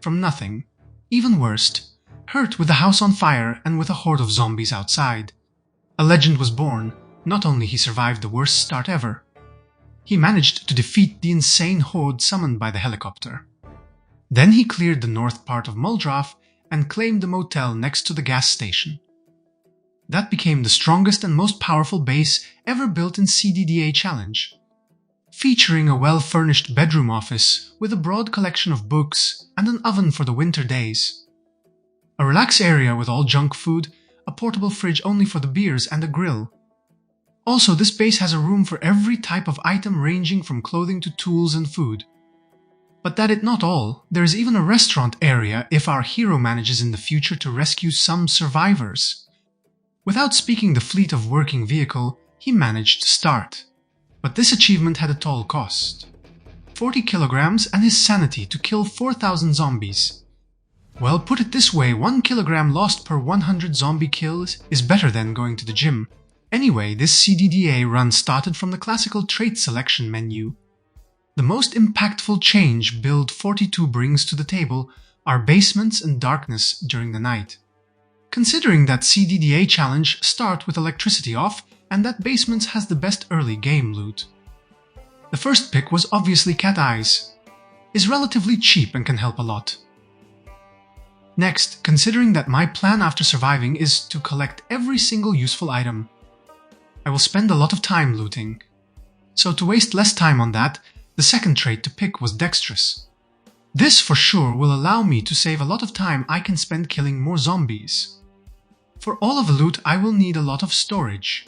from nothing. Even worse, hurt with the house on fire and with a horde of zombies outside. A legend was born. Not only he survived the worst start ever, he managed to defeat the insane horde summoned by the helicopter. Then he cleared the north part of Muldraugh and claimed the motel next to the gas station. That became the strongest and most powerful base ever built in CDDA Challenge, featuring a well-furnished bedroom office with a broad collection of books and an oven for the winter days. A relax area with all junk food, a portable fridge only for the beers, and a grill. Also, this base has a room for every type of item ranging from clothing to tools and food. But that is not all. There is even a restaurant area if our hero manages in the future to rescue some survivors. Without speaking the fleet of working vehicle, he managed to start. But this achievement had a tall cost. 40 kilograms and his sanity to kill 4,000 zombies. Well, put it this way, 1 kilogram lost per 100 zombie kills is better than going to the gym. Anyway, this CDDA run started from the classical trait selection menu. The most impactful change Build 42 brings to the table are basements and darkness during the night. Considering that CDDA Challenge start with electricity off and that basements has the best early game loot. The first pick was obviously Cat Eyes. Is relatively cheap and can help a lot. Next, considering that my plan after surviving is to collect every single useful item, I will spend a lot of time looting. So to waste less time on that, the second trait to pick was Dexterous. This for sure will allow me to save a lot of time I can spend killing more zombies. For all of the loot I will need a lot of storage.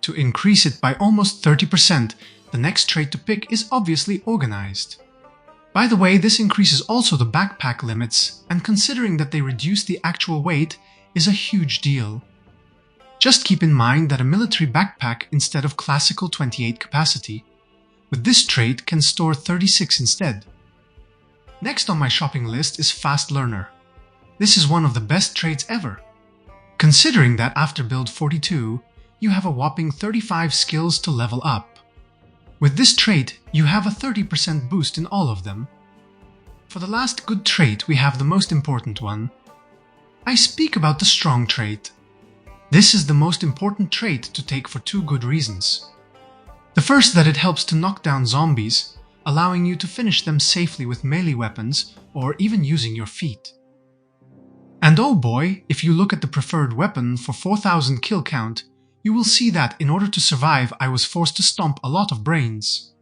To increase it by almost 30%, the next trait to pick is obviously Organized. By the way, this increases also the backpack limits, and considering that they reduce the actual weight is a huge deal. Just keep in mind that a military backpack instead of classical 28 capacity, with this trait can store 36 instead. Next on my shopping list is Fast Learner. This is one of the best traits ever. Considering that after Build 42, you have a whopping 35 skills to level up. With this trait, you have a 30% boost in all of them. For the last good trait, we have the most important one. I speak about the Strong trait. This is the most important trait to take for two good reasons. The first, that it helps to knock down zombies, allowing you to finish them safely with melee weapons or even using your feet. And oh boy, if you look at the preferred weapon for 4,000 kill count, you will see that in order to survive I was forced to stomp a lot of brains.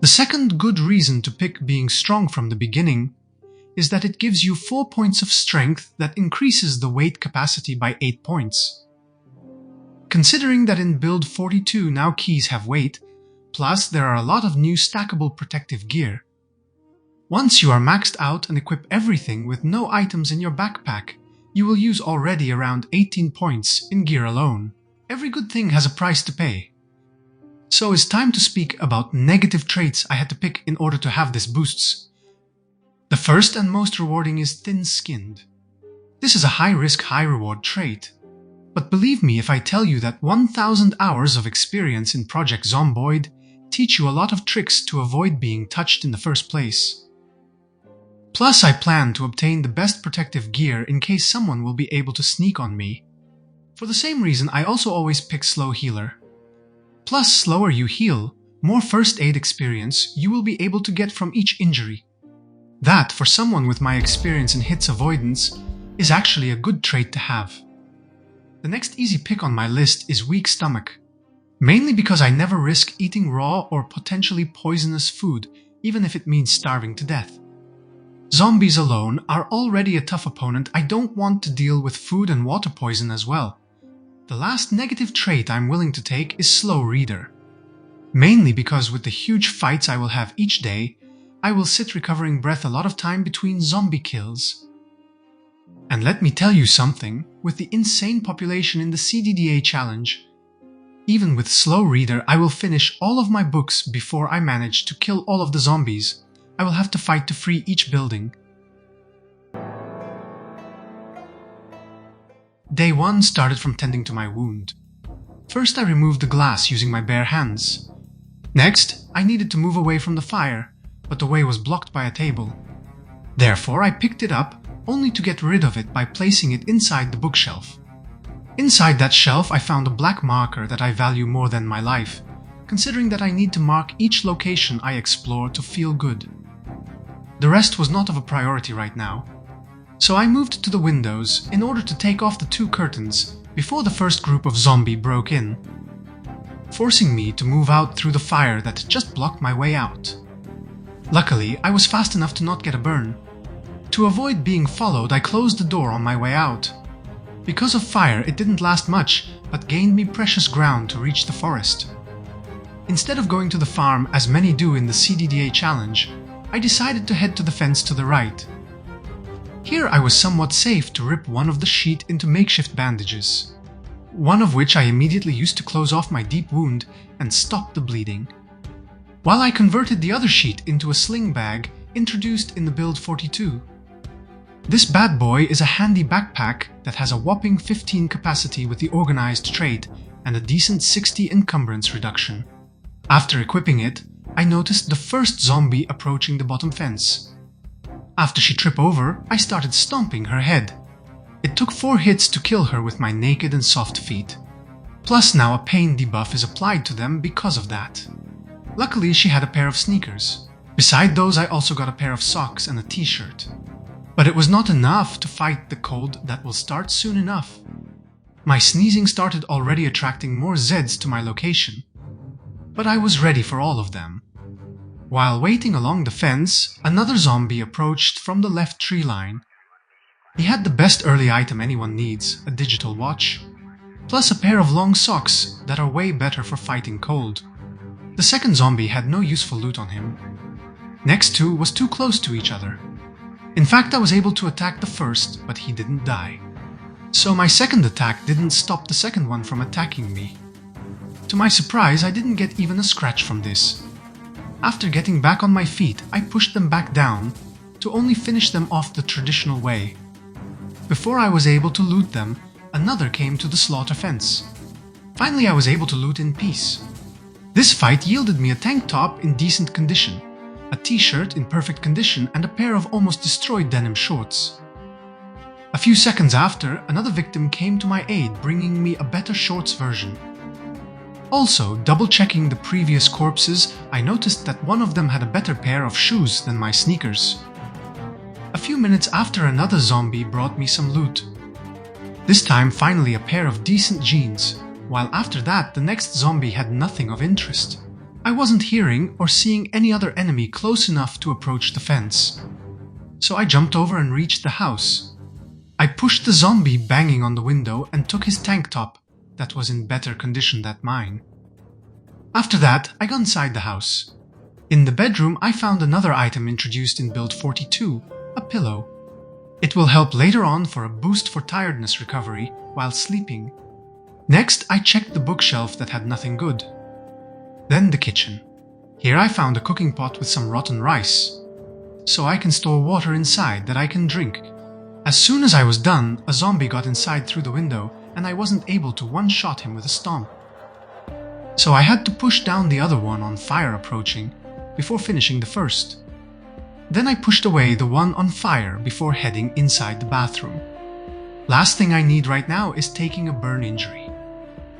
The second good reason to pick being strong from the beginning is that it gives you 4 points of strength that increases the weight capacity by 8 points. Considering that in Build 42 now keys have weight, plus there are a lot of new stackable protective gear. Once you are maxed out and equip everything with no items in your backpack, you will use already around 18 points in gear alone. Every good thing has a price to pay. So it's time to speak about negative traits I had to pick in order to have these boosts. The first and most rewarding is Thin-Skinned. This is a high-risk, high-reward trait. But believe me if I tell you that 1,000 hours of experience in Project Zomboid teach you a lot of tricks to avoid being touched in the first place. Plus, I plan to obtain the best protective gear in case someone will be able to sneak on me. For the same reason, I also always pick Slow Healer. Plus, slower you heal, more first aid experience you will be able to get from each injury. That, for someone with my experience in hits avoidance, is actually a good trait to have. The next easy pick on my list is Weak Stomach, mainly because I never risk eating raw or potentially poisonous food, even if it means starving to death. Zombies alone are already a tough opponent. I don't want to deal with food and water poison as well. The last negative trait I'm willing to take is Slow Reader, mainly because with the huge fights I will have each day, I will sit recovering breath a lot of time between zombie kills. And let me tell you something, with the insane population in the CDDA challenge, even with Slow Reader I will finish all of my books before I manage to kill all of the zombies. I will have to fight to free each building. Day 1 started from tending to my wound. First I removed the glass using my bare hands. Next, I needed to move away from the fire, but the way was blocked by a table. Therefore, I picked it up, only to get rid of it by placing it inside the bookshelf. Inside that shelf, I found a black marker that I value more than my life, considering that I need to mark each location I explore to feel good. The rest was not of a priority right now, so I moved to the windows in order to take off the 2 curtains before the first group of zombies broke in, forcing me to move out through the fire that just blocked my way out. Luckily, I was fast enough to not get a burn. To avoid being followed, I closed the door on my way out. Because of fire, it didn't last much, but gained me precious ground to reach the forest. Instead of going to the farm, as many do in the CDDA Challenge, I decided to head to the fence to the right. Here I was somewhat safe to rip one of the sheet into makeshift bandages, one of which I immediately used to close off my deep wound and stop the bleeding, while I converted the other sheet into a sling bag introduced in the Build 42. This bad boy is a handy backpack that has a whopping 15 capacity with the organized trait and a decent 60 encumbrance reduction. After equipping it, I noticed the first zombie approaching the bottom fence. After she tripped over, I started stomping her head. It took 4 hits to kill her with my naked and soft feet. Plus now a pain debuff is applied to them because of that. Luckily she had a pair of sneakers. Beside those I also got a pair of socks and a t-shirt. But it was not enough to fight the cold that will start soon enough. My sneezing started already attracting more Zeds to my location. But I was ready for all of them. While waiting along the fence, another zombie approached from the left tree line. He had the best early item anyone needs, a digital watch, plus a pair of long socks that are way better for fighting cold. The second zombie had no useful loot on him. Next two was too close to each other. In fact, I was able to attack the first, but he didn't die. So my second attack didn't stop the second one from attacking me. To my surprise, I didn't get even a scratch from this. After getting back on my feet, I pushed them back down to only finish them off the traditional way. Before I was able to loot them, another came to the slaughter fence. Finally, I was able to loot in peace. This fight yielded me a tank top in decent condition, a t-shirt in perfect condition, and a pair of almost destroyed denim shorts. A few seconds after, another victim came to my aid, bringing me a better shorts version. Also, double-checking the previous corpses, I noticed that one of them had a better pair of shoes than my sneakers. A few minutes after, another zombie brought me some loot. This time, finally a pair of decent jeans, while after that, the next zombie had nothing of interest. I wasn't hearing or seeing any other enemy close enough to approach the fence. So I jumped over and reached the house. I pushed the zombie banging on the window and took his tank top that was in better condition than mine. After that, I got inside the house. In the bedroom, I found another item introduced in Build 42, a pillow. It will help later on for a boost for tiredness recovery while sleeping. Next, I checked the bookshelf that had nothing good. Then the kitchen. Here I found a cooking pot with some rotten rice, so I can store water inside that I can drink. As soon as I was done, a zombie got inside through the window and I wasn't able to one-shot him with a stomp. So I had to push down the other one on fire approaching before finishing the first. Then I pushed away the one on fire before heading inside the bathroom. Last thing I need right now is taking a burn injury.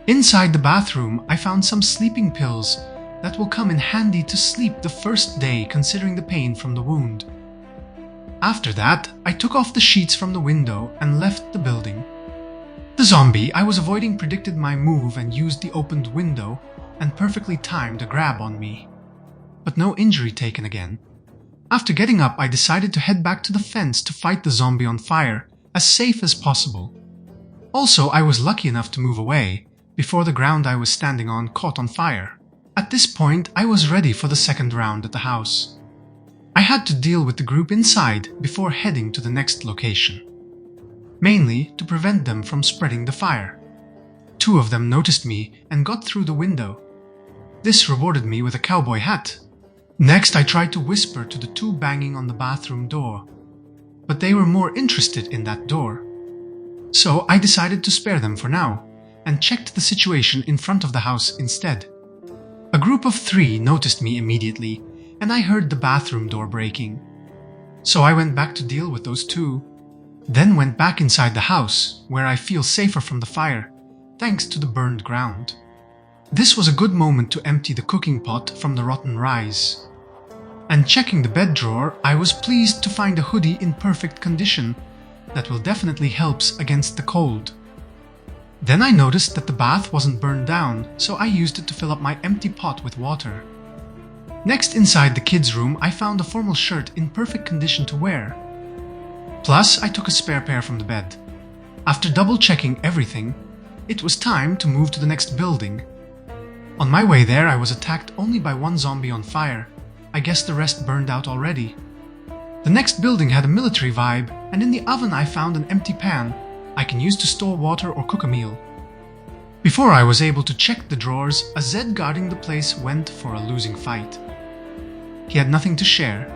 Inside the bathroom, I found some sleeping pills that will come in handy to sleep the first day considering the pain from the wound. After that, I took off the sheets from the window and left the building. The zombie I was avoiding predicted my move and used the opened window and perfectly timed a grab on me. But no injury taken again. After getting up, I decided to head back to the fence to fight the zombie on fire, as safe as possible. Also, I was lucky enough to move away before the ground I was standing on caught on fire. At this point, I was ready for the second round at the house. I had to deal with the group inside before heading to the next location, mainly to prevent them from spreading the fire. 2 of them noticed me and got through the window. This rewarded me with a cowboy hat. Next, I tried to whisper to the 2 banging on the bathroom door, but they were more interested in that door. So I decided to spare them for now, and checked the situation in front of the house instead. A group of 3 noticed me immediately, and I heard the bathroom door breaking. So I went back to deal with those two, then went back inside the house, where I feel safer from the fire, thanks to the burned ground. This was a good moment to empty the cooking pot from the rotten rice. And checking the bed drawer, I was pleased to find a hoodie in perfect condition that will definitely helps against the cold. Then I noticed that the bath wasn't burned down, so I used it to fill up my empty pot with water. Next, inside the kids' room, I found a formal shirt in perfect condition to wear. Plus, I took a spare pair from the bed. After double-checking everything, it was time to move to the next building. On my way there, I was attacked only by one zombie on fire. I guess the rest burned out already. The next building had a military vibe, and in the oven I found an empty pan I can use to store water or cook a meal. Before I was able to check the drawers, a Zed guarding the place went for a losing fight. He had nothing to share.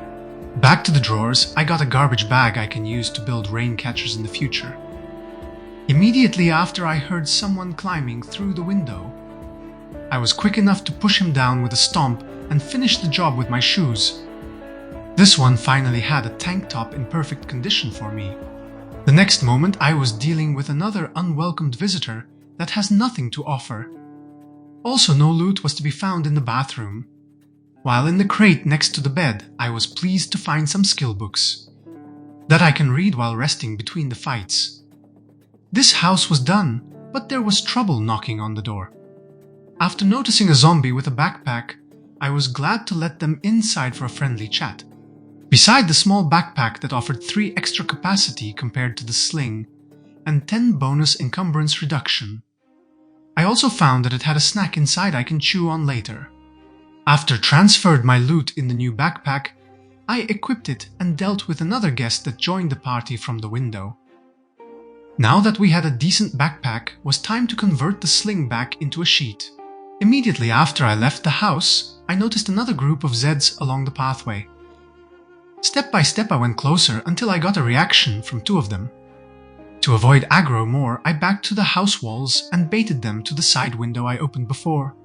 Back to the drawers, I got a garbage bag I can use to build rain catchers in the future. Immediately after, I heard someone climbing through the window. I was quick enough to push him down with a stomp and finish the job with my shoes. This one finally had a tank top in perfect condition for me. The next moment, I was dealing with another unwelcomed visitor that has nothing to offer. Also, no loot was to be found in the bathroom. While in the crate next to the bed, I was pleased to find some skill books that I can read while resting between the fights. This house was done, but there was trouble knocking on the door. After noticing a zombie with a backpack, I was glad to let them inside for a friendly chat. Beside the small backpack that offered 3 extra capacity compared to the sling, and 10 bonus encumbrance reduction. I also found that it had a snack inside I can chew on later. After transferred my loot in the new backpack, I equipped it and dealt with another guest that joined the party from the window. Now that we had a decent backpack, was time to convert the sling back into a sheet. Immediately after I left the house, I noticed another group of Zeds along the pathway. Step by step I went closer until I got a reaction from 2 of them. To avoid aggro more, I backed to the house walls and baited them to the side window I opened before.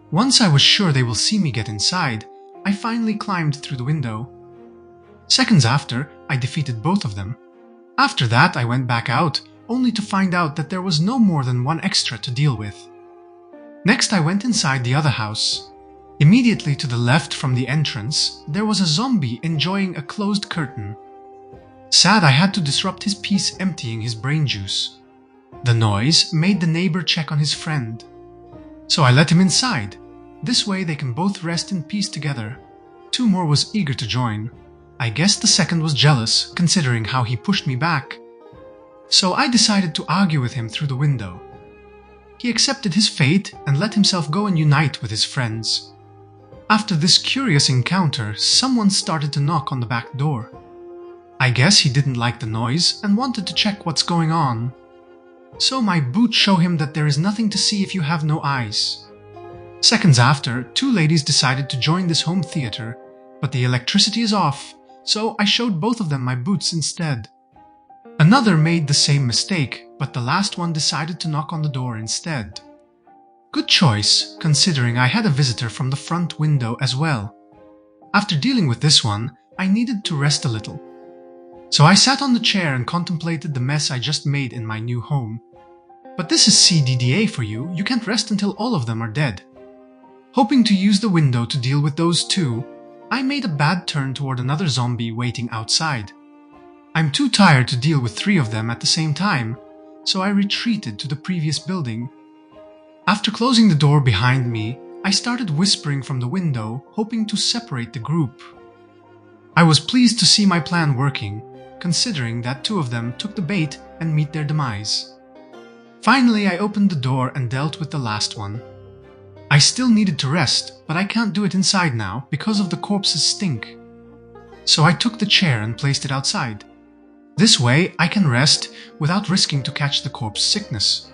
Once I was sure they will see me get inside, I finally climbed through the window. Seconds after, I defeated both of them. After that, I went back out, only to find out that there was no more than 1 extra to deal with. Next, I went inside the other house. Immediately to the left from the entrance, there was a zombie enjoying a closed curtain. Sad I had to disrupt his peace emptying his brain juice. The noise made the neighbor check on his friend. So I let him inside. This way they can both rest in peace together. 2 more was eager to join. I guess the second was jealous, considering how he pushed me back. So I decided to argue with him through the window. He accepted his fate and let himself go and unite with his friends. After this curious encounter, someone started to knock on the back door. I guess he didn't like the noise and wanted to check what's going on. So my boots show him that there is nothing to see if you have no eyes. Seconds after, 2 ladies decided to join this home theater, but the electricity is off, so I showed both of them my boots instead. Another made the same mistake, but the last one decided to knock on the door instead. Good choice, considering I had a visitor from the front window as well. After dealing with this one, I needed to rest a little. So I sat on the chair and contemplated the mess I just made in my new home. But this is CDDA for you, you can't rest until all of them are dead. Hoping to use the window to deal with those 2, I made a bad turn toward another zombie waiting outside. I'm too tired to deal with 3 of them at the same time, so I retreated to the previous building. After closing the door behind me, I started whispering from the window, hoping to separate the group. I was pleased to see my plan working, considering that 2 of them took the bait and meet their demise. Finally, I opened the door and dealt with the last one. I still needed to rest, but I can't do it inside now because of the corpse's stink. So I took the chair and placed it outside. This way, I can rest without risking to catch the corpse sickness.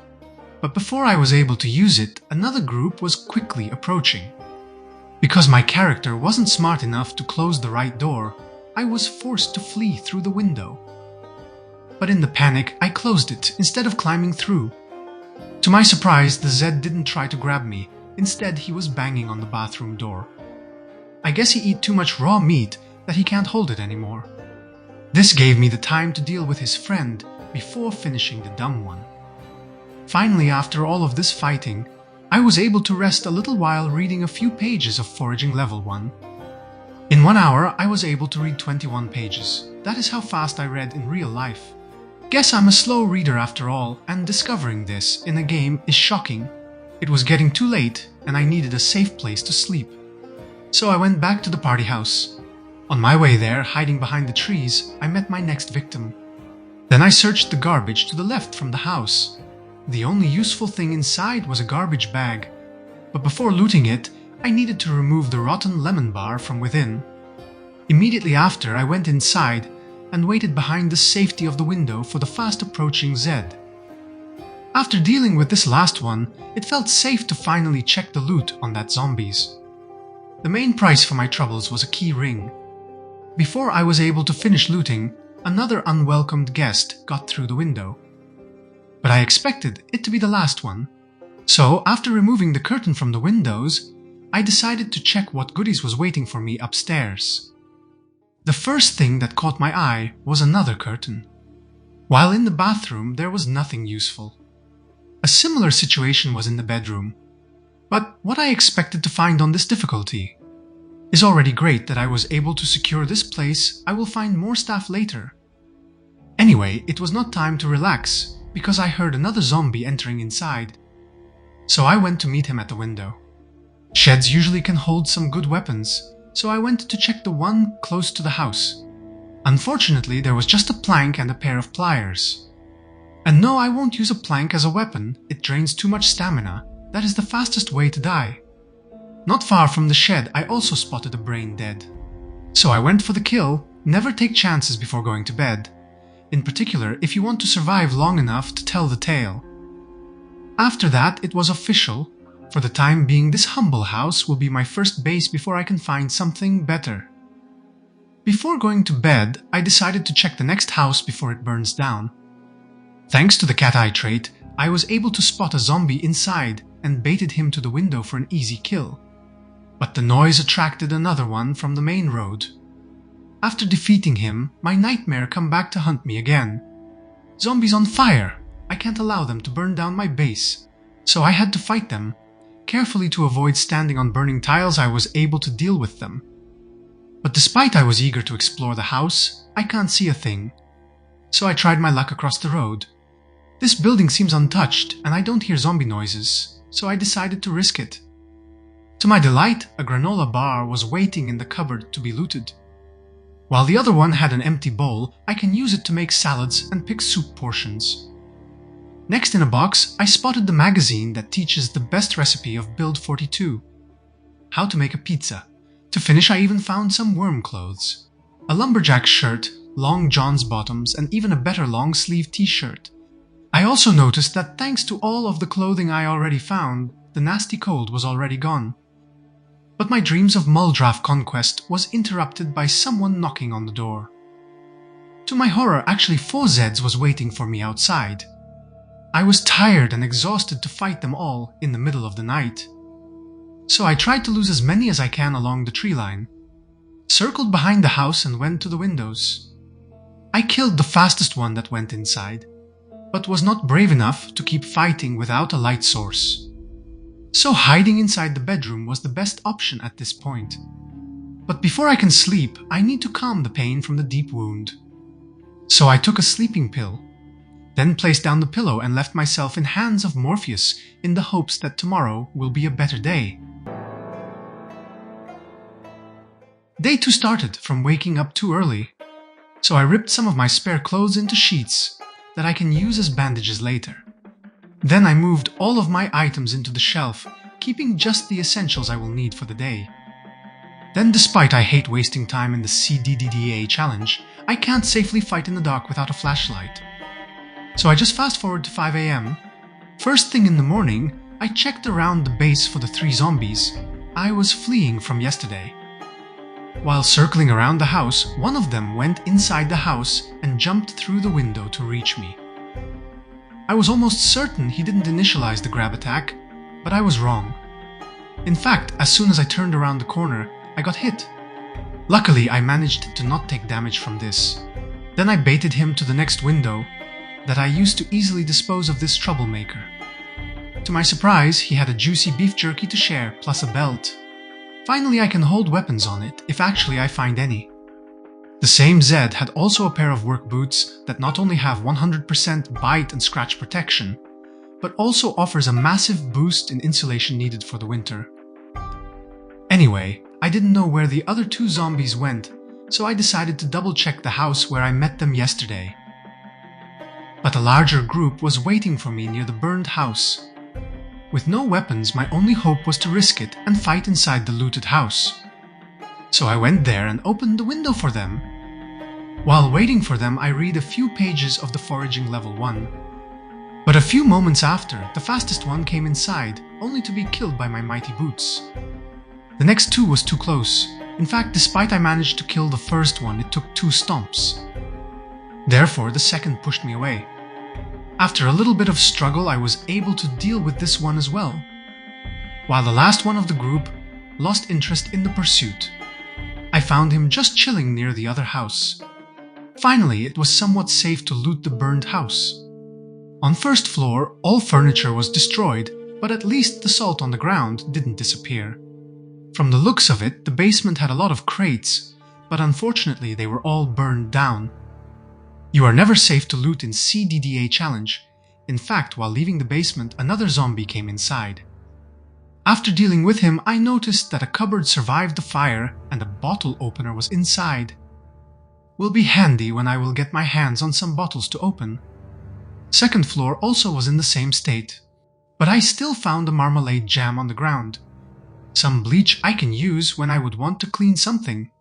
But before I was able to use it, another group was quickly approaching. Because my character wasn't smart enough to close the right door, I was forced to flee through the window. But in the panic, I closed it instead of climbing through. To my surprise, the Zed didn't try to grab me. Instead, he was banging on the bathroom door. I guess he ate too much raw meat that he can't hold it anymore. This gave me the time to deal with his friend before finishing the dumb one. Finally, after all of this fighting, I was able to rest a little while reading a few pages of Foraging Level 1. In 1 hour, I was able to read 21 pages. That is how fast I read in real life. Guess I'm a slow reader after all, and discovering this in a game is shocking. It was getting too late, and I needed a safe place to sleep. So I went back to the party house. On my way there, hiding behind the trees, I met my next victim. Then I searched the garbage to the left from the house. The only useful thing inside was a garbage bag, but before looting it, I needed to remove the rotten lemon bar from within. Immediately after, I went inside and waited behind the safety of the window for the fast-approaching Zed. After dealing with this last one, it felt safe to finally check the loot on that zombies. The main price for my troubles was a key ring. Before I was able to finish looting, another unwelcomed guest got through the window. But I expected it to be the last one. So, after removing the curtain from the windows, I decided to check what goodies was waiting for me upstairs. The first thing that caught my eye was another curtain. While in the bathroom, there was nothing useful. A similar situation was in the bedroom. But what I expected to find on this difficulty is already great. That I was able to secure this place. I will find more stuff later. Anyway, it was not time to relax, because I heard another zombie entering inside. So I went to meet him at the window. Sheds usually can hold some good weapons, so I went to check the one close to the house. Unfortunately, there was just a plank and a pair of pliers. And no, I won't use a plank as a weapon. It drains too much stamina. That is the fastest way to die. Not far from the shed, I also spotted a brain dead. So I went for the kill. Never take chances before going to bed. In particular, if you want to survive long enough to tell the tale. After that, it was official. For the time being, this humble house will be my first base before I can find something better. Before going to bed, I decided to check the next house before it burns down. Thanks to the cat eye trait, I was able to spot a zombie inside and baited him to the window for an easy kill. But the noise attracted another one from the main road. After defeating him, my nightmare come back to hunt me again. Zombies on fire! I can't allow them to burn down my base, so I had to fight them. Carefully to avoid standing on burning tiles, I was able to deal with them. But despite I was eager to explore the house, I can't see a thing. So I tried my luck across the road. This building seems untouched and I don't hear zombie noises, so I decided to risk it. To my delight, a granola bar was waiting in the cupboard to be looted. While the other one had an empty bowl, I can use it to make salads and pick soup portions. Next in a box, I spotted the magazine that teaches the best recipe of Build 42. How to make a pizza. To finish, I even found some worm clothes. A lumberjack shirt, long John's bottoms, and even a better long-sleeve t-shirt. I also noticed that thanks to all of the clothing I already found, the nasty cold was already gone. But my dreams of Muldraugh conquest was interrupted by someone knocking on the door. To my horror, actually 4 Zeds was waiting for me outside. I was tired and exhausted to fight them all in the middle of the night. So I tried to lose as many as I can along the tree line, circled behind the house and went to the windows. I killed the fastest one that went inside, but was not brave enough to keep fighting without a light source. So hiding inside the bedroom was the best option at this point. But before I can sleep, I need to calm the pain from the deep wound. So I took a sleeping pill, then placed down the pillow and left myself in hands of Morpheus in the hopes that tomorrow will be a better day. Day 2 started from waking up too early, so I ripped some of my spare clothes into sheets that I can use as bandages later. Then I moved all of my items into the shelf, keeping just the essentials I will need for the day. Then, despite I hate wasting time in the CDDA challenge, I can't safely fight in the dark without a flashlight. So I just fast forward to 5 AM. First thing in the morning, I checked around the base for the 3 zombies I was fleeing from yesterday. While circling around the house, one of them went inside the house and jumped through the window to reach me. I was almost certain he didn't initialize the grab attack, but I was wrong. In fact, as soon as I turned around the corner, I got hit. Luckily, I managed to not take damage from this. Then I baited him to the next window that I used to easily dispose of this troublemaker. To my surprise, he had a juicy beef jerky to share, plus a belt. Finally, I can hold weapons on it, if actually I find any. The same Zed had also a pair of work boots that not only have 100% bite and scratch protection, but also offers a massive boost in insulation needed for the winter. Anyway, I didn't know where the other two zombies went, so I decided to double-check the house where I met them yesterday. But a larger group was waiting for me near the burned house. With no weapons, my only hope was to risk it and fight inside the looted house. So I went there and opened the window for them. While waiting for them, I read a few pages of the foraging level 1. But a few moments after, the fastest one came inside, only to be killed by my mighty boots. The next two was too close. In fact, despite I managed to kill the first one, it took 2 stomps. Therefore, the second pushed me away. After a little bit of struggle, I was able to deal with this one as well, while the last one of the group lost interest in the pursuit. I found him just chilling near the other house. Finally, it was somewhat safe to loot the burned house. On first floor, all furniture was destroyed, but at least the salt on the ground didn't disappear. From the looks of it, the basement had a lot of crates, but unfortunately they were all burned down. You are never safe to loot in CDDA Challenge. In fact, while leaving the basement, another zombie came inside. After dealing with him, I noticed that a cupboard survived the fire and a bottle opener was inside. Will be handy when I will get my hands on some bottles to open. Second floor also was in the same state, but I still found a marmalade jam on the ground. Some bleach I can use when I would want to clean something,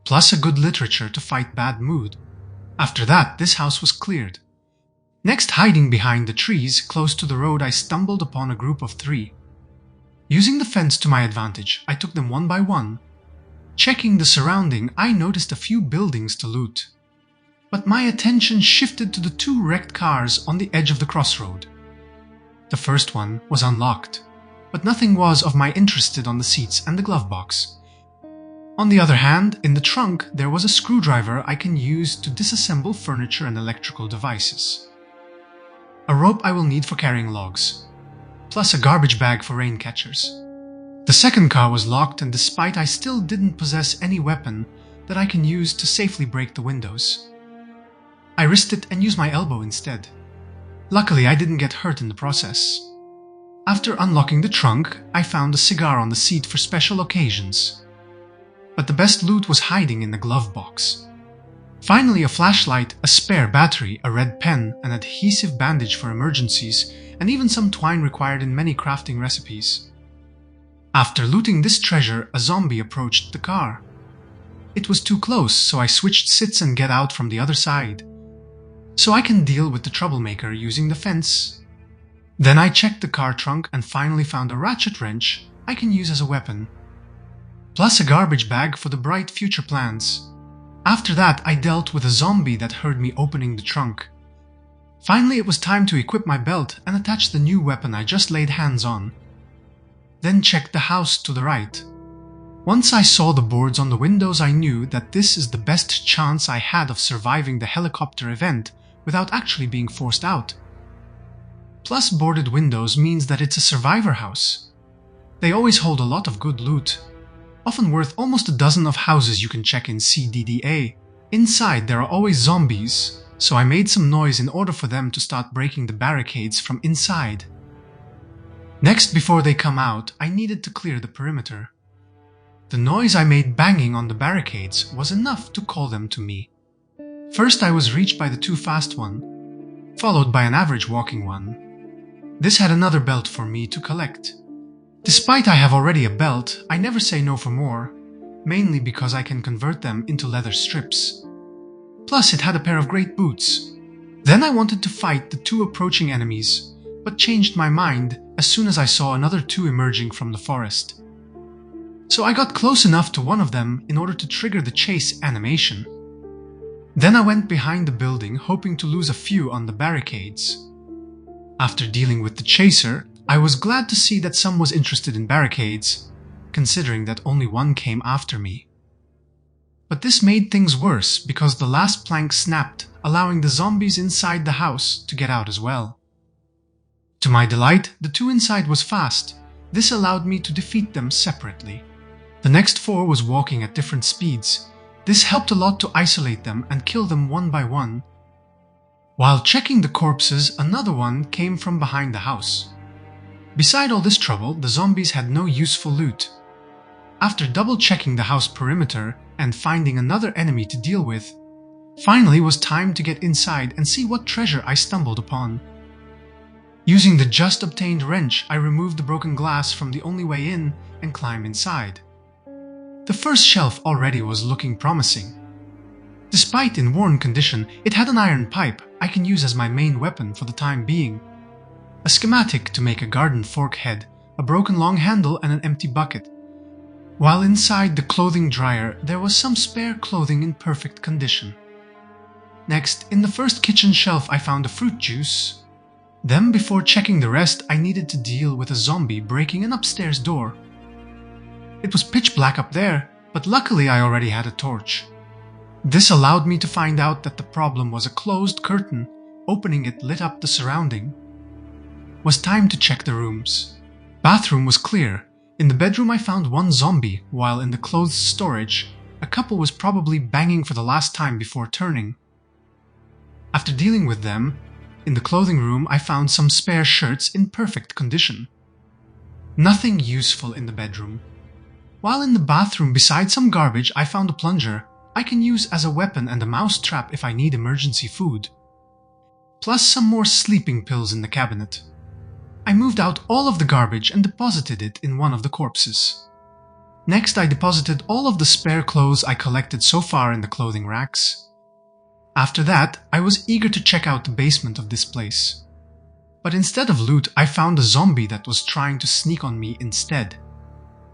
plus a good literature to fight bad mood. After that, this house was cleared. Next, hiding behind the trees close to the road, I stumbled upon a group of 3. Using the fence to my advantage, I took them one by one. Checking the surrounding, I noticed a few buildings to loot. But my attention shifted to the 2 wrecked cars on the edge of the crossroad. The first one was unlocked, but nothing was of my interest on the seats and the glove box. On the other hand, in the trunk there was a screwdriver I can use to disassemble furniture and electrical devices. A rope I will need for carrying logs, plus a garbage bag for rain catchers. The second car was locked, and despite I still didn't possess any weapon that I can use to safely break the windows, I risked it and used my elbow instead. Luckily, I didn't get hurt in the process. After unlocking the trunk, I found a cigar on the seat for special occasions. But the best loot was hiding in the glove box. Finally, a flashlight, a spare battery, a red pen, an adhesive bandage for emergencies, and even some twine required in many crafting recipes. After looting this treasure, a zombie approached the car. It was too close, so I switched sits and get out from the other side, so I can deal with the troublemaker using the fence. Then I checked the car trunk and finally found a ratchet wrench I can use as a weapon, plus a garbage bag for the bright future plans. After that, I dealt with a zombie that heard me opening the trunk. Finally, it was time to equip my belt and attach the new weapon I just laid hands on. Then checked the house to the right. Once I saw the boards on the windows, I knew that this is the best chance I had of surviving the helicopter event without actually being forced out. Plus, boarded windows means that it's a survivor house. They always hold a lot of good loot, often worth almost a dozen of houses you can check in CDDA. Inside there are always zombies, so I made some noise in order for them to start breaking the barricades from inside. Next, before they come out, I needed to clear the perimeter. The noise I made banging on the barricades was enough to call them to me. First, I was reached by the too fast one, followed by an average walking one. This had another belt for me to collect. Despite I have already a belt, I never say no for more, mainly because I can convert them into leather strips. Plus, it had a pair of great boots. Then I wanted to fight the 2 approaching enemies, but changed my mind as soon as I saw another 2 emerging from the forest. So I got close enough to one of them in order to trigger the chase animation. Then I went behind the building, hoping to lose a few on the barricades. After dealing with the chaser, I was glad to see that some was interested in barricades, considering that only one came after me. But this made things worse because the last plank snapped, allowing the zombies inside the house to get out as well. To my delight, the two inside was fast. This allowed me to defeat them separately. The next 4 was walking at different speeds. This helped a lot to isolate them and kill them one by one. While checking the corpses, another one came from behind the house. Beside all this trouble, the zombies had no useful loot. After double-checking the house perimeter and finding another enemy to deal with, finally was time to get inside and see what treasure I stumbled upon. Using the just obtained wrench, I removed the broken glass from the only way in and climbed inside. The first shelf already was looking promising. Despite in worn condition, it had an iron pipe I can use as my main weapon for the time being. A schematic to make a garden fork head, a broken long handle and an empty bucket. While inside the clothing dryer, there was some spare clothing in perfect condition. Next, in the first kitchen shelf I found a fruit juice. Then, before checking the rest, I needed to deal with a zombie breaking an upstairs door. It was pitch black up there, but luckily I already had a torch. This allowed me to find out that the problem was a closed curtain. Opening it lit up the surrounding. Was time to check the rooms. Bathroom was clear. In the bedroom I found one zombie, while in the clothes storage, a couple was probably banging for the last time before turning. After dealing with them, in the clothing room I found some spare shirts in perfect condition. Nothing useful in the bedroom. While in the bathroom, beside some garbage, I found a plunger I can use as a weapon and a mouse trap if I need emergency food. Plus some more sleeping pills in the cabinet. I moved out all of the garbage and deposited it in one of the corpses. Next, I deposited all of the spare clothes I collected so far in the clothing racks. After that, I was eager to check out the basement of this place. But instead of loot, I found a zombie that was trying to sneak on me instead.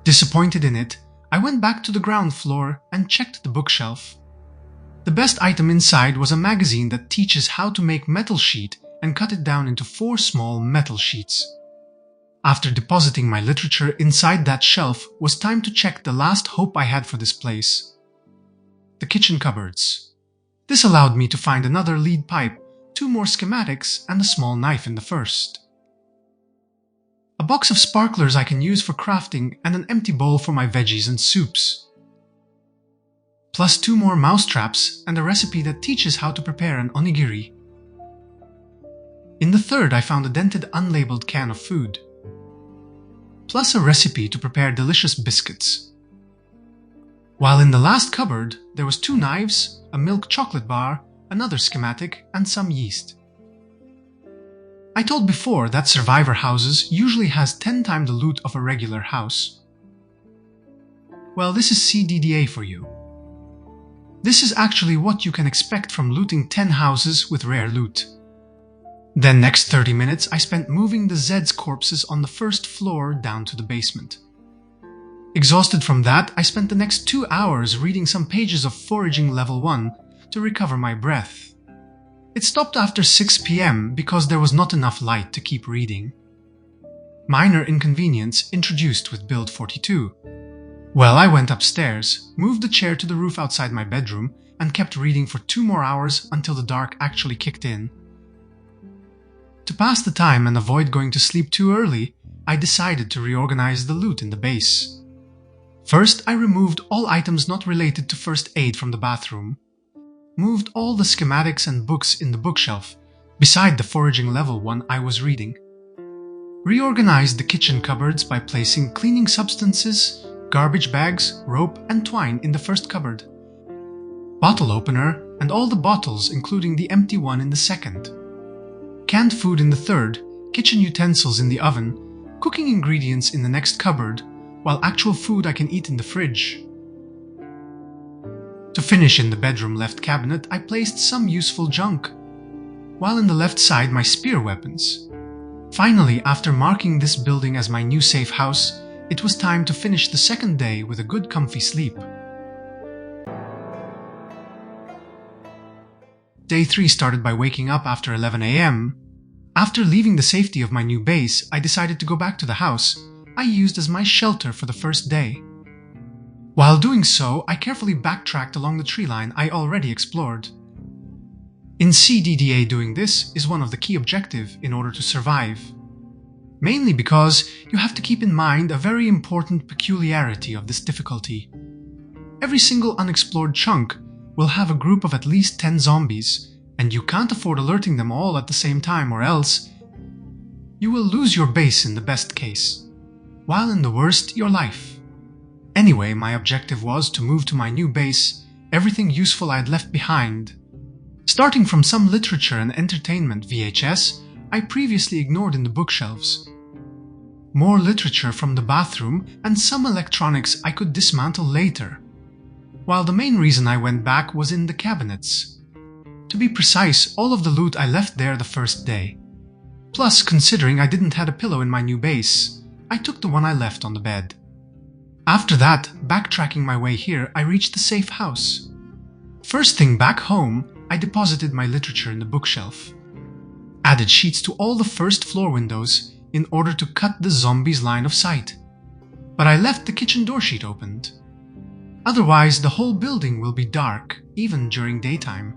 Disappointed in it, I went back to the ground floor and checked the bookshelf. The best item inside was a magazine that teaches how to make metal sheet and cut it down into 4 small metal sheets. After depositing my literature inside that shelf, was time to check the last hope I had for this place. The kitchen cupboards. This allowed me to find another lead pipe, 2 more schematics, and a small knife in the first. A box of sparklers I can use for crafting and an empty bowl for my veggies and soups. Plus 2 more mouse traps and a recipe that teaches how to prepare an onigiri. In the third I found a dented unlabeled can of food. Plus a recipe to prepare delicious biscuits. While in the last cupboard there was 2 knives, a milk chocolate bar, another schematic, and some yeast. I told before that survivor houses usually has 10 times the loot of a regular house. Well, this is CDDA for you. This is actually what you can expect from looting 10 houses with rare loot. Then next 30 minutes I spent moving the Zed's corpses on the first floor down to the basement. Exhausted from that, I spent the next 2 hours reading some pages of foraging level 1 to recover my breath. It stopped after 6 PM because there was not enough light to keep reading. Minor inconvenience introduced with Build 42. Well, I went upstairs, moved the chair to the roof outside my bedroom, and kept reading for 2 more hours until the dark actually kicked in. To pass the time and avoid going to sleep too early, I decided to reorganize the loot in the base. First, I removed all items not related to first aid from the bathroom. Moved all the schematics and books in the bookshelf, beside the foraging level 1 I was reading. Reorganized the kitchen cupboards by placing cleaning substances, garbage bags, rope, and twine in the first cupboard. Bottle opener and all the bottles including the empty one in the second. Canned food in the third, kitchen utensils in the oven, cooking ingredients in the next cupboard, while actual food I can eat in the fridge. To finish in the bedroom left cabinet, I placed some useful junk, while in the left side my spear weapons. Finally, after marking this building as my new safe house, it was time to finish the second day with a good comfy sleep. Day 3 started by waking up after 11 AM. After leaving the safety of my new base, I decided to go back to the house I used as my shelter for the first day. While doing so, I carefully backtracked along the tree line I already explored. In CDDA, doing this is one of the key objectives in order to survive. Mainly because you have to keep in mind a very important peculiarity of this difficulty. Every single unexplored chunk will have a group of at least 10 zombies, and you can't afford alerting them all at the same time, or else you will lose your base in the best case, while in the worst, your life. Anyway, my objective was to move to my new base everything useful I had left behind. Starting from some literature and entertainment VHS I previously ignored in the bookshelves. More literature from the bathroom and some electronics I could dismantle later. While the main reason I went back was in the cabinets. To be precise, all of the loot I left there the first day. Plus, considering I didn't have a pillow in my new base, I took the one I left on the bed. After that, backtracking my way here, I reached the safe house. First thing back home, I deposited my literature in the bookshelf. Added sheets to all the first floor windows in order to cut the zombies' line of sight. But I left the kitchen door sheet opened. Otherwise, the whole building will be dark, even during daytime.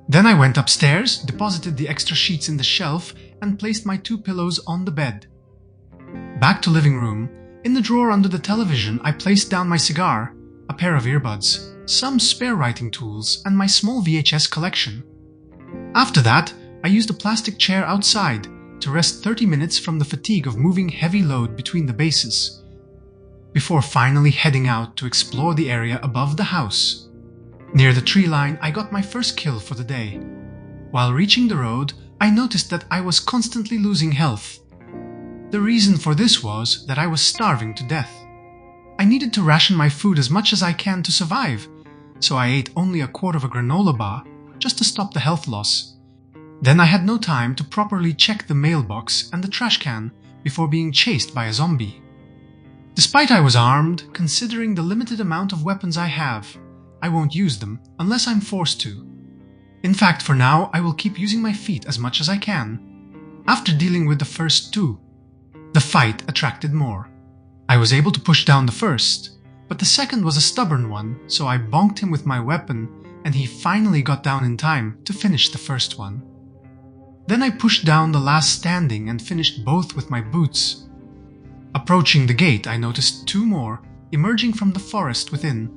Then I went upstairs, deposited the extra sheets in the shelf, and placed my 2 pillows on the bed. Back to living room. In the drawer under the television, I placed down my cigar, a pair of earbuds, some spare writing tools, and my small VHS collection. After that, I used a plastic chair outside to rest 30 minutes from the fatigue of moving heavy load between the bases, before finally heading out to explore the area above the house. Near the tree line, I got my first kill for the day. While reaching the road, I noticed that I was constantly losing health. The reason for this was that I was starving to death. I needed to ration my food as much as I can to survive, so I ate only a quart of a granola bar just to stop the health loss. Then I had no time to properly check the mailbox and the trash can before being chased by a zombie. Despite I was armed, considering the limited amount of weapons I have, I won't use them unless I'm forced to. In fact, for now, I will keep using my feet as much as I can. After dealing with the first 2, the fight attracted more. I was able to push down the first, but the second was a stubborn one, so I bonked him with my weapon and he finally got down in time to finish the first one. Then I pushed down the last standing and finished both with my boots. Approaching the gate, I noticed 2 more emerging from the forest within.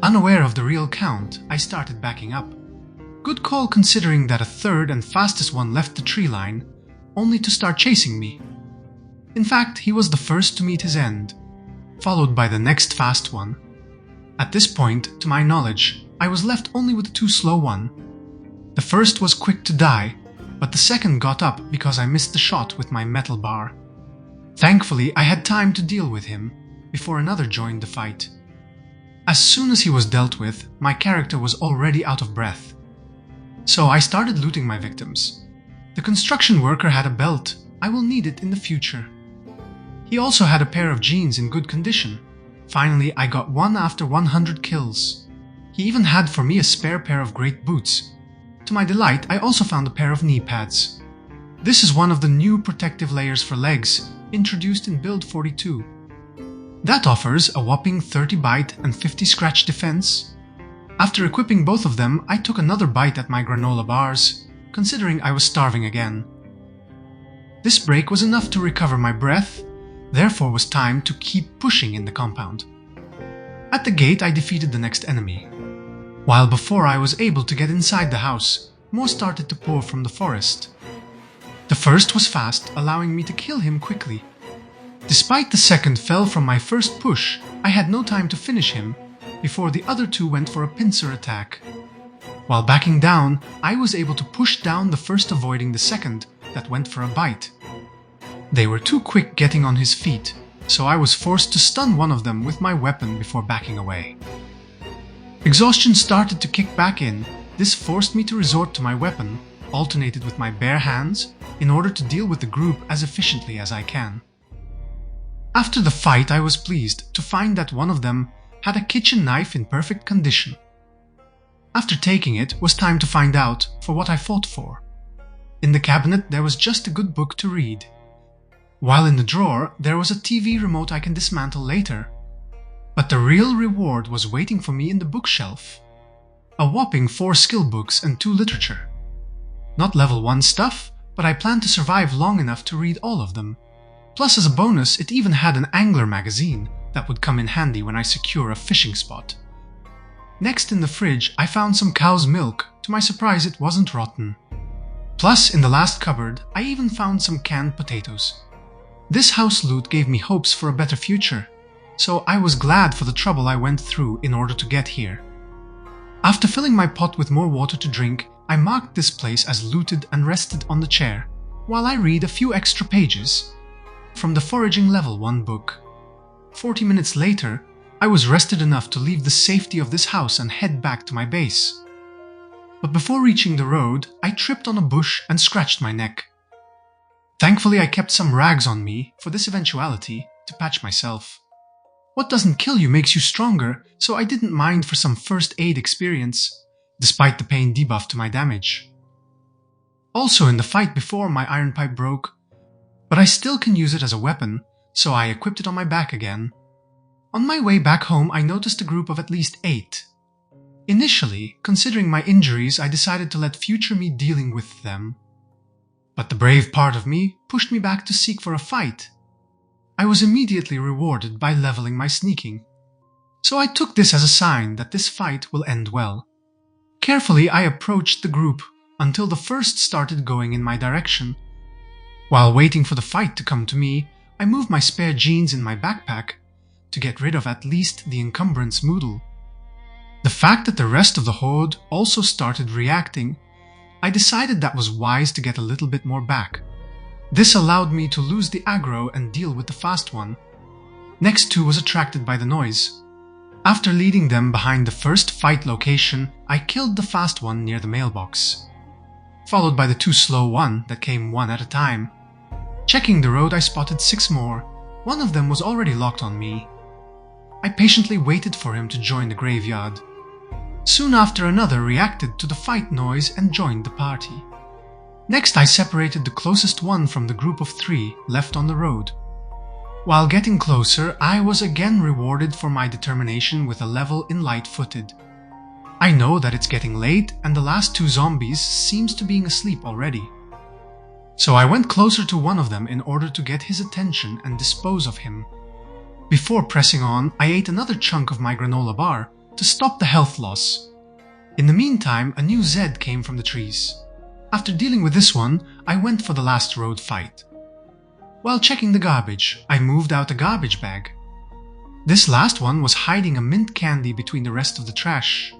Unaware of the real count, I started backing up. Good call considering that a third and fastest one left the tree line, only to start chasing me. In fact, he was the first to meet his end, followed by the next fast one. At this point, to my knowledge, I was left only with the 2 slow one. The first was quick to die, but the second got up because I missed the shot with my metal bar. Thankfully, I had time to deal with him before another joined the fight. As soon as he was dealt with, my character was already out of breath. So I started looting my victims. The construction worker had a belt. I will need it in the future. He also had a pair of jeans in good condition. Finally, I got 1 after 100 kills. He even had for me a spare pair of great boots. To my delight, I also found a pair of knee pads. This is one of the new protective layers for legs, introduced in Build 42. That offers a whopping 30 bite and 50 scratch defense. After equipping both of them, I took another bite at my granola bars, considering I was starving again. This break was enough to recover my breath, therefore was time to keep pushing in the compound. At the gate, I defeated the next enemy. While before I was able to get inside the house, more started to pour from the forest. The first was fast, allowing me to kill him quickly. Despite the second fell from my first push, I had no time to finish him before the other 2 went for a pincer attack. While backing down, I was able to push down the first, avoiding the second that went for a bite. They were too quick getting on his feet, so I was forced to stun one of them with my weapon before backing away. Exhaustion started to kick back in. This forced me to resort to my weapon, alternated with my bare hands, in order to deal with the group as efficiently as I can. After the fight, I was pleased to find that one of them had a kitchen knife in perfect condition. After taking it, was time to find out for what I fought for. In the cabinet there was just a good book to read, while in the drawer there was a TV remote I can dismantle later. But the real reward was waiting for me in the bookshelf. A whopping 4 skill books and 2 literature. Not level 1 stuff, but I planned to survive long enough to read all of them. Plus, as a bonus, it even had an angler magazine that would come in handy when I secure a fishing spot. Next in the fridge, I found some cow's milk. To my surprise, it wasn't rotten. Plus, in the last cupboard, I even found some canned potatoes. This house loot gave me hopes for a better future, so I was glad for the trouble I went through in order to get here. After filling my pot with more water to drink, I marked this place as looted and rested on the chair, while I read a few extra pages from the Foraging Level 1 book. 40 minutes later, I was rested enough to leave the safety of this house and head back to my base. But before reaching the road, I tripped on a bush and scratched my neck. Thankfully, I kept some rags on me for this eventuality to patch myself. What doesn't kill you makes you stronger, so I didn't mind for some first aid experience, despite the pain debuff to my damage. Also in the fight before, my iron pipe broke, but I still can use it as a weapon, so I equipped it on my back again. On my way back home, I noticed a group of at least 8. Initially, considering my injuries, I decided to let future me dealing with them. But the brave part of me pushed me back to seek for a fight. I was immediately rewarded by leveling my sneaking. So I took this as a sign that this fight will end well. Carefully, I approached the group until the first started going in my direction. While waiting for the fight to come to me, I moved my spare jeans in my backpack to get rid of at least the encumbrance moodle. The fact that the rest of the Horde also started reacting, I decided that was wise to get a little bit more back. This allowed me to lose the aggro and deal with the fast one. Next 2 was attracted by the noise. After leading them behind the first fight location, I killed the fast one near the mailbox, followed by the 2 slow one that came one at a time. Checking the road, I spotted 6 more. One of them was already locked on me. I patiently waited for him to join the graveyard. Soon after, another reacted to the fight noise and joined the party. Next, I separated the closest one from the group of 3 left on the road. While getting closer, I was again rewarded for my determination with a level in light-footed. I know that it's getting late and the last 2 zombies seems to be asleep already. So I went closer to one of them in order to get his attention and dispose of him. Before pressing on, I ate another chunk of my granola bar to stop the health loss. In the meantime, a new Zed came from the trees. After dealing with this one, I went for the last road fight. While checking the garbage, I moved out a garbage bag. This last one was hiding a mint candy between the rest of the trash.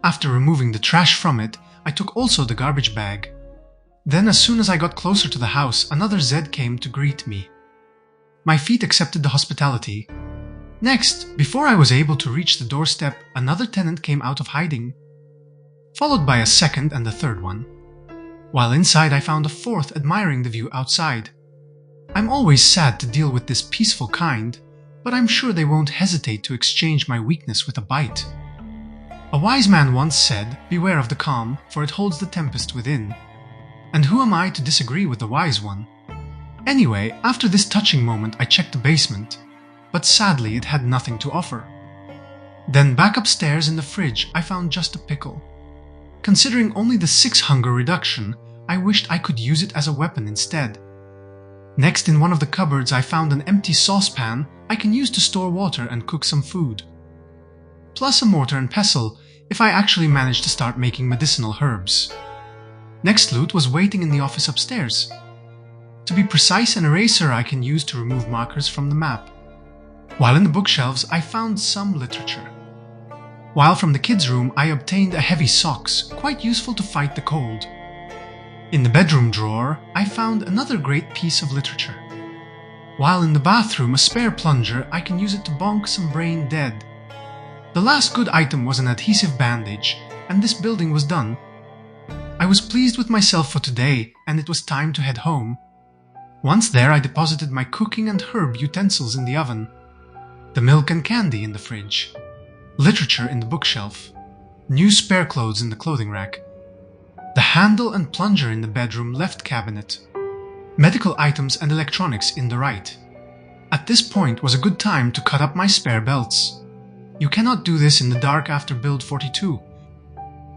After removing the trash from it, I took also the garbage bag. Then as soon as I got closer to the house, another Zed came to greet me. My feet accepted the hospitality. Next, before I was able to reach the doorstep, another tenant came out of hiding, followed by a second and a third one. While inside, I found a fourth admiring the view outside. I'm always sad to deal with this peaceful kind, but I'm sure they won't hesitate to exchange my weakness with a bite. A wise man once said, "Beware of the calm, for it holds the tempest within." And who am I to disagree with the wise one? Anyway, after this touching moment, I checked the basement, but sadly it had nothing to offer. Then back upstairs in the fridge, I found just a pickle. Considering only the 6 hunger reduction, I wished I could use it as a weapon instead. Next, in one of the cupboards, I found an empty saucepan I can use to store water and cook some food. Plus a mortar and pestle, if I actually manage to start making medicinal herbs. Next loot was waiting in the office upstairs. To be precise, an eraser I can use to remove markers from the map. While in the bookshelves, I found some literature. While from the kids' room, I obtained a heavy socks, quite useful to fight the cold. In the bedroom drawer, I found another great piece of literature. While in the bathroom, a spare plunger, I can use it to bonk some brain dead. The last good item was an adhesive bandage, and this building was done. I was pleased with myself for today, and it was time to head home. Once there, I deposited my cooking and herb utensils in the oven, the milk and candy in the fridge, literature in the bookshelf, new spare clothes in the clothing rack, the handle and plunger in the bedroom left cabinet, medical items and electronics in the right. At this point was a good time to cut up my spare belts. You cannot do this in the dark after build 42,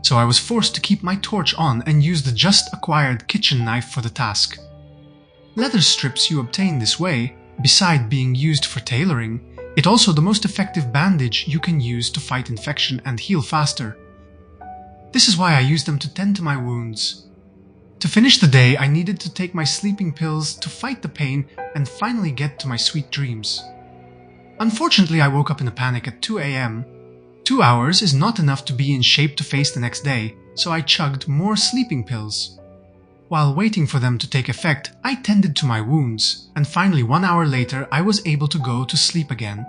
so I was forced to keep my torch on and use the just acquired kitchen knife for the task. Leather strips you obtain this way, beside being used for tailoring, it's also the most effective bandage you can use to fight infection and heal faster. This is why I use them to tend to my wounds. To finish the day, I needed to take my sleeping pills to fight the pain and finally get to my sweet dreams. Unfortunately, I woke up in a panic at 2 AM. 2 hours is not enough to be in shape to face the next day, so I chugged more sleeping pills. While waiting for them to take effect, I tended to my wounds, and finally 1 hour later I was able to go to sleep again.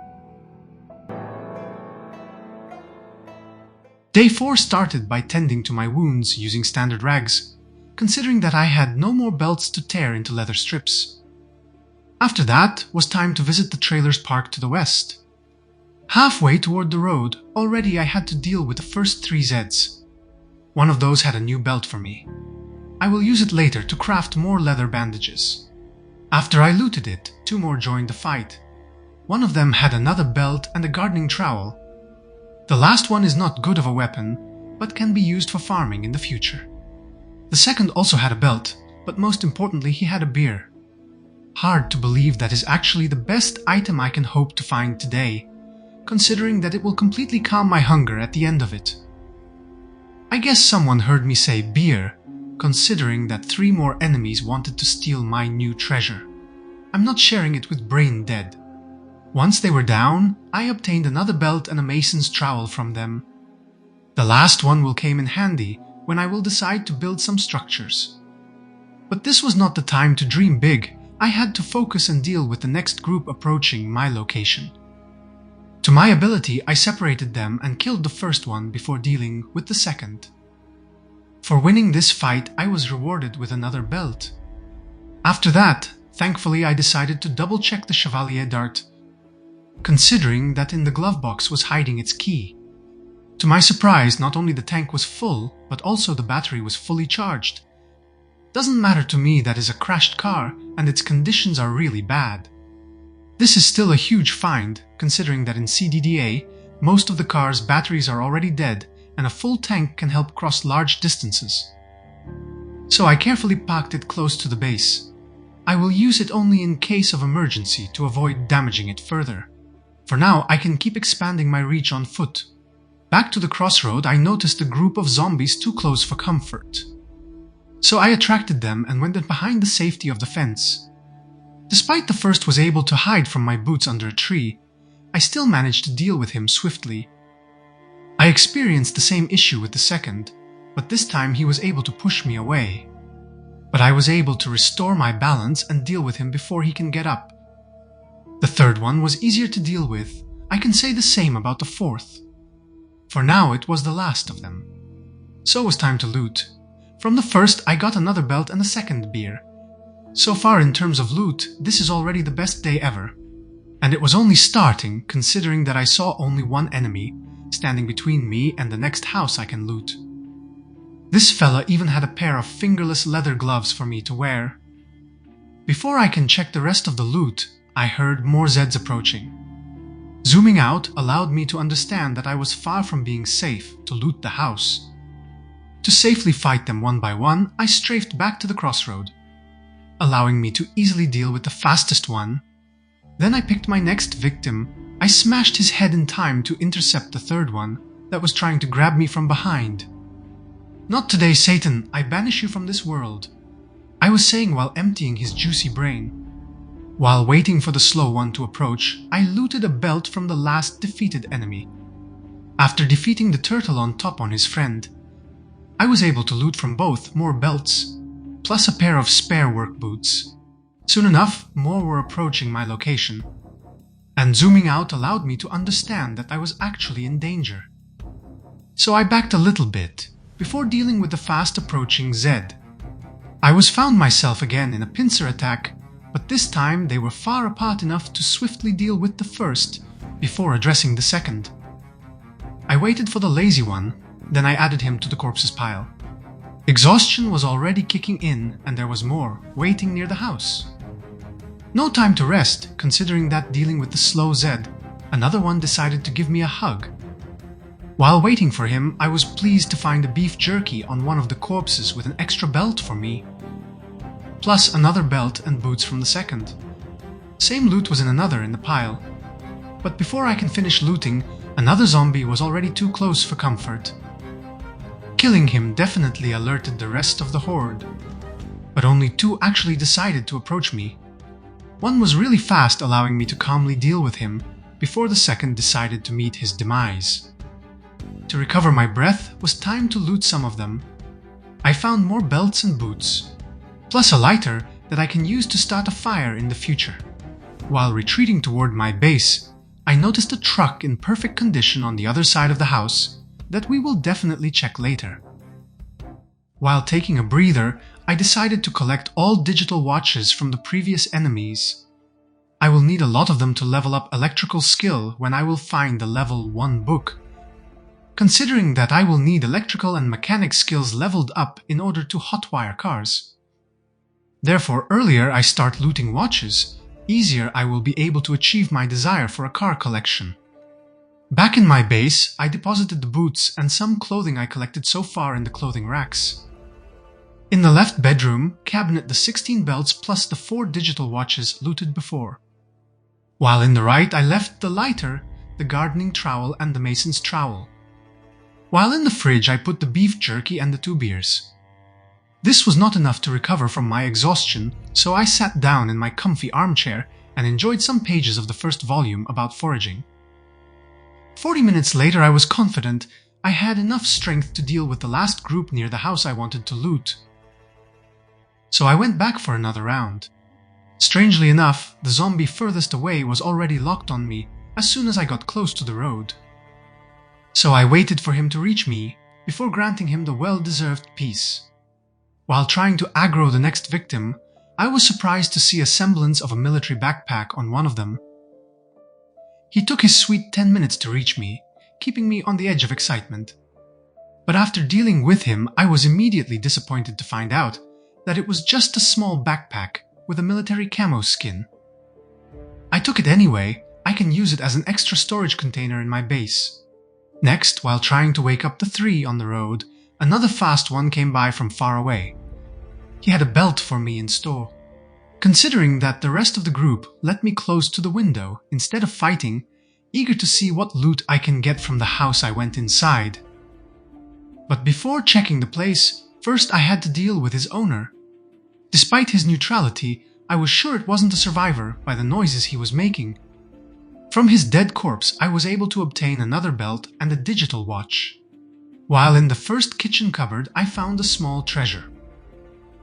Day 4 started by tending to my wounds using standard rags, considering that I had no more belts to tear into leather strips. After that was time to visit the trailers parked to the west. Halfway toward the road, already I had to deal with the first 3 Zeds. One of those had a new belt for me. I will use it later to craft more leather bandages. After I looted it, 2 more joined the fight. One of them had another belt and a gardening trowel. The last one is not good of a weapon, but can be used for farming in the future. The second also had a belt, but most importantly he had a beer. Hard to believe that is actually the best item I can hope to find today, considering that it will completely calm my hunger at the end of it. I guess someone heard me say beer, considering that 3 more enemies wanted to steal my new treasure. I'm not sharing it with Brain Dead. Once they were down, I obtained another belt and a mason's trowel from them. The last one will come in handy when I will decide to build some structures. But this was not the time to dream big. I had to focus and deal with the next group approaching my location. To my ability, I separated them and killed the first one before dealing with the second. For winning this fight, I was rewarded with another belt. After that, thankfully I decided to double-check the Chevalier Dart, considering that in the glove box was hiding its key. To my surprise, not only the tank was full, but also the battery was fully charged. Doesn't matter to me that is a crashed car and its conditions are really bad. This is still a huge find, considering that in CDDA, most of the car's batteries are already dead and a full tank can help cross large distances. So I carefully parked it close to the base. I will use it only in case of emergency to avoid damaging it further. For now, I can keep expanding my reach on foot. Back to the crossroad, I noticed a group of zombies too close for comfort. So I attracted them and went behind the safety of the fence. Despite the first was able to hide from my boots under a tree, I still managed to deal with him swiftly. I experienced the same issue with the second, but this time he was able to push me away. But I was able to restore my balance and deal with him before he can get up. The third one was easier to deal with. I can say the same about the fourth. For now it was the last of them. So it was time to loot. From the first I got another belt and a second beer. So far in terms of loot, this is already the best day ever. And it was only starting, considering that I saw only one enemy, standing between me and the next house I can loot. This fella even had a pair of fingerless leather gloves for me to wear. Before I can check the rest of the loot, I heard more Zeds approaching. Zooming out allowed me to understand that I was far from being safe to loot the house. To safely fight them one by one, I strafed back to the crossroad, allowing me to easily deal with the fastest one. Then I picked my next victim. I smashed his head in time to intercept the third one that was trying to grab me from behind. "Not today, Satan, I banish you from this world," I was saying while emptying his juicy brain. While waiting for the slow one to approach, I looted a belt from the last defeated enemy. After defeating the turtle on top on his friend, I was able to loot from both more belts, plus a pair of spare work boots. Soon enough, more were approaching my location, and zooming out allowed me to understand that I was actually in danger. So I backed a little bit, before dealing with the fast approaching Zed. I was found myself again in a pincer attack, but this time they were far apart enough to swiftly deal with the first, before addressing the second. I waited for the lazy one, then I added him to the corpses pile. Exhaustion was already kicking in, and there was more, waiting near the house. No time to rest, considering that dealing with the slow Zed, another one decided to give me a hug. While waiting for him, I was pleased to find a beef jerky on one of the corpses with an extra belt for me, plus another belt and boots from the second. Same loot was in another in the pile. But before I can finish looting, another zombie was already too close for comfort. Killing him definitely alerted the rest of the horde, but only 2 actually decided to approach me. One was really fast, allowing me to calmly deal with him, before the second decided to meet his demise. To recover my breath was time to loot some of them. I found more belts and boots, plus a lighter that I can use to start a fire in the future. While retreating toward my base, I noticed a truck in perfect condition on the other side of the house that we will definitely check later. While taking a breather, I decided to collect all digital watches from the previous enemies. I will need a lot of them to level up electrical skill when I will find the level 1 book, considering that I will need electrical and mechanic skills leveled up in order to hotwire cars. Therefore, earlier I start looting watches, easier I will be able to achieve my desire for a car collection. Back in my base, I deposited the boots and some clothing I collected so far in the clothing racks. In the left bedroom, cabinet the 16 belts plus the 4 digital watches looted before. While in the right, I left the lighter, the gardening trowel and the mason's trowel. While in the fridge, I put the beef jerky and the 2 beers. This was not enough to recover from my exhaustion, so I sat down in my comfy armchair and enjoyed some pages of the first volume about foraging. 40 minutes later, I was confident I had enough strength to deal with the last group near the house I wanted to loot. So I went back for another round. Strangely enough, the zombie furthest away was already locked on me as soon as I got close to the road. So I waited for him to reach me before granting him the well-deserved peace. While trying to aggro the next victim, I was surprised to see a semblance of a military backpack on one of them. He took his sweet 10 minutes to reach me, keeping me on the edge of excitement. But after dealing with him, I was immediately disappointed to find out that it was just a small backpack with a military camo skin. I took it anyway. I can use it as an extra storage container in my base. Next, while trying to wake up the 3 on the road, another fast one came by from far away. He had a belt for me in store. Considering that the rest of the group let me close to the window instead of fighting, eager to see what loot I can get from the house, I went inside. But before checking the place, first I had to deal with his owner. Despite his neutrality, I was sure it wasn't a survivor by the noises he was making. From his dead corpse, I was able to obtain another belt and a digital watch. While in the first kitchen cupboard, I found a small treasure.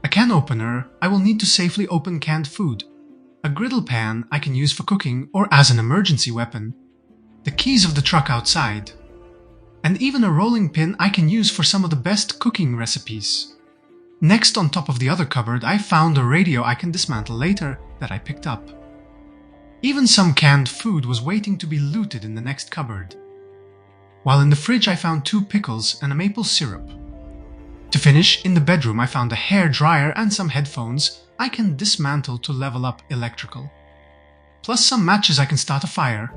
A can opener I will need to safely open canned food, a griddle pan I can use for cooking or as an emergency weapon, the keys of the truck outside, and even a rolling pin I can use for some of the best cooking recipes. Next, on top of the other cupboard, I found a radio I can dismantle later that I picked up. Even some canned food was waiting to be looted in the next cupboard. While in the fridge I found 2 pickles and a maple syrup. To finish, in the bedroom I found a hair dryer and some headphones I can dismantle to level up electrical. Plus some matches I can start a fire.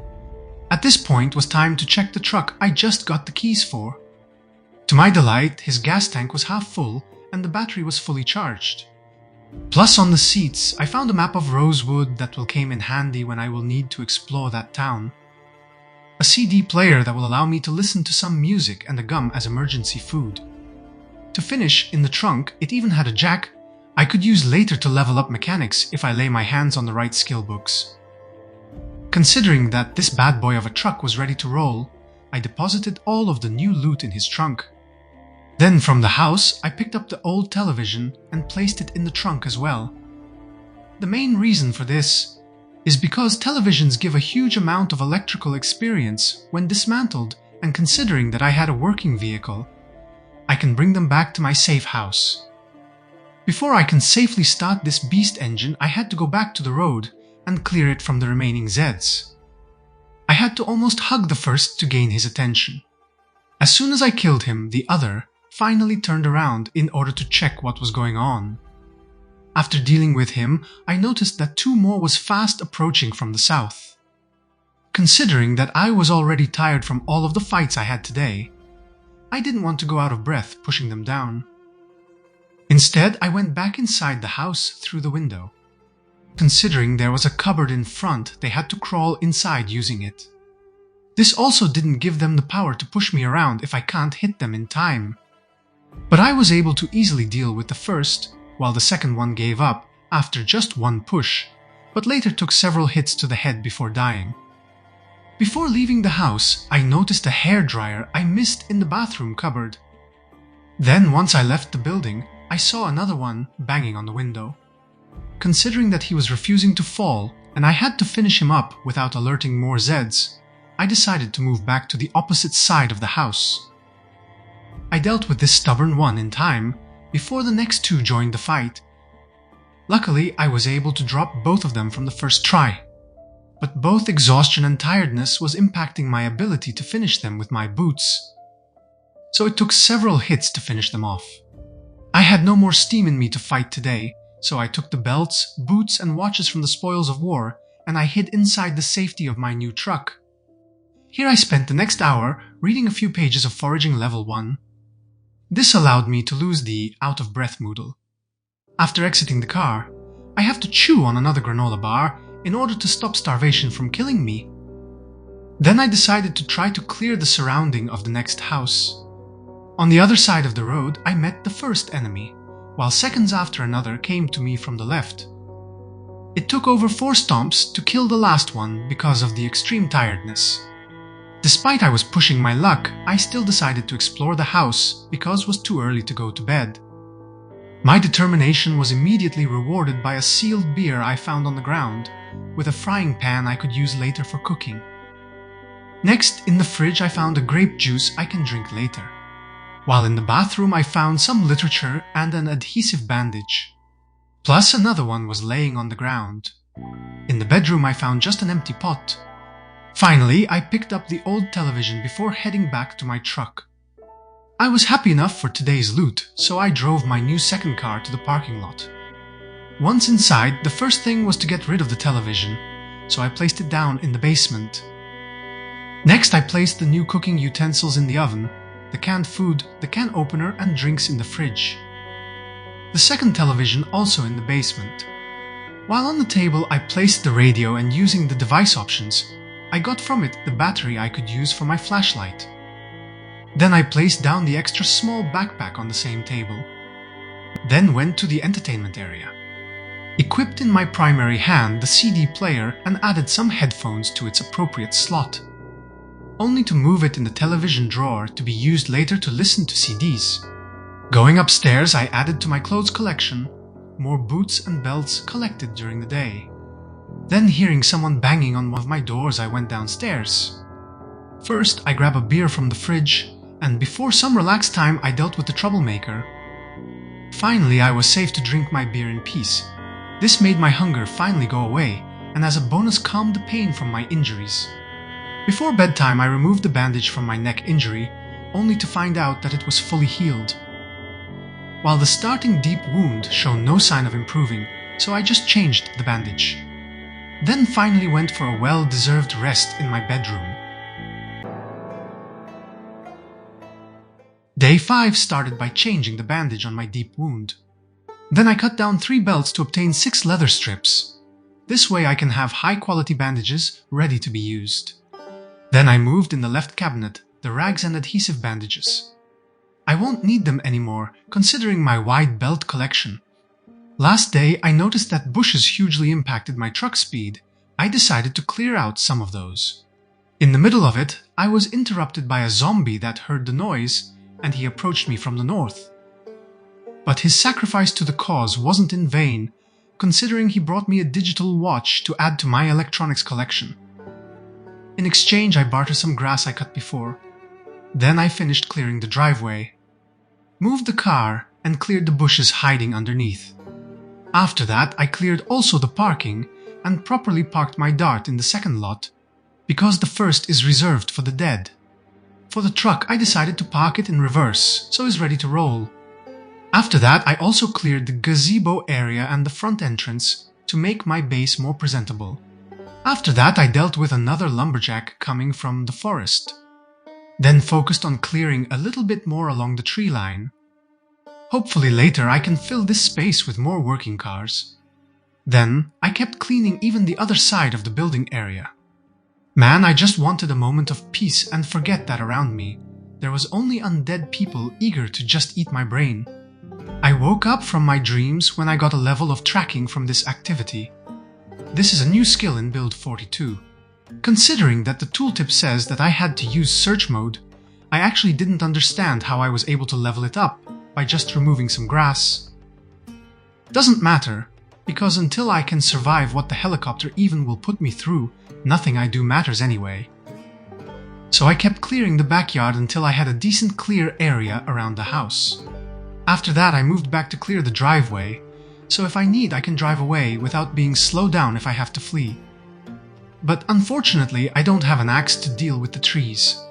At this point was time to check the truck I just got the keys for. To my delight, his gas tank was half full and the battery was fully charged. Plus on the seats, I found a map of Rosewood that will come in handy when I will need to explore that town. A CD player that will allow me to listen to some music and a gum as emergency food. To finish, in the trunk, it even had a jack I could use later to level up mechanics if I lay my hands on the right skill books. Considering that this bad boy of a truck was ready to roll, I deposited all of the new loot in his trunk. Then from the house, I picked up the old television and placed it in the trunk as well. The main reason for this is because televisions give a huge amount of electrical experience when dismantled, and considering that I had a working vehicle, I can bring them back to my safe house. Before I can safely start this beast engine, I had to go back to the road and clear it from the remaining Zeds. I had to almost hug the first to gain his attention. As soon as I killed him, the other finally turned around in order to check what was going on. After dealing with him, I noticed that 2 more was fast approaching from the south. Considering that I was already tired from all of the fights I had today, I didn't want to go out of breath pushing them down. Instead, I went back inside the house through the window. Considering there was a cupboard in front, they had to crawl inside using it. This also didn't give them the power to push me around if I can't hit them in time. But I was able to easily deal with the first, while the second one gave up after just 1 push, but later took several hits to the head before dying. Before leaving the house, I noticed a hairdryer I missed in the bathroom cupboard. Then once I left the building, I saw another one banging on the window. Considering that he was refusing to fall and I had to finish him up without alerting more Zeds, I decided to move back to the opposite side of the house. I dealt with this stubborn one in time before the next 2 joined the fight. Luckily, I was able to drop both of them from the first try, but both exhaustion and tiredness was impacting my ability to finish them with my boots. So it took several hits to finish them off. I had no more steam in me to fight today, so I took the belts, boots and watches from the spoils of war and I hid inside the safety of my new truck. Here I spent the next hour reading a few pages of foraging level 1. This allowed me to lose the out-of-breath moodle. After exiting the car, I have to chew on another granola bar in order to stop starvation from killing me. Then I decided to try to clear the surrounding of the next house. On the other side of the road, I met the first enemy, while seconds after another came to me from the left. It took over 4 stomps to kill the last one because of the extreme tiredness. Despite I was pushing my luck, I still decided to explore the house because it was too early to go to bed. My determination was immediately rewarded by a sealed beer I found on the ground, with a frying pan I could use later for cooking. Next, in the fridge I found a grape juice I can drink later. While in the bathroom I found some literature and an adhesive bandage. Plus another one was laying on the ground. In the bedroom I found just an empty pot. Finally, I picked up the old television before heading back to my truck. I was happy enough for today's loot, so I drove my new second car to the parking lot. Once inside, the first thing was to get rid of the television, so I placed it down in the basement. Next, I placed the new cooking utensils in the oven, the canned food, the can opener and drinks in the fridge. The second television also in the basement. While on the table, I placed the radio and using the device options, I got from it the battery I could use for my flashlight. Then I placed down the extra small backpack on the same table. Then went to the entertainment area. Equipped in my primary hand the CD player and added some headphones to its appropriate slot, only to move it in the television drawer to be used later to listen to CDs. Going upstairs, I added to my clothes collection more boots and belts collected during the day. Then hearing someone banging on one of my doors, I went downstairs. First, I grabbed a beer from the fridge, and before some relaxed time, I dealt with the troublemaker. Finally, I was safe to drink my beer in peace. This made my hunger finally go away, and as a bonus calmed the pain from my injuries. Before bedtime, I removed the bandage from my neck injury, only to find out that it was fully healed. While the starting deep wound showed no sign of improving, so I just changed the bandage. Then finally went for a well-deserved rest in my bedroom. Day 5 started by changing the bandage on my deep wound. Then I cut down 3 belts to obtain 6 leather strips. This way I can have high-quality bandages ready to be used. Then I moved in the left cabinet the rags and adhesive bandages. I won't need them anymore, considering my wide belt collection. Last day, I noticed that bushes hugely impacted my truck speed. I decided to clear out some of those. In the middle of it, I was interrupted by a zombie that heard the noise, and he approached me from the north. But his sacrifice to the cause wasn't in vain, considering he brought me a digital watch to add to my electronics collection. In exchange, I bartered some grass I cut before. Then I finished clearing the driveway, moved the car, and cleared the bushes hiding underneath. After that, I cleared also the parking and properly parked my dart in the second lot, because the first is reserved for the dead. For the truck, I decided to park it in reverse, so it's ready to roll. After that, I also cleared the gazebo area and the front entrance to make my base more presentable. After that, I dealt with another lumberjack coming from the forest. Then focused on clearing a little bit more along the tree line. Hopefully later I can fill this space with more working cars. Then I kept cleaning even the other side of the building area. Man, I just wanted a moment of peace and forget that around me there was only undead people eager to just eat my brain. I woke up from my dreams when I got a level of tracking from this activity. This is a new skill in Build 42. Considering that the tooltip says that I had to use search mode, I actually didn't understand how I was able to level it up by just removing some grass. Doesn't matter, because until I can survive what the helicopter even will put me through, nothing I do matters anyway. So I kept clearing the backyard until I had a decent clear area around the house. After that I moved back to clear the driveway, so if I need I can drive away without being slowed down if I have to flee. But unfortunately I don't have an axe to deal with the trees.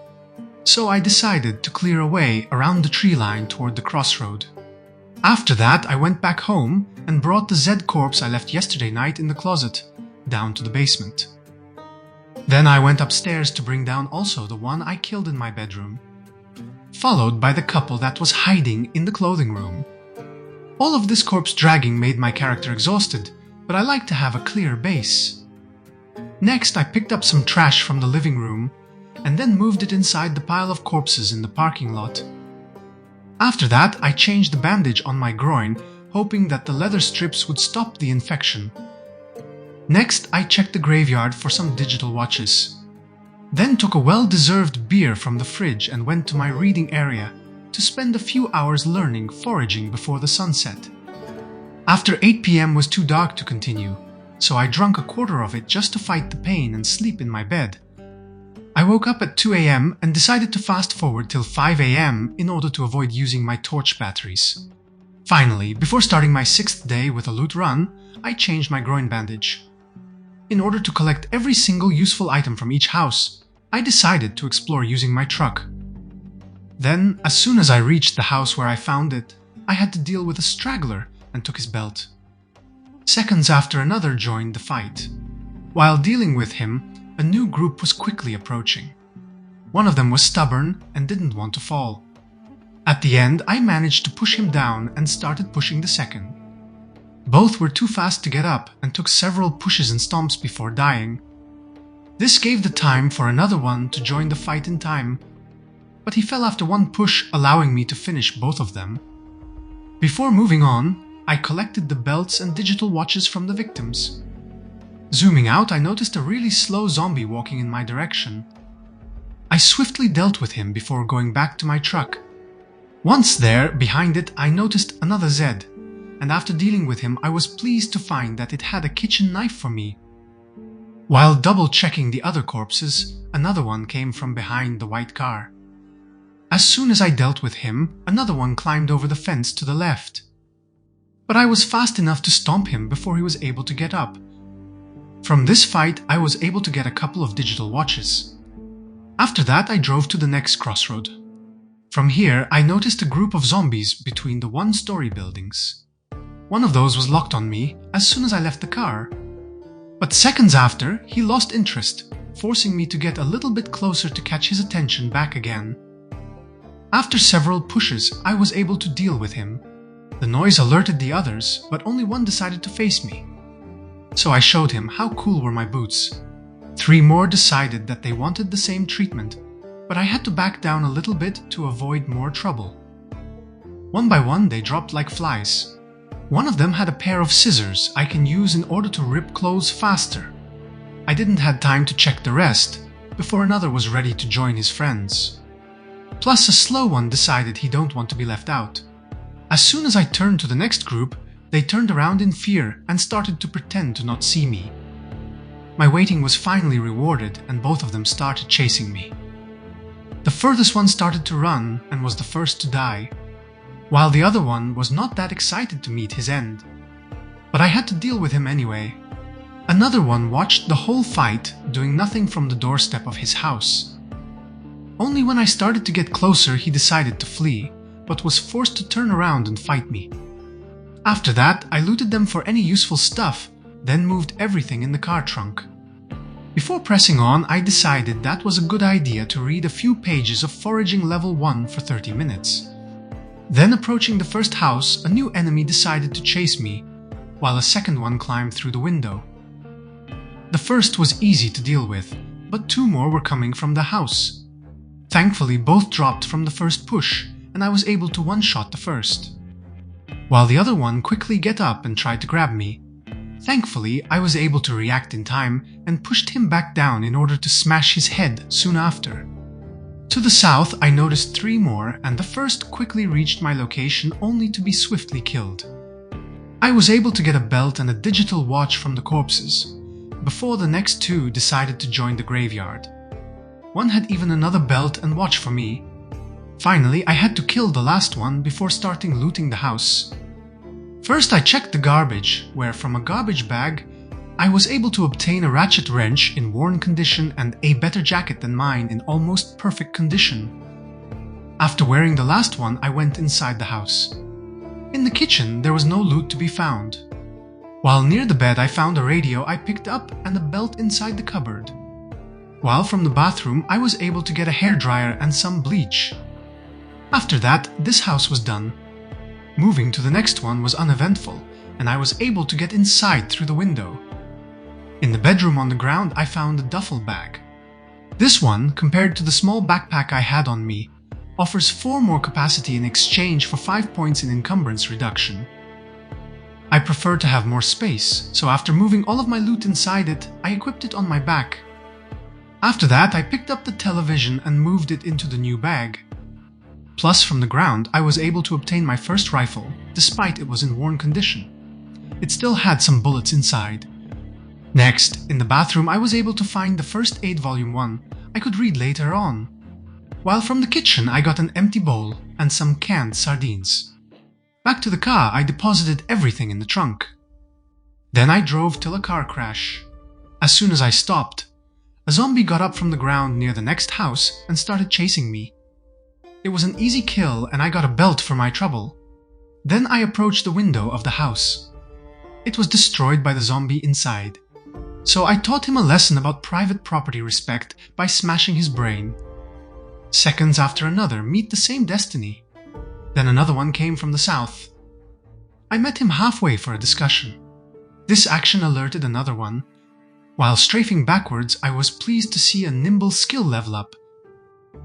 So I decided to clear away around the tree line toward the crossroad. After that I went back home and brought the Z corpse I left yesterday night in the closet down to the basement. Then I went upstairs to bring down also the one I killed in my bedroom, followed by the couple that was hiding in the clothing room. All of this corpse dragging made my character exhausted, but I like to have a clear base. Next I picked up some trash from the living room and then moved it inside the pile of corpses in the parking lot. After that I changed the bandage on my groin, hoping that the leather strips would stop the infection. Next I checked the graveyard for some digital watches. Then took a well-deserved beer from the fridge and went to my reading area to spend a few hours learning foraging before the sunset. After 8 PM was too dark to continue, so I drank a quarter of it just to fight the pain and sleep in my bed. I woke up at 2 AM and decided to fast forward till 5 AM in order to avoid using my torch batteries. Finally, before starting my 6th day with a loot run, I changed my groin bandage. In order to collect every single useful item from each house, I decided to explore using my truck. Then, as soon as I reached the house where I found it, I had to deal with a straggler and took his belt. Seconds after, another joined the fight. While dealing with him, a new group was quickly approaching. One of them was stubborn and didn't want to fall. At the end, I managed to push him down and started pushing the second. Both were too fast to get up and took several pushes and stomps before dying. This gave the time for another one to join the fight in time, but he fell after one push, allowing me to finish both of them. Before moving on, I collected the belts and digital watches from the victims. Zooming out, I noticed a really slow zombie walking in my direction. I swiftly dealt with him before going back to my truck. Once there, behind it, I noticed another Z, and after dealing with him, I was pleased to find that it had a kitchen knife for me. While double-checking the other corpses, another one came from behind the white car. As soon as I dealt with him, another one climbed over the fence to the left. But I was fast enough to stomp him before he was able to get up. From this fight, I was able to get a couple of digital watches. After that, I drove to the next crossroad. From here, I noticed a group of zombies between the one-story buildings. One of those was locked on me as soon as I left the car. But seconds after, he lost interest, forcing me to get a little bit closer to catch his attention back again. After several pushes, I was able to deal with him. The noise alerted the others, but only one decided to face me. So I showed him how cool were my boots. 3 more decided that they wanted the same treatment, but I had to back down a little bit to avoid more trouble. One by one, they dropped like flies. One of them had a pair of scissors I can use in order to rip clothes faster. I didn't have time to check the rest before another was ready to join his friends. Plus, a slow one decided he don't want to be left out. As soon as I turned to the next group, they turned around in fear and started to pretend to not see me. My waiting was finally rewarded and both of them started chasing me. The furthest one started to run and was the first to die, while the other one was not that excited to meet his end. But I had to deal with him anyway. Another one watched the whole fight, doing nothing from the doorstep of his house. Only when I started to get closer he decided to flee, but was forced to turn around and fight me. After that, I looted them for any useful stuff, then moved everything in the car trunk. Before pressing on, I decided that was a good idea to read a few pages of Foraging Level 1 for 30 minutes. Then, approaching the first house, a new enemy decided to chase me, while a second one climbed through the window. The first was easy to deal with, but two more were coming from the house. Thankfully, both dropped from the first push, and I was able to one-shot the first, while the other one quickly got up and tried to grab me. Thankfully, I was able to react in time and pushed him back down in order to smash his head soon after. To the south, I noticed three more, and the first quickly reached my location only to be swiftly killed. I was able to get a belt and a digital watch from the corpses, before the next two decided to join the graveyard. One had even another belt and watch for me. Finally, I had to kill the last one before starting looting the house. First, I checked the garbage, where from a garbage bag, I was able to obtain a ratchet wrench in worn condition and a better jacket than mine in almost perfect condition. After wearing the last one, I went inside the house. In the kitchen, there was no loot to be found. While near the bed, I found a radio I picked up and a belt inside the cupboard. While from the bathroom, I was able to get a hairdryer and some bleach. After that, this house was done. Moving to the next one was uneventful, and I was able to get inside through the window. In the bedroom on the ground, I found a duffel bag. This one, compared to the small backpack I had on me, offers 4 more capacity in exchange for 5 points in encumbrance reduction. I prefer to have more space, so after moving all of my loot inside it, I equipped it on my back. After that, I picked up the television and moved it into the new bag. Plus, from the ground, I was able to obtain my first rifle, despite it was in worn condition. It still had some bullets inside. Next, in the bathroom, I was able to find the first aid volume 1 I could read later on. While from the kitchen, I got an empty bowl and some canned sardines. Back to the car, I deposited everything in the trunk. Then I drove till a car crash. As soon as I stopped, a zombie got up from the ground near the next house and started chasing me. It was an easy kill and I got a belt for my trouble. Then I approached the window of the house. It was destroyed by the zombie inside. So I taught him a lesson about private property respect by smashing his brain. Seconds after another meet the same destiny. Then another one came from the south. I met him halfway for a discussion. This action alerted another one. While strafing backwards, I was pleased to see a nimble skill level up.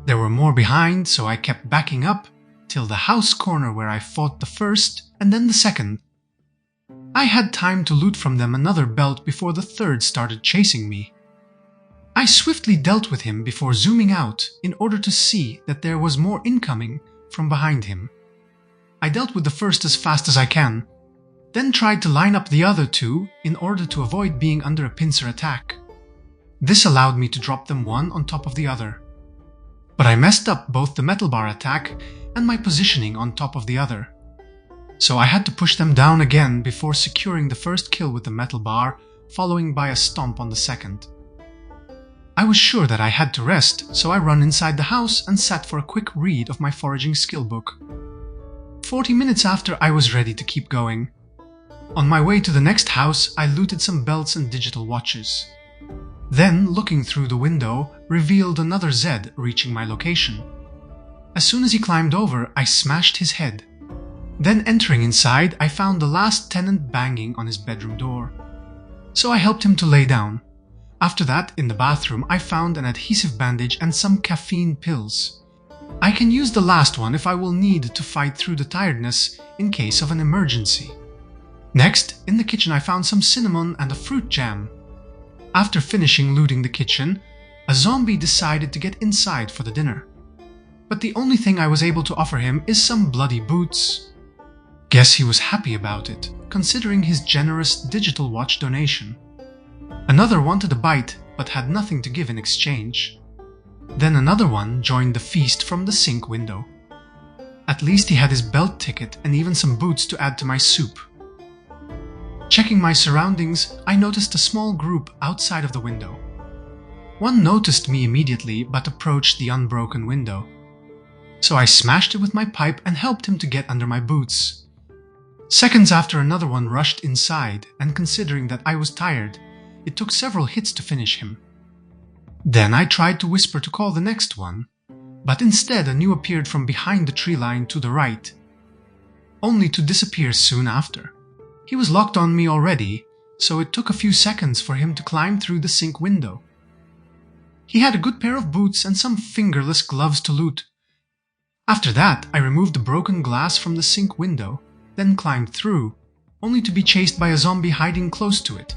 There were more behind, so I kept backing up till the house corner where I fought the first and then the second. I had time to loot from them another belt before the third started chasing me. I swiftly dealt with him before zooming out in order to see that there was more incoming from behind him. I dealt with the first as fast as I can, then tried to line up the other two in order to avoid being under a pincer attack. This allowed me to drop them one on top of the other. But I messed up both the metal bar attack and my positioning on top of the other. So I had to push them down again before securing the first kill with the metal bar, following by a stomp on the second. I was sure that I had to rest, so I ran inside the house and sat for a quick read of my foraging skill book. 40 minutes after, I was ready to keep going. On my way to the next house, I looted some belts and digital watches. Then, looking through the window, revealed another Zed reaching my location. As soon as he climbed over, I smashed his head. Then entering inside, I found the last tenant banging on his bedroom door. So I helped him to lay down. After that, in the bathroom, I found an adhesive bandage and some caffeine pills. I can use the last one if I will need to fight through the tiredness in case of an emergency. Next, in the kitchen I found some cinnamon and a fruit jam. After finishing looting the kitchen, a zombie decided to get inside for the dinner. But the only thing I was able to offer him is some bloody boots. Guess he was happy about it, considering his generous digital watch donation. Another wanted a bite, but had nothing to give in exchange. Then another one joined the feast from the sink window. At least he had his belt ticket and even some boots to add to my soup. Checking my surroundings, I noticed a small group outside of the window. One noticed me immediately but approached the unbroken window. so I smashed it with my pipe and helped him to get under my boots. Seconds after, another one rushed inside, and considering that I was tired, it took several hits to finish him. Then I tried to whisper to call the next one, but instead a new appeared from behind the tree line to the right, only to disappear soon after. He was locked on me already, so it took a few seconds for him to climb through the sink window. He had a good pair of boots and some fingerless gloves to loot. After that, I removed the broken glass from the sink window, then climbed through, only to be chased by a zombie hiding close to it.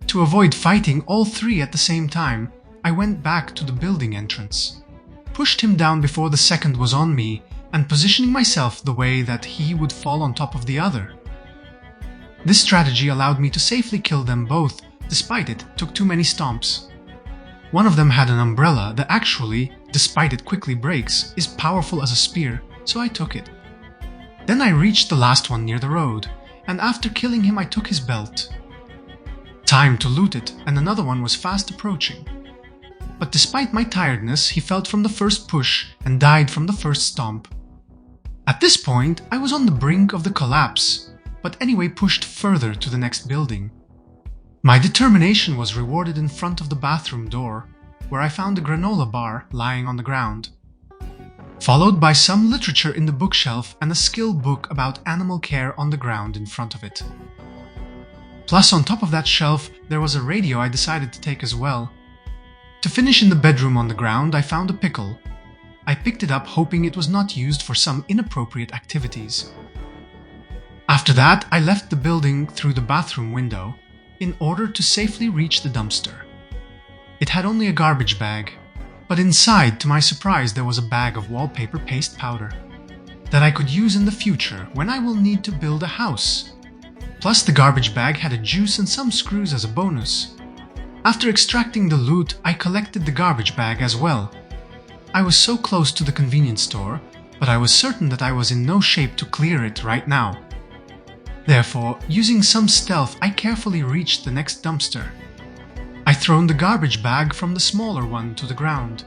To avoid fighting all three at the same time, I went back to the building entrance, pushed him down before the second was on me, and positioning myself the way that he would fall on top of the other. This strategy allowed me to safely kill them both, despite it took too many stomps. One of them had an umbrella that actually, despite it quickly breaks, is powerful as a spear, so I took it. Then I reached the last one near the road, and after killing him I took his belt. Time to loot it, and another one was fast approaching. But despite my tiredness, he fell from the first push and died from the first stomp. At this point, I was on the brink of the collapse, but anyway pushed further to the next building. My determination was rewarded in front of the bathroom door, where I found a granola bar lying on the ground, followed by some literature in the bookshelf and a skill book about animal care on the ground in front of it. Plus, on top of that shelf, there was a radio I decided to take as well. To finish in the bedroom on the ground, I found a pickle. I picked it up hoping it was not used for some inappropriate activities. After that, I left the building through the bathroom window in order to safely reach the dumpster. It had only a garbage bag, but inside, to my surprise, there was a bag of wallpaper paste powder that I could use in the future when I will need to build a house. Plus, the garbage bag had a juice and some screws as a bonus. After extracting the loot, I collected the garbage bag as well. I was so close to the convenience store, but I was certain that I was in no shape to clear it right now. Therefore, using some stealth, I carefully reached the next dumpster. I thrown the garbage bag from the smaller one to the ground.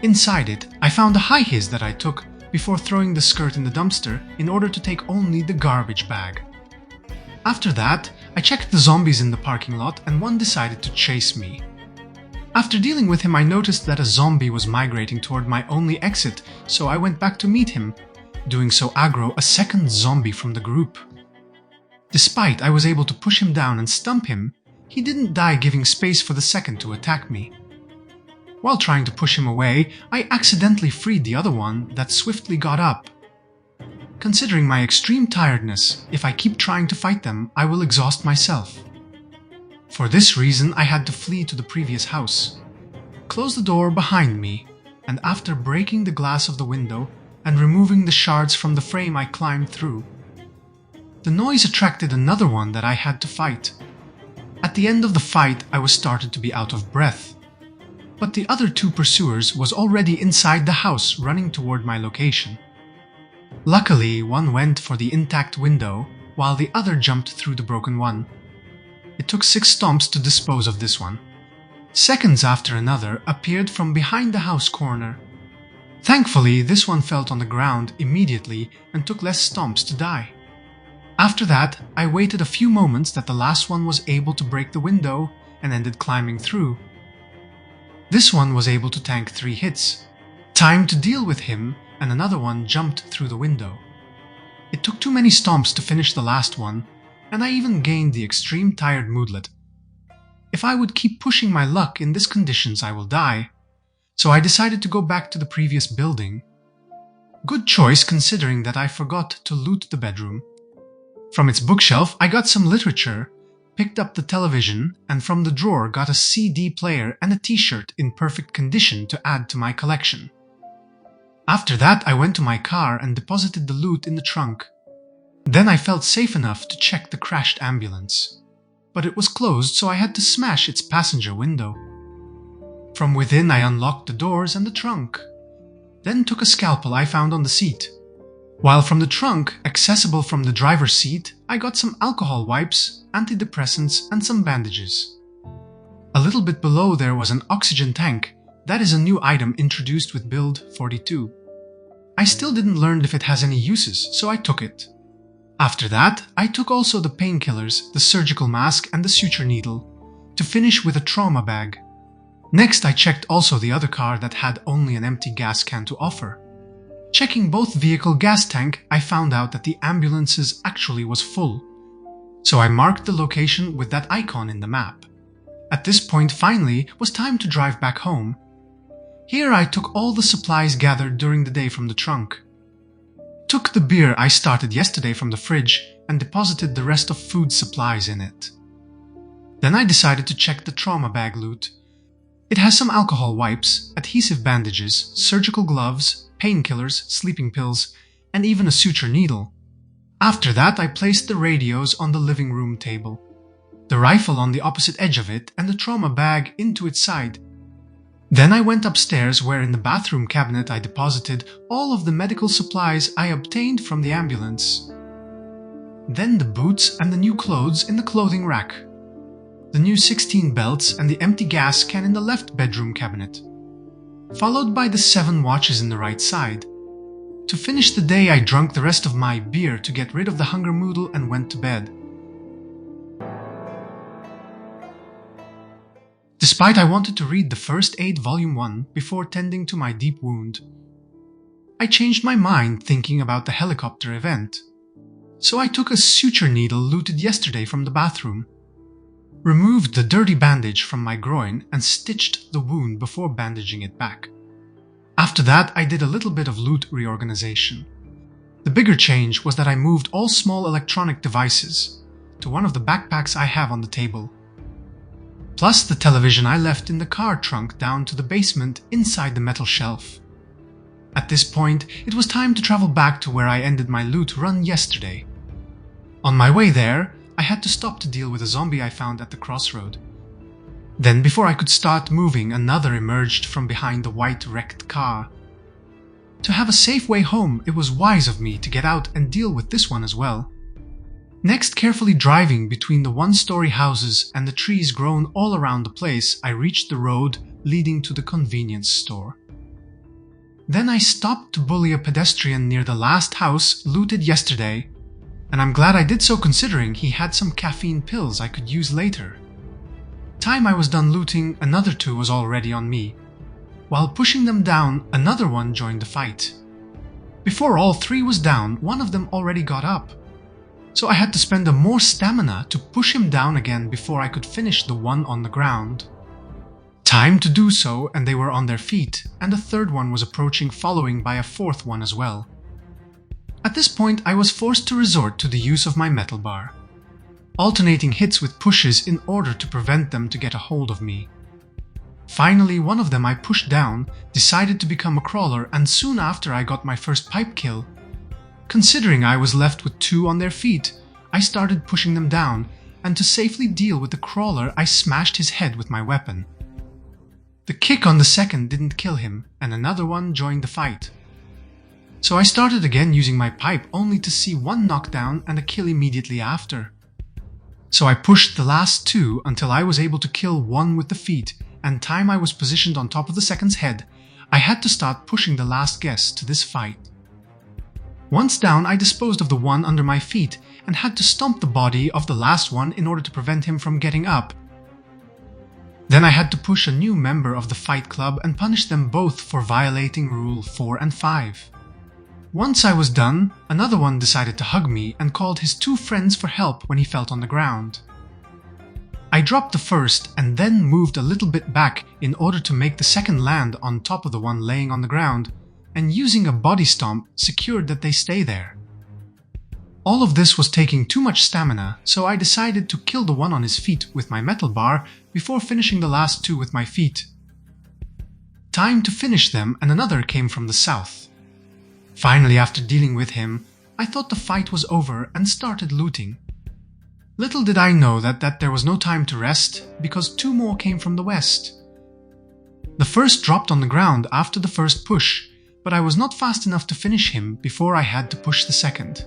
Inside it, I found a high-vis that I took before throwing the skirt in the dumpster in order to take only the garbage bag. After that, I checked the zombies in the parking lot and one decided to chase me. After dealing with him, I noticed that a zombie was migrating toward my only exit, so I went back to meet him, doing so aggro a second zombie from the group. Despite I was able to push him down and stump him, he didn't die, giving space for the second to attack me. While trying to push him away, I accidentally freed the other one that swiftly got up. Considering my extreme tiredness, if I keep trying to fight them, I will exhaust myself. For this reason, I had to flee to the previous house, close the door behind me, and after breaking the glass of the window and removing the shards from the frame, I climbed through. The noise attracted another one that I had to fight. At the end of the fight, I was started to be out of breath, but the other two pursuers was already inside the house running toward my location. Luckily, one went for the intact window, while the other jumped through the broken one. It took 6 stomps to dispose of this one. Seconds after, another appeared from behind the house corner. Thankfully, this one fell on the ground immediately and took less stomps to die. After that, I waited a few moments that the last one was able to break the window and ended climbing through. This one was able to tank 3 hits. Time to deal with him, and another one jumped through the window. It took too many stomps to finish the last one, and I even gained the extreme tired moodlet. If I would keep pushing my luck in these conditions, I will die, so I decided to go back to the previous building. Good choice considering that I forgot to loot the bedroom. From its bookshelf, I got some literature, picked up the television, and from the drawer got a CD player and a t-shirt in perfect condition to add to my collection. After that, I went to my car and deposited the loot in the trunk. Then I felt safe enough to check the crashed ambulance, but it was closed, so I had to smash its passenger window. From within, I unlocked the doors and the trunk, then took a scalpel I found on the seat. While from the trunk, accessible from the driver's seat, I got some alcohol wipes, antidepressants, and some bandages. A little bit below there was an oxygen tank. That is a new item introduced with build 42. I still didn't learn if it has any uses, so I took it. After that, I took also the painkillers, the surgical mask and the suture needle, to finish with a trauma bag. Next, I checked also the other car that had only an empty gas can to offer. Checking both vehicle gas tank, I found out that the ambulance's actually was full. So I marked the location with that icon in the map. At this point, finally, was time to drive back home. Here I took all the supplies gathered during the day from the trunk. Took the beer I started yesterday from the fridge and deposited the rest of food supplies in it. Then I decided to check the trauma bag loot. It has some alcohol wipes, adhesive bandages, surgical gloves, painkillers, sleeping pills, and even a suture needle. After that, I placed the radios on the living room table, the rifle on the opposite edge of it, and the trauma bag into its side. Then I went upstairs where in the bathroom cabinet I deposited all of the medical supplies I obtained from the ambulance. Then the boots and the new clothes in the clothing rack. The new 16 belts and the empty gas can in the left bedroom cabinet. Followed by the 7 watches in the right side. To finish the day, I drank the rest of my beer to get rid of the hunger moodle and went to bed. Despite I wanted to read the First Aid Volume 1 before tending to my deep wound, I changed my mind thinking about the helicopter event. So I took a suture needle looted yesterday from the bathroom, removed the dirty bandage from my groin and stitched the wound before bandaging it back. After that, I did a little bit of loot reorganization. The bigger change was that I moved all small electronic devices to one of the backpacks I have on the table. Plus the television I left in the car trunk down to the basement inside the metal shelf. At this point, it was time to travel back to where I ended my loot run yesterday. On my way there, I had to stop to deal with a zombie I found at the crossroad. Then, before I could start moving, another emerged from behind the white wrecked car. To have a safe way home, it was wise of me to get out and deal with this one as well. Next, carefully driving between the one-story houses and the trees grown all around the place, I reached the road leading to the convenience store. Then I stopped to bully a pedestrian near the last house looted yesterday, and I'm glad I did so considering he had some caffeine pills I could use later. Time I was done looting, another 2 was already on me. While pushing them down, another one joined the fight. Before all 3 was down, one of them already got up. So I had to spend more stamina to push him down again before I could finish the one on the ground. Time to do so, and they were on their feet, and a 3rd one was approaching, following by a 4th one as well. At this point, I was forced to resort to the use of my metal bar, alternating hits with pushes in order to prevent them to get a hold of me. Finally, one of them I pushed down, decided to become a crawler, and soon after I got my first pipe kill. Considering I was left with 2 on their feet, I started pushing them down, and to safely deal with the crawler, I smashed his head with my weapon. The kick on the 2nd didn't kill him, and another one joined the fight. So I started again using my pipe, only to see 1 knockdown and a kill immediately after. So I pushed the last 2 until I was able to kill 1 with the feet, and time I was positioned on top of the 2nd's head, I had to start pushing the last guest to this fight. Once down, I disposed of the one under my feet and had to stomp the body of the last one in order to prevent him from getting up. Then I had to push a new member of the fight club and punish them both for violating Rule 4 and 5. Once I was done, another one decided to hug me and called his 2 friends for help when he felt on the ground. I dropped the first and then moved a little bit back in order to make the 2nd land on top of the one laying on the ground, and using a body stomp secured that they stay there. All of this was taking too much stamina, so I decided to kill the one on his feet with my metal bar before finishing the last 2 with my feet. Time to finish them, and another came from the south. Finally, after dealing with him, I thought the fight was over and started looting. Little did I know that there was no time to rest, because 2 more came from the west. The first dropped on the ground after the first push, but I was not fast enough to finish him before I had to push the 2nd.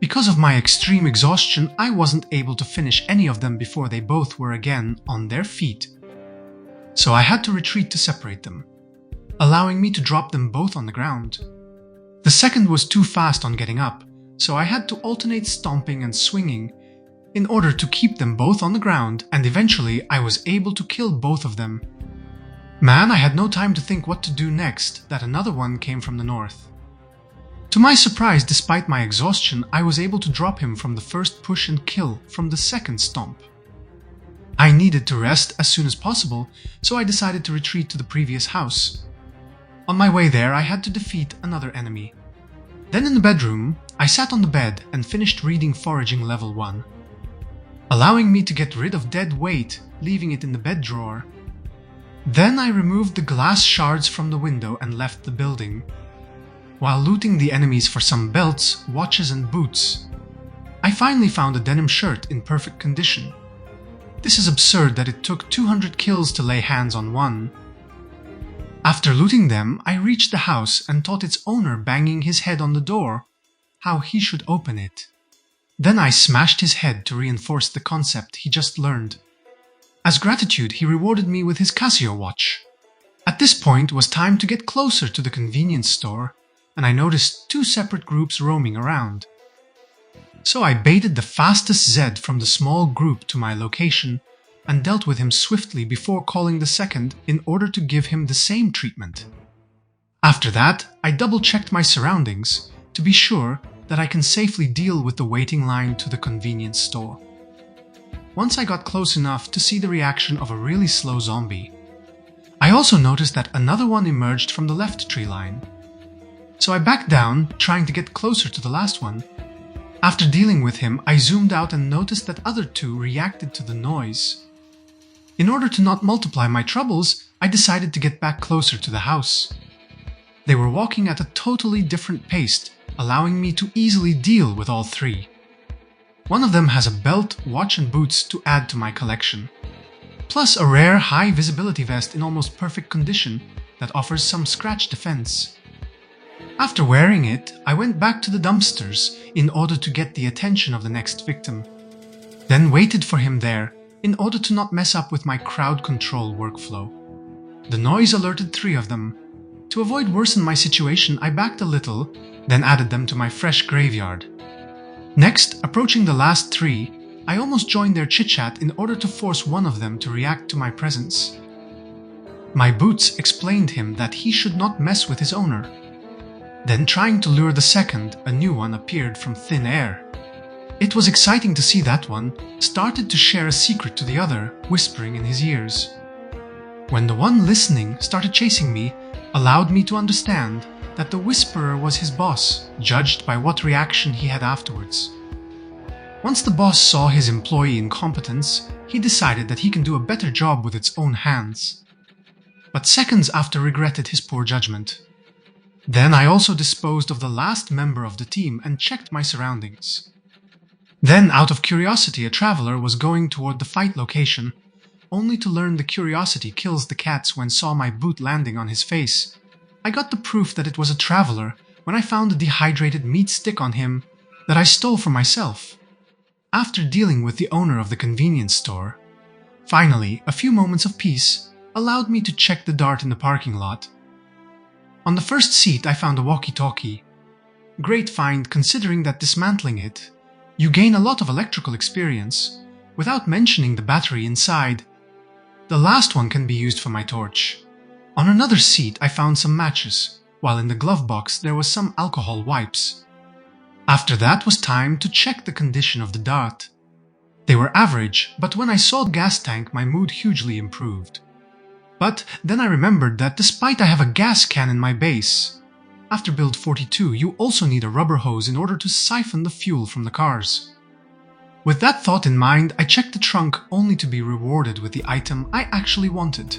Because of my extreme exhaustion, I wasn't able to finish any of them before they both were again on their feet. So I had to retreat to separate them. allowing me to drop them both on the ground. The second was too fast on getting up, so I had to alternate stomping and swinging in order to keep them both on the ground, and eventually I was able to kill both of them. Man, I had no time to think what to do next that another one came from the north. To my surprise, despite my exhaustion, I was able to drop him from the first push and kill from the second stomp. I needed to rest as soon as possible, so I decided to retreat to the previous house. On my way there, I had to defeat another enemy. Then in the bedroom, I sat on the bed and finished reading Foraging Level 1, allowing me to get rid of dead weight, leaving it in the bed drawer. Then I removed the glass shards from the window and left the building, while looting the enemies for some belts, watches and boots. I finally found a denim shirt in perfect condition. This is absurd that it took 200 kills to lay hands on one. After looting them, I reached the house and taught its owner, banging his head on the door, how he should open it. Then I smashed his head to reinforce the concept he just learned. As gratitude, he rewarded me with his Casio watch. At this point was time to get closer to the convenience store, and I noticed two separate groups roaming around. So I baited the fastest Zed from the small group to my location and dealt with him swiftly before calling the second in order to give him the same treatment. After that, I double-checked my surroundings to be sure that I can safely deal with the waiting line to the convenience store. Once I got close enough to see the reaction of a really slow zombie, I also noticed that another one emerged from the left tree line. So I backed down, trying to get closer to the last one. After dealing with him, I zoomed out and noticed that other two reacted to the noise. In order to not multiply my troubles, I decided to get back closer to the house. They were walking at a totally different pace, allowing me to easily deal with all three. One of them has a belt, watch and boots to add to my collection, plus a rare high visibility vest in almost perfect condition that offers some scratch defense. After wearing it, I went back to the dumpsters in order to get the attention of the next victim, then waited for him there in order to not mess up with my crowd control workflow. The noise alerted three of them. To avoid worsening my situation, I backed a little, then added them to my fresh graveyard. Next, approaching the last three, I almost joined their chit-chat in order to force one of them to react to my presence. My boots explained him that he should not mess with his owner. Then, trying to lure the second, a new one appeared from thin air. It was exciting to see that one started to share a secret to the other, whispering in his ears. When the one listening started chasing me, allowed me to understand that the whisperer was his boss, judged by what reaction he had afterwards. Once the boss saw his employee incompetence, he decided that he can do a better job with its own hands. But seconds after regretted his poor judgment. Then I also disposed of the last member of the team and checked my surroundings. Then, out of curiosity, a traveler was going toward the fight location, only to learn the curiosity kills the cats when saw my boot landing on his face. I got the proof that it was a traveler when I found a dehydrated meat stick on him that I stole for myself. After dealing with the owner of the convenience store, finally, a few moments of peace allowed me to check the dart in the parking lot. On the first seat, I found a walkie-talkie. Great find considering that dismantling it, you gain a lot of electrical experience, without mentioning the battery inside. The last one can be used for my torch. On another seat I found some matches, while in the glove box there was some alcohol wipes. After that was time to check the condition of the dart. They were average, but when I saw the gas tank my mood hugely improved. But then I remembered that despite I have a gas can in my base, after build 42 you also need a rubber hose in order to siphon the fuel from the cars. With that thought in mind, I checked the trunk only to be rewarded with the item I actually wanted.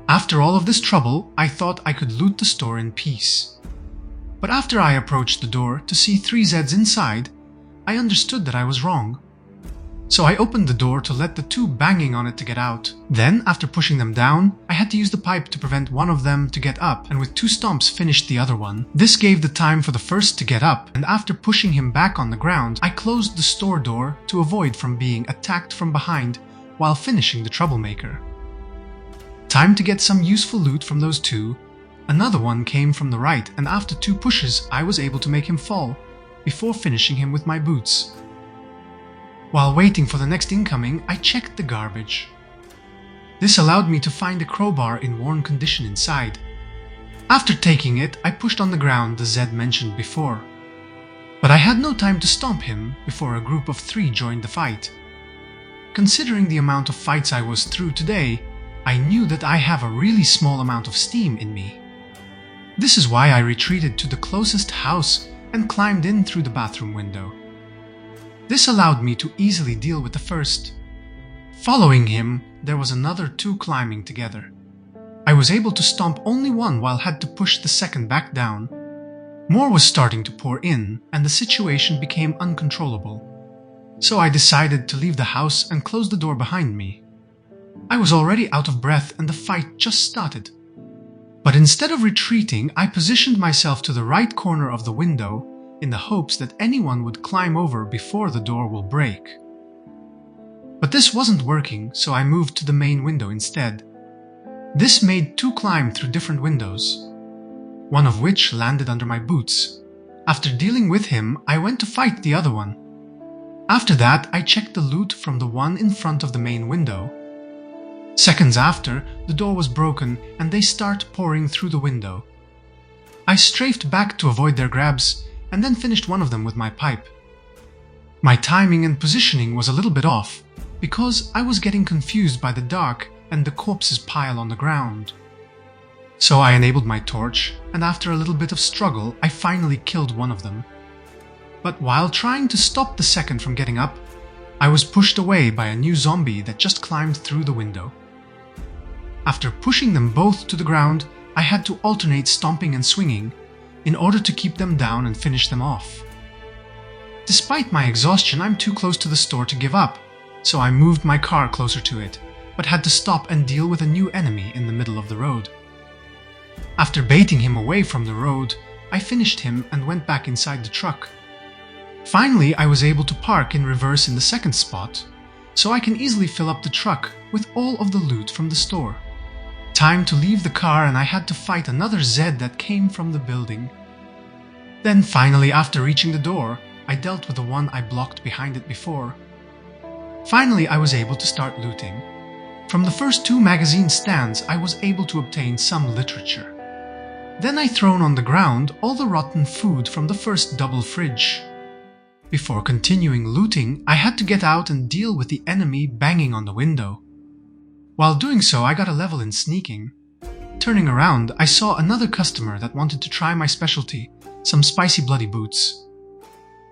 After all of this trouble, I thought I could loot the store in peace. But after I approached the door to see 3 Zeds inside, I understood that I was wrong. So I opened the door to let the 2 banging on it to get out. Then, after pushing them down, I had to use the pipe to prevent one of them to get up, and with 2 stomps finished the other one. This gave the time for the first to get up, and after pushing him back on the ground, I closed the store door to avoid from being attacked from behind while finishing the troublemaker. Time to get some useful loot from those 2, Another one came from the right, and after 2 pushes, I was able to make him fall, before finishing him with my boots. While waiting for the next incoming, I checked the garbage. This allowed me to find a crowbar in worn condition inside. After taking it, I pushed on the ground the Zed mentioned before. But I had no time to stomp him before a group of 3 joined the fight. Considering the amount of fights I was through today, I knew that I have a really small amount of steam in me. This is why I retreated to the closest house and climbed in through the bathroom window. This allowed me to easily deal with the first. Following him, there was another 2 climbing together. I was able to stomp only one while had to push the second back down. More was starting to pour in, and the situation became uncontrollable. So I decided to leave the house and close the door behind me. I was already out of breath and the fight just started. But instead of retreating, I positioned myself to the right corner of the window in the hopes that anyone would climb over before the door will break. But this wasn't working, so I moved to the main window instead. This made 2 climb through different windows, one of which landed under my boots. After dealing with him, I went to fight the other one. After that, I checked the loot from the one in front of the main window. Seconds after, the door was broken and they start pouring through the window. I strafed back to avoid their grabs and then finished one of them with my pipe. My timing and positioning was a little bit off because I was getting confused by the dark and the corpses pile on the ground. So I enabled my torch, and after a little bit of struggle, I finally killed one of them. But while trying to stop the second from getting up, I was pushed away by a new zombie that just climbed through the window. After pushing them both to the ground, I had to alternate stomping and swinging in order to keep them down and finish them off. Despite my exhaustion, I'm too close to the store to give up, so I moved my car closer to it, but had to stop and deal with a new enemy in the middle of the road. After baiting him away from the road, I finished him and went back inside the truck. Finally, I was able to park in reverse in the second spot, so I can easily fill up the truck with all of the loot from the store. Time to leave the car, and I had to fight another Zed that came from the building. Then finally, after reaching the door, I dealt with the one I blocked behind it before. Finally, I was able to start looting. From the first 2 magazine stands, I was able to obtain some literature. Then I thrown on the ground all the rotten food from the first double fridge. Before continuing looting, I had to get out and deal with the enemy banging on the window. While doing so, I got a level in sneaking. Turning around, I saw another customer that wanted to try my specialty, some spicy bloody boots.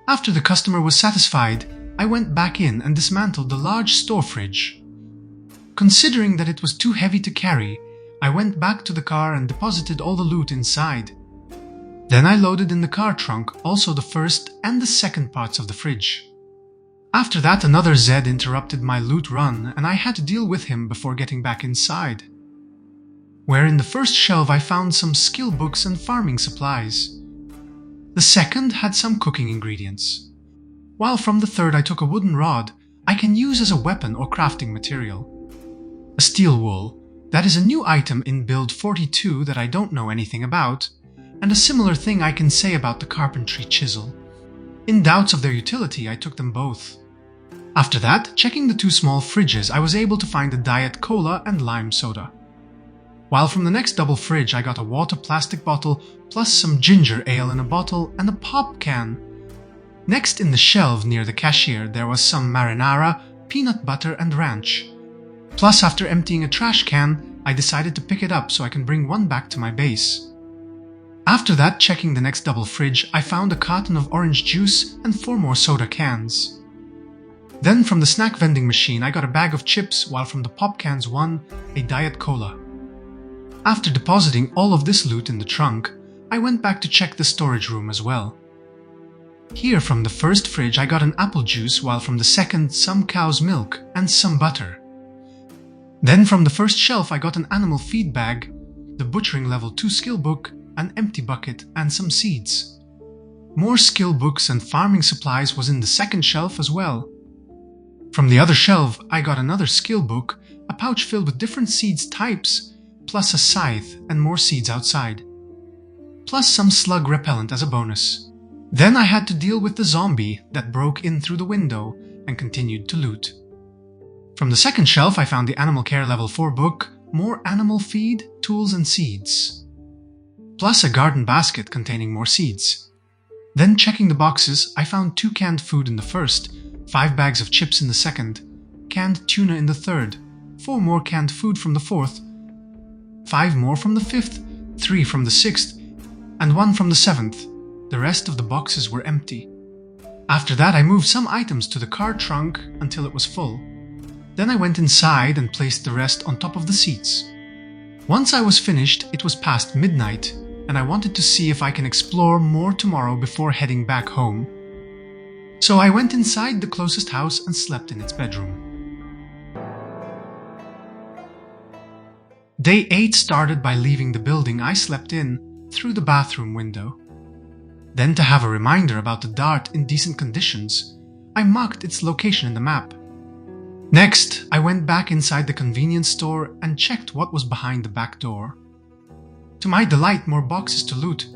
After the customer was satisfied, I went back in and dismantled the large store fridge. Considering that it was too heavy to carry, I went back to the car and deposited all the loot inside. Then I loaded in the car trunk also the first and the second parts of the fridge. After that, another Zed interrupted my loot run and I had to deal with him before getting back inside. Where in the first shelf I found some skill books and farming supplies. The second had some cooking ingredients. While from the third I took a wooden rod I can use as a weapon or crafting material. A steel wool, that is a new item in build 42 that I don't know anything about, and a similar thing I can say about the carpentry chisel. In doubts of their utility, I took them both. After that, checking the 2 small fridges, I was able to find a diet cola and lime soda. While from the next double fridge I got a water plastic bottle plus some ginger ale in a bottle and a pop can. Next in the shelf near the cashier there was some marinara, peanut butter and ranch. Plus after emptying a trash can, I decided to pick it up so I can bring one back to my base. After that, checking the next double fridge, I found a carton of orange juice and 4 more soda cans. Then from the snack vending machine I got a bag of chips, while from the pop cans one, a diet cola. After depositing all of this loot in the trunk, I went back to check the storage room as well. Here from the first fridge I got an apple juice, while from the second some cow's milk and some butter. Then from the first shelf I got an animal feed bag, the butchering level 2 skill book, an empty bucket and some seeds. More skill books and farming supplies was in the second shelf as well. From the other shelf I got another skill book, a pouch filled with different seeds types, plus a scythe and more seeds outside. plus some slug repellent as a bonus. Then I had to deal with the zombie that broke in through the window and continued to loot. From the second shelf I found the Animal Care Level 4 book, more animal feed, tools and seeds, plus a garden basket containing more seeds. Then checking the boxes, I found 2 canned food in the first, 5 bags of chips in the second, canned tuna in the third, 4 more canned food from the fourth, 5 more from the fifth, 3 from the sixth, and 1 from the seventh. The rest of the boxes were empty. After that I moved some items to the car trunk until it was full. Then I went inside and placed the rest on top of the seats. Once I was finished, it was past midnight, and I wanted to see if I can explore more tomorrow before heading back home. So I went inside the closest house and slept in its bedroom. Day 8 started by leaving the building I slept in through the bathroom window. Then, to have a reminder about the dart in decent conditions, I marked its location in the map. Next, I went back inside the convenience store and checked what was behind the back door. To my delight, more boxes to loot.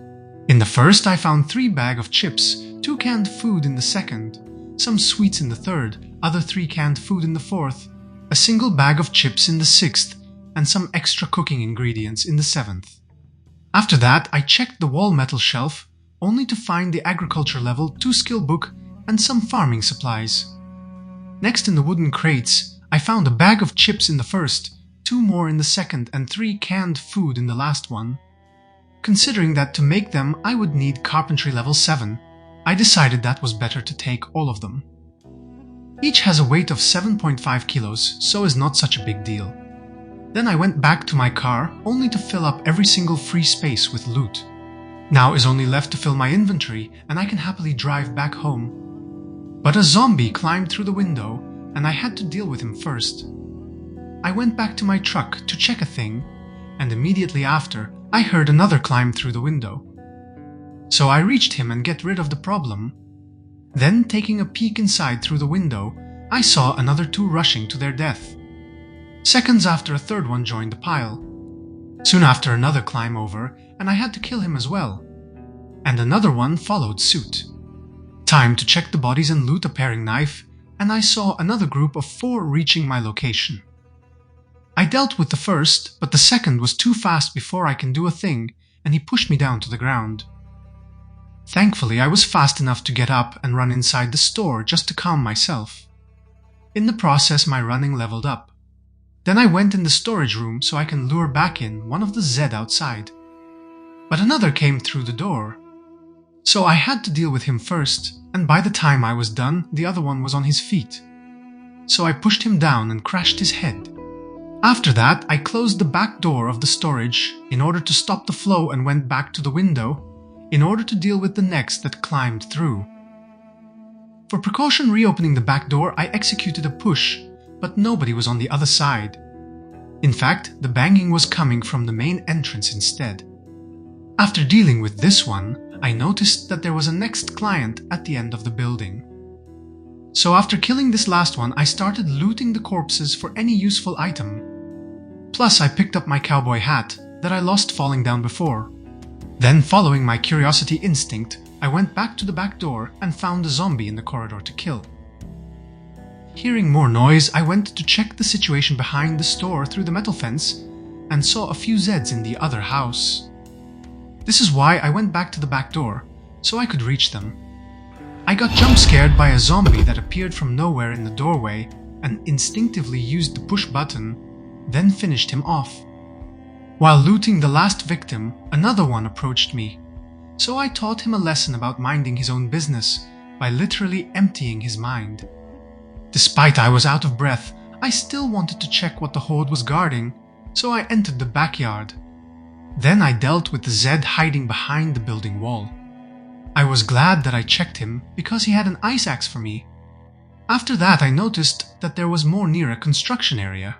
In the first, I found 3 bags of chips, 2 canned food in the second, some sweets in the third, other 3 canned food in the fourth, a single bag of chips in the sixth, and some extra cooking ingredients in the seventh. After that, I checked the wall metal shelf, only to find the agriculture level 2 skill book and some farming supplies. Next, in the wooden crates, I found a bag of chips in the first, 2 more in the second, and 3 canned food in the last one. Considering that to make them I would need carpentry level 7, I decided that was better to take all of them. Each has a weight of 7.5 kilos, so is not such a big deal. Then I went back to my car, only to fill up every single free space with loot. Now is only left to fill my inventory, and I can happily drive back home. But a zombie climbed through the window, and I had to deal with him first. I went back to my truck to check a thing, and immediately after, I heard another climb through the window. So I reached him and get rid of the problem. Then, taking a peek inside through the window, I saw another 2 rushing to their death. Seconds after, a third one joined the pile. Soon after, another climb over, and I had to kill him as well. And another one followed suit. Time to check the bodies and loot a paring knife, and I saw another group of 4 reaching my location. I dealt with the first, but the second was too fast before I can do a thing, and he pushed me down to the ground. Thankfully, I was fast enough to get up and run inside the store just to calm myself. In the process, my running leveled up. Then I went in the storage room so I can lure back in one of the Z outside. But another came through the door. So I had to deal with him first, and by the time I was done, the other one was on his feet. So I pushed him down and crashed his head. After that, I closed the back door of the storage in order to stop the flow and went back to the window in order to deal with the next that climbed through. For precaution reopening the back door, I executed a push, but nobody was on the other side. In fact, the banging was coming from the main entrance instead. After dealing with this one, I noticed that there was a next client at the end of the building. So after killing this last one, I started looting the corpses for any useful item. Plus, I picked up my cowboy hat that I lost falling down before. Then, following my curiosity instinct, I went back to the back door and found a zombie in the corridor to kill. Hearing more noise, I went to check the situation behind the store through the metal fence and saw a few Zeds in the other house. This is why I went back to the back door, so I could reach them. I got jump scared by a zombie that appeared from nowhere in the doorway and instinctively used the push button, then finished him off. While looting the last victim, another one approached me, so I taught him a lesson about minding his own business by literally emptying his mind. Despite I was out of breath, I still wanted to check what the Horde was guarding, so I entered the backyard. Then I dealt with the Zed hiding behind the building wall. I was glad that I checked him because he had an ice axe for me. After that, I noticed that there was more near a construction area.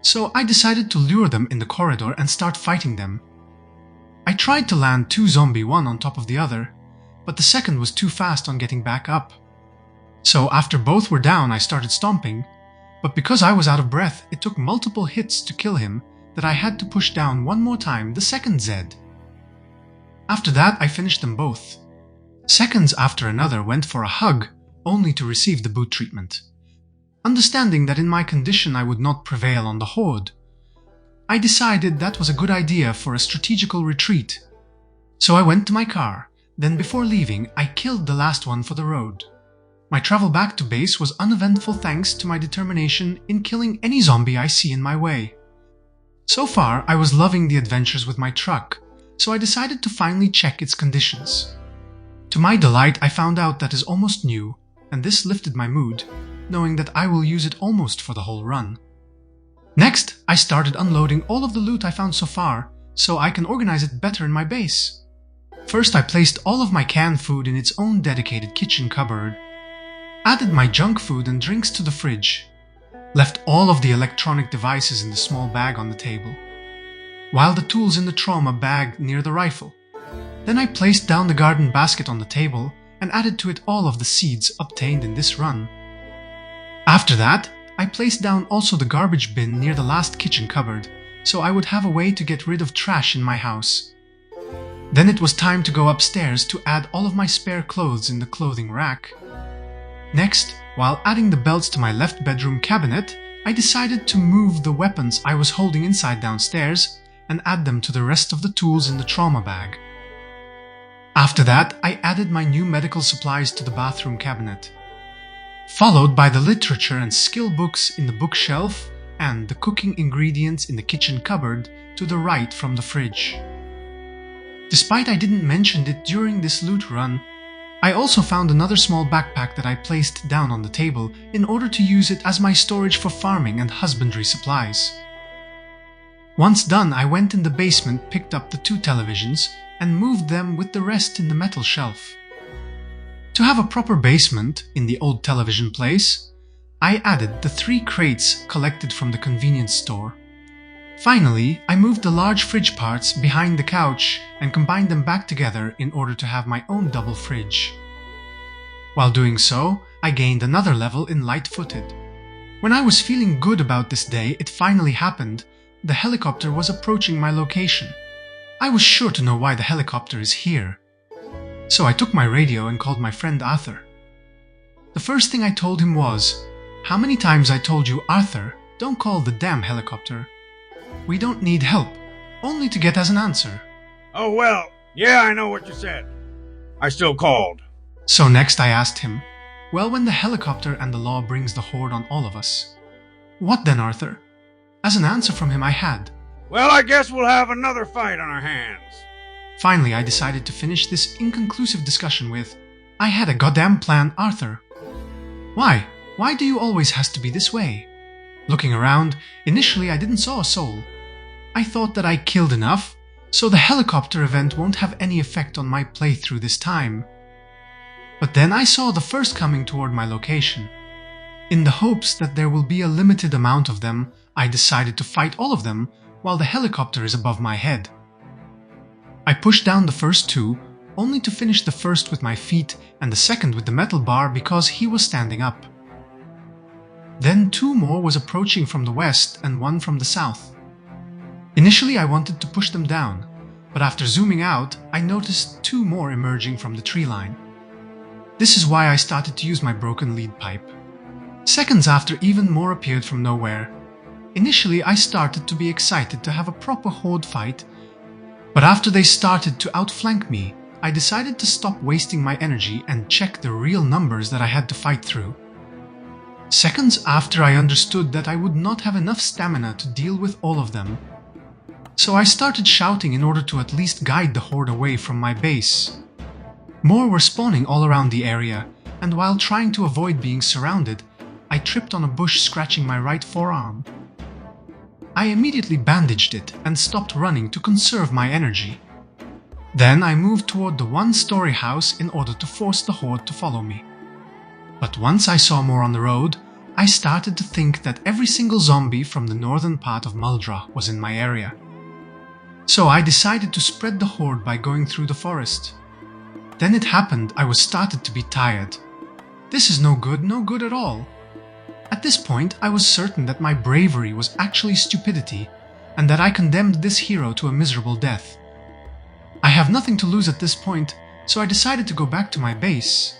So I decided to lure them in the corridor and start fighting them. I tried to land 2 zombie, one on top of the other, but the second was too fast on getting back up. So after both were down, I started stomping, but because I was out of breath, it took multiple hits to kill him that I had to push down one more time the second Zed. After that, I finished them both. Seconds after another went for a hug, only to receive the boot treatment. Understanding that in my condition I would not prevail on the Horde, I decided that was a good idea for a strategical retreat. So I went to my car, then before leaving, I killed the last one for the road. My travel back to base was uneventful thanks to my determination in killing any zombie I see in my way. So far, I was loving the adventures with my truck, so I decided to finally check its conditions. To my delight, I found out that it is almost new, and this lifted my mood, knowing that I will use it almost for the whole run. Next, I started unloading all of the loot I found so far, so I can organize it better in my base. First, I placed all of my canned food in its own dedicated kitchen cupboard, added my junk food and drinks to the fridge, left all of the electronic devices in the small bag on the table, while the tools in the trauma bag near the rifle. Then I placed down the garden basket on the table and added to it all of the seeds obtained in this run. After that, I placed down also the garbage bin near the last kitchen cupboard, so I would have a way to get rid of trash in my house. Then it was time to go upstairs to add all of my spare clothes in the clothing rack. Next, while adding the belts to my left bedroom cabinet, I decided to move the weapons I was holding inside downstairs and add them to the rest of the tools in the trauma bag. After that, I added my new medical supplies to the bathroom cabinet, followed by the literature and skill books in the bookshelf and the cooking ingredients in the kitchen cupboard to the right from the fridge. Despite I didn't mention it during this loot run, I also found another small backpack that I placed down on the table in order to use it as my storage for farming and husbandry supplies. Once done, I went in the basement, picked up the 2 televisions, and moved them with the rest in the metal shelf. To have a proper basement in the old television place, I added the 3 crates collected from the convenience store. Finally, I moved the large fridge parts behind the couch and combined them back together in order to have my own double fridge. While doing so, I gained another level in light-footed. When I was feeling good about this day, it finally happened. The helicopter was approaching my location. I was sure to know why the helicopter is here. So I took my radio and called my friend Arthur. The first thing I told him was, "How many times I told you, Arthur, don't call the damn helicopter. We don't need help, only to get as an answer." "Oh well, yeah, I know what you said. I still called." So next I asked him, "Well, when the helicopter and the law brings the Horde on all of us, what then, Arthur?" As an answer from him I had, "Well, I guess we'll have another fight on our hands." Finally, I decided to finish this inconclusive discussion with, "I had a goddamn plan, Arthur." "Why? Why do you always has to be this way?" Looking around, initially I didn't saw a soul. I thought that I killed enough, so the helicopter event won't have any effect on my playthrough this time. But then I saw the first coming toward my location. In the hopes that there will be a limited amount of them, I decided to fight all of them while the helicopter is above my head. I pushed down the first 2, only to finish the first with my feet and the second with the metal bar because he was standing up. Then 2 more was approaching from the west and 1 from the south. Initially I wanted to push them down, but after zooming out, I noticed 2 more emerging from the tree line. This is why I started to use my broken lead pipe. Seconds after, even more appeared from nowhere. Initially I started to be excited to have a proper Horde fight, but after they started to outflank me, I decided to stop wasting my energy and check the real numbers that I had to fight through. Seconds after, I understood that I would not have enough stamina to deal with all of them. So I started shouting in order to at least guide the Horde away from my base. More were spawning all around the area, and while trying to avoid being surrounded, I tripped on a bush, scratching my right forearm. I immediately bandaged it and stopped running to conserve my energy. Then I moved toward the 1-story house in order to force the Horde to follow me. But once I saw more on the road, I started to think that every single zombie from the northern part of Muldraugh was in my area. So I decided to spread the Horde by going through the forest. Then it happened, I was started to be tired. This is no good at all. At this point, I was certain that my bravery was actually stupidity, and that I condemned this hero to a miserable death. I have nothing to lose at this point, so I decided to go back to my base.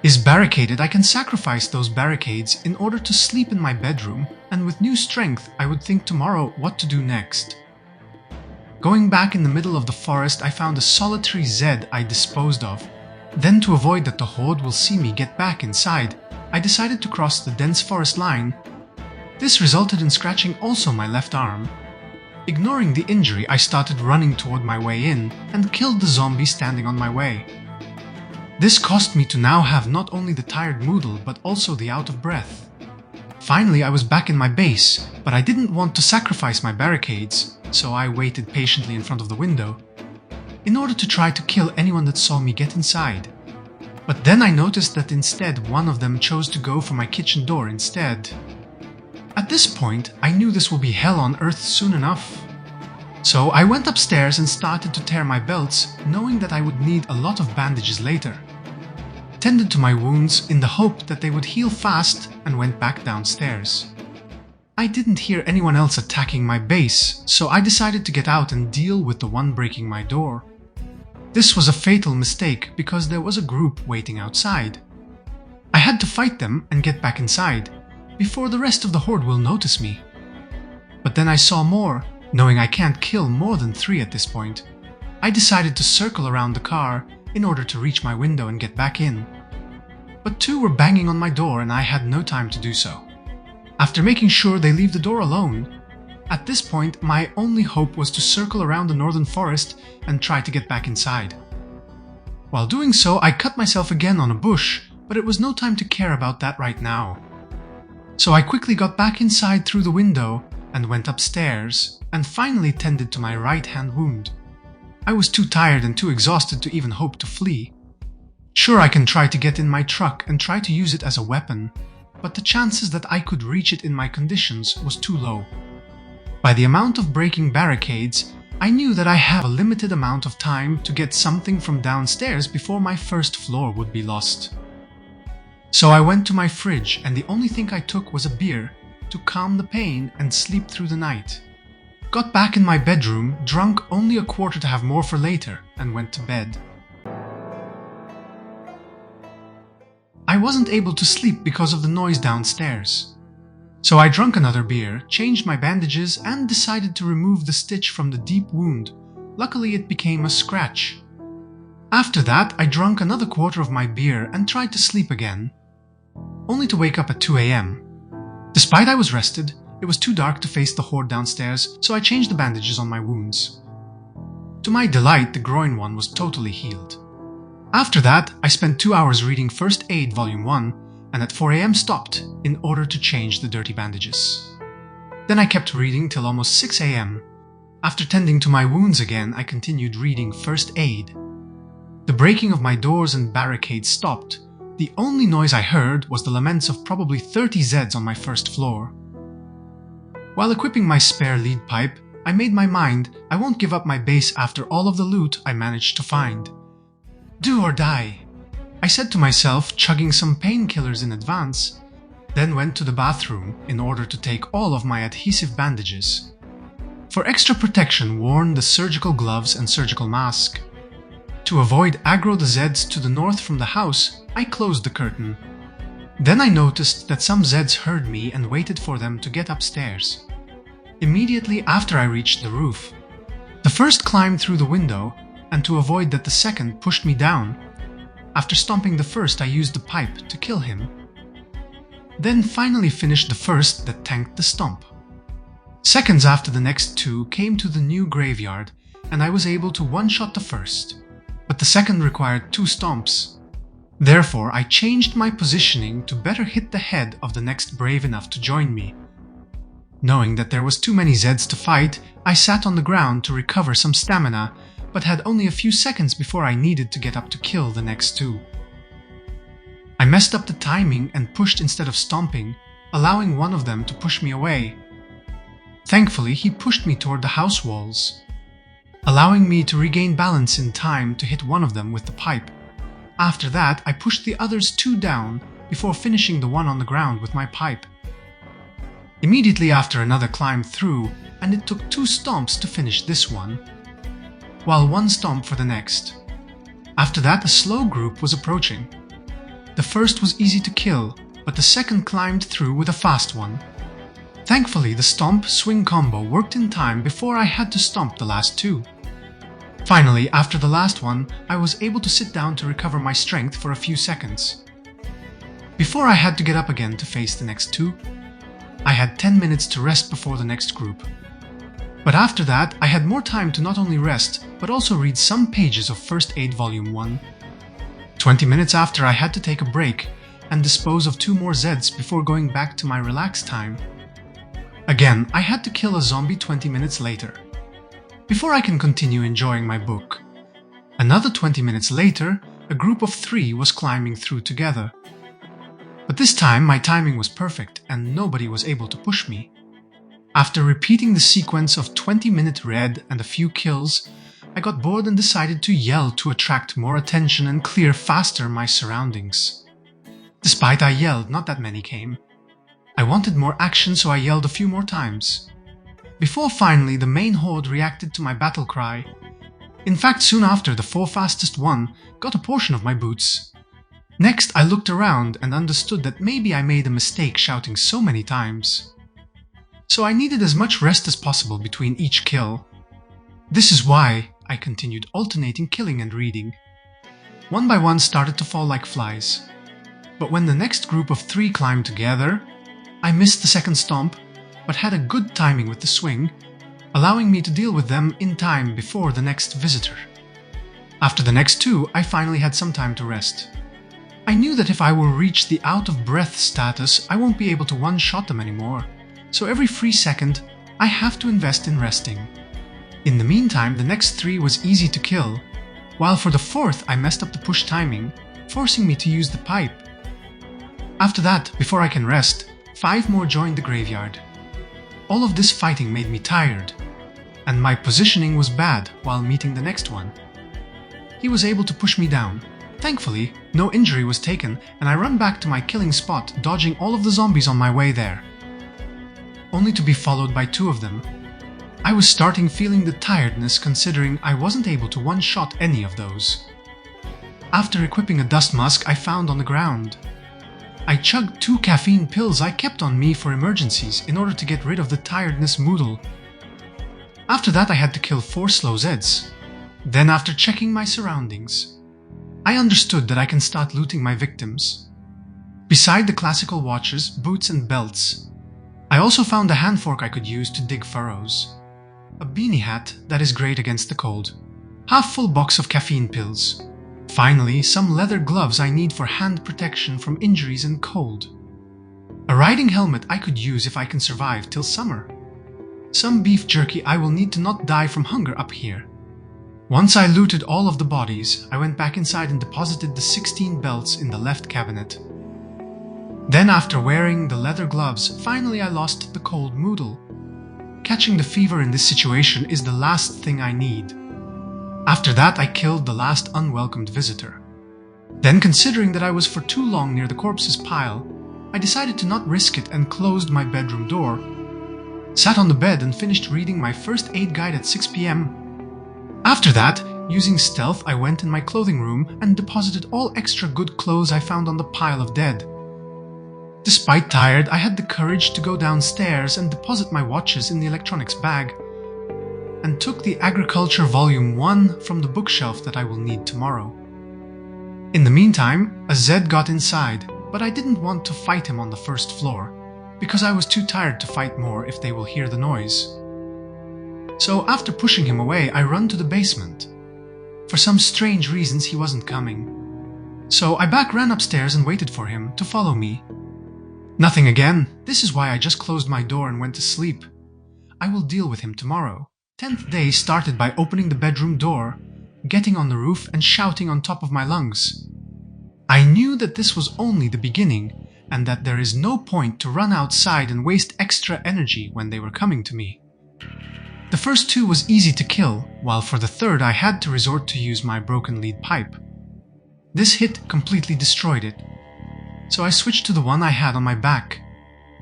Is barricaded, I can sacrifice those barricades in order to sleep in my bedroom, and with new strength I would think tomorrow what to do next. Going back in the middle of the forest, I found a solitary Zed I disposed of. Then, to avoid that the Horde will see me get back inside, I decided to cross the dense forest line. This resulted in scratching also my left arm. Ignoring the injury, I started running toward my way in and killed the zombie standing on my way. This cost me to now have not only the tired Moodle but also the out of breath. Finally, I was back in my base, but I didn't want to sacrifice my barricades, so I waited patiently in front of the window in order to try to kill anyone that saw me get inside. But then I noticed that instead one of them chose to go for my kitchen door instead. At this point, I knew this will be hell on earth soon enough. So I went upstairs and started to tear my belts, knowing that I would need a lot of bandages later. Tended to my wounds in the hope that they would heal fast and went back downstairs. I didn't hear anyone else attacking my base, so I decided to get out and deal with the one breaking my door. This was a fatal mistake because there was a group waiting outside. I had to fight them and get back inside before the rest of the Horde will notice me. But then I saw more. Knowing I can't kill more than 3 at this point, I decided to circle around the car in order to reach my window and get back in. But 2 were banging on my door and I had no time to do so. After making sure they leave the door alone, at this point my only hope was to circle around the northern forest and try to get back inside. While doing so, I cut myself again on a bush, but it was no time to care about that right now. So I quickly got back inside through the window and went upstairs and finally tended to my right hand wound. I was too tired and too exhausted to even hope to flee. Sure, I can try to get in my truck and try to use it as a weapon, but the chances that I could reach it in my conditions was too low. By the amount of breaking barricades, I knew that I have a limited amount of time to get something from downstairs before my first floor would be lost. So I went to my fridge and the only thing I took was a beer to calm the pain and sleep through the night. Got back in my bedroom, drunk only a quarter to have more for later, and went to bed. I wasn't able to sleep because of the noise downstairs. So I drank another beer, changed my bandages, and decided to remove the stitch from the deep wound. Luckily, it became a scratch. After that, I drank another quarter of my beer and tried to sleep again, only to wake up at 2 AM. Despite I was rested, it was too dark to face the Horde downstairs, so I changed the bandages on my wounds. To my delight, the groin one was totally healed. After that, I spent 2 hours reading First Aid Volume 1, and at 4 AM stopped in order to change the dirty bandages. Then I kept reading till almost 6 AM. After tending to my wounds again, I continued reading First Aid. The breaking of my doors and barricades stopped. The only noise I heard was the laments of probably 30 Zeds on my first floor. While equipping my spare lead pipe, I made my mind I won't give up my base after all of the loot I managed to find. Do or die, I said to myself, chugging some painkillers in advance, then went to the bathroom in order to take all of my adhesive bandages. For extra protection, worn the surgical gloves and surgical mask. To avoid aggro the Zeds to the north from the house, I closed the curtain. Then I noticed that some Zeds heard me and waited for them to get upstairs. Immediately after I reached the roof, the first climbed through the window, and to avoid that the second pushed me down. After stomping the first, I used the pipe to kill him. Then finally finished the first that tanked the stomp. Seconds after the next 2 came to the new graveyard, and I was able to one-shot the first, but the second required 2 stomps. Therefore, I changed my positioning to better hit the head of the next brave enough to join me. Knowing that there was too many Zeds to fight, I sat on the ground to recover some stamina, but had only a few seconds before I needed to get up to kill the next 2. I messed up the timing and pushed instead of stomping, allowing one of them to push me away. Thankfully, he pushed me toward the house walls, allowing me to regain balance in time to hit one of them with the pipe. After that, I pushed the others 2 down before finishing the one on the ground with my pipe. Immediately after, another climbed through, and it took 2 stomps to finish this one. while one stomp for the next. After that, a slow group was approaching. The first was easy to kill, but the second climbed through with a fast one. Thankfully, the stomp-swing combo worked in time before I had to stomp the last two. Finally, after the last one, I was able to sit down to recover my strength for a few seconds. Before I had to get up again to face the next two, I had 10 minutes to rest before the next group. But after that, I had more time to not only rest, but also read some pages of First Aid Volume 1. 20 minutes after, I had to take a break and dispose of 2 more Zeds before going back to my relaxed time. Again, I had to kill a zombie 20 minutes later. Before I can continue enjoying my book. Another 20 minutes later, a group of 3 was climbing through together. But this time my timing was perfect and nobody was able to push me. After repeating the sequence of 20-minute red and a few kills, I got bored and decided to yell to attract more attention and clear faster my surroundings. Despite I yelled, not that many came. I wanted more action, so I yelled a few more times. Before finally the main horde reacted to my battle cry. In fact, soon after, the 4 fastest one got a portion of my boots. Next, I looked around and understood that maybe I made a mistake shouting so many times. So I needed as much rest as possible between each kill. This is why I continued alternating killing and reading. One by one started to fall like flies. But when the next group of 3 climbed together, I missed the second stomp, but had a good timing with the swing, allowing me to deal with them in time before the next visitor. After the next 2, I finally had some time to rest. I knew that if I will reach the out-of-breath status, I won't be able to one-shot them anymore, so every free second, I have to invest in resting. In the meantime, the next 3 was easy to kill, while for the 4th I messed up the push timing, forcing me to use the pipe. After that, before I can rest, 5 more joined the graveyard. All of this fighting made me tired, and my positioning was bad while meeting the next one. He was able to push me down. Thankfully, no injury was taken, and I run back to my killing spot, dodging all of the zombies on my way there. Only to be followed by 2 of them. I was starting feeling the tiredness considering I wasn't able to one-shot any of those. After equipping a dust mask I found on the ground, I chugged 2 caffeine pills I kept on me for emergencies in order to get rid of the tiredness moodle. After that I had to kill 4 slow Zeds. Then after checking my surroundings, I understood that I can start looting my victims. Beside the classical watches, boots and belts, I also found a hand fork I could use to dig furrows. A beanie hat that is great against the cold. Half-full box of caffeine pills. Finally, some leather gloves I need for hand protection from injuries and cold. A riding helmet I could use if I can survive till summer. Some beef jerky I will need to not die from hunger up here. Once I looted all of the bodies, I went back inside and deposited the 16 belts in the left cabinet. Then after wearing the leather gloves, finally I lost the cold moodle. Catching the fever in this situation is the last thing I need. After that I killed the last unwelcomed visitor. Then, considering that I was for too long near the corpse's pile, I decided to not risk it and closed my bedroom door, sat on the bed and finished reading my first aid guide at 6 p.m. After that, using stealth, I went in my clothing room and deposited all extra good clothes I found on the pile of dead. Despite tired, I had the courage to go downstairs and deposit my watches in the electronics bag, and took the Agriculture Volume 1 from the bookshelf that I will need tomorrow. In the meantime, a Zed got inside, but I didn't want to fight him on the first floor, because I was too tired to fight more if they will hear the noise. So after pushing him away, I run to the basement. For some strange reasons he wasn't coming. So I ran upstairs and waited for him to follow me. Nothing again. This is why I just closed my door and went to sleep. I will deal with him tomorrow. 10th day started by opening the bedroom door, getting on the roof and shouting on top of my lungs. I knew that this was only the beginning, and that there is no point to run outside and waste extra energy when they were coming to me. The first 2 was easy to kill, while for the 3rd I had to resort to use my broken lead pipe. This hit completely destroyed it, so I switched to the one I had on my back.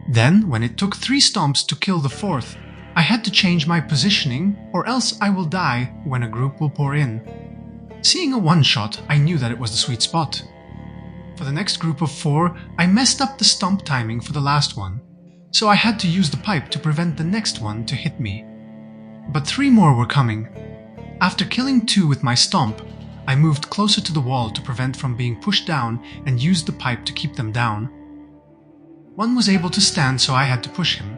Then, when it took 3 stomps to kill the 4th, I had to change my positioning or else I will die when a group will pour in. Seeing a one-shot, I knew that it was the sweet spot. For the next group of 4, I messed up the stomp timing for the last one, so I had to use the pipe to prevent the next one to hit me. But 3 more were coming. After killing 2 with my stomp, I moved closer to the wall to prevent from being pushed down and used the pipe to keep them down. One was able to stand, so I had to push him.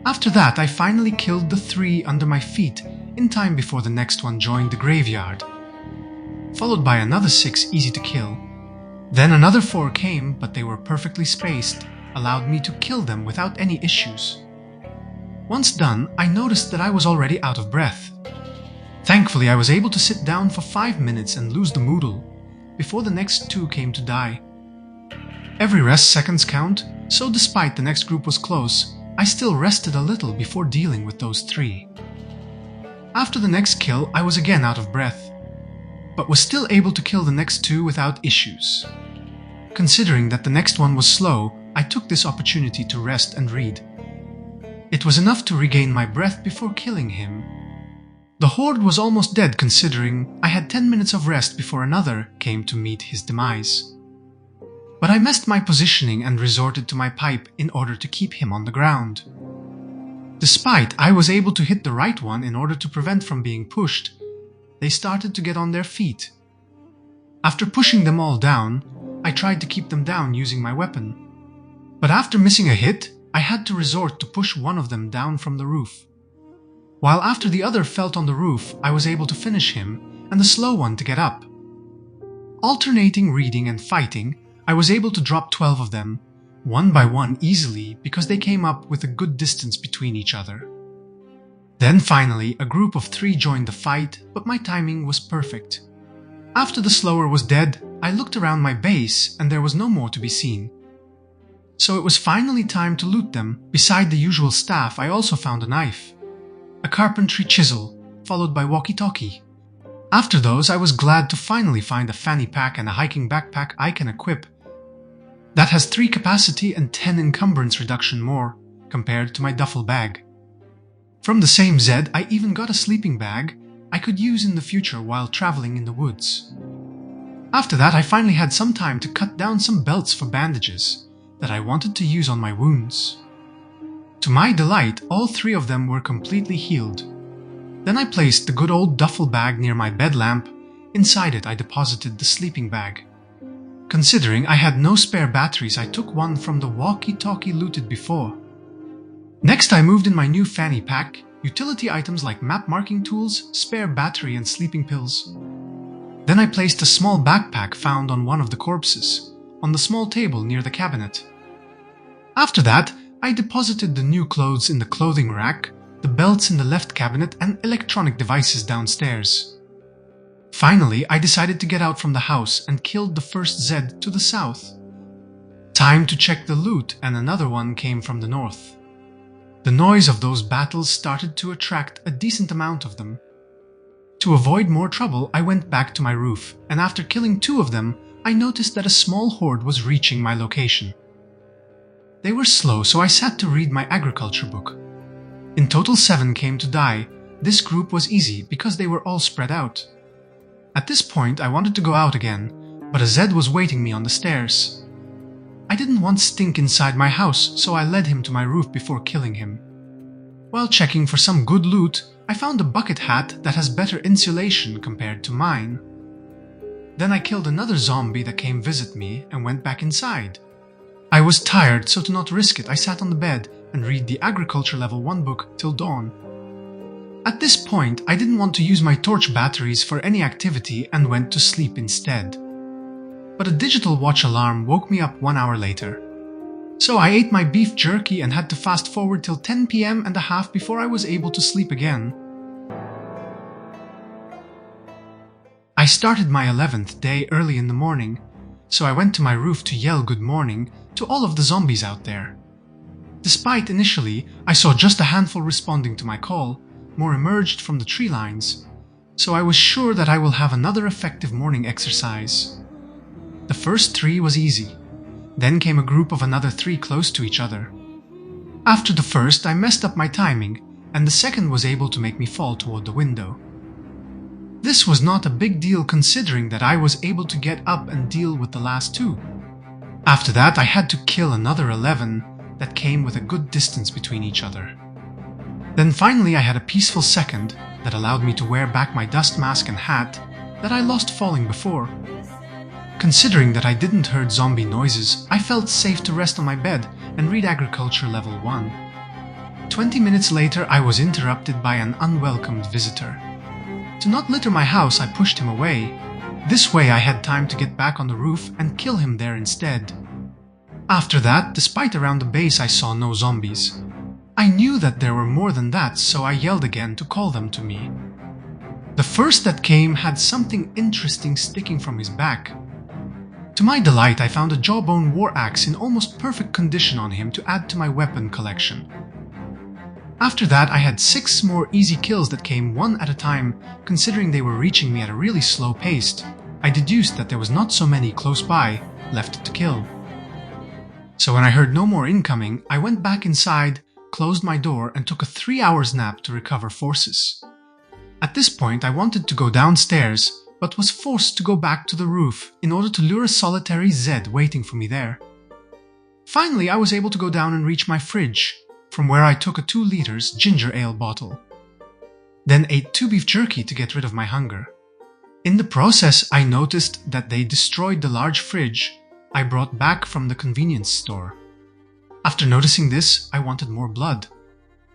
After that, I finally killed the 3 under my feet in time before the next one joined the graveyard, followed by another 6 easy to kill. Then another 4 came, but they were perfectly spaced, allowed me to kill them without any issues. Once done, I noticed that I was already out of breath. Thankfully, I was able to sit down for 5 minutes and lose the moodle, before the next 2 came to die. Every rest seconds count, so despite the next group was close, I still rested a little before dealing with those 3. After the next kill, I was again out of breath, but was still able to kill the next 2 without issues. Considering that the next one was slow, I took this opportunity to rest and read. It was enough to regain my breath before killing him. The Horde was almost dead considering I had 10 minutes of rest before another came to meet his demise. But I messed my positioning and resorted to my pipe in order to keep him on the ground. Despite I was able to hit the right one in order to prevent from being pushed, they started to get on their feet. After pushing them all down, I tried to keep them down using my weapon. But after missing a hit, I had to resort to push one of them down from the roof. While after the other felt on the roof, I was able to finish him and the slow one to get up. Alternating reading and fighting, I was able to drop 12 of them, one by one easily because they came up with a good distance between each other. Then finally, a group of 3 joined the fight, but my timing was perfect. After the slower was dead, I looked around my base and there was no more to be seen. So it was finally time to loot them. Beside the usual staff, I also found a knife, a carpentry chisel, followed by walkie-talkie. After those, I was glad to finally find a fanny pack and a hiking backpack I can equip. That has 3 capacity and 10 encumbrance reduction more, compared to my duffel bag. From the same Zed, I even got a sleeping bag I could use in the future while traveling in the woods. After that, I finally had some time to cut down some belts for bandages that I wanted to use on my wounds. To my delight, all 3 of them were completely healed. Then I placed the good old duffel bag near my bed lamp. Inside it, I deposited the sleeping bag. Considering I had no spare batteries, I took one from the walkie-talkie looted before. Next, I moved in my new fanny pack, utility items like map marking tools, spare battery and sleeping pills. Then I placed a small backpack found on one of the corpses, on the small table near the cabinet. After that, I deposited the new clothes in the clothing rack, the belts in the left cabinet and electronic devices downstairs. Finally, I decided to get out from the house and killed the first Zed to the south. Time to check the loot, and another one came from the north. The noise of those battles started to attract a decent amount of them. To avoid more trouble, I went back to my roof, and after killing 2 of them, I noticed that a small horde was reaching my location. They were slow, so I sat to read my agriculture book. In total 7 came to die. This group was easy because they were all spread out. At this point, I wanted to go out again, but a Zed was waiting me on the stairs. I didn't want stink inside my house, so I led him to my roof before killing him. While checking for some good loot, I found a bucket hat that has better insulation compared to mine. Then I killed another zombie that came visit me and went back inside. I was tired, so to not risk it, I sat on the bed and read the Agriculture Level 1 book till dawn. At this point, I didn't want to use my torch batteries for any activity and went to sleep instead. But a digital watch alarm woke me up 1 hour later. So I ate my beef jerky and had to fast forward till 10 p.m. and a half before I was able to sleep again. I started my 11th day early in the morning, so I went to my roof to yell good morning to all of the zombies out there. Despite initially I saw just a handful responding to my call, more emerged from the tree lines, so I was sure that I will have another effective morning exercise. The first 3 was easy. Then came a group of another 3 close to each other. After the first, I messed up my timing and the second was able to make me fall toward the window. This was not a big deal considering that I was able to get up and deal with the last two. After that, I had to kill another 11 that came with a good distance between each other. Then finally I had a peaceful second that allowed me to wear back my dust mask and hat that I lost falling before. Considering that I didn't heard zombie noises, I felt safe to rest on my bed and read Agriculture Level 1. 20 minutes later, I was interrupted by an unwelcomed visitor. To not litter my house, I pushed him away. This way I had time to get back on the roof and kill him there instead. After that, despite around the base I saw no zombies. I knew that there were more than that, so I yelled again to call them to me. The first that came had something interesting sticking from his back. To my delight, I found a jawbone war axe in almost perfect condition on him to add to my weapon collection. After that, I had 6 more easy kills that came one at a time, considering they were reaching me at a really slow pace. I deduced that there was not so many close by left to kill. So when I heard no more incoming, I went back inside, closed my door, and took a 3 hours nap to recover forces. At this point, I wanted to go downstairs, but was forced to go back to the roof in order to lure a solitary Zed waiting for me there. Finally, I was able to go down and reach my fridge, from where I took a 2 liters ginger ale bottle. Then ate 2 beef jerky to get rid of my hunger. In the process, I noticed that they destroyed the large fridge I brought back from the convenience store. After noticing this, I wanted more blood.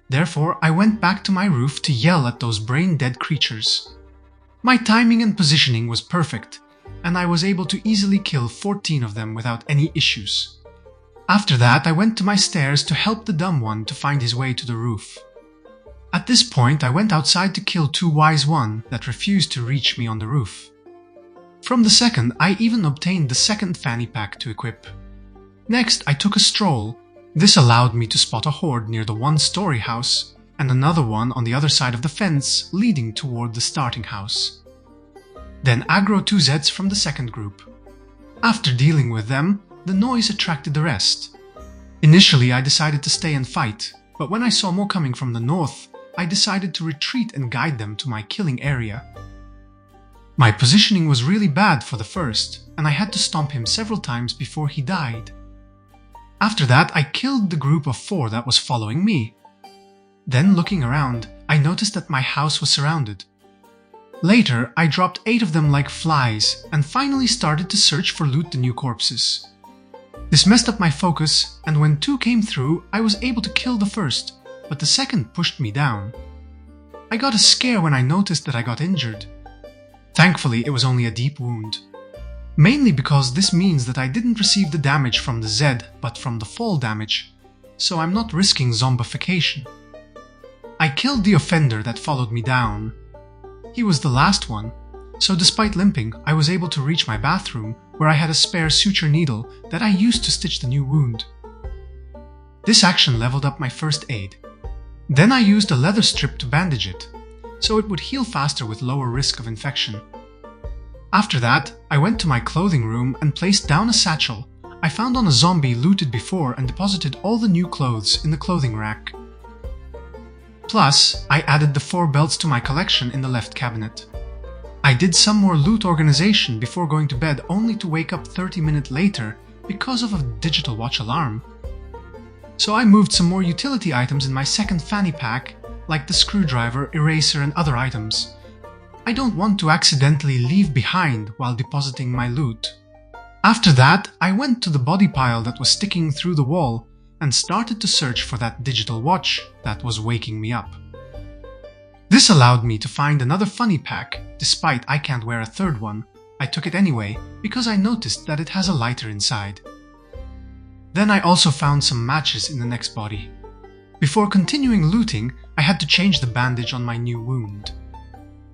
Therefore, I went back to my roof to yell at those brain-dead creatures. My timing and positioning was perfect, and I was able to easily kill 14 of them without any issues. After that, I went to my stairs to help the dumb one to find his way to the roof. At this point, I went outside to kill 2 wise one that refused to reach me on the roof. From the second, I even obtained the second fanny pack to equip. Next, I took a stroll. This allowed me to spot a horde near the 1-story house, and another one on the other side of the fence leading toward the starting house. Then aggro 2 Zeds from the second group. After dealing with them, the noise attracted the rest. Initially, I decided to stay and fight, but when I saw more coming from the north, I decided to retreat and guide them to my killing area. My positioning was really bad for the first, and I had to stomp him several times before he died. After that, I killed the group of 4 that was following me. Then, looking around, I noticed that my house was surrounded. Later, I dropped 8 of them like flies, and finally started to search for loot the new corpses. This messed up my focus, and when 2 came through, I was able to kill the first, but the second pushed me down. I got a scare when I noticed that I got injured. Thankfully, it was only a deep wound. Mainly because this means that I didn't receive the damage from the Zed, but from the fall damage, so I'm not risking zombification. I killed the offender that followed me down. He was the last one, so despite limping, I was able to reach my bathroom, where I had a spare suture needle that I used to stitch the new wound. This action leveled up my first aid. Then I used a leather strip to bandage it, so it would heal faster with lower risk of infection. After that, I went to my clothing room and placed down a satchel I found on a zombie looted before and deposited all the new clothes in the clothing rack. Plus, I added the 4 belts to my collection in the left cabinet. I did some more loot organization before going to bed, only to wake up 30 minutes later because of a digital watch alarm. So I moved some more utility items in my second fanny pack, like the screwdriver, eraser and other items. I don't want to accidentally leave behind while depositing my loot. After that, I went to the body pile that was sticking through the wall and started to search for that digital watch that was waking me up. This allowed me to find another funny pack. Despite I can't wear a third one, I took it anyway because I noticed that it has a lighter inside. Then I also found some matches in the next body. Before continuing looting, I had to change the bandage on my new wound.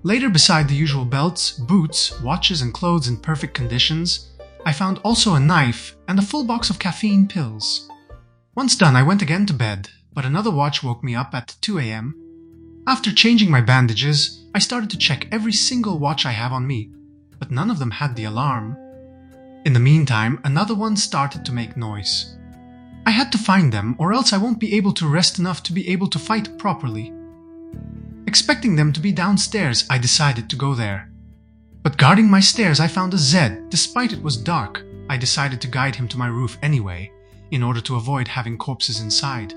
Later, beside the usual belts, boots, watches and clothes in perfect conditions, I found also a knife and a full box of caffeine pills. Once done, I went again to bed, but another watch woke me up at 2 AM. After changing my bandages, I started to check every single watch I have on me, but none of them had the alarm. In the meantime, another one started to make noise. I had to find them, or else I won't be able to rest enough to be able to fight properly. Expecting them to be downstairs, I decided to go there. But guarding my stairs, I found a Zed. Despite it was dark, I decided to guide him to my roof anyway, in order to avoid having corpses inside.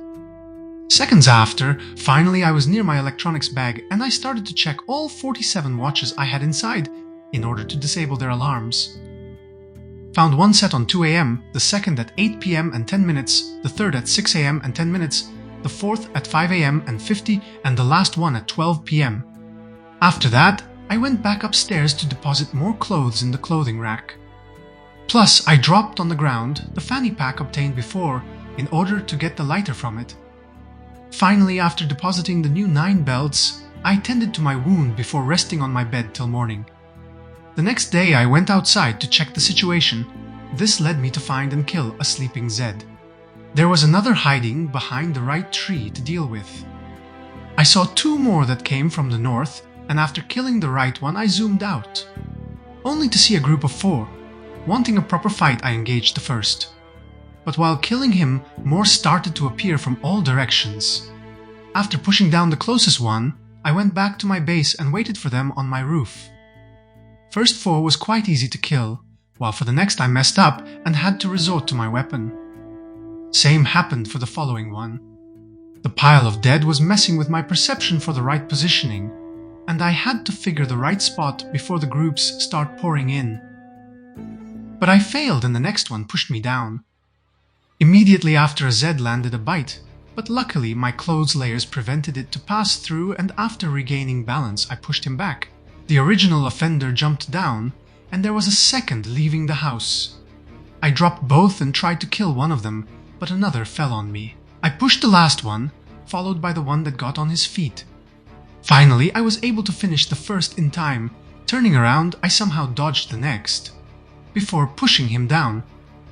Seconds after, finally I was near my electronics bag and I started to check all 47 watches I had inside in order to disable their alarms. Found one set on 2 AM, the second at 8 PM and 10 minutes, the third at 6 AM and 10 minutes, the fourth at 5 AM and 50, and the last one at 12 PM. After that, I went back upstairs to deposit more clothes in the clothing rack. Plus, I dropped on the ground the fanny pack obtained before in order to get the lighter from it. Finally, after depositing the new 9 belts, I tended to my wound before resting on my bed till morning. The next day I went outside to check the situation. This led me to find and kill a sleeping Zed. There was another hiding behind the right tree to deal with. I saw 2 more that came from the north, and after killing the right one I zoomed out, only to see a group of 4. Wanting a proper fight, I engaged the first. But while killing him, more started to appear from all directions. After pushing down the closest one, I went back to my base and waited for them on my roof. First 4 was quite easy to kill, while for the next I messed up and had to resort to my weapon. Same happened for the following one. The pile of dead was messing with my perception for the right positioning, and I had to figure the right spot before the groups start pouring in. But I failed and the next one pushed me down. Immediately after, a Zed landed a bite, but luckily my clothes layers prevented it to pass through, and after regaining balance I pushed him back. The original offender jumped down, and there was a second leaving the house. I dropped both and tried to kill one of them, but another fell on me. I pushed the last one, followed by the one that got on his feet. Finally, I was able to finish the first in time. Turning around, I somehow dodged the next. Before pushing him down,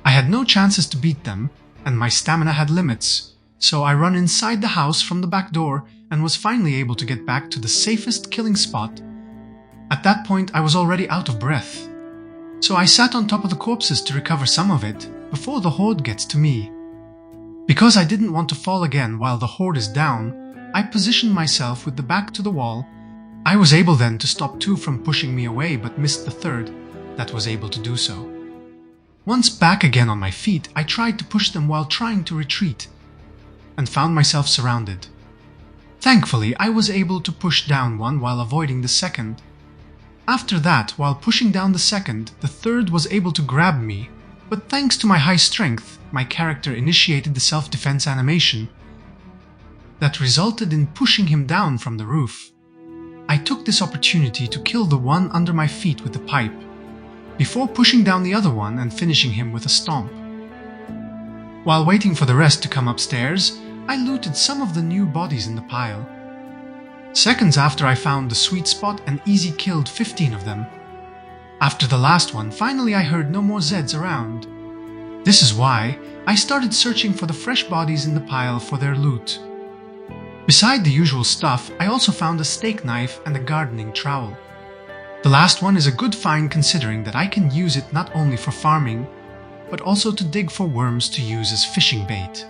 I had no chances to beat them, and my stamina had limits, so I ran inside the house from the back door and was finally able to get back to the safest killing spot. At that point, I was already out of breath, so I sat on top of the corpses to recover some of it before the Horde gets to me. Because I didn't want to fall again while the Horde is down, I positioned myself with the back to the wall. I was able then to stop 2 from pushing me away, but missed the third that was able to do so. Once back again on my feet, I tried to push them while trying to retreat, and found myself surrounded. Thankfully, I was able to push down one while avoiding the second. After that, while pushing down the second, the third was able to grab me, but thanks to my high strength, my character initiated the self-defense animation that resulted in pushing him down from the roof. I took this opportunity to kill the one under my feet with the pipe, before pushing down the other one and finishing him with a stomp. While waiting for the rest to come upstairs, I looted some of the new bodies in the pile. Seconds after, I found the sweet spot and easy killed 15 of them. After the last one, finally I heard no more Zeds around. This is why I started searching for the fresh bodies in the pile for their loot. Beside the usual stuff, I also found a steak knife and a gardening trowel. The last one is a good find considering that I can use it not only for farming, but also to dig for worms to use as fishing bait.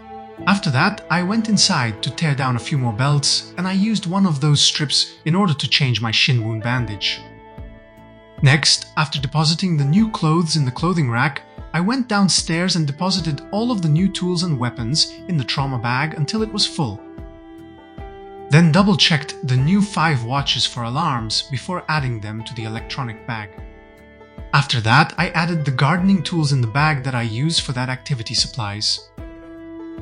After that, I went inside to tear down a few more belts, and I used one of those strips in order to change my shin wound bandage. Next, after depositing the new clothes in the clothing rack, I went downstairs and deposited all of the new tools and weapons in the trauma bag until it was full. Then double-checked the new 5 watches for alarms before adding them to the electronic bag. After that, I added the gardening tools in the bag that I use for that activity supplies,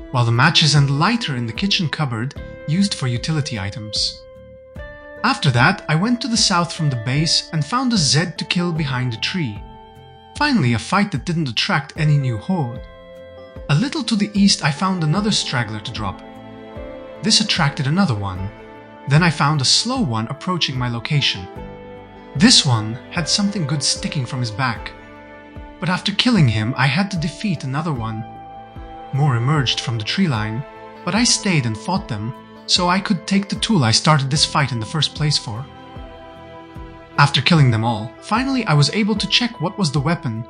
while the matches and lighter in the kitchen cupboard used for utility items. After that, I went to the south from the base and found a Zed to kill behind a tree. Finally, a fight that didn't attract any new Horde. A little to the east, I found another straggler to drop. This attracted another one. Then I found a slow one approaching my location. This one had something good sticking from his back. But after killing him, I had to defeat another one. More emerged from the tree line, but I stayed and fought them, so I could take the tool I started this fight in the first place for. After killing them all, finally I was able to check what was the weapon.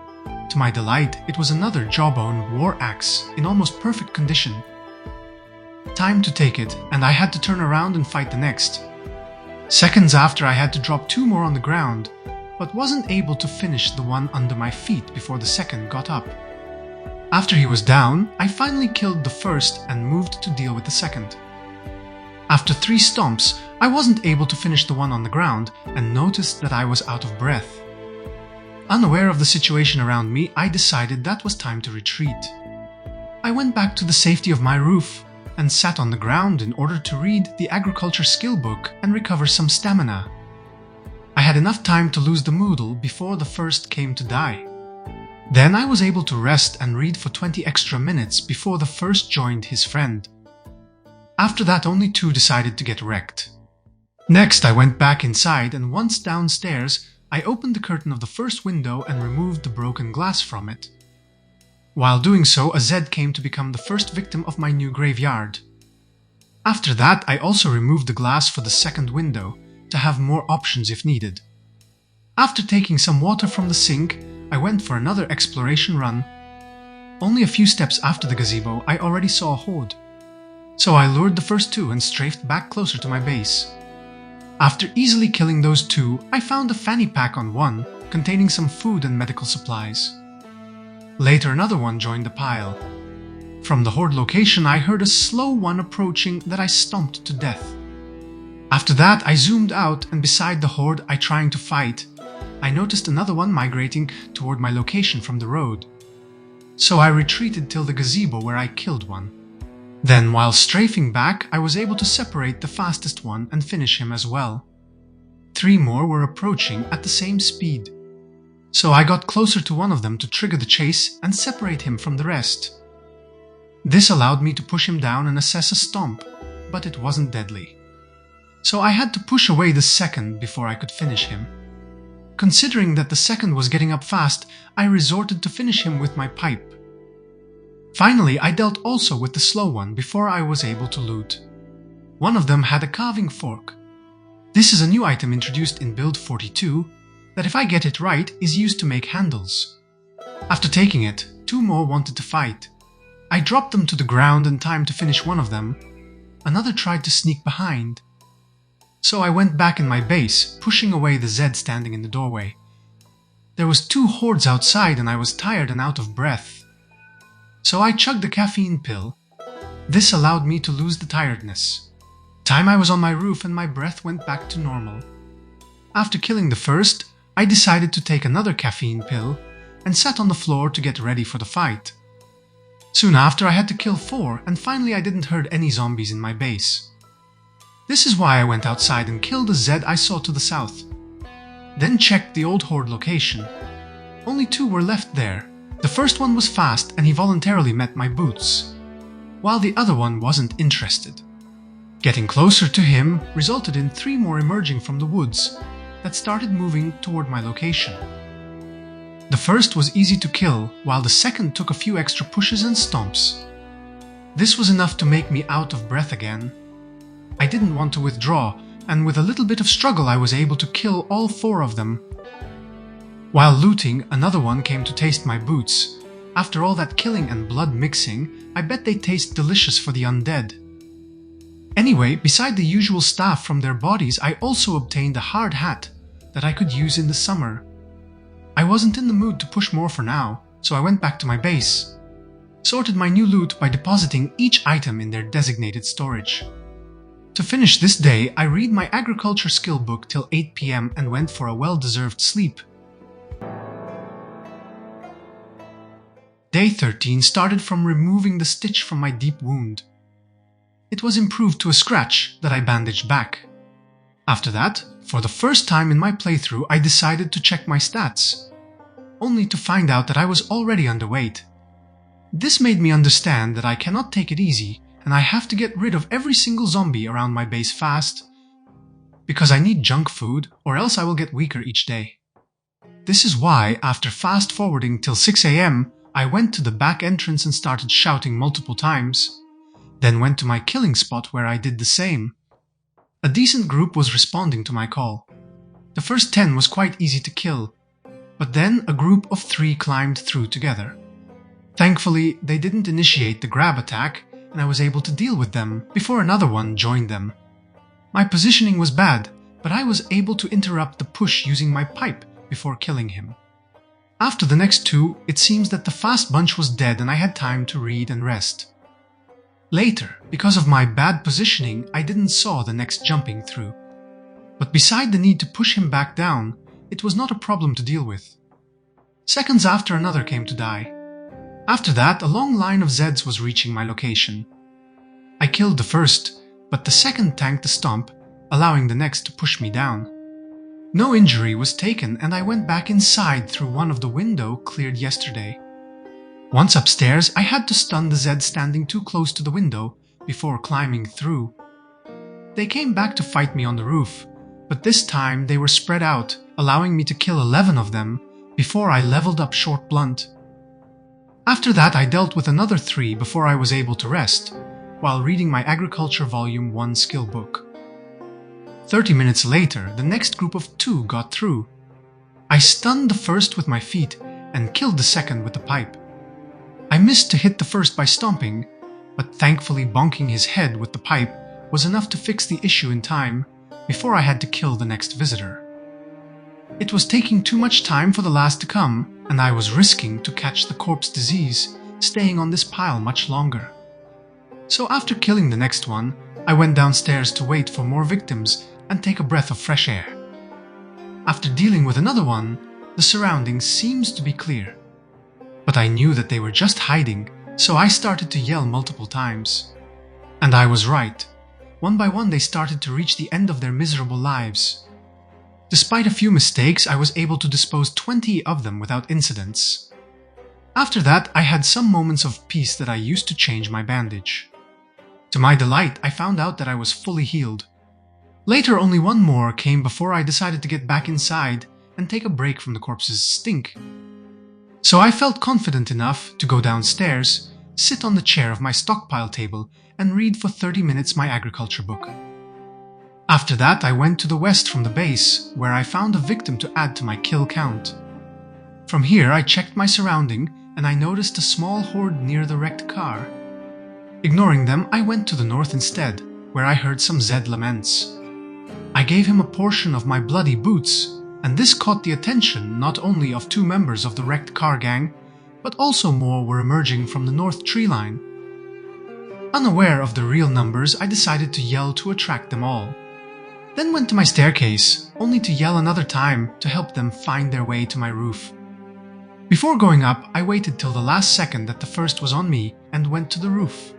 To my delight, it was another jawbone war axe in almost perfect condition. Time to take it, and I had to turn around and fight the next. Seconds after, I had to drop 2 more on the ground, but wasn't able to finish the one under my feet before the second got up. After he was down, I finally killed the first and moved to deal with the second. After 3 stomps, I wasn't able to finish the one on the ground and noticed that I was out of breath. Unaware of the situation around me, I decided that was time to retreat. I went back to the safety of my roof and sat on the ground in order to read the agriculture skill book and recover some stamina. I had enough time to lose the Moodle before the first came to die. Then I was able to rest and read for 20 extra minutes before the first joined his friend. After that, only 2 decided to get wrecked. Next, I went back inside, and once downstairs, I opened the curtain of the first window and removed the broken glass from it. While doing so, a Zed came to become the first victim of my new graveyard. After that, I also removed the glass for the second window, to have more options if needed. After taking some water from the sink, I went for another exploration run. Only a few steps after the gazebo, I already saw a Horde. So I lured the first 2 and strafed back closer to my base. After easily killing those 2, I found a fanny pack on one, containing some food and medical supplies. Later, another one joined the pile. From the Horde location, I heard a slow one approaching that I stomped to death. After that, I zoomed out, and beside the Horde I trying to fight, I noticed another one migrating toward my location from the road. So I retreated till the gazebo where I killed one. Then, while strafing back, I was able to separate the fastest one and finish him as well. 3 more were approaching at the same speed. So I got closer to one of them to trigger the chase and separate him from the rest. This allowed me to push him down and assess a stomp, but it wasn't deadly. So I had to push away the second before I could finish him. Considering that the second was getting up fast, I resorted to finish him with my pipe. Finally, I dealt also with the slow one before I was able to loot. One of them had a carving fork. This is a new item introduced in Build 42 that, if I get it right, is used to make handles. After taking it, 2 more wanted to fight. I dropped them to the ground in time to finish one of them. Another tried to sneak behind. So I went back in my base, pushing away the Zed standing in the doorway. There was 2 hordes outside and I was tired and out of breath. So I chugged a caffeine pill. This allowed me to lose the tiredness. Time I was on my roof and my breath went back to normal. After killing the first, I decided to take another caffeine pill and sat on the floor to get ready for the fight. Soon after, I had to kill 4, and finally I didn't hurt any zombies in my base. This is why I went outside and killed a Zed I saw to the south. Then checked the old Horde location. Only 2 were left there. The first one was fast and he voluntarily met my boots, while the other one wasn't interested. Getting closer to him resulted in 3 more emerging from the woods that started moving toward my location. The first was easy to kill, while the second took a few extra pushes and stomps. This was enough to make me out of breath again. I didn't want to withdraw, and with a little bit of struggle I was able to kill all 4 of them. While looting, another one came to taste my boots. After all that killing and blood mixing, I bet they taste delicious for the undead. Anyway, beside the usual staff from their bodies, I also obtained a hard hat that I could use in the summer. I wasn't in the mood to push more for now, so I went back to my base. Sorted my new loot by depositing each item in their designated storage. To finish this day, I read my agriculture skill book till 8 PM and went for a well-deserved sleep. Day 13 started from removing the stitch from my deep wound. It was improved to a scratch that I bandaged back. After that, for the first time in my playthrough, I decided to check my stats, only to find out that I was already underweight. This made me understand that I cannot take it easy, and I have to get rid of every single zombie around my base fast, because I need junk food, or else I will get weaker each day. This is why, after fast forwarding till 6 AM, I went to the back entrance and started shouting multiple times, then went to my killing spot where I did the same. A decent group was responding to my call. The first 10 was quite easy to kill, but then a group of 3 climbed through together. Thankfully, they didn't initiate the grab attack, and I was able to deal with them before another one joined them. My positioning was bad, but I was able to interrupt the push using my pipe before killing him. After the next two, it seems that the fast bunch was dead and I had time to read and rest. Later, because of my bad positioning, I didn't saw the next jumping through. But beside the need to push him back down, it was not a problem to deal with. Seconds after, another came to die. After that, a long line of Zeds was reaching my location. I killed the first, but the second tanked the stomp, allowing the next to push me down. No injury was taken and I went back inside through one of the windows cleared yesterday. Once upstairs, I had to stun the Zed standing too close to the window before climbing through. They came back to fight me on the roof, but this time they were spread out, allowing me to kill 11 of them before I leveled up short blunt. After that, I dealt with another 3 before I was able to rest, while reading my Agriculture Volume 1 skill book. 30 minutes later, the next group of 2 got through. I stunned the first with my feet and killed the second with the pipe. I missed to hit the first by stomping, but thankfully bonking his head with the pipe was enough to fix the issue in time before I had to kill the next visitor. It was taking too much time for the last to come, and I was risking to catch the corpse disease, staying on this pile much longer. So after killing the next one, I went downstairs to wait for more victims and take a breath of fresh air. After dealing with another one, the surroundings seems to be clear. But I knew that they were just hiding, so I started to yell multiple times. And I was right. One by one they started to reach the end of their miserable lives. Despite a few mistakes, I was able to dispose 20 of them without incidents. After that, I had some moments of peace that I used to change my bandage. To my delight, I found out that I was fully healed. Later, only one more came before I decided to get back inside and take a break from the corpse's stink. So I felt confident enough to go downstairs, sit on the chair of my stockpile table, and read for 30 minutes my agriculture book. After that, I went to the west from the base, where I found a victim to add to my kill count. From here, I checked my surrounding, and I noticed a small horde near the wrecked car. Ignoring them, I went to the north instead, where I heard some Zed laments. I gave him a portion of my bloody boots, and this caught the attention not only of 2 members of the wrecked car gang, but also more were emerging from the north tree line. Unaware of the real numbers, I decided to yell to attract them all. Then went to my staircase, only to yell another time to help them find their way to my roof. Before going up, I waited till the last second that the first was on me and went to the roof.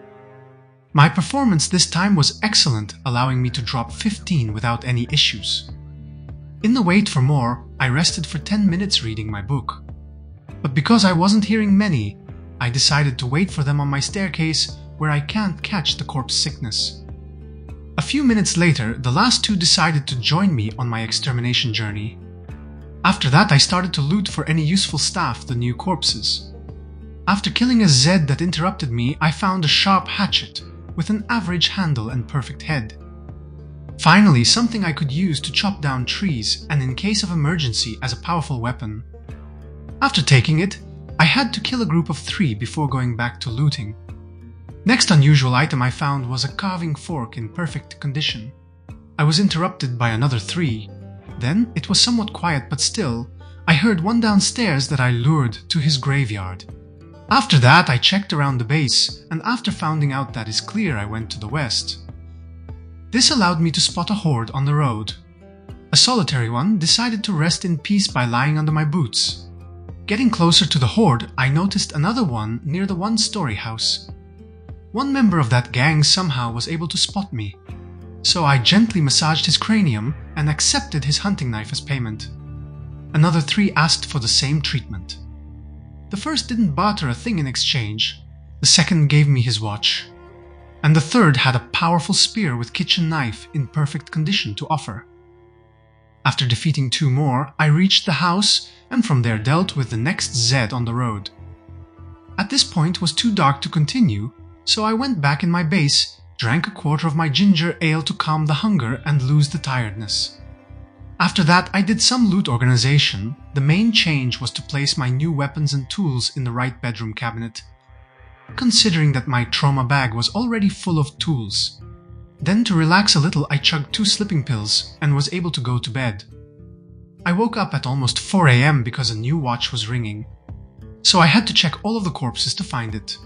My performance this time was excellent, allowing me to drop 15 without any issues. In the wait for more, I rested for 10 minutes reading my book. But because I wasn't hearing many, I decided to wait for them on my staircase where I can't catch the corpse sickness. A few minutes later, the last 2 decided to join me on my extermination journey. After that, I started to loot for any useful stuff the new corpses. After killing a Zed that interrupted me, I found a sharp hatchet with an average handle and perfect head. Finally, something I could use to chop down trees and in case of emergency as a powerful weapon. After taking it, I had to kill a group of 3 before going back to looting. Next unusual item I found was a carving fork in perfect condition. I was interrupted by another 3. Then it was somewhat quiet, but still, I heard one downstairs that I lured to his graveyard. After that, I checked around the base, and after finding out that is clear, I went to the west. This allowed me to spot a horde on the road. A solitary one decided to rest in peace by lying under my boots. Getting closer to the horde, I noticed another one near the 1-story house. One member of that gang somehow was able to spot me, so I gently massaged his cranium and accepted his hunting knife as payment. Another 3 asked for the same treatment. The first didn't barter a thing in exchange, the second gave me his watch, and the third had a powerful spear with kitchen knife in perfect condition to offer. After defeating 2 more, I reached the house and from there dealt with the next Zed on the road. At this point it was too dark to continue, so I went back in my base, drank a quarter of my ginger ale to calm the hunger and lose the tiredness. After that, I did some loot organization. The main change was to place my new weapons and tools in the right bedroom cabinet, considering that my trauma bag was already full of tools. Then to relax a little, I chugged 2 sleeping pills and was able to go to bed. I woke up at almost 4 AM because a new watch was ringing, so I had to check all of the corpses to find it.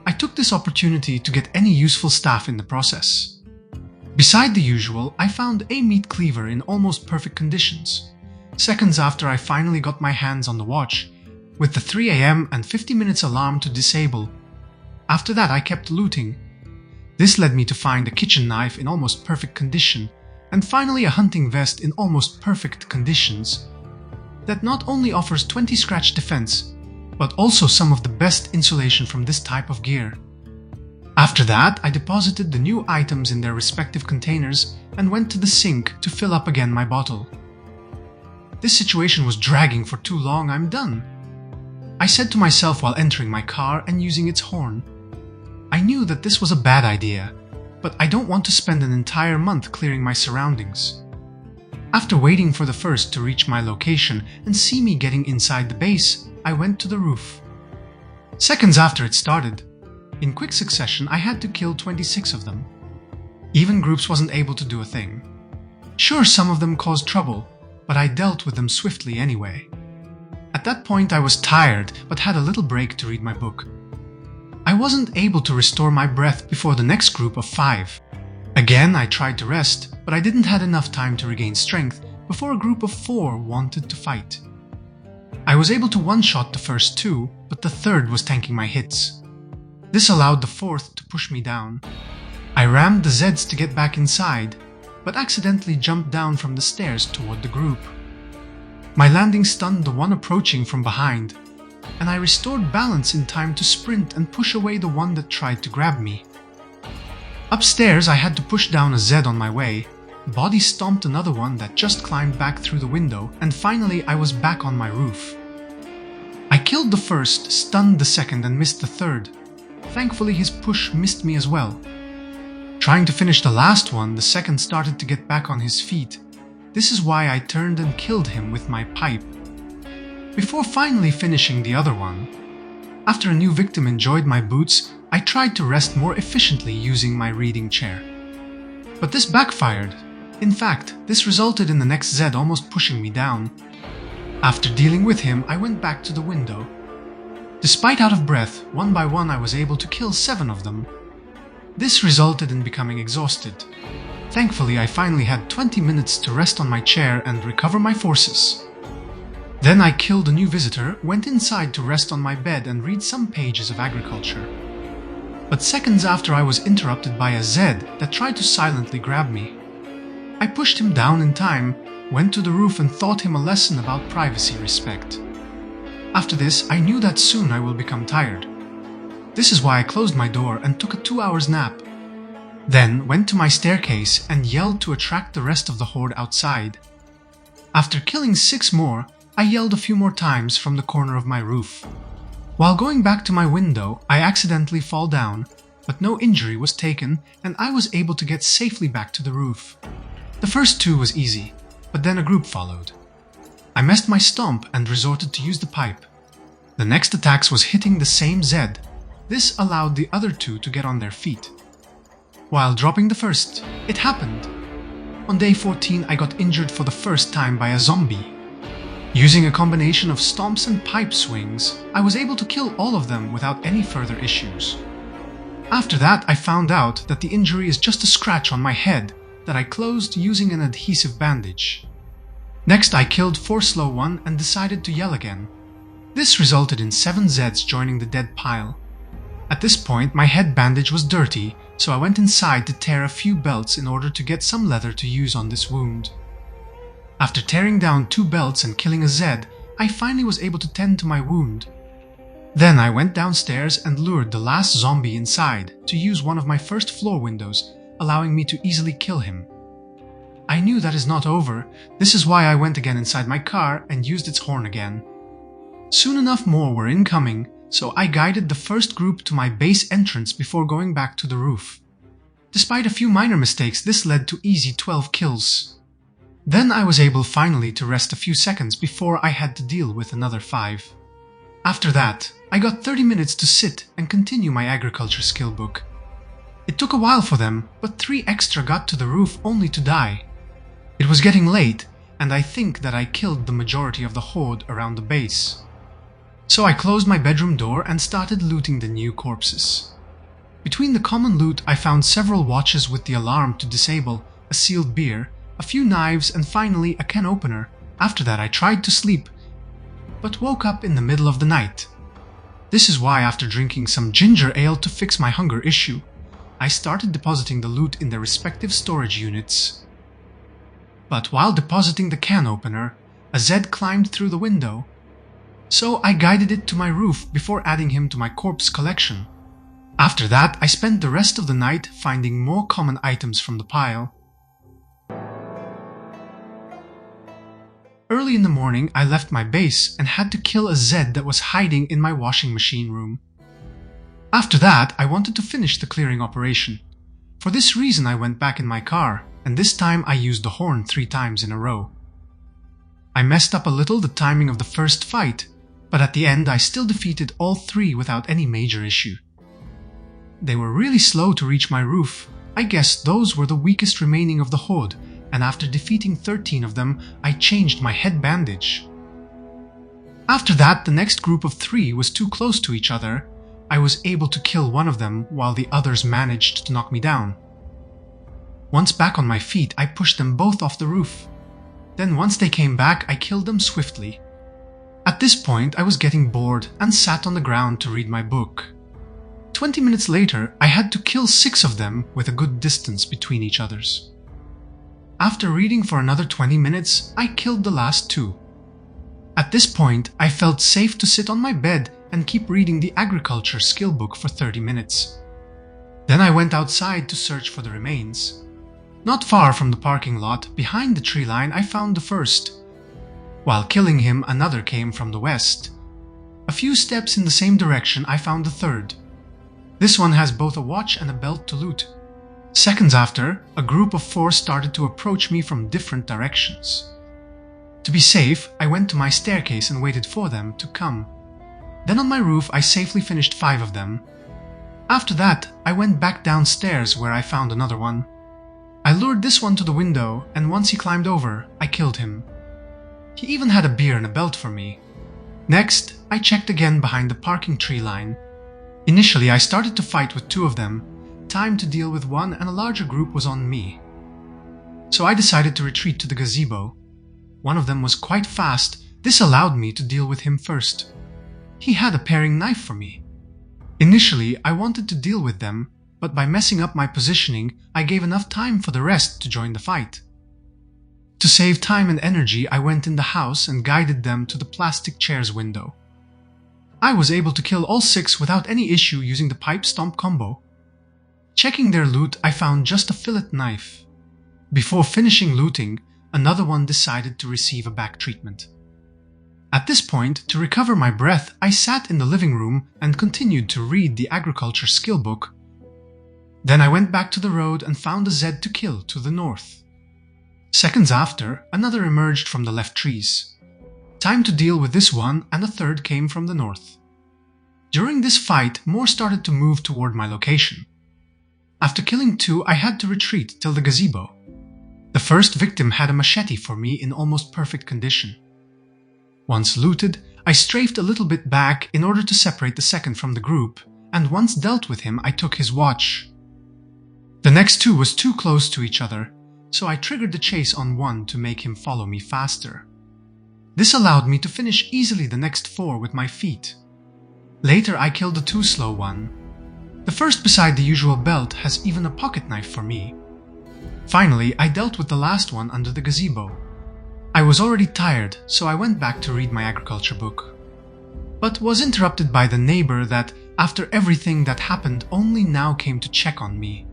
I took this opportunity to get any useful stuff in the process. Beside the usual, I found a meat cleaver in almost perfect conditions, seconds after I finally got my hands on the watch, with the 3 AM and 50 minutes alarm to disable. After that, I kept looting. This led me to find a kitchen knife in almost perfect condition, and finally a hunting vest in almost perfect conditions, that not only offers 20 scratch defense, but also some of the best insulation from this type of gear. After that, I deposited the new items in their respective containers and went to the sink to fill up again my bottle. This situation was dragging for too long, I'm done, I said to myself while entering my car and using its horn. I knew that this was a bad idea, but I don't want to spend an entire month clearing my surroundings. After waiting for the first to reach my location and see me getting inside the base, I went to the roof. Seconds after it started, in quick succession I had to kill 26 of them. Even groups wasn't able to do a thing. Sure, some of them caused trouble, but I dealt with them swiftly anyway. At that point I was tired, but had a little break to read my book. I wasn't able to restore my breath before the next group of 5. Again, I tried to rest, but I didn't have enough time to regain strength before a group of 4 wanted to fight. I was able to one-shot the first 2, but the third was tanking my hits. This allowed the 4th to push me down. I rammed the Zeds to get back inside, but accidentally jumped down from the stairs toward the group. My landing stunned the one approaching from behind, and I restored balance in time to sprint and push away the one that tried to grab me. Upstairs, I had to push down a Zed on my way, body stomped another one that just climbed back through the window, and finally I was back on my roof. I killed the first, stunned the second, and missed the third. Thankfully, his push missed me as well. Trying to finish the last one, the second started to get back on his feet. This is why I turned and killed him with my pipe, before finally finishing the other one. After a new victim enjoyed my boots, I tried to rest more efficiently using my reading chair. But this backfired. In fact, this resulted in the next Zed almost pushing me down. After dealing with him, I went back to the window. Despite out of breath, one by one I was able to kill 7 of them. This resulted in becoming exhausted. Thankfully, I finally had 20 minutes to rest on my chair and recover my forces. Then I killed a new visitor, went inside to rest on my bed and read some pages of agriculture. But seconds after, I was interrupted by a Zed that tried to silently grab me. I pushed him down in time, went to the roof and taught him a lesson about privacy respect. After this, I knew that soon I will become tired. This is why I closed my door and took a 2-hour nap. Then went to my staircase and yelled to attract the rest of the Horde outside. After killing 6 more, I yelled a few more times from the corner of my roof. While going back to my window, I accidentally fall down, but no injury was taken and I was able to get safely back to the roof. The first 2 was easy, but then a group followed. I messed my stomp and resorted to use the pipe. The next attacks was hitting the same Zed. This allowed the other 2 to get on their feet. While dropping the first, it happened. On day 14, I got injured for the first time by a zombie. Using a combination of stomps and pipe swings, I was able to kill all of them without any further issues. After that, I found out that the injury is just a scratch on my head that I closed using an adhesive bandage. Next, I killed 4 slow 1 and decided to yell again. This resulted in 7 Zeds joining the dead pile. At this point, my head bandage was dirty, so I went inside to tear a few belts in order to get some leather to use on this wound. After tearing down 2 belts and killing a Zed, I finally was able to tend to my wound. Then I went downstairs and lured the last zombie inside to use one of my first floor windows, allowing me to easily kill him. I knew that is not over. This is why I went again inside my car and used its horn again. Soon enough more were incoming, so I guided the first group to my base entrance before going back to the roof. Despite a few minor mistakes, this led to easy 12 kills. Then I was able finally to rest a few seconds before I had to deal with another 5. After that, I got 30 minutes to sit and continue my agriculture skill book. It took a while for them, but 3 extra got to the roof only to die. It was getting late, and I think that I killed the majority of the horde around the base. So I closed my bedroom door and started looting the new corpses. Between the common loot, I found several watches with the alarm to disable, a sealed beer, a few knives, and finally a can opener. After that I tried to sleep, but woke up in the middle of the night. This is why, after drinking some ginger ale to fix my hunger issue, I started depositing the loot in their respective storage units. But while depositing the can opener, a Zed climbed through the window, so I guided it to my roof before adding him to my corpse collection. After that, I spent the rest of the night finding more common items from the pile. Early in the morning, I left my base and had to kill a Zed that was hiding in my washing machine room. After that, I wanted to finish the clearing operation. For this reason, I went back in my car, and this time I used the horn 3 times in a row. I messed up a little the timing of the first fight, but at the end I still defeated all 3 without any major issue. They were really slow to reach my roof. I guess those were the weakest remaining of the horde, and after defeating 13 of them, I changed my head bandage. After that, the next group of 3 was too close to each other. I was able to kill one of them while the others managed to knock me down. Once back on my feet, I pushed them both off the roof. Then once they came back, I killed them swiftly. At this point, I was getting bored and sat on the ground to read my book. 20 minutes later, I had to kill 6 of them with a good distance between each others. After reading for another 20 minutes, I killed the last 2. At this point, I felt safe to sit on my bed and keep reading the agriculture skill book for 30 minutes. Then I went outside to search for the remains. Not far from the parking lot, behind the tree line, I found the first. While killing him, another came from the west. A few steps in the same direction, I found the third. This one has both a watch and a belt to loot. Seconds after, a group of 4 started to approach me from different directions. To be safe, I went to my staircase and waited for them to come. Then on my roof, I safely finished 5 of them. After that, I went back downstairs where I found another one. I lured this one to the window, and once he climbed over, I killed him. He even had a beer and a belt for me. Next, I checked again behind the parking tree line. Initially, I started to fight with 2 of them. Time to deal with one, and a larger group was on me. So I decided to retreat to the gazebo. One of them was quite fast. This allowed me to deal with him first. He had a paring knife for me. Initially, I wanted to deal with them, but by messing up my positioning, I gave enough time for the rest to join the fight. To save time and energy, I went in the house and guided them to the plastic chair's window. I was able to kill all 6 without any issue using the pipe stomp combo. Checking their loot, I found just a fillet knife. Before finishing looting, another one decided to receive a back treatment. At this point, to recover my breath, I sat in the living room and continued to read the agriculture skill book. Then I went back to the road and found a Zed to kill to the north. Seconds after, another emerged from the left trees. Time to deal with this one, and a third came from the north. During this fight, more started to move toward my location. After killing 2, I had to retreat till the gazebo. The first victim had a machete for me in almost perfect condition. Once looted, I strafed a little bit back in order to separate the second from the group, and once dealt with him, I took his watch. The next 2 was too close to each other, so I triggered the chase on one to make him follow me faster. This allowed me to finish easily the next 4 with my feet. Later, I killed the too slow one. The first beside the usual belt has even a pocket knife for me. Finally, I dealt with the last one under the gazebo. I was already tired, so I went back to read my agriculture book. But was interrupted by the neighbor that, after everything that happened, only now came to check on me.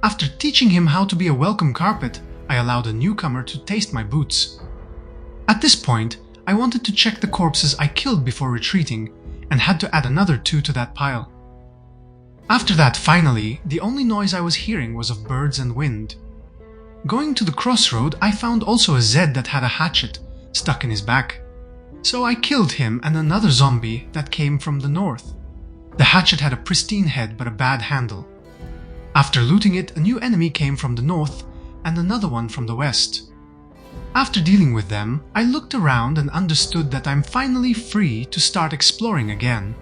After teaching him how to be a welcome carpet, I allowed a newcomer to taste my boots. At this point, I wanted to check the corpses I killed before retreating, and had to add another 2 to that pile. After that, finally, the only noise I was hearing was of birds and wind. Going to the crossroad, I found also a Zed that had a hatchet stuck in his back. So I killed him and another zombie that came from the north. The hatchet had a pristine head but a bad handle. After looting it, a new enemy came from the north and another one from the west. After dealing with them, I looked around and understood that I'm finally free to start exploring again.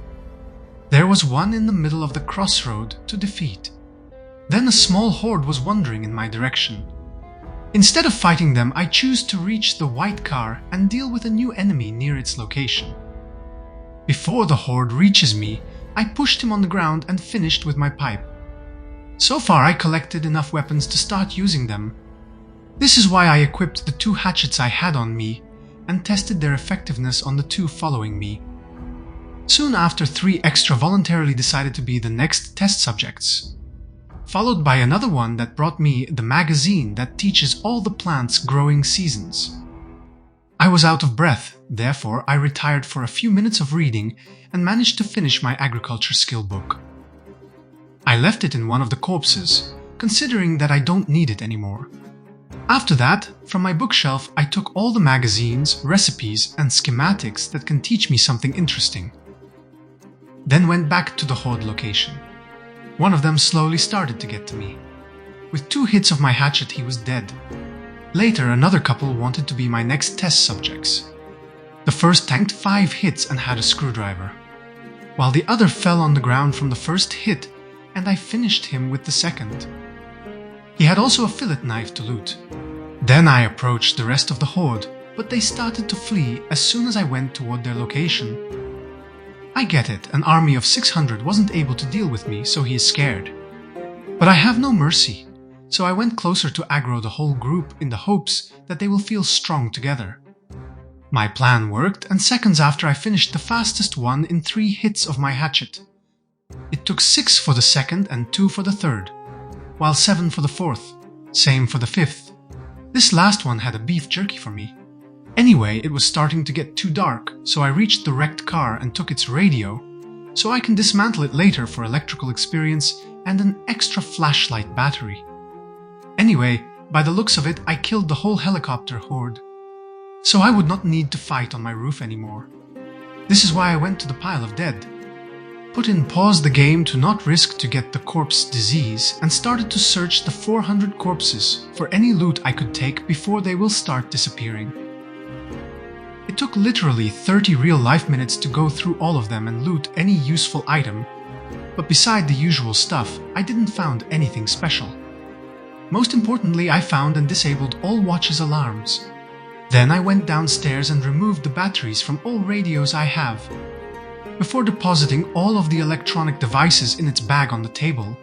There was one in the middle of the crossroad to defeat. Then a small horde was wandering in my direction. Instead of fighting them, I choose to reach the white car and deal with a new enemy near its location. Before the horde reaches me, I pushed him on the ground and finished with my pipe. So far I collected enough weapons to start using them. This is why I equipped the 2 hatchets I had on me and tested their effectiveness on the 2 following me. Soon after, 3 extra voluntarily decided to be the next test subjects, followed by another one that brought me the magazine that teaches all the plants' growing seasons. I was out of breath, therefore I retired for a few minutes of reading and managed to finish my agriculture skill book. I left it in one of the corpses, considering that I don't need it anymore. After that, from my bookshelf I took all the magazines, recipes and schematics that can teach me something interesting. Then went back to the Horde location. One of them slowly started to get to me. With 2 hits of my hatchet he was dead. Later another couple wanted to be my next test subjects. The first tanked 5 hits and had a screwdriver, while the other fell on the ground from the first hit and I finished him with the second. He had also a fillet knife to loot. Then I approached the rest of the horde, but they started to flee as soon as I went toward their location. I get it, an army of 600 wasn't able to deal with me, so he is scared. But I have no mercy, so I went closer to aggro the whole group in the hopes that they will feel strong together. My plan worked, and seconds after I finished the fastest one in 3 hits of my hatchet. It took 6 for the second and 2 for the third, while 7 for the fourth, same for the fifth. This last one had a beef jerky for me. Anyway, it was starting to get too dark, so I reached the wrecked car and took its radio, so I can dismantle it later for electrical experience and an extra flashlight battery. Anyway, by the looks of it, I killed the whole helicopter horde, so I would not need to fight on my roof anymore. This is why I went to the pile of dead. Put in pause the game to not risk to get the corpse disease and started to search the 400 corpses for any loot I could take before they will start disappearing. It took literally 30 real-life minutes to go through all of them and loot any useful item, but beside the usual stuff, I didn't find anything special. Most importantly, I found and disabled all watches' alarms. Then I went downstairs and removed the batteries from all radios I have, before depositing all of the electronic devices in its bag on the table.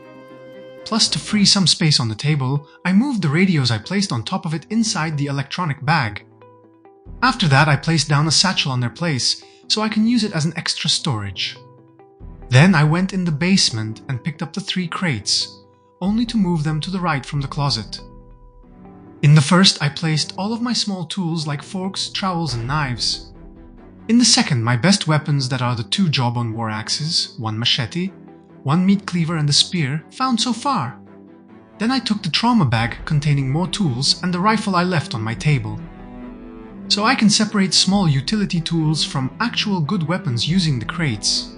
Plus, to free some space on the table, I moved the radios I placed on top of it inside the electronic bag. After that, I placed down a satchel on their place, so I can use it as an extra storage. Then I went in the basement and picked up the 3 crates, only to move them to the right from the closet. In the first, I placed all of my small tools like forks, trowels and knives. In the second, my best weapons that are the 2 jawbone war axes, 1 machete, 1 meat cleaver and a spear found so far. Then I took the trauma bag containing more tools and the rifle I left on my table, so I can separate small utility tools from actual good weapons using the crates.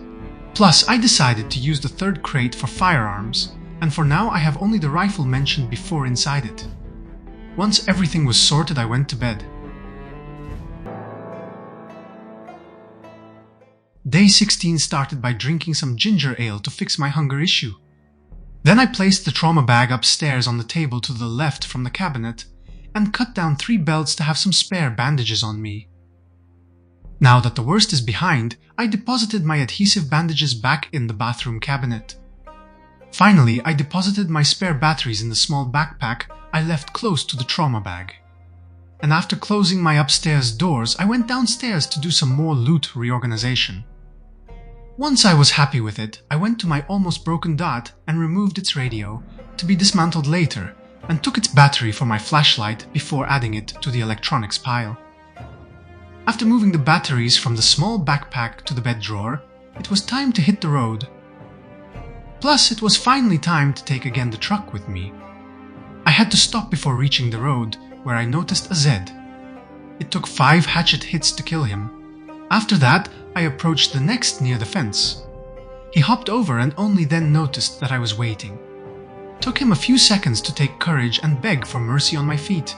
Plus, I decided to use the 3rd crate for firearms, and for now I have only the rifle mentioned before inside it. Once everything was sorted, I went to bed. Day 16 started by drinking some ginger ale to fix my hunger issue. Then I placed the trauma bag upstairs on the table to the left from the cabinet and cut down 3 belts to have some spare bandages on me. Now that the worst is behind, I deposited my adhesive bandages back in the bathroom cabinet. Finally, I deposited my spare batteries in the small backpack I left close to the trauma bag. And after closing my upstairs doors, I went downstairs to do some more loot reorganization. Once I was happy with it, I went to my almost broken dot and removed its radio, to be dismantled later, and took its battery for my flashlight before adding it to the electronics pile. After moving the batteries from the small backpack to the bed drawer, it was time to hit the road. Plus, it was finally time to take again the truck with me. I had to stop before reaching the road, where I noticed a Zed. It took 5 hatchet hits to kill him. After that, I approached the next near the fence. He hopped over and only then noticed that I was waiting. Took him a few seconds to take courage and beg for mercy on my feet.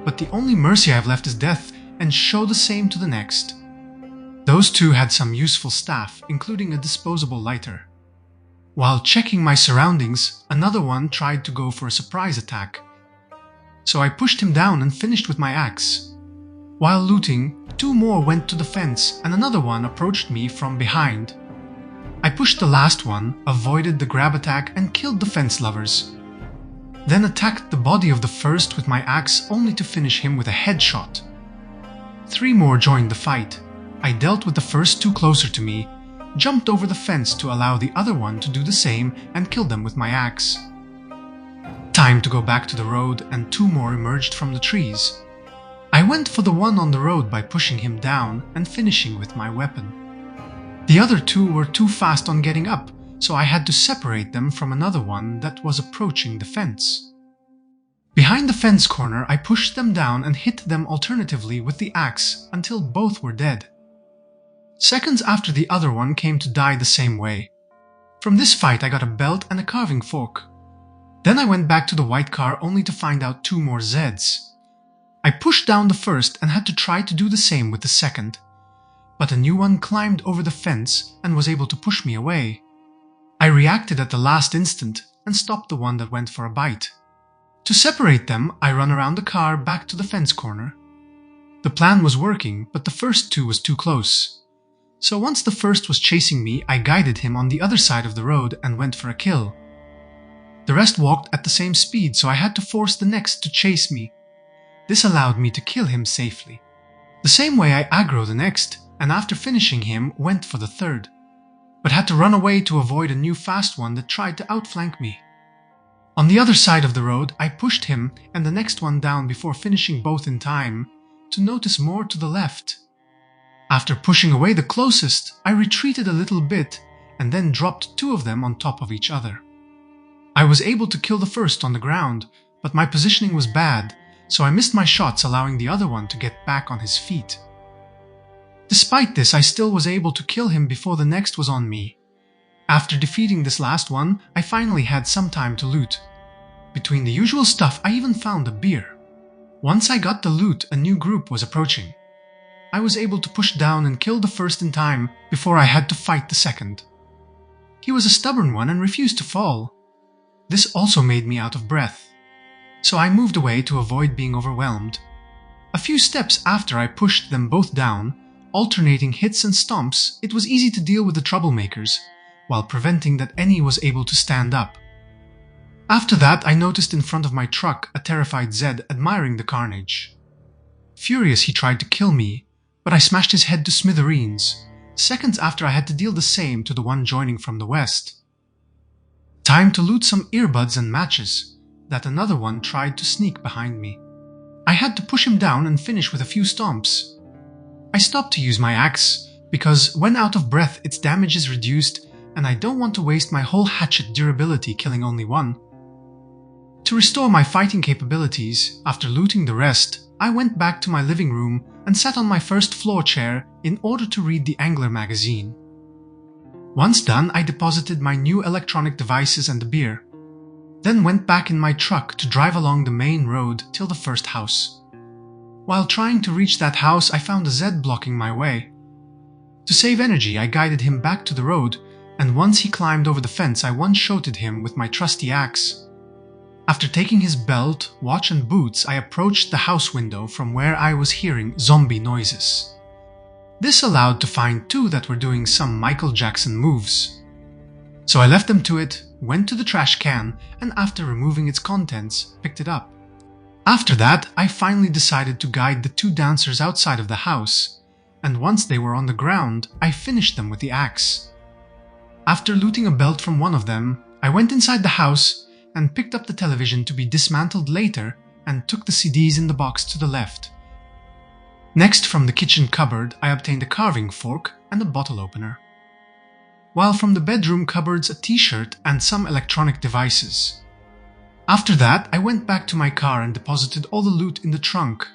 But the only mercy I've left is death, and show the same to the next. Those two had some useful staff, including a disposable lighter. While checking my surroundings, another one tried to go for a surprise attack. So I pushed him down and finished with my axe. While looting, two more went to the fence and another one approached me from behind. I pushed the last one, avoided the grab attack and killed the fence lovers. Then attacked the body of the first with my axe only to finish him with a headshot. Three more joined the fight. I dealt with the first two closer to me, jumped over the fence to allow the other one to do the same and killed them with my axe. Time to go back to the road and two more emerged from the trees. I went for the one on the road by pushing him down and finishing with my weapon. The other two were too fast on getting up, so I had to separate them from another one that was approaching the fence. Behind the fence corner, I pushed them down and hit them alternatively with the axe until both were dead. Seconds after the other one came to die the same way. From this fight I got a belt and a carving fork. Then I went back to the white car only to find out two more Zeds. I pushed down the first and had to try to do the same with the second. But a new one climbed over the fence and was able to push me away. I reacted at the last instant and stopped the one that went for a bite. To separate them, I ran around the car back to the fence corner. The plan was working, but the first two was too close. So once the first was chasing me, I guided him on the other side of the road and went for a kill. The rest walked at the same speed, so I had to force the next to chase me. This allowed me to kill him safely. The same way I aggro the next, and after finishing him, went for the third. But had to run away to avoid a new fast one that tried to outflank me. On the other side of the road, I pushed him and the next one down before finishing both in time, to notice more to the left. After pushing away the closest, I retreated a little bit and then dropped two of them on top of each other. I was able to kill the first on the ground, but my positioning was bad, so I missed my shots, allowing the other one to get back on his feet. Despite this, I still was able to kill him before the next was on me. After defeating this last one, I finally had some time to loot. Between the usual stuff, I even found a beer. Once I got the loot, a new group was approaching. I was able to push down and kill the first in time before I had to fight the second. He was a stubborn one and refused to fall. This also made me out of breath, so I moved away to avoid being overwhelmed. A few steps after I pushed them both down, alternating hits and stomps, it was easy to deal with the troublemakers, while preventing that any was able to stand up. After that, I noticed in front of my truck a terrified Zed admiring the carnage. Furious, he tried to kill me, but I smashed his head to smithereens, seconds after I had to deal the same to the one joining from the west. Time to loot some earbuds and matches, that another one tried to sneak behind me. I had to push him down and finish with a few stomps. I stopped to use my axe, because when out of breath its damage is reduced and I don't want to waste my whole hatchet durability killing only one. To restore my fighting capabilities, after looting the rest, I went back to my living room and sat on my first floor chair in order to read the Angler magazine. Once done, I deposited my new electronic devices and the beer, then went back in my truck to drive along the main road till the first house. While trying to reach that house, I found a Zed blocking my way. To save energy, I guided him back to the road, and once he climbed over the fence, I one-shoted him with my trusty axe. After taking his belt, watch and boots, I approached the house window from where I was hearing zombie noises. This allowed to find two that were doing some Michael Jackson moves. So I left them to it, went to the trash can, and after removing its contents, picked it up. After that, I finally decided to guide the two dancers outside of the house, and once they were on the ground, I finished them with the axe. After looting a belt from one of them, I went inside the house and picked up the television to be dismantled later and took the CDs in the box to the left. Next, from the kitchen cupboard, I obtained a carving fork and a bottle opener. While from the bedroom cupboards, a t-shirt and some electronic devices. After that, I went back to my car and deposited all the loot in the trunk.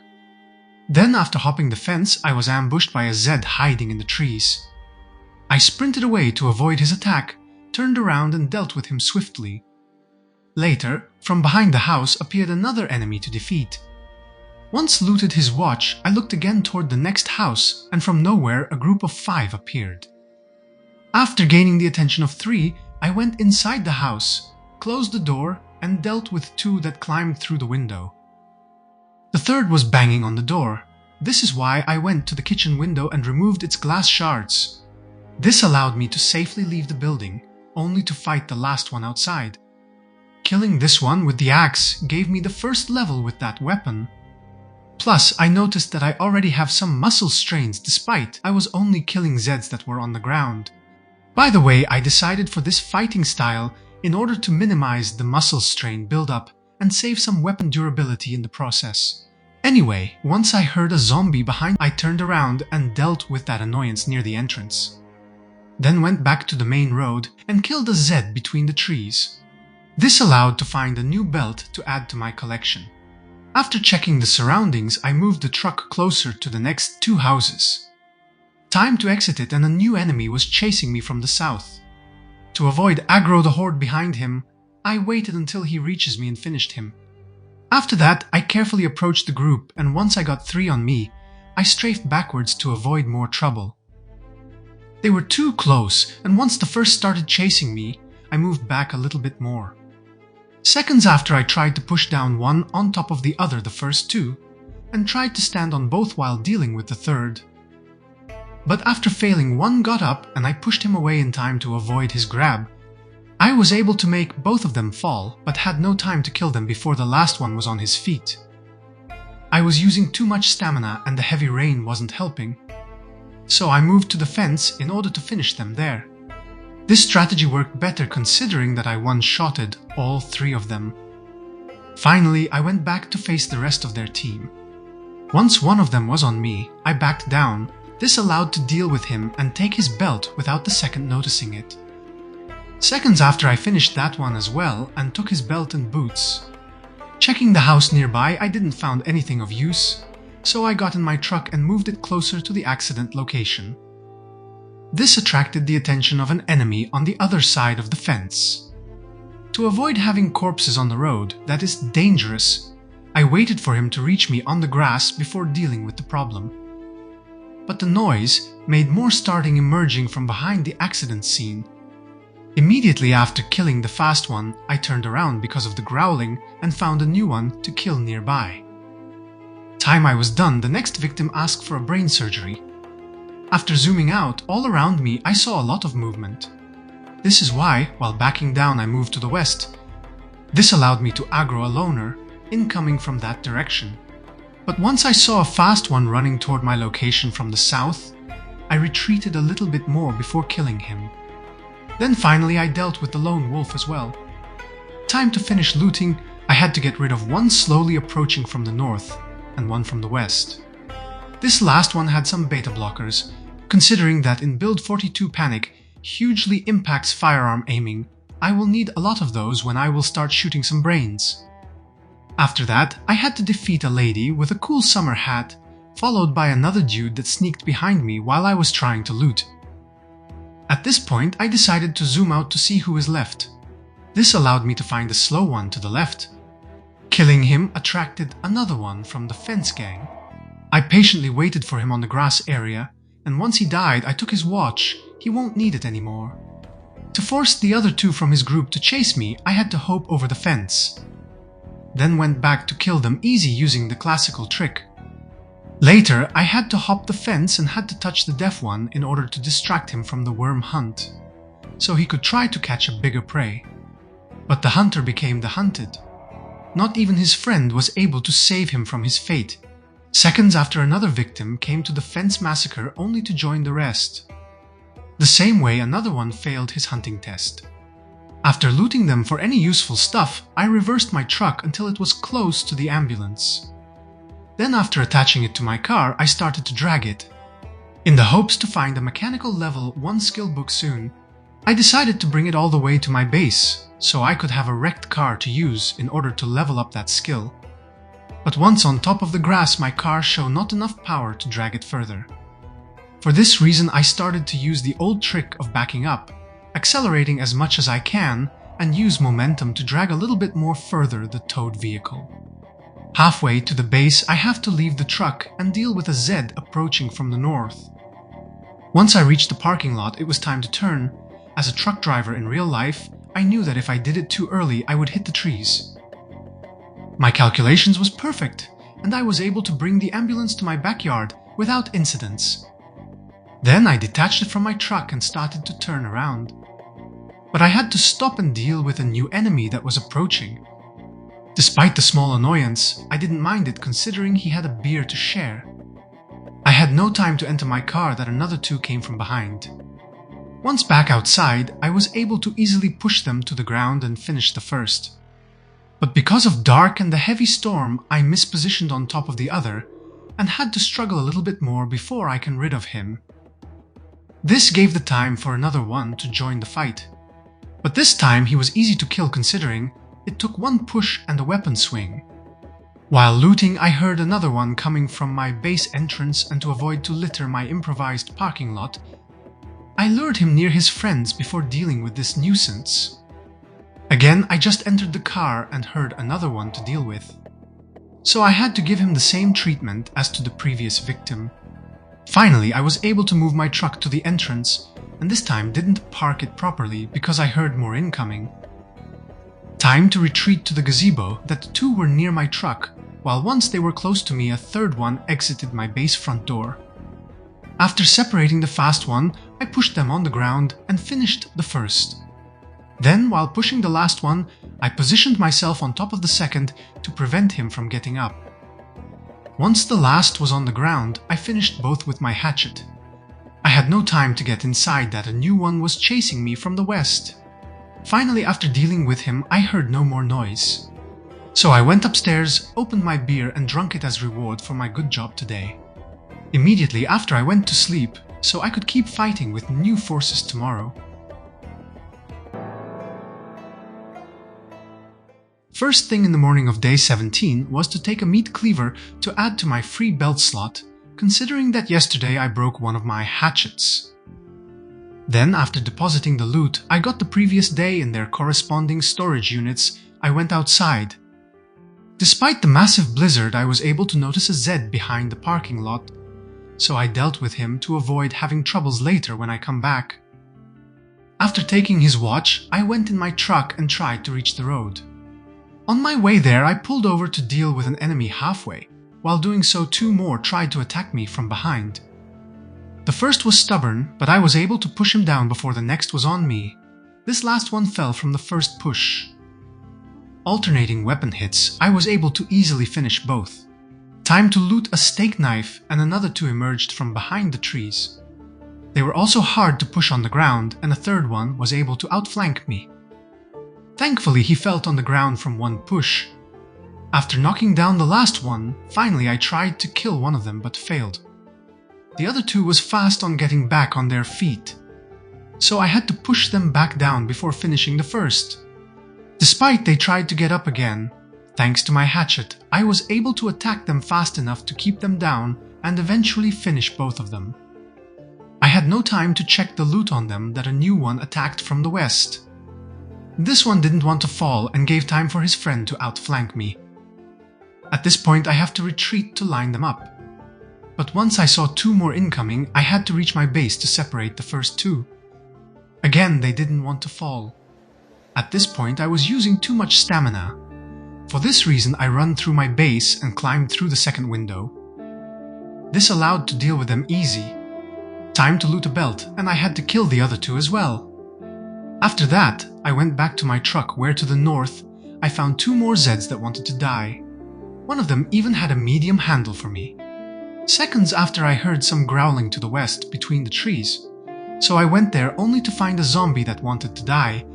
Then, after hopping the fence, I was ambushed by a Zed hiding in the trees. I sprinted away to avoid his attack, turned around and dealt with him swiftly. Later, from behind the house appeared another enemy to defeat. Once looted his watch, I looked again toward the next house, and from nowhere a group of 5 appeared. After gaining the attention of 3, I went inside the house, closed the door, and dealt with 2 that climbed through the window. The third was banging on the door. This is why I went to the kitchen window and removed its glass shards. This allowed me to safely leave the building, only to fight the last one outside. Killing this one with the axe gave me the first level with that weapon. Plus, I noticed that I already have some muscle strains despite I was only killing Zeds that were on the ground. By the way, I decided for this fighting style in order to minimize the muscle strain buildup and save some weapon durability in the process. Anyway, once I heard a zombie behind, I turned around and dealt with that annoyance near the entrance. Then went back to the main road and killed a Zed between the trees. This allowed to find a new belt to add to my collection. After checking the surroundings, I moved the truck closer to the next 2 houses. Time to exit it, and a new enemy was chasing me from the south. To avoid aggro the Horde behind him, I waited until he reaches me and finished him. After that, I carefully approached the group, and once I got 3 on me, I strafed backwards to avoid more trouble. They were too close, and once the first started chasing me, I moved back a little bit more. Seconds after, I tried to push down one on top of the other, the first 2, and tried to stand on both while dealing with the third. But after failing, one got up and I pushed him away in time to avoid his grab. I was able to make both of them fall, but had no time to kill them before the last one was on his feet. I was using too much stamina and the heavy rain wasn't helping, so I moved to the fence in order to finish them there. This strategy worked better considering that I one-shotted all 3 of them. Finally, I went back to face the rest of their team. Once one of them was on me, I backed down. This allowed to deal with him and take his belt without the second noticing it. Seconds after, I finished that one as well and took his belt and boots. Checking the house nearby, I didn't find anything of use, so I got in my truck and moved it closer to the accident location. This attracted the attention of an enemy on the other side of the fence. To avoid having corpses on the road that is dangerous, I waited for him to reach me on the grass before dealing with the problem. But the noise made more starting emerging from behind the accident scene. Immediately after killing the fast one, I turned around because of the growling and found a new one to kill nearby. Time I was done, the next victim asked for a brain surgery. After zooming out, all around me I saw a lot of movement. This is why, while backing down, I moved to the west. This allowed me to aggro a loner, incoming from that direction. But once I saw a fast one running toward my location from the south, I retreated a little bit more before killing him. Then finally I dealt with the lone wolf as well. Time to finish looting, I had to get rid of one slowly approaching from the north and one from the west. This last one had some beta blockers, considering that in Build 42 Panic hugely impacts firearm aiming. I will need a lot of those when I will start shooting some brains. After that, I had to defeat a lady with a cool summer hat, followed by another dude that sneaked behind me while I was trying to loot. At this point, I decided to zoom out to see who is left. This allowed me to find the slow one to the left. Killing him attracted another one from the fence gang. I patiently waited for him on the grass area, and once he died, I took his watch. He won't need it anymore. To force the other 2 from his group to chase me, I had to hope over the fence. Then went back to kill them easy using the classical trick. Later, I had to hop the fence and had to touch the deaf one in order to distract him from the worm hunt, so he could try to catch a bigger prey. But the hunter became the hunted. Not even his friend was able to save him from his fate. Seconds after, another victim came to the fence massacre only to join the rest. The same way, another one failed his hunting test. After looting them for any useful stuff, I reversed my truck until it was close to the ambulance. Then after attaching it to my car, I started to drag it. In the hopes to find a mechanical level 1 skill book soon, I decided to bring it all the way to my base, so I could have a wrecked car to use in order to level up that skill. But once on top of the grass, my car showed not enough power to drag it further. For this reason, I started to use the old trick of backing up, accelerating as much as I can, and use momentum to drag a little bit more further the towed vehicle. Halfway to the base, I have to leave the truck and deal with a Zed approaching from the north. Once I reached the parking lot, it was time to turn. As a truck driver in real life, I knew that if I did it too early, I would hit the trees. My calculations was perfect, and I was able to bring the ambulance to my backyard without incidents. Then I detached it from my truck and started to turn around. But I had to stop and deal with a new enemy that was approaching. Despite the small annoyance, I didn't mind it considering he had a beer to share. I had no time to enter my car that another two came from behind. Once back outside, I was able to easily push them to the ground and finish the first. But because of dark and the heavy storm, I mispositioned on top of the other and had to struggle a little bit more before I can rid of him. This gave the time for another one to join the fight. But this time he was easy to kill considering it took one push and a weapon swing. While looting, I heard another one coming from my base entrance, and to avoid to litter my improvised parking lot, I lured him near his friends before dealing with this nuisance. Again, I just entered the car and heard another one to deal with. So I had to give him the same treatment as to the previous victim. Finally, I was able to move my truck to the entrance, and this time didn't park it properly because I heard more incoming. Time to retreat to the gazebo that the two were near my truck, while once they were close to me, a third one exited my base front door. After separating the fast one, I pushed them on the ground and finished the first. Then, while pushing the last one, I positioned myself on top of the second to prevent him from getting up. Once the last was on the ground, I finished both with my hatchet. I had no time to get inside that a new one was chasing me from the west. Finally, after dealing with him, I heard no more noise. So I went upstairs, opened my beer and drank it as reward for my good job today. Immediately after, I went to sleep, so I could keep fighting with new forces tomorrow. First thing in the morning of day 17 was to take a meat cleaver to add to my free belt slot, considering that yesterday I broke one of my hatchets. Then, after depositing the loot I got the previous day in their corresponding storage units, I went outside. Despite the massive blizzard, I was able to notice a Zed behind the parking lot, so I dealt with him to avoid having troubles later when I come back. After taking his watch, I went in my truck and tried to reach the road. On my way there, I pulled over to deal with an enemy halfway. While doing so, two more tried to attack me from behind. The first was stubborn, but I was able to push him down before the next was on me. This last one fell from the first push. Alternating weapon hits, I was able to easily finish both. Time to loot a steak knife, and another two emerged from behind the trees. They were also hard to push on the ground, and a third one was able to outflank me. Thankfully, he fell on the ground from one push. After knocking down the last one, finally I tried to kill one of them but failed. The other two was fast on getting back on their feet, so I had to push them back down before finishing the first. Despite they tried to get up again, thanks to my hatchet, I was able to attack them fast enough to keep them down and eventually finish both of them. I had no time to check the loot on them that a new one attacked from the west. This one didn't want to fall and gave time for his friend to outflank me. At this point I have to retreat to line them up. But once I saw two more incoming, I had to reach my base to separate the first two. Again, they didn't want to fall. At this point I was using too much stamina. For this reason I ran through my base and climbed through the second window. This allowed to deal with them easy. Time to loot a belt, and I had to kill the other two as well. After that, I went back to my truck where to the north I found two more Zeds that wanted to die. One of them even had a medium handle for me. Seconds after I heard some growling to the west between the trees, so I went there only to find a zombie that wanted to die.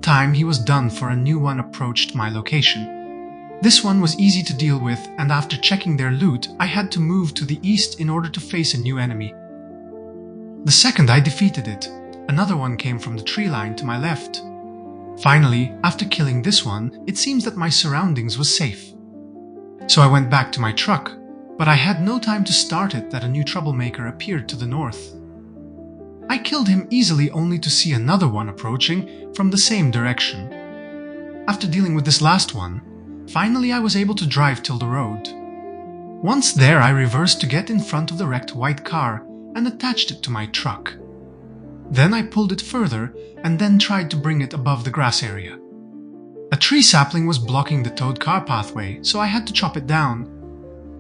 Time he was done for a new one approached my location. This one was easy to deal with, and after checking their loot I had to move to the east in order to face a new enemy. The second I defeated it, another one came from the tree line to my left. Finally, after killing this one, it seems that my surroundings was safe. So I went back to my truck, but I had no time to start it that a new troublemaker appeared to the north. I killed him easily only to see another one approaching from the same direction. After dealing with this last one, finally I was able to drive till the road. Once there, I reversed to get in front of the wrecked white car and attached it to my truck. Then I pulled it further and then tried to bring it above the grass area. A tree sapling was blocking the towed car pathway, so I had to chop it down.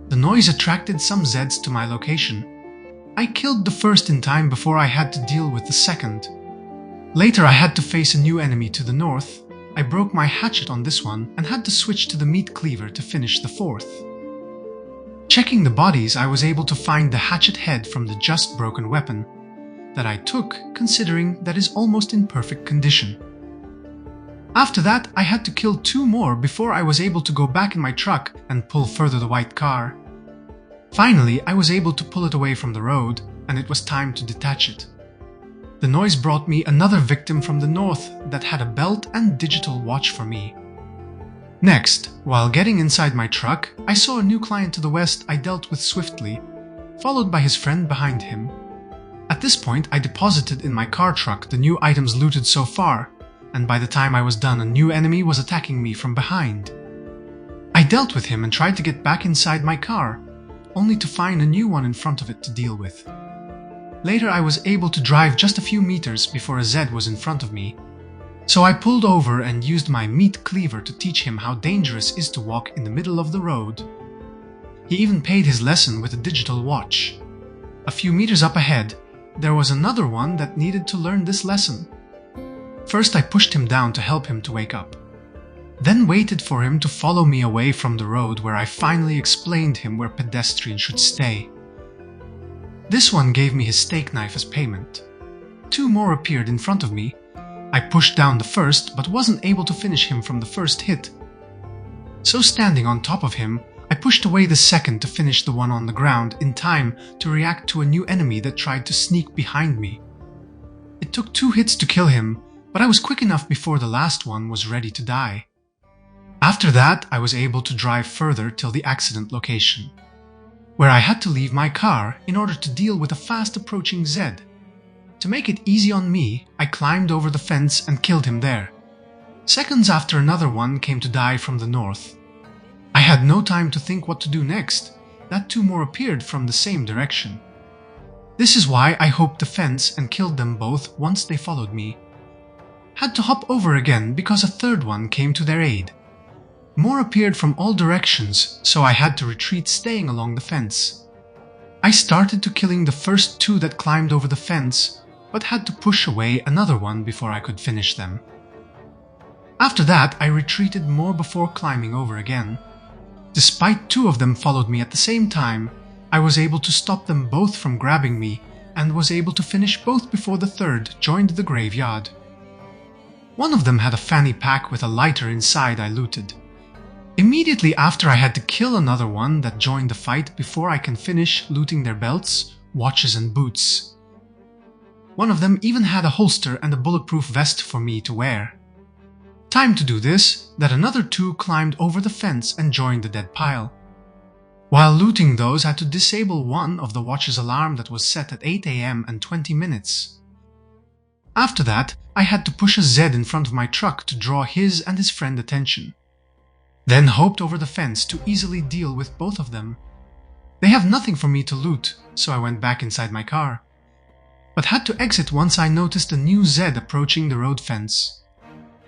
The noise attracted some Zeds to my location. I killed the first in time before I had to deal with the second. Later I had to face a new enemy to the north. I broke my hatchet on this one and had to switch to the meat cleaver to finish the fourth. Checking the bodies, I was able to find the hatchet head from the just broken weapon that I took, considering that is almost in perfect condition. After that, I had to kill 2 more before I was able to go back in my truck and pull further the white car. Finally, I was able to pull it away from the road, and it was time to detach it. The noise brought me another victim from the north that had a belt and digital watch for me. Next, while getting inside my truck, I saw a new client to the west I dealt with swiftly, followed by his friend behind him. At this point, I deposited in my car truck the new items looted so far, and by the time I was done, a new enemy was attacking me from behind. I dealt with him and tried to get back inside my car, only to find a new one in front of it to deal with. Later, I was able to drive just a few meters before a Zed was in front of me, so I pulled over and used my meat cleaver to teach him how dangerous it is to walk in the middle of the road. He even paid his lesson with a digital watch. A few meters up ahead, there was another one that needed to learn this lesson. First, I pushed him down to help him to wake up, then waited for him to follow me away from the road, where I finally explained him where pedestrians should stay. This one gave me his steak knife as payment. 2 more appeared in front of me. I pushed down the first, but wasn't able to finish him from the first hit. So standing on top of him, I pushed away the second to finish the one on the ground in time to react to a new enemy that tried to sneak behind me. It took 2 hits to kill him, but I was quick enough before the last one was ready to die. After that, I was able to drive further till the accident location, where I had to leave my car in order to deal with a fast approaching Zed. To make it easy on me, I climbed over the fence and killed him there. Seconds after, another one came to die from the north. I had no time to think what to do next, that 2 more appeared from the same direction. This is why I hopped the fence and killed them both once they followed me. Had to hop over again because a third one came to their aid. More appeared from all directions, so I had to retreat, staying along the fence. I started to killing the first 2 that climbed over the fence, but had to push away another one before I could finish them. After that, I retreated more before climbing over again. Despite 2 of them followed me at the same time, I was able to stop them both from grabbing me and was able to finish both before the third joined the graveyard. One of them had a fanny pack with a lighter inside I looted. Immediately after, I had to kill another one that joined the fight before I can finish looting their belts, watches and boots. One of them even had a holster and a bulletproof vest for me to wear. Time to do this, that another 2 climbed over the fence and joined the dead pile. While looting those, I had to disable one of the watch's alarm that was set at 8 AM and 20 minutes. After that, I had to push a Zed in front of my truck to draw his and his friend attention. Then hopped over the fence to easily deal with both of them. They have nothing for me to loot, so I went back inside my car, but had to exit once I noticed a new Zed approaching the road fence.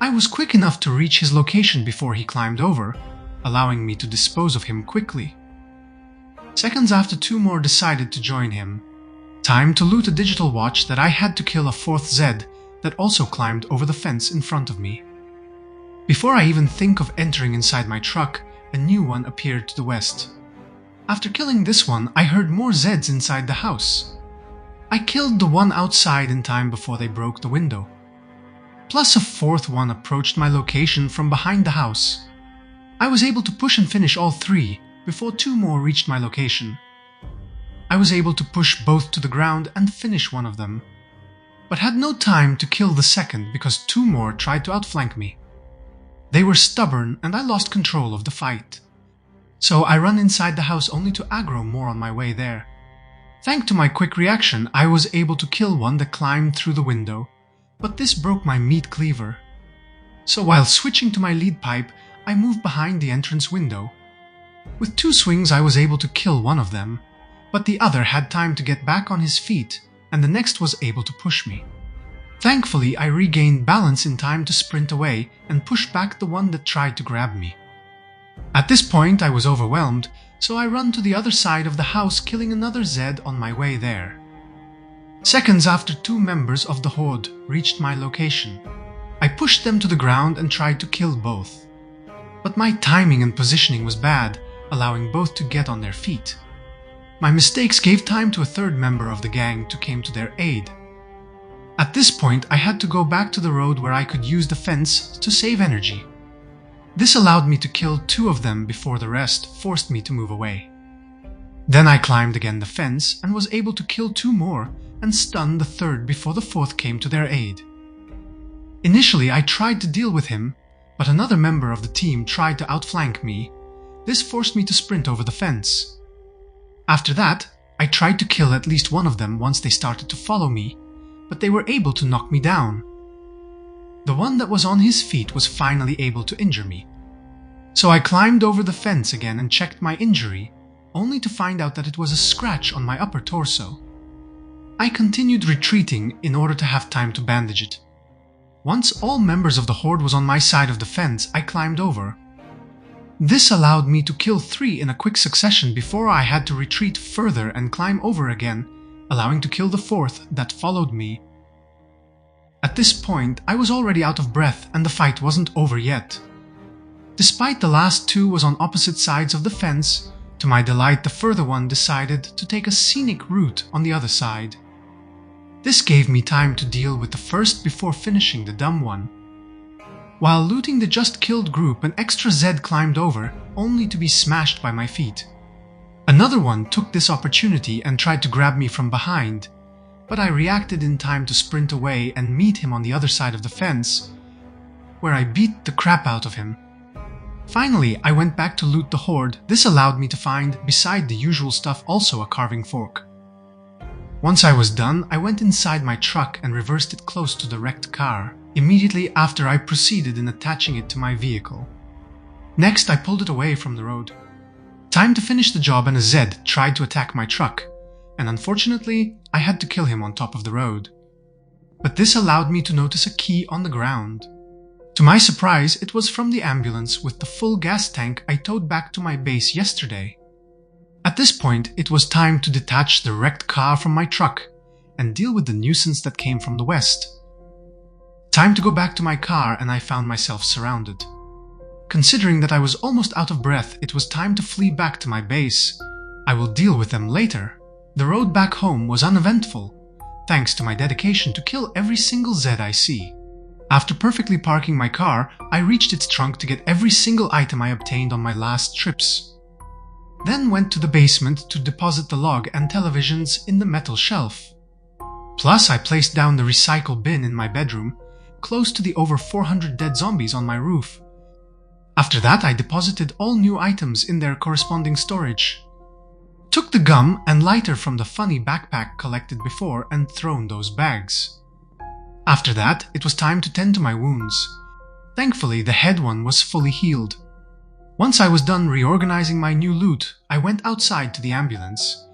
I was quick enough to reach his location before he climbed over, allowing me to dispose of him quickly. Seconds after, 2 more decided to join him. Time to loot a digital watch that I had to kill a 4th Zed that also climbed over the fence in front of me. Before I even think of entering inside my truck, a new one appeared to the west. After killing this one, I heard more Zeds inside the house. I killed the one outside in time before they broke the window. Plus a 4th one approached my location from behind the house. I was able to push and finish all 3 before 2 more reached my location. I was able to push both to the ground and finish one of them, but had no time to kill the second because 2 more tried to outflank me. They were stubborn and I lost control of the fight. So I ran inside the house only to aggro more on my way there. Thanks to my quick reaction, I was able to kill one that climbed through the window, but this broke my meat cleaver. So while switching to my lead pipe, I moved behind the entrance window. With 2 swings I was able to kill one of them, but the other had time to get back on his feet, and the next was able to push me. Thankfully, I regained balance in time to sprint away and push back the one that tried to grab me. At this point I was overwhelmed, so I run to the other side of the house, killing another Zed on my way there. Seconds after 2 members of the Horde reached my location, I pushed them to the ground and tried to kill both. But my timing and positioning was bad, allowing both to get on their feet. My mistakes gave time to a 3rd member of the gang to come to their aid. At this point, I had to go back to the road where I could use the fence to save energy. This allowed me to kill 2 of them before the rest forced me to move away. Then I climbed again the fence and was able to kill 2 more and stun the 3rd before the 4th came to their aid. Initially, I tried to deal with him, but another member of the team tried to outflank me. This forced me to sprint over the fence. After that, I tried to kill at least one of them once they started to follow me, but they were able to knock me down. The one that was on his feet was finally able to injure me. So I climbed over the fence again and checked my injury, only to find out that it was a scratch on my upper torso. I continued retreating in order to have time to bandage it. Once all members of the Horde was on my side of the fence, I climbed over. This allowed me to kill 3 in a quick succession before I had to retreat further and climb over again, allowing to kill the 4th that followed me. At this point, I was already out of breath and the fight wasn't over yet. Despite the last 2 was on opposite sides of the fence, to my delight the further one decided to take a scenic route on the other side. This gave me time to deal with the first before finishing the dumb one. While looting the just killed group, an extra Zed climbed over, only to be smashed by my feet. Another one took this opportunity and tried to grab me from behind, but I reacted in time to sprint away and meet him on the other side of the fence, where I beat the crap out of him. Finally, I went back to loot the Horde. This allowed me to find, beside the usual stuff, also a carving fork. Once I was done, I went inside my truck and reversed it close to the wrecked car, immediately after I proceeded in attaching it to my vehicle. Next, I pulled it away from the road. Time to finish the job, and a Zed tried to attack my truck, and unfortunately, I had to kill him on top of the road. But this allowed me to notice a key on the ground. To my surprise, it was from the ambulance with the full gas tank I towed back to my base yesterday. At this point, it was time to detach the wrecked car from my truck and deal with the nuisance that came from the west. Time to go back to my car, and I found myself surrounded. Considering that I was almost out of breath, it was time to flee back to my base. I will deal with them later. The road back home was uneventful, thanks to my dedication to kill every single Zed I see. After perfectly parking my car, I reached its trunk to get every single item I obtained on my last trips. Then went to the basement to deposit the log and televisions in the metal shelf. Plus, I placed down the recycle bin in my bedroom, close to the over 400 dead zombies on my roof. After that, I deposited all new items in their corresponding storage. Took the gum and lighter from the funny backpack collected before and thrown those bags. After that, it was time to tend to my wounds. Thankfully, the head one was fully healed. Once I was done reorganizing my new loot, I went outside to the ambulance,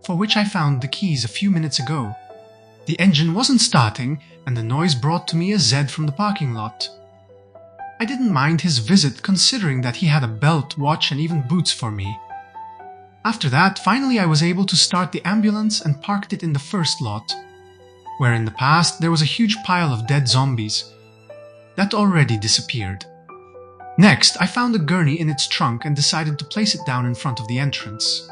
for which I found the keys a few minutes ago. The engine wasn't starting, and the noise brought to me a Zed from the parking lot. I didn't mind his visit, considering that he had a belt, watch, and even boots for me. After that, finally I was able to start the ambulance and parked it in the first lot, where in the past there was a huge pile of dead zombies that already disappeared. Next, I found a gurney in its trunk and decided to place it down in front of the entrance.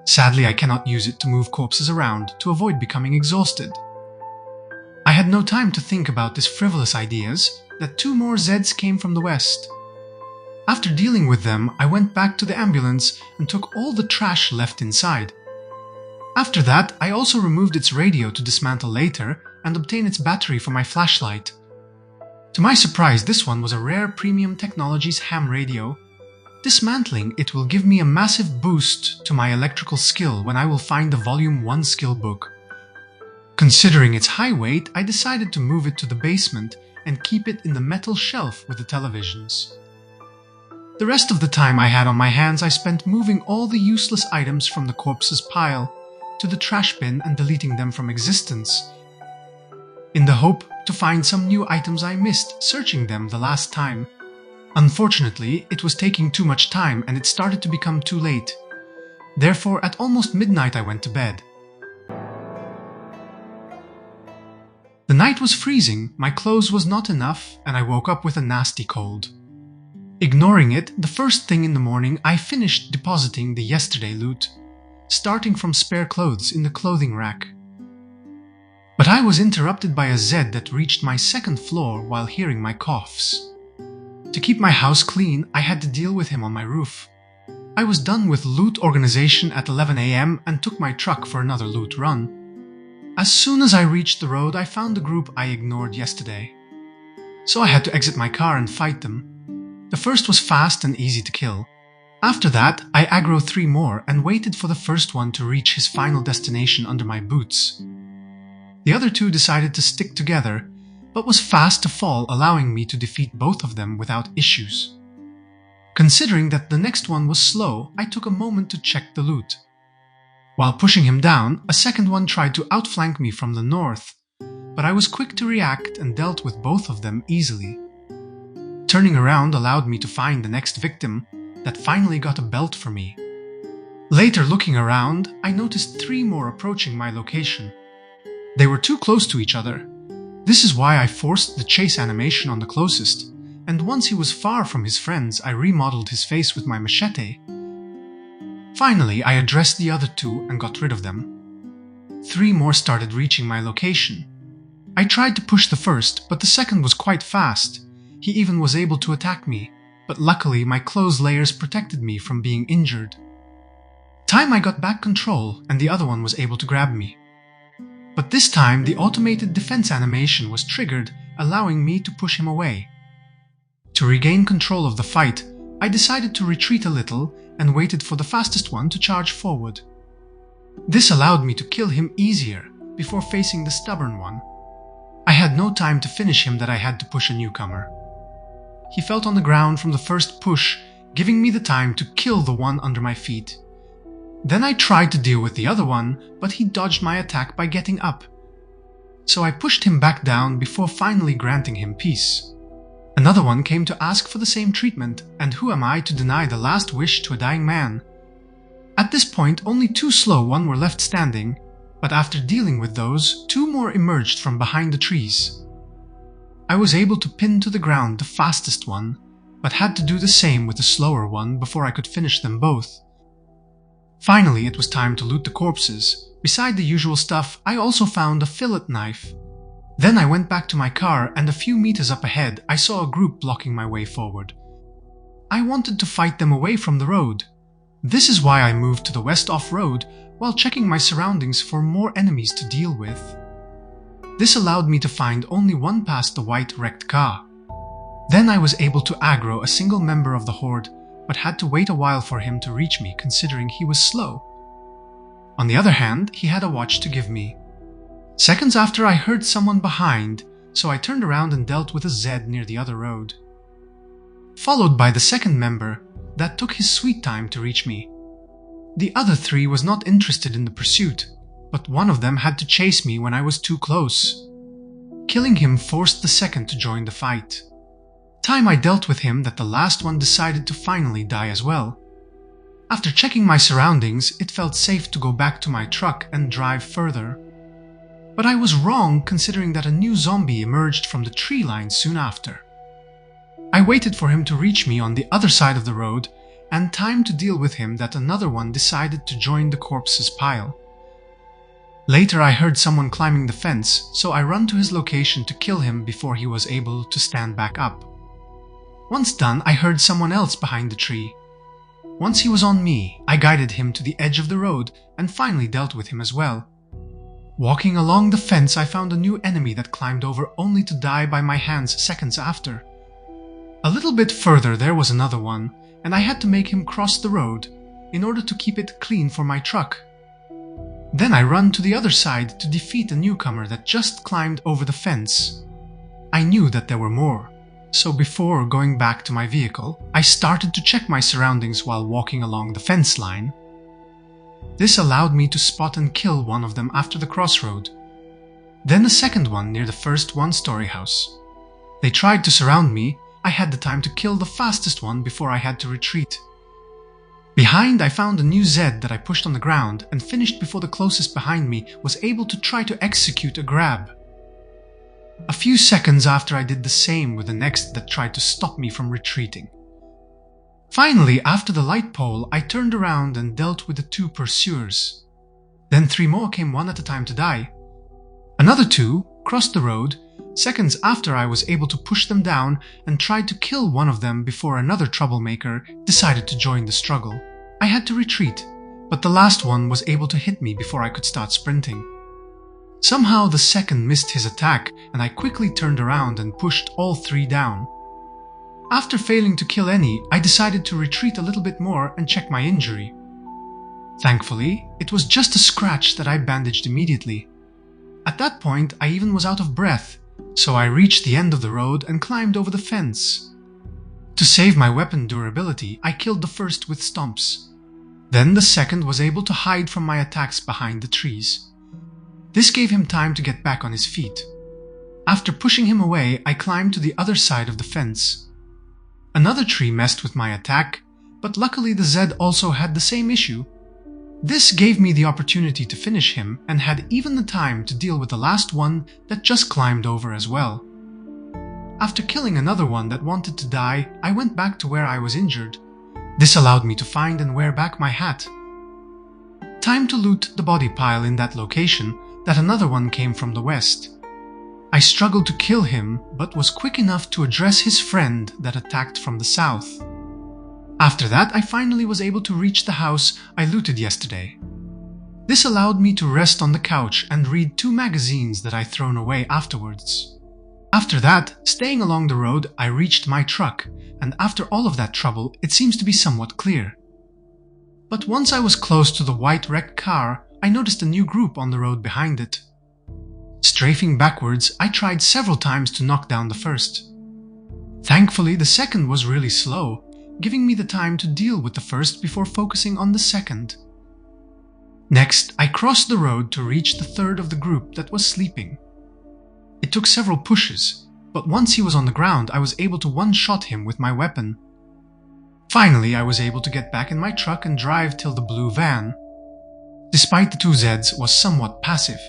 Sadly, I cannot use it to move corpses around to avoid becoming exhausted. I had no time to think about these frivolous ideas that 2 more Zeds came from the west. After dealing with them, I went back to the ambulance and took all the trash left inside. After that, I also removed its radio to dismantle later and obtain its battery for my flashlight. To my surprise, this one was a rare premium technologies ham radio. Dismantling it will give me a massive boost to my electrical skill when I will find the Volume 1 skill book. Considering its high weight, I decided to move it to the basement and keep it in the metal shelf with the televisions. The rest of the time I had on my hands I spent moving all the useless items from the corpse's pile to the trash bin and deleting them from existence, in the hope to find some new items I missed searching them the last time. Unfortunately, it was taking too much time and it started to become too late. Therefore, at almost midnight I went to bed. The night was freezing, my clothes was not enough, and I woke up with a nasty cold. Ignoring it, the first thing in the morning I finished depositing the yesterday loot, starting from spare clothes in the clothing rack. But I was interrupted by a Zed that reached my second floor while hearing my coughs. To keep my house clean, I had to deal with him on my roof. I was done with loot organization at 11 AM and took my truck for another loot run. As soon as I reached the road, I found the group I ignored yesterday. So I had to exit my car and fight them. The first was fast and easy to kill. After that, I aggroed 3 more and waited for the first one to reach his final destination under my boots. The other 2 decided to stick together, but was fast to fall, allowing me to defeat both of them without issues. Considering that the next one was slow, I took a moment to check the loot. While pushing him down, a second one tried to outflank me from the north, but I was quick to react and dealt with both of them easily. Turning around allowed me to find the next victim that finally got a belt for me. Later, looking around, I noticed 3 more approaching my location. They were too close to each other. This is why I forced the chase animation on the closest, and once he was far from his friends, I remodeled his face with my machete. Finally, I addressed the other 2 and got rid of them. 3 more started reaching my location. I tried to push the first, but the second was quite fast. He even was able to attack me, but luckily my clothes layers protected me from being injured. Time I got back control and the other one was able to grab me. But this time the automated defense animation was triggered, allowing me to push him away. To regain control of the fight, I decided to retreat a little and waited for the fastest one to charge forward. This allowed me to kill him easier before facing the stubborn one. I had no time to finish him that I had to push a newcomer. He fell on the ground from the first push, giving me the time to kill the one under my feet. Then I tried to deal with the other one, but he dodged my attack by getting up. So I pushed him back down before finally granting him peace. Another one came to ask for the same treatment, and who am I to deny the last wish to a dying man? At this point, only 2 slow one were left standing, but after dealing with those, 2 more emerged from behind the trees. I was able to pin to the ground the fastest one, but had to do the same with the slower one before I could finish them both. Finally, it was time to loot the corpses. Beside the usual stuff, I also found a fillet knife. Then I went back to my car, and a few meters up ahead, I saw a group blocking my way forward. I wanted to fight them away from the road. This is why I moved to the west off-road while checking my surroundings for more enemies to deal with. This allowed me to find only one past the white wrecked car. Then I was able to aggro a single member of the Horde, but had to wait a while for him to reach me considering he was slow. On the other hand, he had a watch to give me. Seconds after I heard someone behind, so I turned around and dealt with a Zed near the other road. Followed by the second member, that took his sweet time to reach me. The other 3 was not interested in the pursuit, but one of them had to chase me when I was too close. Killing him forced the second to join the fight. Time I dealt with him that the last one decided to finally die as well. After checking my surroundings, it felt safe to go back to my truck and drive further. But I was wrong considering that a new zombie emerged from the tree line soon after. I waited for him to reach me on the other side of the road, and time to deal with him that another one decided to join the corpse's pile. Later I heard someone climbing the fence, so I ran to his location to kill him before he was able to stand back up. Once done, I heard someone else behind the tree. Once he was on me, I guided him to the edge of the road and finally dealt with him as well. Walking along the fence, I found a new enemy that climbed over only to die by my hands seconds after. A little bit further there was another one, and I had to make him cross the road in order to keep it clean for my truck. Then I ran to the other side to defeat a newcomer that just climbed over the fence. I knew that there were more, so before going back to my vehicle, I started to check my surroundings while walking along the fence line. This allowed me to spot and kill one of them after the crossroad, then a second one near the first one-story house. They tried to surround me. I had the time to kill the fastest one before I had to retreat. Behind, I found a new Zed that I pushed on the ground and finished before the closest behind me was able to try to execute a grab. A few seconds after, I did the same with the next that tried to stop me from retreating. Finally, after the light pole, I turned around and dealt with the 2 pursuers. Then 3 more came one at a time to die. Another 2 crossed the road. Seconds after, I was able to push them down and tried to kill one of them before another troublemaker decided to join the struggle. I had to retreat, but the last one was able to hit me before I could start sprinting. Somehow the second missed his attack, and I quickly turned around and pushed all 3 down. After failing to kill any, I decided to retreat a little bit more and check my injury. Thankfully, it was just a scratch that I bandaged immediately. At that point, I even was out of breath, so I reached the end of the road and climbed over the fence. To save my weapon durability, I killed the first with stomps. Then the second was able to hide from my attacks behind the trees. This gave him time to get back on his feet. After pushing him away, I climbed to the other side of the fence. Another tree messed with my attack, but luckily the Zed also had the same issue. This gave me the opportunity to finish him and had even the time to deal with the last one that just climbed over as well. After killing another one that wanted to die, I went back to where I was injured. This allowed me to find and wear back my hat. Time to loot the body pile in that location that another one came from the west. I struggled to kill him, but was quick enough to address his friend that attacked from the south. After that, I finally was able to reach the house I looted yesterday. This allowed me to rest on the couch and read 2 magazines that I thrown away afterwards. After that, staying along the road, I reached my truck, and after all of that trouble, it seems to be somewhat clear. But once I was close to the white wrecked car, I noticed a new group on the road behind it. Strafing backwards, I tried several times to knock down the first. Thankfully, the second was really slow, giving me the time to deal with the first before focusing on the second. Next, I crossed the road to reach the third of the group that was sleeping. It took several pushes, but once he was on the ground, I was able to one-shot him with my weapon. Finally, I was able to get back in my truck and drive till the blue van. Despite the 2 Zeds was somewhat passive,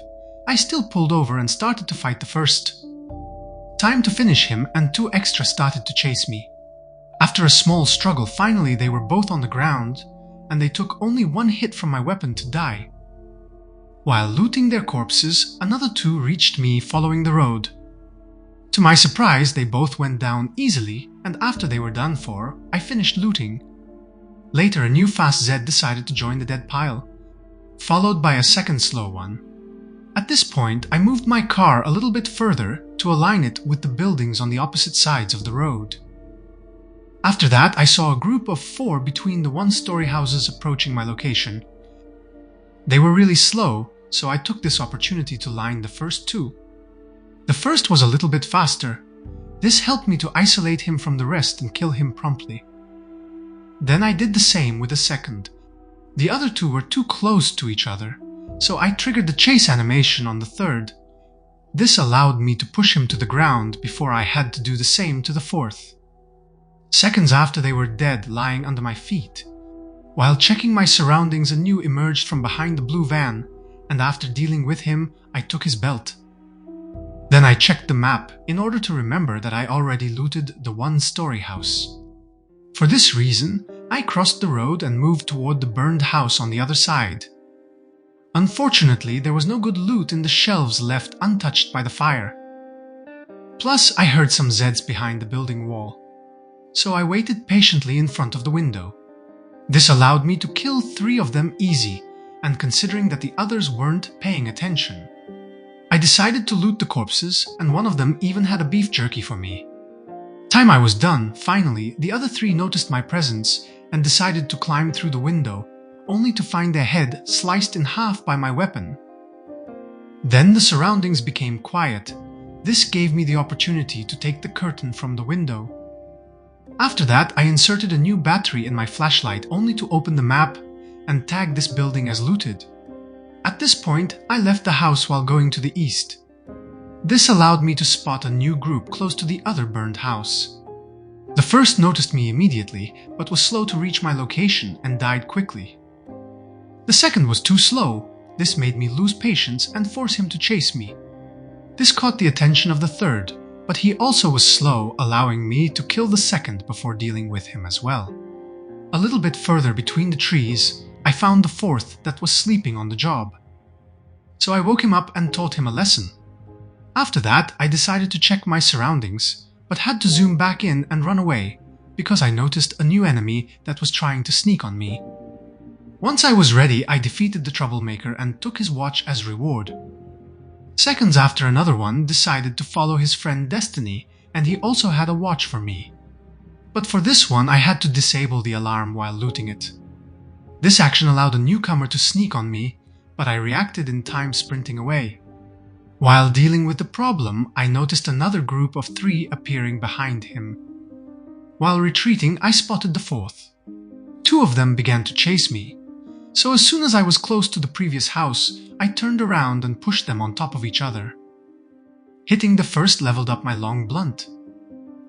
I still pulled over and started to fight the first. Time to finish him, and 2 extra started to chase me. After a small struggle, finally they were both on the ground, and they took only 1 hit from my weapon to die. While looting their corpses, another 2 reached me following the road. To my surprise, they both went down easily, and after they were done for, I finished looting. Later, a new fast Zed decided to join the dead pile, followed by a second slow one. At this point, I moved my car a little bit further to align it with the buildings on the opposite sides of the road. After that, I saw a group of 4 between the 1-story houses approaching my location. They were really slow, so I took this opportunity to line the first 2. The first was a little bit faster. This helped me to isolate him from the rest and kill him promptly. Then I did the same with the second. The other 2 were too close to each other, so I triggered the chase animation on the third. This allowed me to push him to the ground before I had to do the same to the fourth. Seconds after, they were dead, lying under my feet. While checking my surroundings, a new emerged from behind the blue van, and after dealing with him, I took his belt. Then I checked the map in order to remember that I already looted the 1-story house. For this reason, I crossed the road and moved toward the burned house on the other side. Unfortunately, there was no good loot in the shelves left untouched by the fire. Plus, I heard some Zeds behind the building wall, so I waited patiently in front of the window. This allowed me to kill 3 of them easy, and considering that the others weren't paying attention, I decided to loot the corpses, and one of them even had a beef jerky for me. Time I was done, finally, the other 3 noticed my presence and decided to climb through the window, only to find their head sliced in half by my weapon. Then the surroundings became quiet, This gave me the opportunity to take the curtain from the window. After that, I inserted a new battery in my flashlight only to open the map and tag this building as looted. At this point, I left the house while going to the east. This allowed me to spot a new group close to the other burned house. The first noticed me immediately, but was slow to reach my location and died quickly. The second was too slow. This made me lose patience and force him to chase me. This caught the attention of the third, but he also was slow, allowing me to kill the second before dealing with him as well. A little bit further between the trees, I found the fourth that was sleeping on the job. So I woke him up and taught him a lesson. After that, I decided to check my surroundings, but had to zoom back in and run away, because I noticed a new enemy that was trying to sneak on me. Once I was ready, I defeated the troublemaker and took his watch as reward. Seconds after, another one decided to follow his friend Destiny, and he also had a watch for me. But for this one, I had to disable the alarm while looting it. This action allowed a newcomer to sneak on me, but I reacted in time, sprinting away. While dealing with the problem, I noticed another group of 3 appearing behind him. While retreating, I spotted the fourth. 2 of them began to chase me. So as soon as I was close to the previous house, I turned around and pushed them on top of each other. Hitting the first leveled up my long blunt.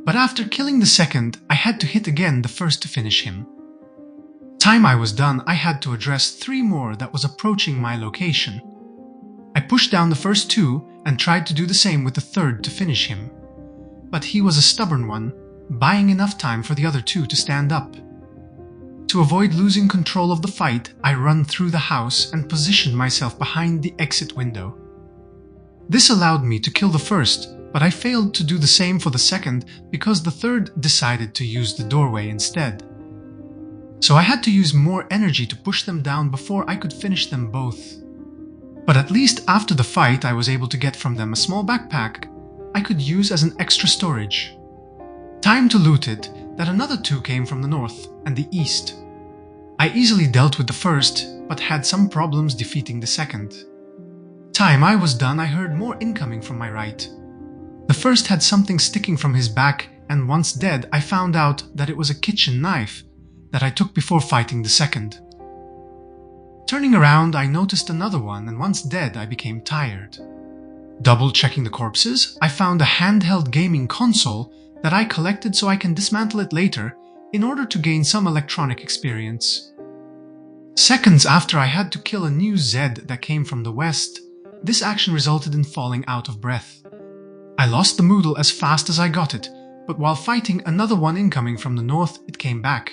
But after killing the second, I had to hit again the first to finish him. Time I was done, I had to address 3 more that was approaching my location. I pushed down the first 2 and tried to do the same with the third to finish him. But he was a stubborn one, buying enough time for the other 2 to stand up. To avoid losing control of the fight, I ran through the house and positioned myself behind the exit window. This allowed me to kill the first, but I failed to do the same for the second because the third decided to use the doorway instead. So I had to use more energy to push them down before I could finish them both. But at least after the fight, I was able to get from them a small backpack I could use as an extra storage. Time to loot it that another 2 came from the north and the east. I easily dealt with the first, but had some problems defeating the second. Time I was done, I heard more incoming from my right. The first had something sticking from his back, and once dead, I found out that it was a kitchen knife that I took before fighting the second. Turning around, I noticed another one, and once dead, I became tired. Double-checking the corpses, I found a handheld gaming console that I collected so I can dismantle it later in order to gain some electronic experience. Seconds after, I had to kill a new Zed that came from the west. This action resulted in falling out of breath. I lost the Moodle as fast as I got it, but while fighting another one incoming from the north, it came back.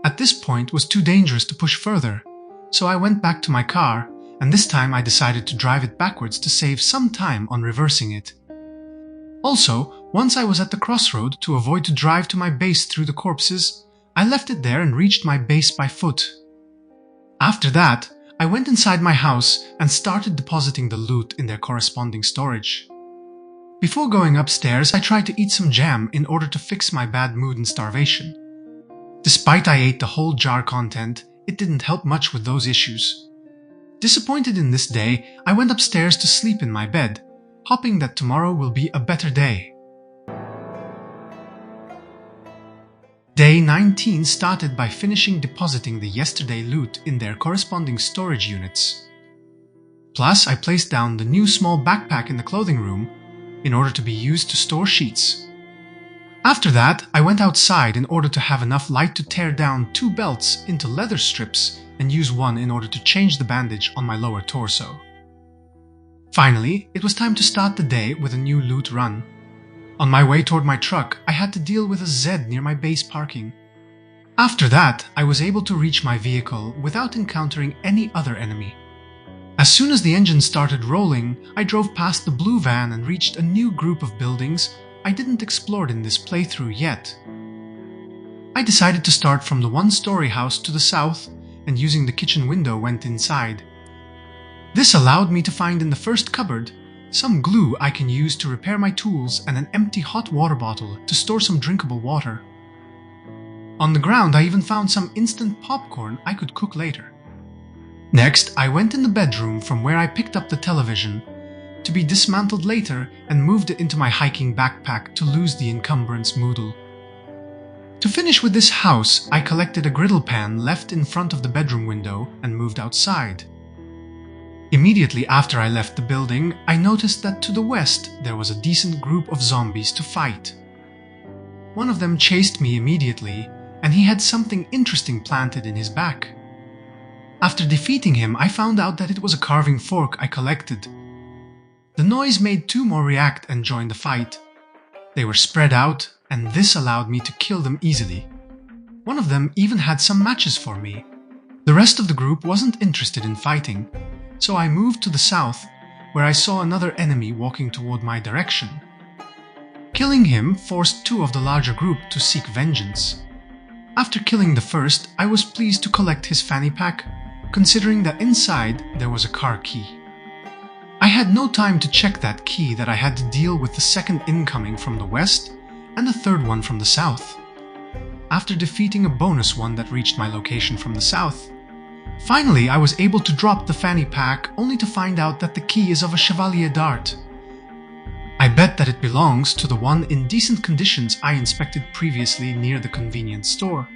At this point, it was too dangerous to push further, so I went back to my car, and this time I decided to drive it backwards to save some time on reversing it. Also, once I was at the crossroad, to avoid to drive to my base through the corpses, I left it there and reached my base by foot. After that, I went inside my house and started depositing the loot in their corresponding storage. Before going upstairs, I tried to eat some jam in order to fix my bad mood and starvation. Despite I ate the whole jar content, it didn't help much with those issues. Disappointed in this day, I went upstairs to sleep in my bed, hoping that tomorrow will be a better day. Day 19 started by finishing depositing the yesterday loot in their corresponding storage units. Plus, I placed down the new small backpack in the clothing room in order to be used to store sheets. After that, I went outside in order to have enough light to tear down 2 belts into leather strips and use one in order to change the bandage on my lower torso. Finally, it was time to start the day with a new loot run. On my way toward my truck, I had to deal with a Zed near my base parking. After that, I was able to reach my vehicle without encountering any other enemy. As soon as the engine started rolling, I drove past the blue van and reached a new group of buildings I didn't explore in this playthrough yet. I decided to start from the 1-story house to the south, and using the kitchen window went inside. This allowed me to find in the first cupboard some glue I can use to repair my tools and an empty hot water bottle to store some drinkable water. On the ground, I even found some instant popcorn I could cook later. Next, I went in the bedroom from where I picked up the television, to be dismantled later, and moved it into my hiking backpack to lose the encumbrance moodle. To finish with this house, I collected a griddle pan left in front of the bedroom window and moved outside. Immediately after I left the building, I noticed that to the west there was a decent group of zombies to fight. One of them chased me immediately, and he had something interesting planted in his back. After defeating him, I found out that it was a carving fork I collected. The noise made two more react and join the fight. They were spread out, and this allowed me to kill them easily. One of them even had some matches for me. The rest of the group wasn't interested in fighting, so I moved to the south, where I saw another enemy walking toward my direction. Killing him forced two of the larger group to seek vengeance. After killing the first, I was pleased to collect his fanny pack, considering that inside there was a car key. I had no time to check that key that I had to deal with the second incoming from the west and the third one from the south. After defeating a bonus one that reached my location from the south, finally I was able to drop the fanny pack only to find out that the key is of a Chevalier dart. I bet that it belongs to the one in decent conditions I inspected previously near the convenience store.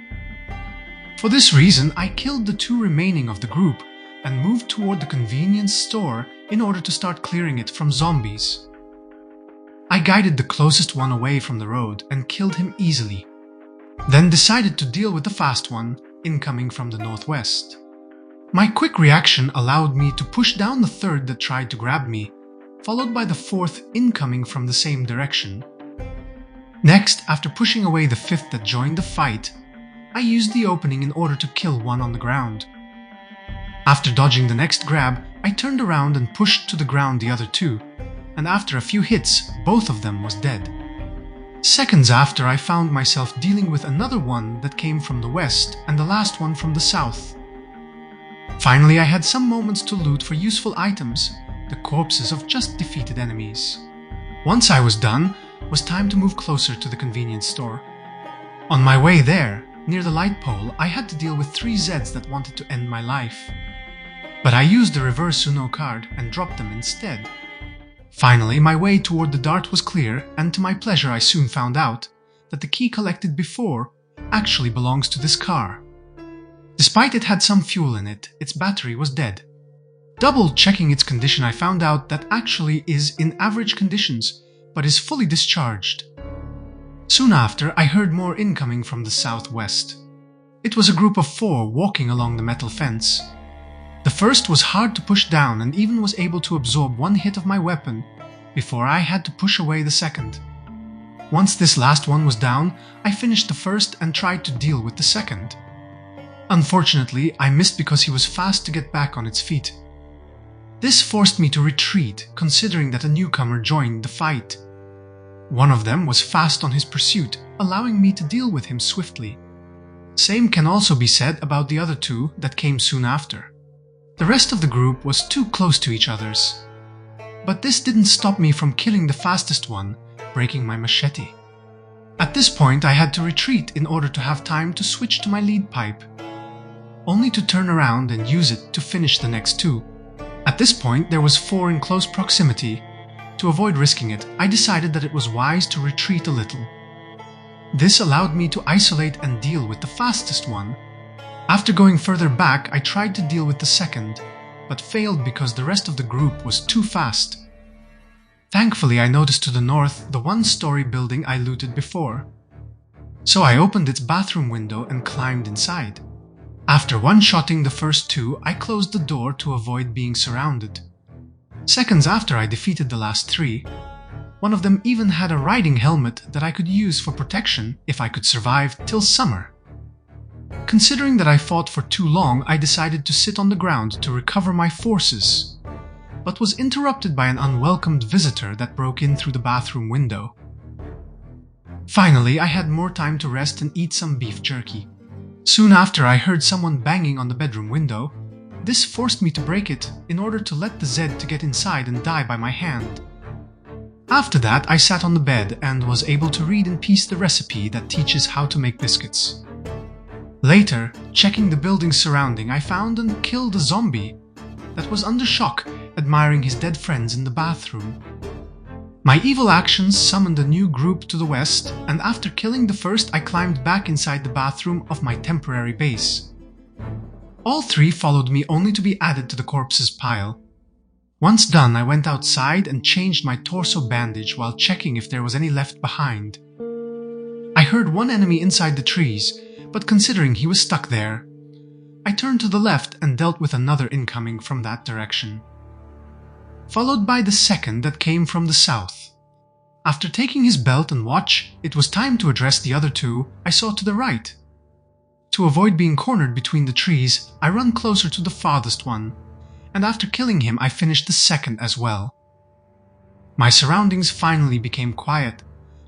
For this reason, I killed the two remaining of the group and moved toward the convenience store in order to start clearing it from zombies. I guided the closest one away from the road and killed him easily, then decided to deal with the fast one incoming from the northwest. My quick reaction allowed me to push down the third that tried to grab me, followed by the fourth incoming from the same direction. Next, after pushing away the fifth that joined the fight, I used the opening in order to kill one on the ground. After dodging the next grab, I turned around and pushed to the ground the other two, and after a few hits, both of them was dead. Seconds after, I found myself dealing with another one that came from the west and the last one from the south. Finally, I had some moments to loot for useful items, the corpses of just defeated enemies. Once I was done, it was time to move closer to the convenience store. On my way there, near the light pole, I had to deal with 3 Zeds that wanted to end my life. But I used the reverse Uno card and dropped them instead. Finally, my way toward the dart was clear, and to my pleasure I soon found out that the key collected before actually belongs to this car. Despite it had some fuel in it, its battery was dead. Double checking its condition, I found out that actually is in average conditions, but is fully discharged. Soon after, I heard more incoming from the southwest. It was a group of 4 walking along the metal fence. The first was hard to push down and even was able to absorb 1 hit of my weapon before I had to push away the second. Once this last one was down, I finished the first and tried to deal with the second. Unfortunately, I missed because he was fast to get back on its feet. This forced me to retreat, considering that a newcomer joined the fight. One of them was fast on his pursuit, allowing me to deal with him swiftly. Same can also be said about the other 2 that came soon after. The rest of the group was too close to each other's. But this didn't stop me from killing the fastest one, breaking my machete. At this point I had to retreat in order to have time to switch to my lead pipe, only to turn around and use it to finish the next 2. At this point there was 4 in close proximity. To avoid risking it, I decided that it was wise to retreat a little. This allowed me to isolate and deal with the fastest one. After going further back, I tried to deal with the second, but failed because the rest of the group was too fast. Thankfully, I noticed to the north the 1-story building I looted before. So I opened its bathroom window and climbed inside. After one-shotting the first 2, I closed the door to avoid being surrounded. Seconds after I defeated the last 3, one of them even had a riding helmet that I could use for protection if I could survive till summer. Considering that I fought for too long, I decided to sit on the ground to recover my forces, but was interrupted by an unwelcomed visitor that broke in through the bathroom window. Finally, I had more time to rest and eat some beef jerky. Soon after, I heard someone banging on the bedroom window. This forced me to break it in order to let the Zed to get inside and die by my hand. After that, I sat on the bed and was able to read in peace the recipe that teaches how to make biscuits. Later, checking the building surrounding, I found and killed a zombie that was under shock, admiring his dead friends in the bathroom. My evil actions summoned a new group to the west, and after killing the first, I climbed back inside the bathroom of my temporary base. All three followed me only to be added to the corpses pile. Once done, I went outside and changed my torso bandage while checking if there was any left behind. I heard one enemy inside the trees, but considering he was stuck there, I turned to the left and dealt with another incoming from that direction, followed by the second that came from the south. After taking his belt and watch, it was time to address the other two I saw to the right. To avoid being cornered between the trees, I run closer to the farthest one, and after killing him I finished the second as well. My surroundings finally became quiet,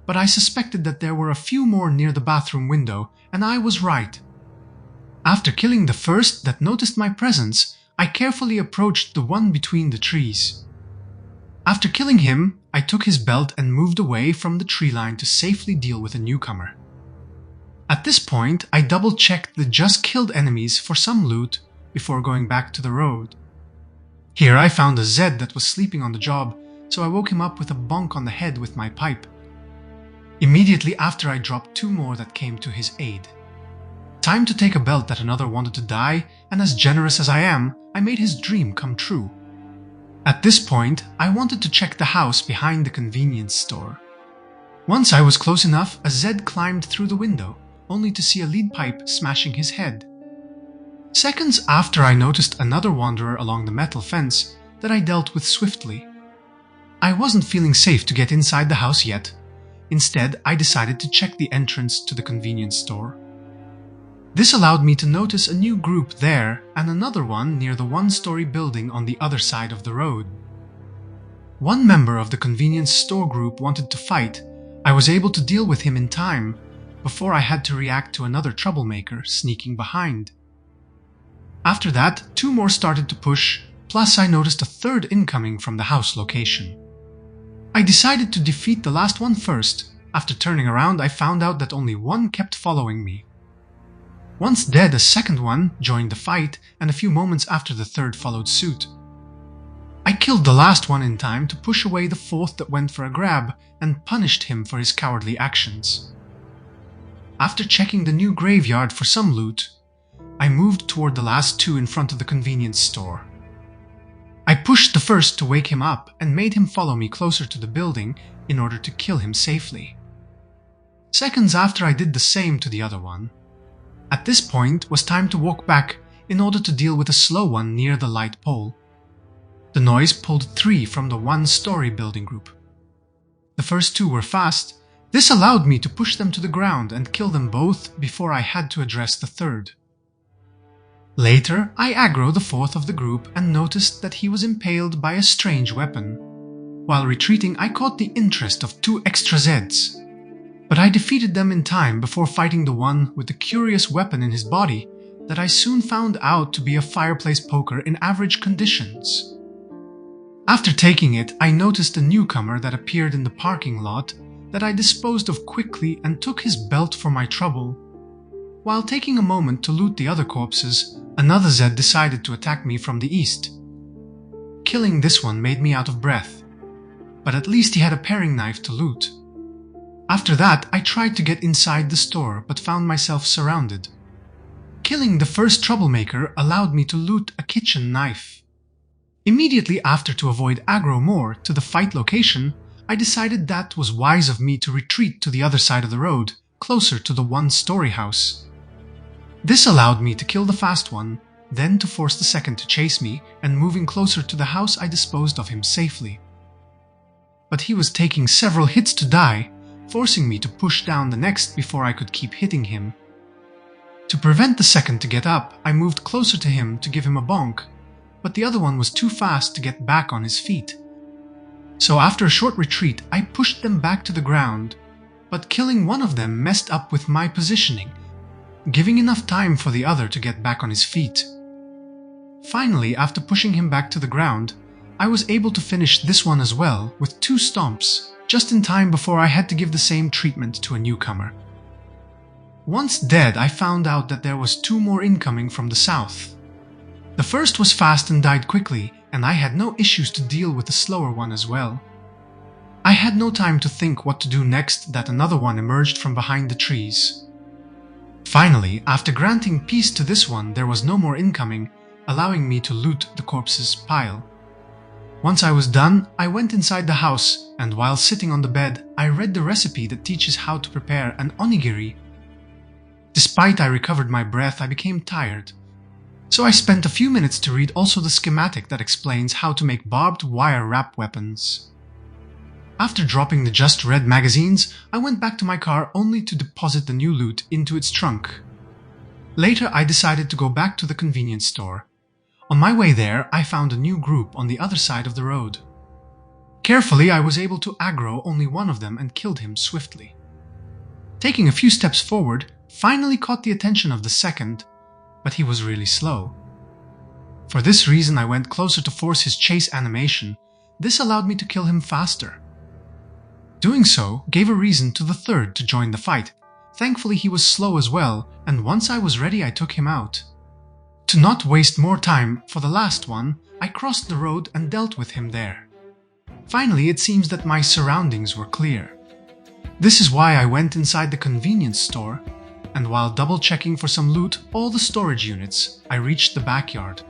but I suspected that there were a few more near the bathroom window, and I was right. After killing the first that noticed my presence, I carefully approached the one between the trees. After killing him, I took his belt and moved away from the tree line to safely deal with a newcomer. At this point, I double-checked the just killed enemies for some loot before going back to the road. Here I found a Zed that was sleeping on the job, so I woke him up with a bonk on the head with my pipe. Immediately after, I dropped two more that came to his aid. Time to take a belt that another wanted to die, and as generous as I am, I made his dream come true. At this point, I wanted to check the house behind the convenience store. Once I was close enough, a Zed climbed through the window, only to see a lead pipe smashing his head. Seconds after, I noticed another wanderer along the metal fence that I dealt with swiftly. I wasn't feeling safe to get inside the house yet. Instead, I decided to check the entrance to the convenience store. This allowed me to notice a new group there and another one near the one-story building on the other side of the road. One member of the convenience store group wanted to fight. I was able to deal with him in time, before I had to react to another troublemaker sneaking behind. After that, two more started to push, plus I noticed a third incoming from the house location. I decided to defeat the last one first. After turning around, I found out that only one kept following me. Once dead, a second one joined the fight, and a few moments after the third followed suit. I killed the last one in time to push away the fourth that went for a grab and punished him for his cowardly actions. After checking the new graveyard for some loot, I moved toward the last two in front of the convenience store. I pushed the first to wake him up and made him follow me closer to the building in order to kill him safely. Seconds after, I did the same to the other one. At this point was time to walk back in order to deal with a slow one near the light pole. The noise pulled three from the one-story building group. The first two were fast. This allowed me to push them to the ground and kill them both before I had to address the third. Later, I aggroed the fourth of the group and noticed that he was impaled by a strange weapon. While retreating, I caught the interest of two extra Zeds, but I defeated them in time before fighting the one with the curious weapon in his body that I soon found out to be a fireplace poker in average conditions. After taking it, I noticed a newcomer that appeared in the parking lot that I disposed of quickly and took his belt for my trouble. While taking a moment to loot the other corpses, another Zed decided to attack me from the east. Killing this one made me out of breath, but at least he had a paring knife to loot. After that, I tried to get inside the store but found myself surrounded. Killing the first troublemaker allowed me to loot a kitchen knife. Immediately after, to avoid aggro more to the fight location, I decided that was wise of me to retreat to the other side of the road, closer to the one-story house. This allowed me to kill the fast one, then to force the second to chase me, and moving closer to the house I disposed of him safely. But he was taking several hits to die, forcing me to push down the next before I could keep hitting him. To prevent the second to get up, I moved closer to him to give him a bonk, but the other one was too fast to get back on his feet. So after a short retreat, I pushed them back to the ground, but killing one of them messed up with my positioning, giving enough time for the other to get back on his feet. Finally, after pushing him back to the ground, I was able to finish this one as well with 2 stomps, just in time before I had to give the same treatment to a newcomer. Once dead, I found out that there was 2 more incoming from the south. The first was fast and died quickly, and I had no issues to deal with the slower one as well. I had no time to think what to do next that another one emerged from behind the trees. Finally, after granting peace to this one, there was no more incoming, allowing me to loot the corpse's pile. Once I was done, I went inside the house, and while sitting on the bed, I read the recipe that teaches how to prepare an onigiri. Despite I recovered my breath, I became tired. So I spent a few minutes to read also the schematic that explains how to make barbed wire wrap weapons. After dropping the just read magazines, I went back to my car only to deposit the new loot into its trunk. Later I decided to go back to the convenience store. On my way there, I found a new group on the other side of the road. Carefully, I was able to aggro only one of them and killed him swiftly. Taking a few steps forward, finally caught the attention of the second, but he was really slow. For this reason, I went closer to force his chase animation. This allowed me to kill him faster. Doing so gave a reason to the third to join the fight. Thankfully, he was slow as well, and once I was ready, I took him out. To not waste more time, for the last one, I crossed the road and dealt with him there. Finally, it seems that my surroundings were clear. This is why I went inside the convenience store, and while double-checking for some loot, all the storage units, I reached the backyard.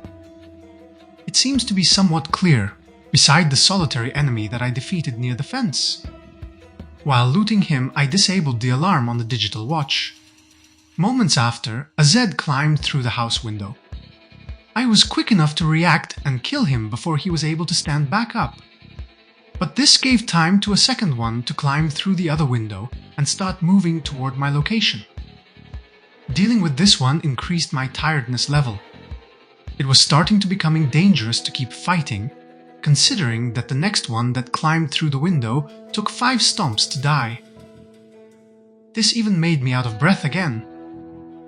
It seems to be somewhat clear, beside the solitary enemy that I defeated near the fence. While looting him, I disabled the alarm on the digital watch. Moments after, a Zed climbed through the house window. I was quick enough to react and kill him before he was able to stand back up. But this gave time to a second one to climb through the other window and start moving toward my location. Dealing with this one increased my tiredness level. It was starting to becoming dangerous to keep fighting, considering that the next one that climbed through the window took 5 stomps to die. This even made me out of breath again.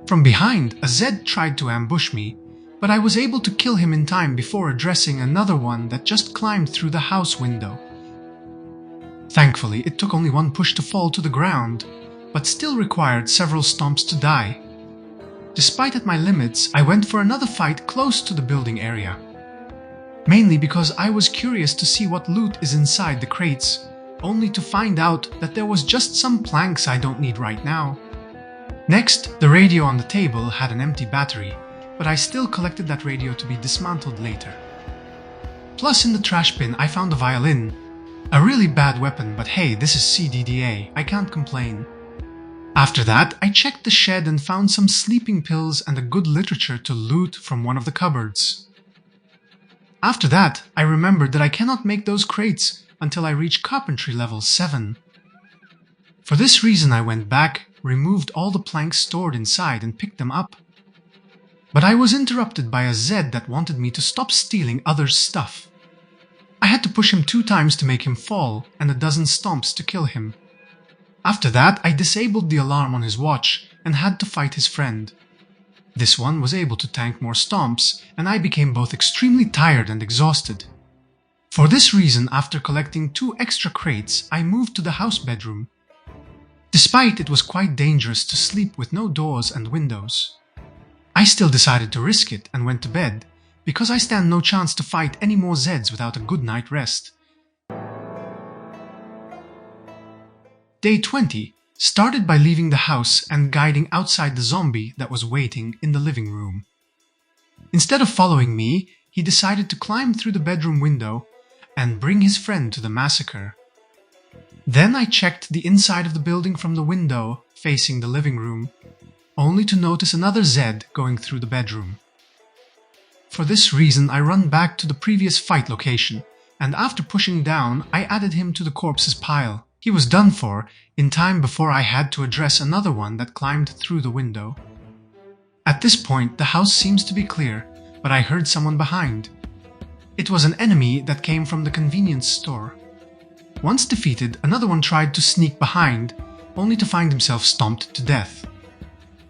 From behind, a Zed tried to ambush me, but I was able to kill him in time before addressing another one that just climbed through the house window. Thankfully, it took only one push to fall to the ground, but still required several stomps to die. Despite at my limits, I went for another fight close to the building area. Mainly because I was curious to see what loot is inside the crates, only to find out that there was just some planks I don't need right now. Next, the radio on the table had an empty battery, but I still collected that radio to be dismantled later. Plus in the trash bin I found a violin. A really bad weapon, but hey, this is CDDA, I can't complain. After that, I checked the shed and found some sleeping pills and a good literature to loot from one of the cupboards. After that, I remembered that I cannot make those crates until I reach carpentry level 7. For this reason I went back, removed all the planks stored inside and picked them up. But I was interrupted by a Zed that wanted me to stop stealing others' stuff. I had to push him 2 times to make him fall and a dozen stomps to kill him. After that, I disabled the alarm on his watch and had to fight his friend. This one was able to tank more stomps, and I became both extremely tired and exhausted. For this reason, after collecting 2 extra crates, I moved to the house bedroom. Despite it was quite dangerous to sleep with no doors and windows, I still decided to risk it and went to bed, because I stand no chance to fight any more Zeds without a good night rest. Day 20 started by leaving the house and guiding outside the zombie that was waiting in the living room. Instead of following me, he decided to climb through the bedroom window and bring his friend to the massacre. Then I checked the inside of the building from the window facing the living room, only to notice another Zed going through the bedroom. For this reason, I run back to the previous fight location, and after pushing down, I added him to the corpse's pile. He was done for in time before I had to address another one that climbed through the window. At this point, the house seems to be clear, but I heard someone behind. It was an enemy that came from the convenience store. Once defeated, another one tried to sneak behind, only to find himself stomped to death.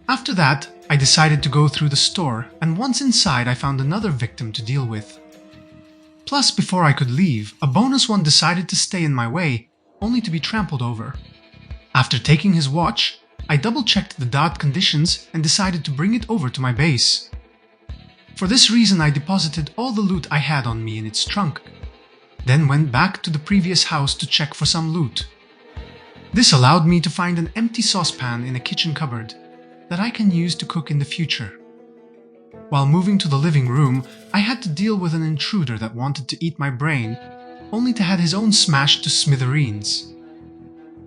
After that, I decided to go through the store, and once inside I found another victim to deal with. Plus, before I could leave, a bonus one decided to stay in my way, only to be trampled over. After taking his watch, I double-checked the dot conditions and decided to bring it over to my base. For this reason, I deposited all the loot I had on me in its trunk, then went back to the previous house to check for some loot. This allowed me to find an empty saucepan in a kitchen cupboard that I can use to cook in the future. While moving to the living room, I had to deal with an intruder that wanted to eat my brain, only to have his own smashed to smithereens.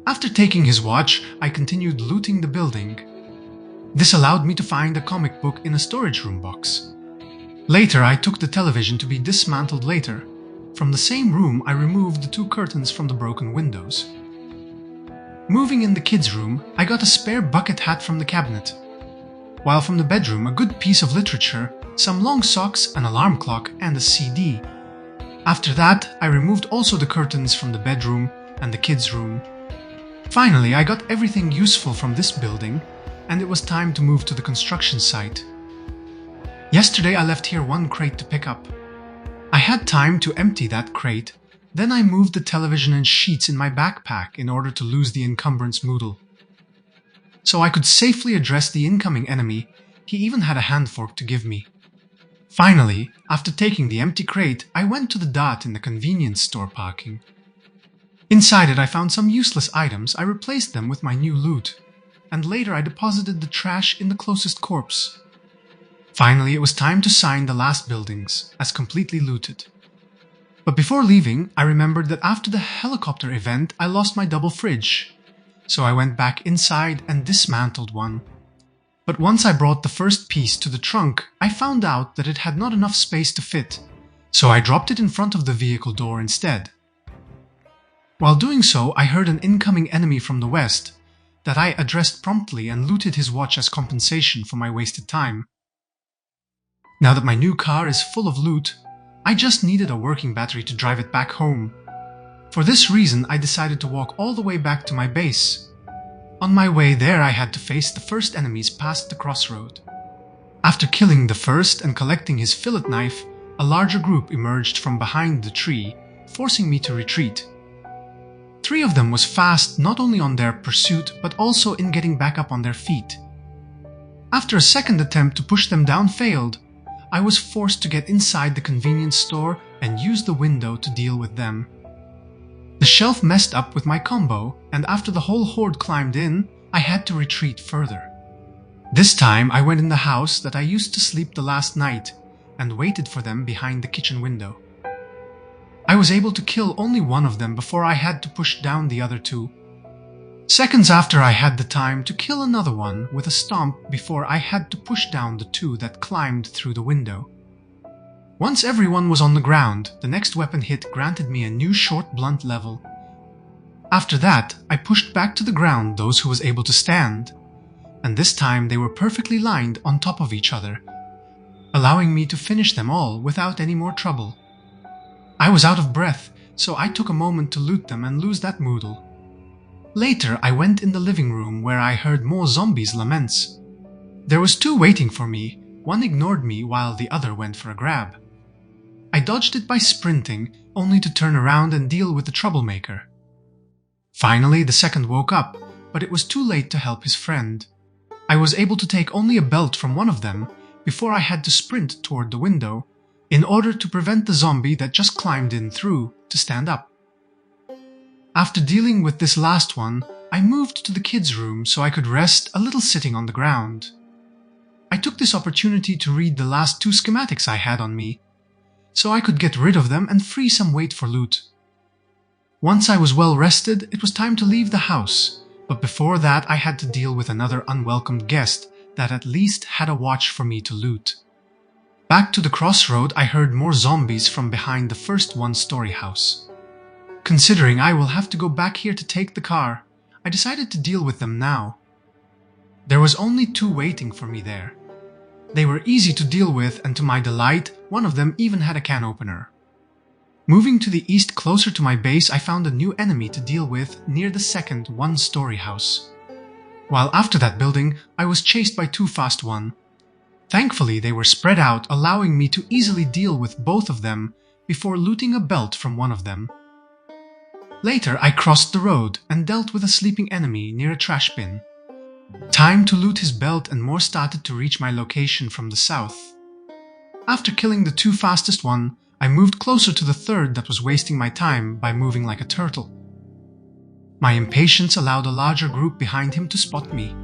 After taking his watch, I continued looting the building. This allowed me to find a comic book in a storage room box. Later, I took the television to be dismantled later. From the same room, I removed the 2 curtains from the broken windows. Moving in the kids' room, I got a spare bucket hat from the cabinet, while from the bedroom a good piece of literature, some long socks, an alarm clock and a CD. After that, I removed also the curtains from the bedroom and the kids' room. Finally, I got everything useful from this building, and it was time to move to the construction site. Yesterday I left here 1 crate to pick up. I had time to empty that crate, then I moved the television and sheets in my backpack in order to lose the encumbrance moodle. So I could safely address the incoming enemy. He even had a hand fork to give me. Finally, after taking the empty crate, I went to the dot in the convenience store parking. Inside it I found some useless items. I replaced them with my new loot, and later I deposited the trash in the closest corpse. Finally, it was time to sign the last buildings, as completely looted. But before leaving, I remembered that after the helicopter event I lost my double fridge. So I went back inside and dismantled one. But once I brought the first piece to the trunk, I found out that it had not enough space to fit, so I dropped it in front of the vehicle door instead. While doing so, I heard an incoming enemy from the west that I addressed promptly and looted his watch as compensation for my wasted time. Now that my new car is full of loot, I just needed a working battery to drive it back home. For this reason, I decided to walk all the way back to my base. On my way there, I had to face the first enemies past the crossroad. After killing the first and collecting his fillet knife, a larger group emerged from behind the tree, forcing me to retreat. 3 of them was fast not only on their pursuit, but also in getting back up on their feet. After a second attempt to push them down failed, I was forced to get inside the convenience store and use the window to deal with them. The shelf messed up with my combo, and after the whole horde climbed in, I had to retreat further. This time I went in the house that I used to sleep the last night and waited for them behind the kitchen window. I was able to kill only 1 of them before I had to push down the other 2. Seconds after, I had the time to kill another one with a stomp before I had to push down the 2 that climbed through the window. Once everyone was on the ground, the next weapon hit granted me a new short blunt level. After that, I pushed back to the ground those who was able to stand, and this time they were perfectly lined on top of each other, allowing me to finish them all without any more trouble. I was out of breath, so I took a moment to loot them and lose that moodle. Later, I went in the living room where I heard more zombies' laments. There was 2 waiting for me. One ignored me while the other went for a grab. I dodged it by sprinting, only to turn around and deal with the troublemaker. Finally, the second woke up, but it was too late to help his friend. I was able to take only a belt from one of them before I had to sprint toward the window in order to prevent the zombie that just climbed in through to stand up. After dealing with this last one, I moved to the kids' room so I could rest a little sitting on the ground. I took this opportunity to read the last 2 schematics I had on me, so I could get rid of them and free some weight for loot. Once I was well rested, it was time to leave the house, but before that I had to deal with another unwelcomed guest that at least had a watch for me to loot. Back to the crossroad, I heard more zombies from behind the first 1-story house. Considering I will have to go back here to take the car, I decided to deal with them now. There was only 2 waiting for me there. They were easy to deal with, and to my delight, one of them even had a can opener. Moving to the east closer to my base, I found a new enemy to deal with near the second 1-story house. While after that building, I was chased by 2 fast one. Thankfully, they were spread out, allowing me to easily deal with both of them before looting a belt from one of them. Later, I crossed the road and dealt with a sleeping enemy near a trash bin. Time to loot his belt, and more started to reach my location from the south. After killing the two fastest one, I moved closer to the third that was wasting my time by moving like a turtle. My impatience allowed a larger group behind him to spot me.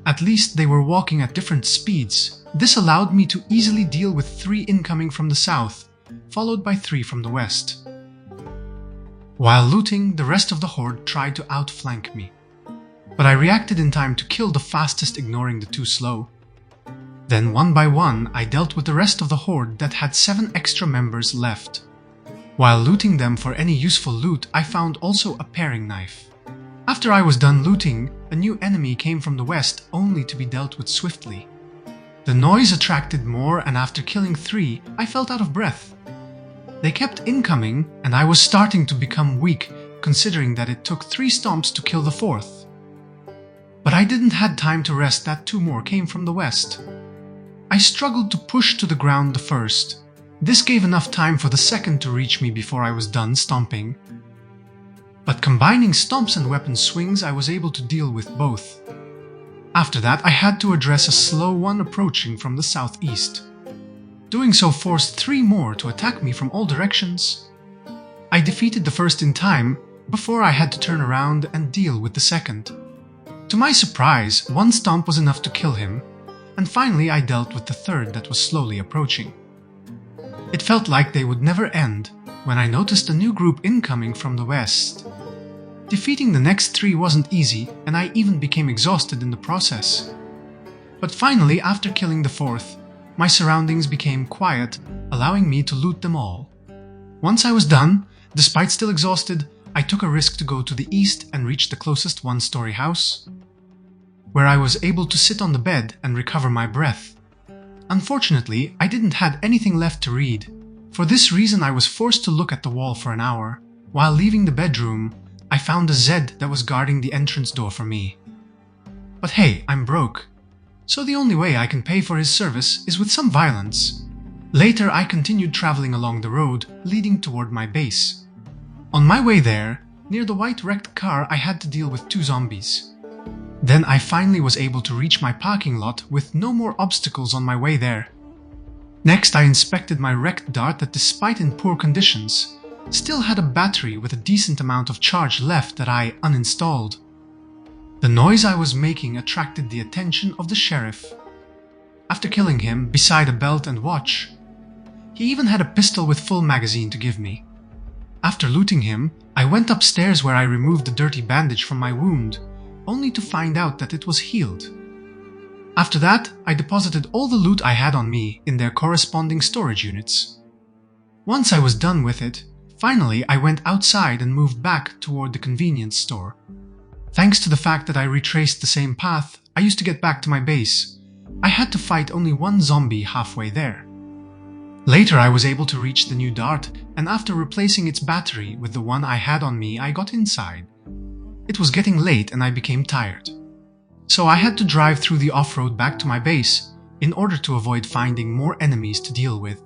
At least they were walking at different speeds. This allowed me to easily deal with 3 incoming from the south, followed by 3 from the west. While looting, the rest of the horde tried to outflank me, but I reacted in time to kill the fastest, ignoring the 2 slow. Then one by one, I dealt with the rest of the horde that had 7 extra members left. While looting them for any useful loot, I found also a paring knife. After I was done looting, a new enemy came from the west, only to be dealt with swiftly. The noise attracted more, and after killing 3, I felt out of breath. They kept incoming, and I was starting to become weak, considering that it took 3 stomps to kill the 4th. But I didn't have time to rest that 2 more came from the west. I struggled to push to the ground the first. This gave enough time for the second to reach me before I was done stomping. But combining stomps and weapon swings, I was able to deal with both. After that, I had to address a slow one approaching from the southeast. Doing so forced 3 more to attack me from all directions. I defeated the first in time, before I had to turn around and deal with the second. To my surprise, 1 stomp was enough to kill him, and finally I dealt with the third that was slowly approaching. It felt like they would never end when I noticed a new group incoming from the west. Defeating the next 3 wasn't easy, and I even became exhausted in the process. But finally, after killing the 4th, my surroundings became quiet, allowing me to loot them all. Once I was done, despite still exhausted, I took a risk to go to the east and reach the closest 1-story house, where I was able to sit on the bed and recover my breath. Unfortunately, I didn't have anything left to read. For this reason, I was forced to look at the wall for an hour. While leaving the bedroom, I found a Zed that was guarding the entrance door for me. But hey, I'm broke, so the only way I can pay for his service is with some violence. Later, I continued traveling along the road leading toward my base. On my way there, near the white wrecked car, I had to deal with 2 zombies. Then I finally was able to reach my parking lot with no more obstacles on my way there. Next, I inspected my wrecked dart that, despite in poor conditions, still had a battery with a decent amount of charge left that I uninstalled. The noise I was making attracted the attention of the sheriff. After killing him beside a belt and watch, he even had a pistol with full magazine to give me. After looting him, I went upstairs where I removed the dirty bandage from my wound, only to find out that it was healed. After that, I deposited all the loot I had on me in their corresponding storage units. Once I was done with it, finally I went outside and moved back toward the convenience store. Thanks to the fact that I retraced the same path I used to get back to my base, I had to fight only 1 zombie halfway there. Later I was able to reach the new dart, and after replacing its battery with the one I had on me, I got inside. It was getting late and I became tired, so I had to drive through the off-road back to my base in order to avoid finding more enemies to deal with.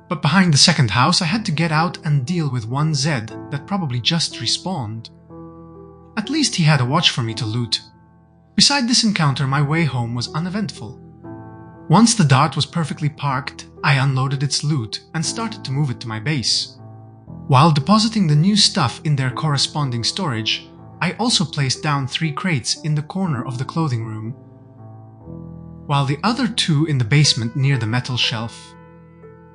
But behind the second house, I had to get out and deal with 1 Zed that probably just respawned. At least he had a watch for me to loot. Beside this encounter, my way home was uneventful. Once the dart was perfectly parked, I unloaded its loot and started to move it to my base. While depositing the new stuff in their corresponding storage, I also placed down 3 crates in the corner of the clothing room, while the other 2 in the basement near the metal shelf.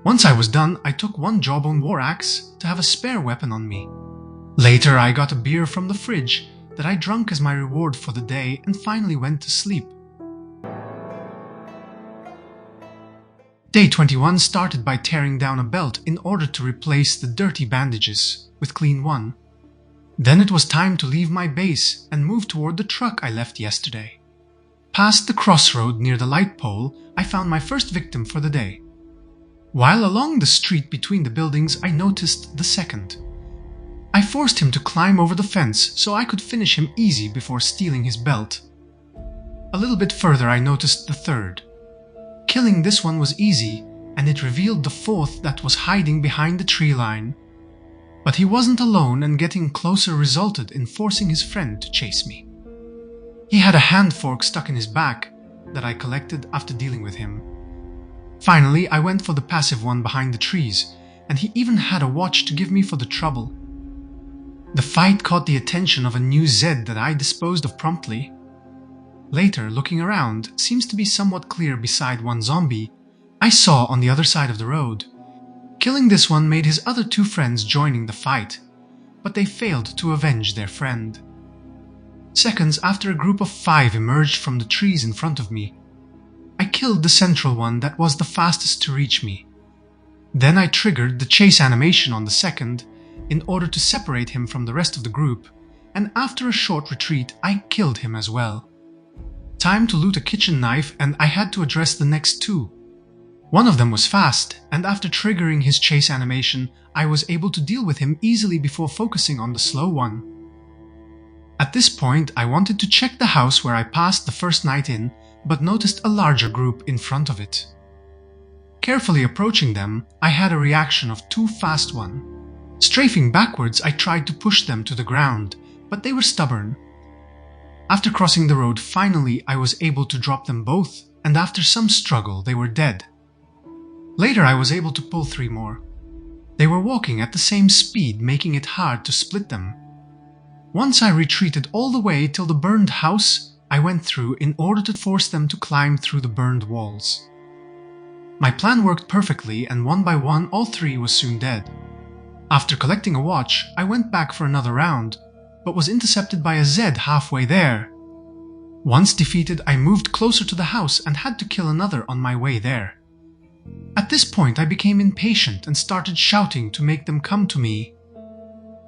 Once I was done, I took 1 jawbone war axe to have a spare weapon on me. Later, I got a beer from the fridge that I drank as my reward for the day and finally went to sleep. Day 21 started by tearing down a belt in order to replace the dirty bandages with clean one. Then it was time to leave my base and move toward the truck I left yesterday. Past the crossroad near the light pole, I found my first victim for the day. While along the street between the buildings, I noticed the second. I forced him to climb over the fence so I could finish him easy before stealing his belt. A little bit further, I noticed the third. Killing this one was easy, and it revealed the 4th that was hiding behind the tree line. But he wasn't alone, and getting closer resulted in forcing his friend to chase me. He had a hand fork stuck in his back that I collected after dealing with him. Finally, I went for the passive one behind the trees, and he even had a watch to give me for the trouble. The fight caught the attention of a new Zed that I disposed of promptly. Later, looking around, seems to be somewhat clear beside one zombie I saw on the other side of the road. Killing this one made his other two friends joining the fight, but they failed to avenge their friend. Seconds after a group of 5 emerged from the trees in front of me, I killed the central one that was the fastest to reach me. Then I triggered the chase animation on the second in order to separate him from the rest of the group, and after a short retreat I killed him as well. Time to loot a kitchen knife, and I had to address the next 2. One of them was fast, and after triggering his chase animation, I was able to deal with him easily before focusing on the slow one. At this point, I wanted to check the house where I passed the first night in, but noticed a larger group in front of it. Carefully approaching them, I had a reaction of too fast one. Strafing backwards, I tried to push them to the ground, but they were stubborn. After crossing the road, finally I was able to drop them both, and after some struggle, they were dead. Later I was able to pull 3 more. They were walking at the same speed, making it hard to split them. Once I retreated all the way till the burned house I went through in order to force them to climb through the burned walls. My plan worked perfectly, and one by one all 3 was soon dead. After collecting a watch, I went back for another round, but was intercepted by a Zed halfway there. Once defeated, I moved closer to the house and had to kill another on my way there. At this point I became impatient and started shouting to make them come to me.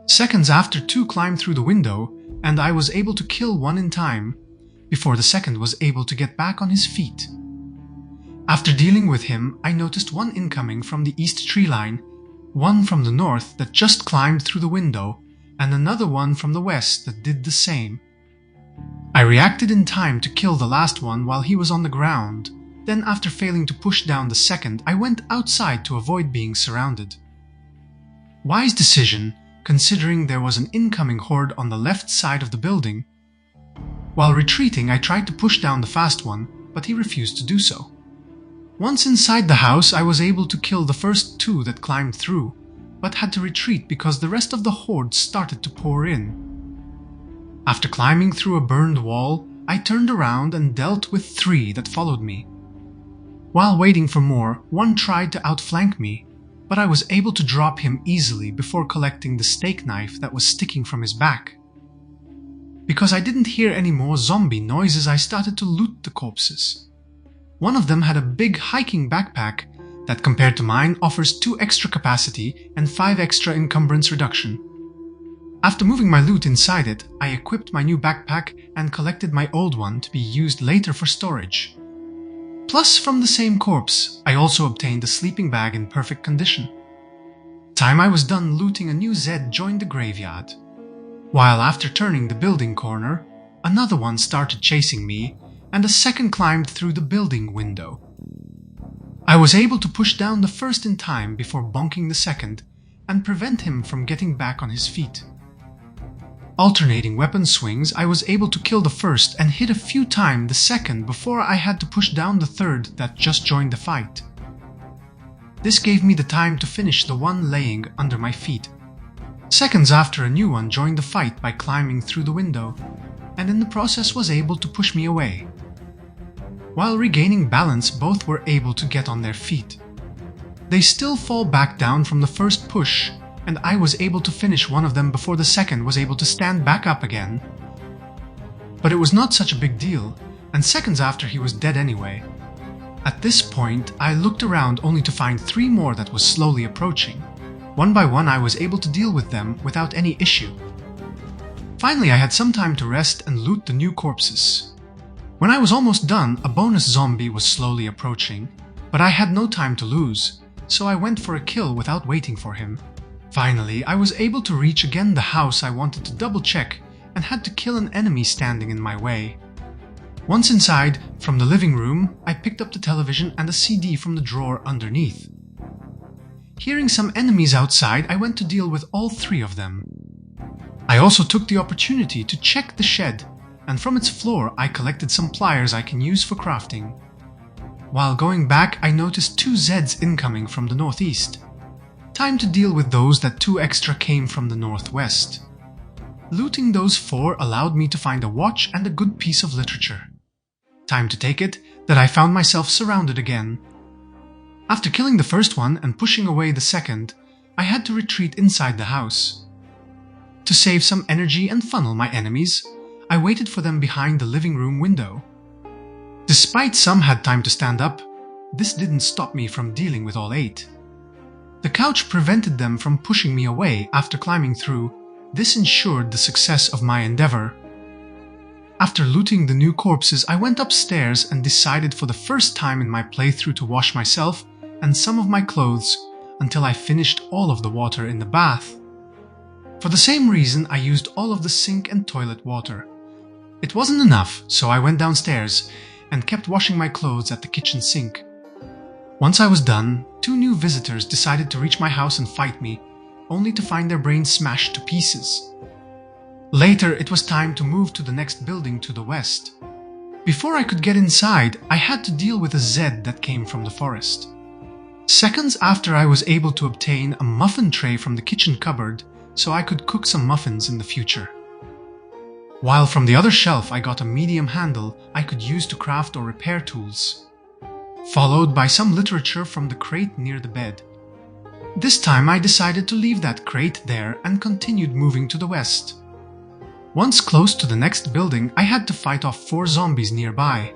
Seconds after, 2 climbed through the window, and I was able to kill one in time, before the second was able to get back on his feet. After dealing with him, I noticed one incoming from the east tree line, one from the north that just climbed through the window, and another one from the west that did the same. I reacted in time to kill the last one while he was on the ground. Then, after failing to push down the second, I went outside to avoid being surrounded. Wise decision, considering there was an incoming horde on the left side of the building. While retreating, I tried to push down the fast one, but he refused to do so. Once inside the house, I was able to kill the first 2 that climbed through, but had to retreat because the rest of the horde started to pour in. After climbing through a burned wall, I turned around and dealt with 3 that followed me. While waiting for more, one tried to outflank me, but I was able to drop him easily before collecting the steak knife that was sticking from his back. Because I didn't hear any more zombie noises, I started to loot the corpses. One of them had a big hiking backpack that, compared to mine, offers 2 extra capacity and 5 extra encumbrance reduction. After moving my loot inside it, I equipped my new backpack and collected my old one to be used later for storage. Plus, from the same corpse, I also obtained a sleeping bag in perfect condition. Time I was done looting, a new Zed joined the graveyard. While after turning the building corner, another one started chasing me, and a second climbed through the building window. I was able to push down the first in time before bonking the second, and prevent him from getting back on his feet. Alternating weapon swings, I was able to kill the first and hit a few times the second before I had to push down the third that just joined the fight. This gave me the time to finish the one laying under my feet. Seconds after, a new one joined the fight by climbing through the window, and in the process was able to push me away. While regaining balance, both were able to get on their feet. They still fall back down from the first push, and I was able to finish one of them before the second was able to stand back up again. But it was not such a big deal, and seconds after he was dead anyway. At this point, I looked around only to find 3 more that was slowly approaching. One by one I was able to deal with them without any issue. Finally, I had some time to rest and loot the new corpses. When I was almost done, a bonus zombie was slowly approaching, but I had no time to lose, so I went for a kill without waiting for him. Finally, I was able to reach again the house I wanted to double check and had to kill an enemy standing in my way. Once inside, from the living room, I picked up the television and a CD from the drawer underneath. Hearing some enemies outside, I went to deal with all 3 of them. I also took the opportunity to check the shed, and from its floor I collected some pliers I can use for crafting. While going back, I noticed 2 Zeds incoming from the northeast. Time to deal with those that 2 extra came from the northwest. Looting those 4 allowed me to find a watch and a good piece of literature. Time to take it that I found myself surrounded again. After killing the first one and pushing away the second, I had to retreat inside the house. To save some energy and funnel my enemies, I waited for them behind the living room window. Despite some had time to stand up, this didn't stop me from dealing with all 8. The couch prevented them from pushing me away after climbing through. This ensured the success of my endeavor. After looting the new corpses, I went upstairs and decided for the first time in my playthrough to wash myself and some of my clothes until I finished all of the water in the bath. For the same reason, I used all of the sink and toilet water. It wasn't enough, so I went downstairs and kept washing my clothes at the kitchen sink. Once I was done, 2 new visitors decided to reach my house and fight me, only to find their brains smashed to pieces. Later, it was time to move to the next building to the west. Before I could get inside, I had to deal with a Zed that came from the forest. Seconds after, I was able to obtain a muffin tray from the kitchen cupboard so I could cook some muffins in the future. While from the other shelf I got a medium handle I could use to craft or repair tools, followed by some literature from the crate near the bed. This time I decided to leave that crate there and continued moving to the west. Once close to the next building, I had to fight off 4 zombies nearby.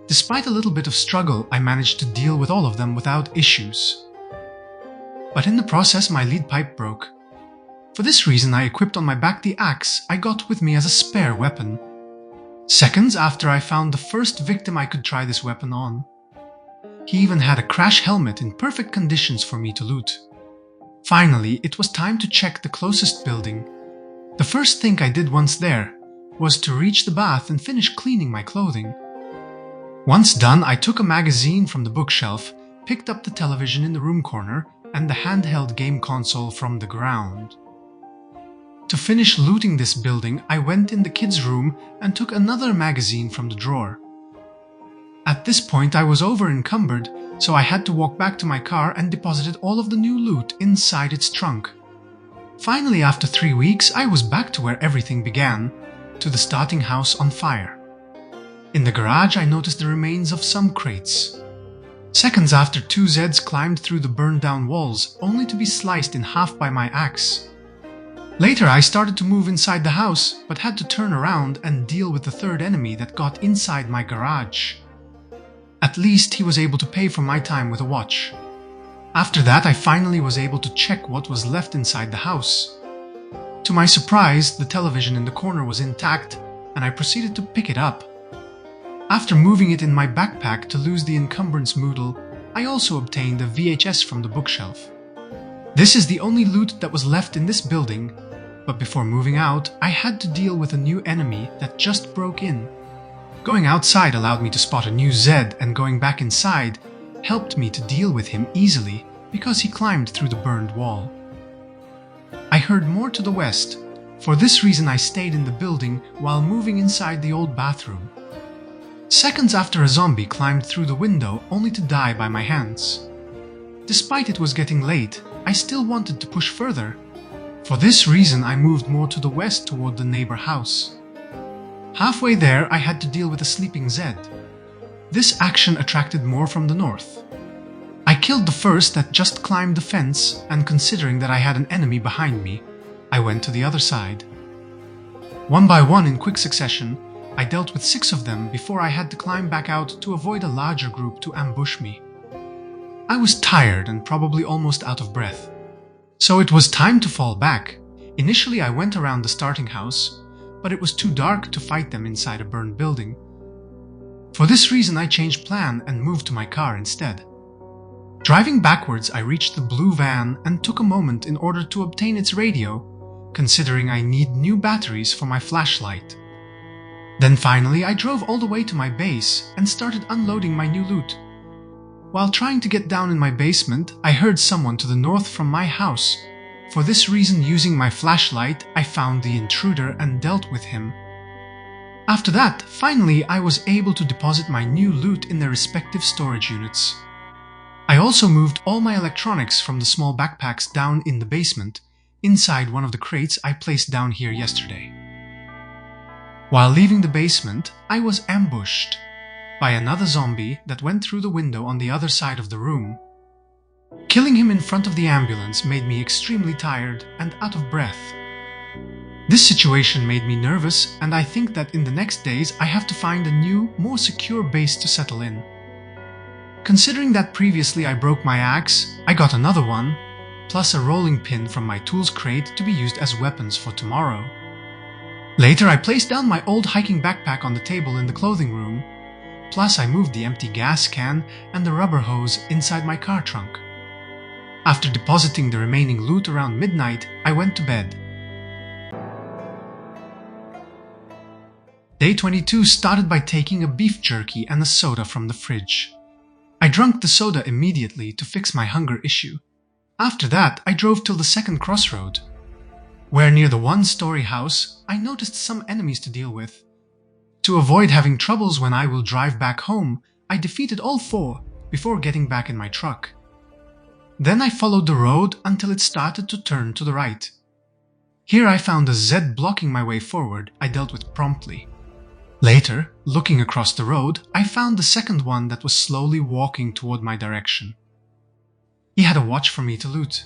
Despite a little bit of struggle, I managed to deal with all of them without issues. But in the process, my lead pipe broke. For this reason, I equipped on my back the axe I got with me as a spare weapon. Seconds after, I found the first victim I could try this weapon on. He even had a crash helmet in perfect conditions for me to loot. Finally, it was time to check the closest building. The first thing I did once there was to reach the bath and finish cleaning my clothing. Once done, I took a magazine from the bookshelf, picked up the television in the room corner, and the handheld game console from the ground. To finish looting this building, I went in the kids' room and took another magazine from the drawer. At this point, I was over-encumbered, so I had to walk back to my car and deposited all of the new loot inside its trunk. Finally, after 3 weeks, I was back to where everything began, to the starting house on fire. In the garage, I noticed the remains of some crates. Seconds after, 2 Zeds climbed through the burned-down walls, only to be sliced in half by my axe. Later, I started to move inside the house, but had to turn around and deal with the 3rd enemy that got inside my garage. At least he was able to pay for my time with a watch. After that, I finally was able to check what was left inside the house. To my surprise, the television in the corner was intact, and I proceeded to pick it up. After moving it in my backpack to lose the encumbrance moodle, I also obtained a VHS from the bookshelf. This is the only loot that was left in this building, but before moving out, I had to deal with a new enemy that just broke in. Going outside allowed me to spot a new Zed, and going back inside helped me to deal with him easily because he climbed through the burned wall. I heard more to the west. For this reason, I stayed in the building while moving inside the old bathroom. Seconds after, a zombie climbed through the window only to die by my hands. Despite it was getting late, I still wanted to push further. For this reason, I moved more to the west toward the neighbor house. Halfway there, I had to deal with a sleeping Zed. This action attracted more from the north. I killed the first that just climbed the fence, and considering that I had an enemy behind me, I went to the other side. One by one in quick succession, I dealt with 6 of them before I had to climb back out to avoid a larger group to ambush me. I was tired and probably almost out of breath, so it was time to fall back. Initially, I went around the starting house, but it was too dark to fight them inside a burned building. For this reason, I changed plan and moved to my car instead. Driving backwards, I reached the blue van and took a moment in order to obtain its radio, considering I need new batteries for my flashlight. Then finally, I drove all the way to my base and started unloading my new loot. While trying to get down in my basement, I heard someone to the north from my house. For this reason, using my flashlight, I found the intruder and dealt with him. After that, finally I was able to deposit my new loot in their respective storage units. I also moved all my electronics from the small backpacks down in the basement, inside one of the crates I placed down here yesterday. While leaving the basement, I was ambushed by another zombie that went through the window on the other side of the room. Killing him in front of the ambulance made me extremely tired and out of breath. This situation made me nervous, and I think that in the next days I have to find a new, more secure base to settle in. Considering that previously I broke my axe, I got another one, plus a rolling pin from my tools crate to be used as weapons for tomorrow. Later I placed down my old hiking backpack on the table in the clothing room, plus I moved the empty gas can and the rubber hose inside my car trunk. After depositing the remaining loot around midnight, I went to bed. Day 22 started by taking a beef jerky and a soda from the fridge. I drank the soda immediately to fix my hunger issue. After that, I drove till the second crossroad, where near the one-story house, I noticed some enemies to deal with. To avoid having troubles when I will drive back home, I defeated all 4 before getting back in my truck. Then I followed the road until it started to turn to the right. Here I found a Z blocking my way forward I dealt with promptly. Later, looking across the road, I found the second one that was slowly walking toward my direction. He had a watch for me to loot.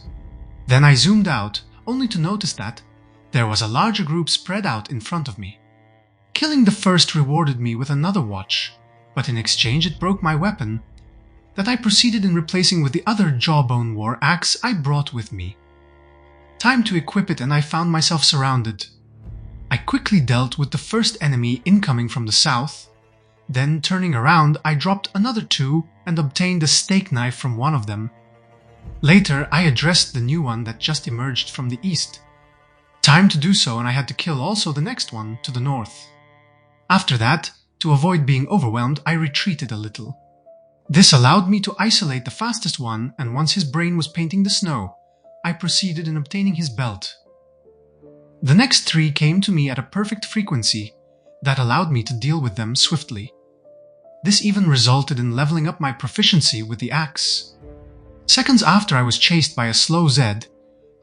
Then I zoomed out, only to notice that there was a larger group spread out in front of me. Killing the first rewarded me with another watch, but in exchange it broke my weapon, that I proceeded in replacing with the other jawbone war axe I brought with me. Time to equip it and I found myself surrounded. I quickly dealt with the first enemy incoming from the south, then turning around I dropped another 2 and obtained a steak knife from one of them. Later I addressed the new one that just emerged from the east. Time to do so and I had to kill also the next one to the north. After that, to avoid being overwhelmed, I retreated a little. This allowed me to isolate the fastest one, and once his brain was painting the snow, I proceeded in obtaining his belt. The next 3 came to me at a perfect frequency that allowed me to deal with them swiftly. This even resulted in leveling up my proficiency with the axe. Seconds after I was chased by a slow Zed.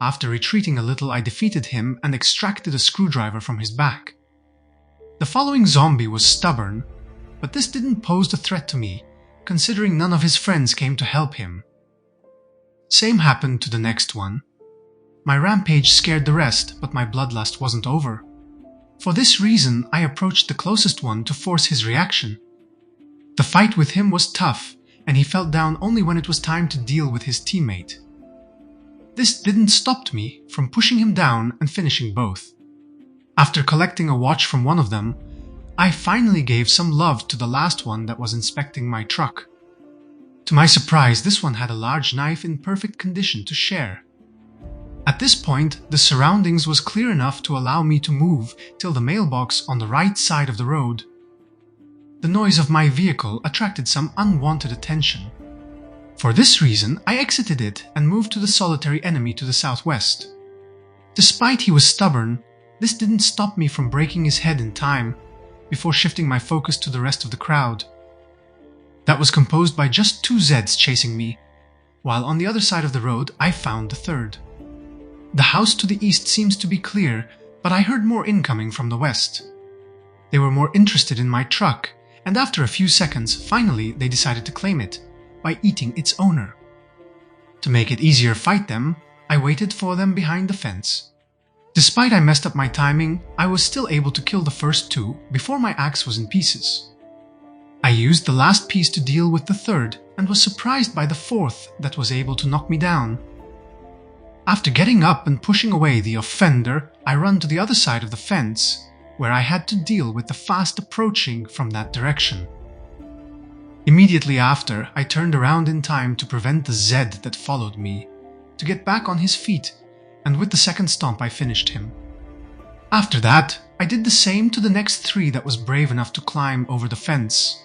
After retreating a little I defeated him and extracted a screwdriver from his back. The following zombie was stubborn, but this didn't pose a threat to me, considering none of his friends came to help him. Same happened to the next one. My rampage scared the rest, but my bloodlust wasn't over. For this reason, I approached the closest one to force his reaction. The fight with him was tough, and he fell down only when it was time to deal with his teammate. This didn't stop me from pushing him down and finishing both. After collecting a watch from one of them, I finally gave some love to the last one that was inspecting my truck. To my surprise, this one had a large knife in perfect condition to share. At this point, the surroundings was clear enough to allow me to move till the mailbox on the right side of the road. The noise of my vehicle attracted some unwanted attention. For this reason, I exited it and moved to the solitary enemy to the southwest. Despite he was stubborn, this didn't stop me from breaking his head in time, before shifting my focus to the rest of the crowd. That was composed by just 2 Zeds chasing me, while on the other side of the road I found the third. The house to the east seems to be clear, but I heard more incoming from the west. They were more interested in my truck, and after a few seconds, finally they decided to claim it, by eating its owner. To make it easier fight them, I waited for them behind the fence. Despite I messed up my timing, I was still able to kill the first 2 before my axe was in pieces. I used the last piece to deal with the third and was surprised by the fourth that was able to knock me down. After getting up and pushing away the offender, I ran to the other side of the fence, where I had to deal with the fast approaching from that direction. Immediately after, I turned around in time to prevent the Zed that followed me, to get back on his feet, and with the second stomp I finished him. After that, I did the same to the next 3 that was brave enough to climb over the fence.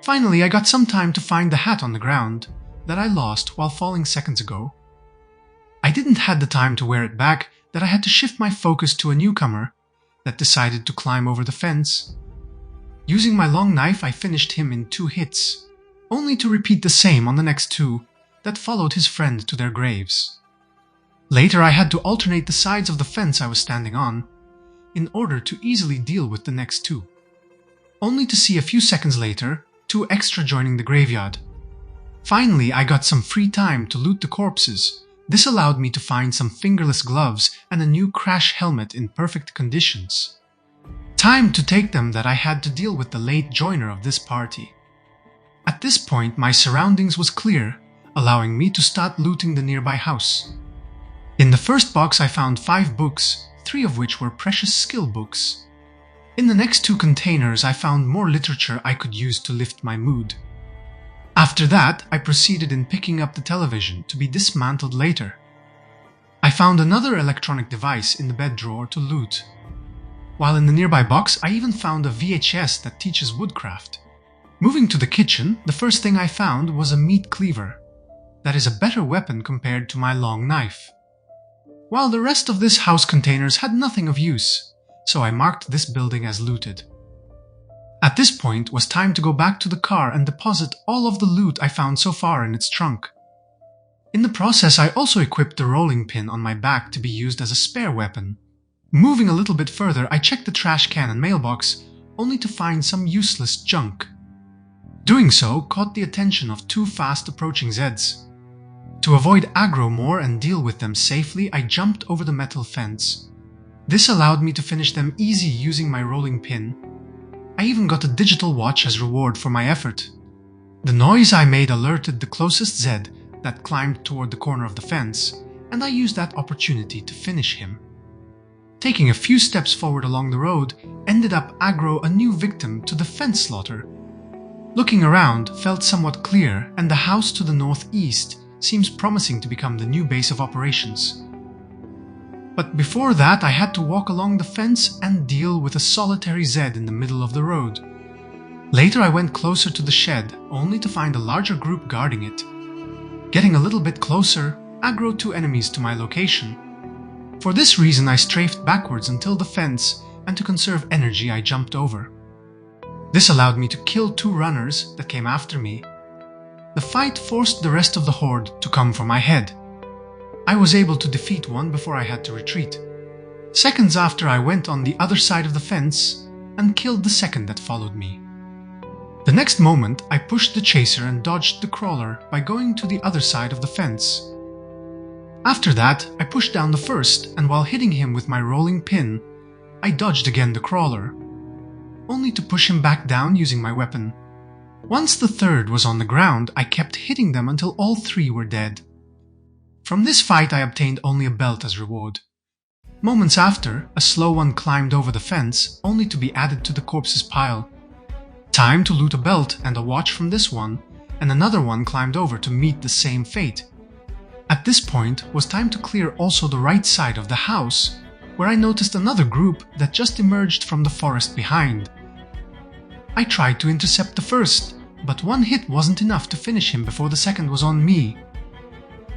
Finally, I got some time to find the hat on the ground that I lost while falling seconds ago. I didn't have the time to wear it back that I had to shift my focus to a newcomer, that decided to climb over the fence. Using my long knife, I finished him in 2 hits, only to repeat the same on the next 2 that followed his friend to their graves. Later, I had to alternate the sides of the fence I was standing on in order to easily deal with the next 2, only to see a few seconds later 2 extra joining the graveyard. Finally, I got some free time to loot the corpses. This allowed me to find some fingerless gloves and a new crash helmet in perfect conditions. Time to take them that I had to deal with the late joiner of this party. At this point, my surroundings was clear, allowing me to start looting the nearby house. In the first box, I found 5 books, 3 of which were precious skill books. In the next 2 containers, I found more literature I could use to lift my mood. After that, I proceeded in picking up the television to be dismantled later. I found another electronic device in the bed drawer to loot. While in the nearby box, I even found a VHS that teaches woodcraft. Moving to the kitchen, the first thing I found was a meat cleaver. That is a better weapon compared to my long knife. While the rest of this house containers had nothing of use, so I marked this building as looted. At this point was time to go back to the car and deposit all of the loot I found so far in its trunk. In the process, I also equipped the rolling pin on my back to be used as a spare weapon. Moving a little bit further, I checked the trash can and mailbox, only to find some useless junk. Doing so caught the attention of 2 fast approaching Zeds. To avoid aggro more and deal with them safely, I jumped over the metal fence. This allowed me to finish them easy using my rolling pin. I even got a digital watch as reward for my effort. The noise I made alerted the closest Zed that climbed toward the corner of the fence, and I used that opportunity to finish him. Taking a few steps forward along the road, ended up aggro a new victim to the fence slaughter. Looking around felt somewhat clear, and the house to the northeast seems promising to become the new base of operations. But before that, I had to walk along the fence and deal with a solitary Zed in the middle of the road. Later, I went closer to the shed, only to find a larger group guarding it. Getting a little bit closer, aggro 2 enemies to my location. For this reason, I strafed backwards until the fence, and to conserve energy, I jumped over. This allowed me to kill 2 runners that came after me. The fight forced the rest of the horde to come for my head. I was able to defeat one before I had to retreat. Seconds after, I went on the other side of the fence and killed the second that followed me. The next moment, I pushed the chaser and dodged the crawler by going to the other side of the fence. After that, I pushed down the first, and while hitting him with my rolling pin, I dodged again the crawler, only to push him back down using my weapon. Once the third was on the ground, I kept hitting them until all 3 were dead. From this fight, I obtained only a belt as reward. Moments after, a slow one climbed over the fence, only to be added to the corpse's pile. Time to loot a belt and a watch from this one, and another one climbed over to meet the same fate. At this point was time to clear also the right side of the house, where I noticed another group that just emerged from the forest behind. I tried to intercept the first, but 1 hit wasn't enough to finish him before the second was on me.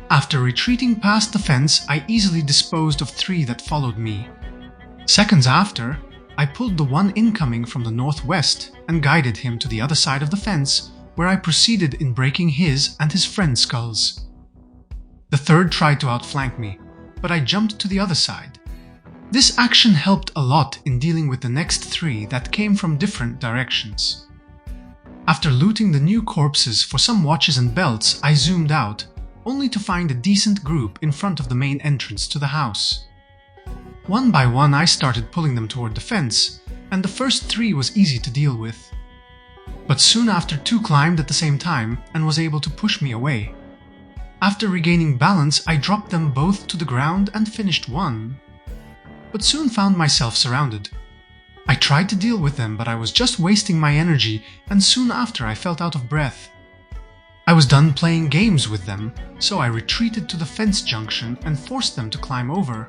After retreating past the fence, I easily disposed of 3 that followed me. Seconds after, I pulled the one incoming from the northwest and guided him to the other side of the fence, where I proceeded in breaking his and his friend's skulls. The third tried to outflank me, but I jumped to the other side. This action helped a lot in dealing with the next 3 that came from different directions. After looting the new corpses for some watches and belts, I zoomed out, only to find a decent group in front of the main entrance to the house. One by one, I started pulling them toward the fence, and the first 3 was easy to deal with. But soon after, 2 climbed at the same time and was able to push me away. After regaining balance, I dropped them both to the ground and finished one, but soon found myself surrounded. I tried to deal with them, but I was just wasting my energy, and soon after I felt out of breath. I was done playing games with them, so I retreated to the fence junction and forced them to climb over.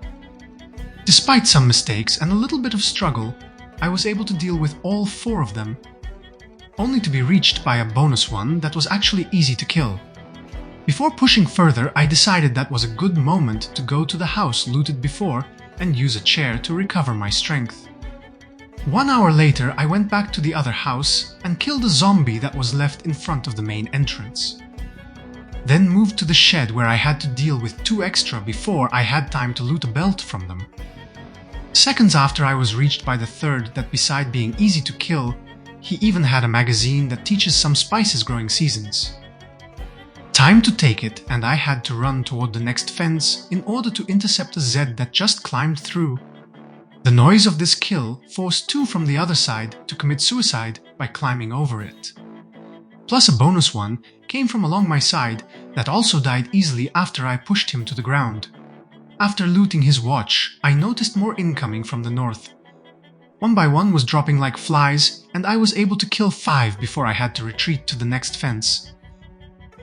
Despite some mistakes and a little bit of struggle, I was able to deal with all 4 of them, only to be reached by a bonus one that was actually easy to kill. Before pushing further, I decided that was a good moment to go to the house looted before and use a chair to recover my strength. 1 hour later, I went back to the other house and killed a zombie that was left in front of the main entrance. Then moved to the shed where I had to deal with 2 extra before I had time to loot a belt from them. Seconds after, I was reached by the third that, beside being easy to kill, he even had a magazine that teaches some spices growing seasons. Time to take it, and I had to run toward the next fence in order to intercept a Zed that just climbed through. The noise of this kill forced 2 from the other side to commit suicide by climbing over it. Plus a bonus one came from along my side that also died easily after I pushed him to the ground. After looting his watch, I noticed more incoming from the north. 1 by 1 was dropping like flies, and I was able to kill 5 before I had to retreat to the next fence.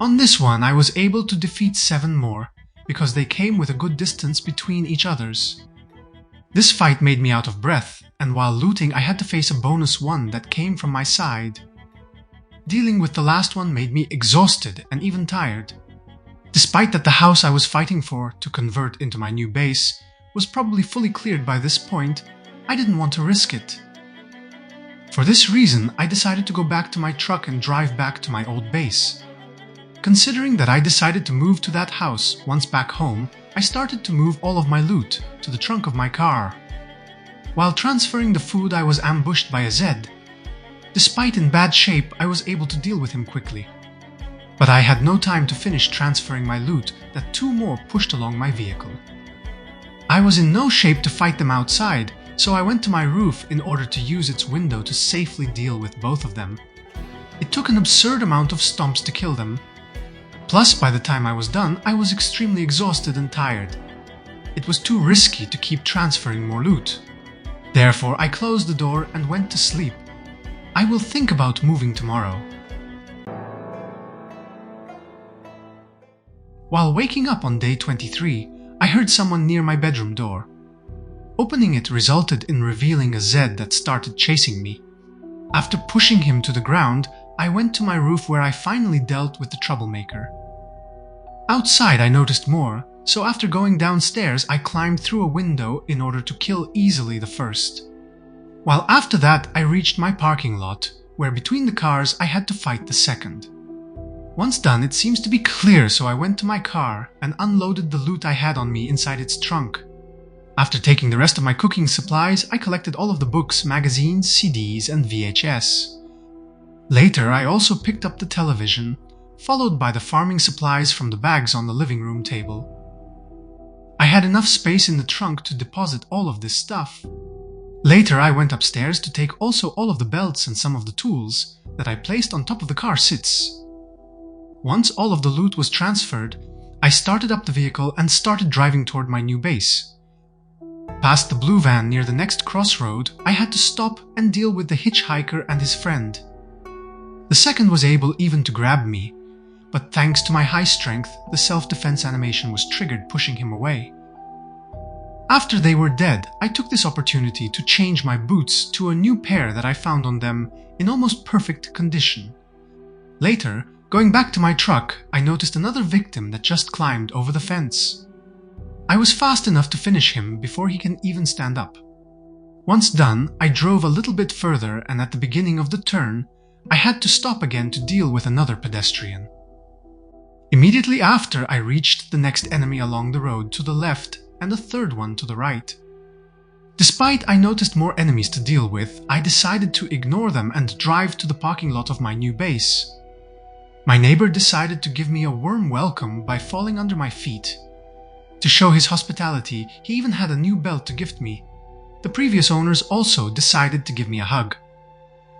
On this one, I was able to defeat 7 more, because they came with a good distance between each others. This fight made me out of breath, and while looting I had to face a bonus one that came from my side. Dealing with the last one made me exhausted and even tired. Despite that the house I was fighting for to convert into my new base was probably fully cleared by this point, I didn't want to risk it. For this reason, I decided to go back to my truck and drive back to my old base. Considering that I decided to move to that house once back home, I started to move all of my loot to the trunk of my car. While transferring the food, I was ambushed by a Zed. Despite in bad shape, I was able to deal with him quickly. But I had no time to finish transferring my loot that 2 more pushed along my vehicle. I was in no shape to fight them outside, so I went to my roof in order to use its window to safely deal with both of them. It took an absurd amount of stomps to kill them. Plus, by the time I was done, I was extremely exhausted and tired. It was too risky to keep transferring more loot. Therefore, I closed the door and went to sleep. I will think about moving tomorrow. While waking up on day 23, I heard someone near my bedroom door. Opening it resulted in revealing a Zed that started chasing me. After pushing him to the ground, I went to my roof where I finally dealt with the troublemaker. Outside I noticed more, so after going downstairs I climbed through a window in order to kill easily the first. While after that I reached my parking lot, where between the cars I had to fight the second. Once done, it seems to be clear, so I went to my car and unloaded the loot I had on me inside its trunk. After taking the rest of my cooking supplies, I collected all of the books, magazines, CDs, and VHS. Later, I also picked up the television, followed by the farming supplies from the bags on the living room table. I had enough space in the trunk to deposit all of this stuff. Later, I went upstairs to take also all of the belts and some of the tools that I placed on top of the car seats. Once all of the loot was transferred, I started up the vehicle and started driving toward my new base. Past the blue van near the next crossroad, I had to stop and deal with the hitchhiker and his friend. The second was able even to grab me, but thanks to my high strength, the self-defense animation was triggered, pushing him away. After they were dead, I took this opportunity to change my boots to a new pair that I found on them in almost perfect condition. Later, going back to my truck, I noticed another victim that just climbed over the fence. I was fast enough to finish him before he can even stand up. Once done, I drove a little bit further, and at the beginning of the turn, I had to stop again to deal with another pedestrian. Immediately after, I reached the next enemy along the road to the left and a third one to the right. Despite I noticed more enemies to deal with, I decided to ignore them and drive to the parking lot of my new base. My neighbor decided to give me a warm welcome by falling under my feet. To show his hospitality, he even had a new belt to gift me. The previous owners also decided to give me a hug.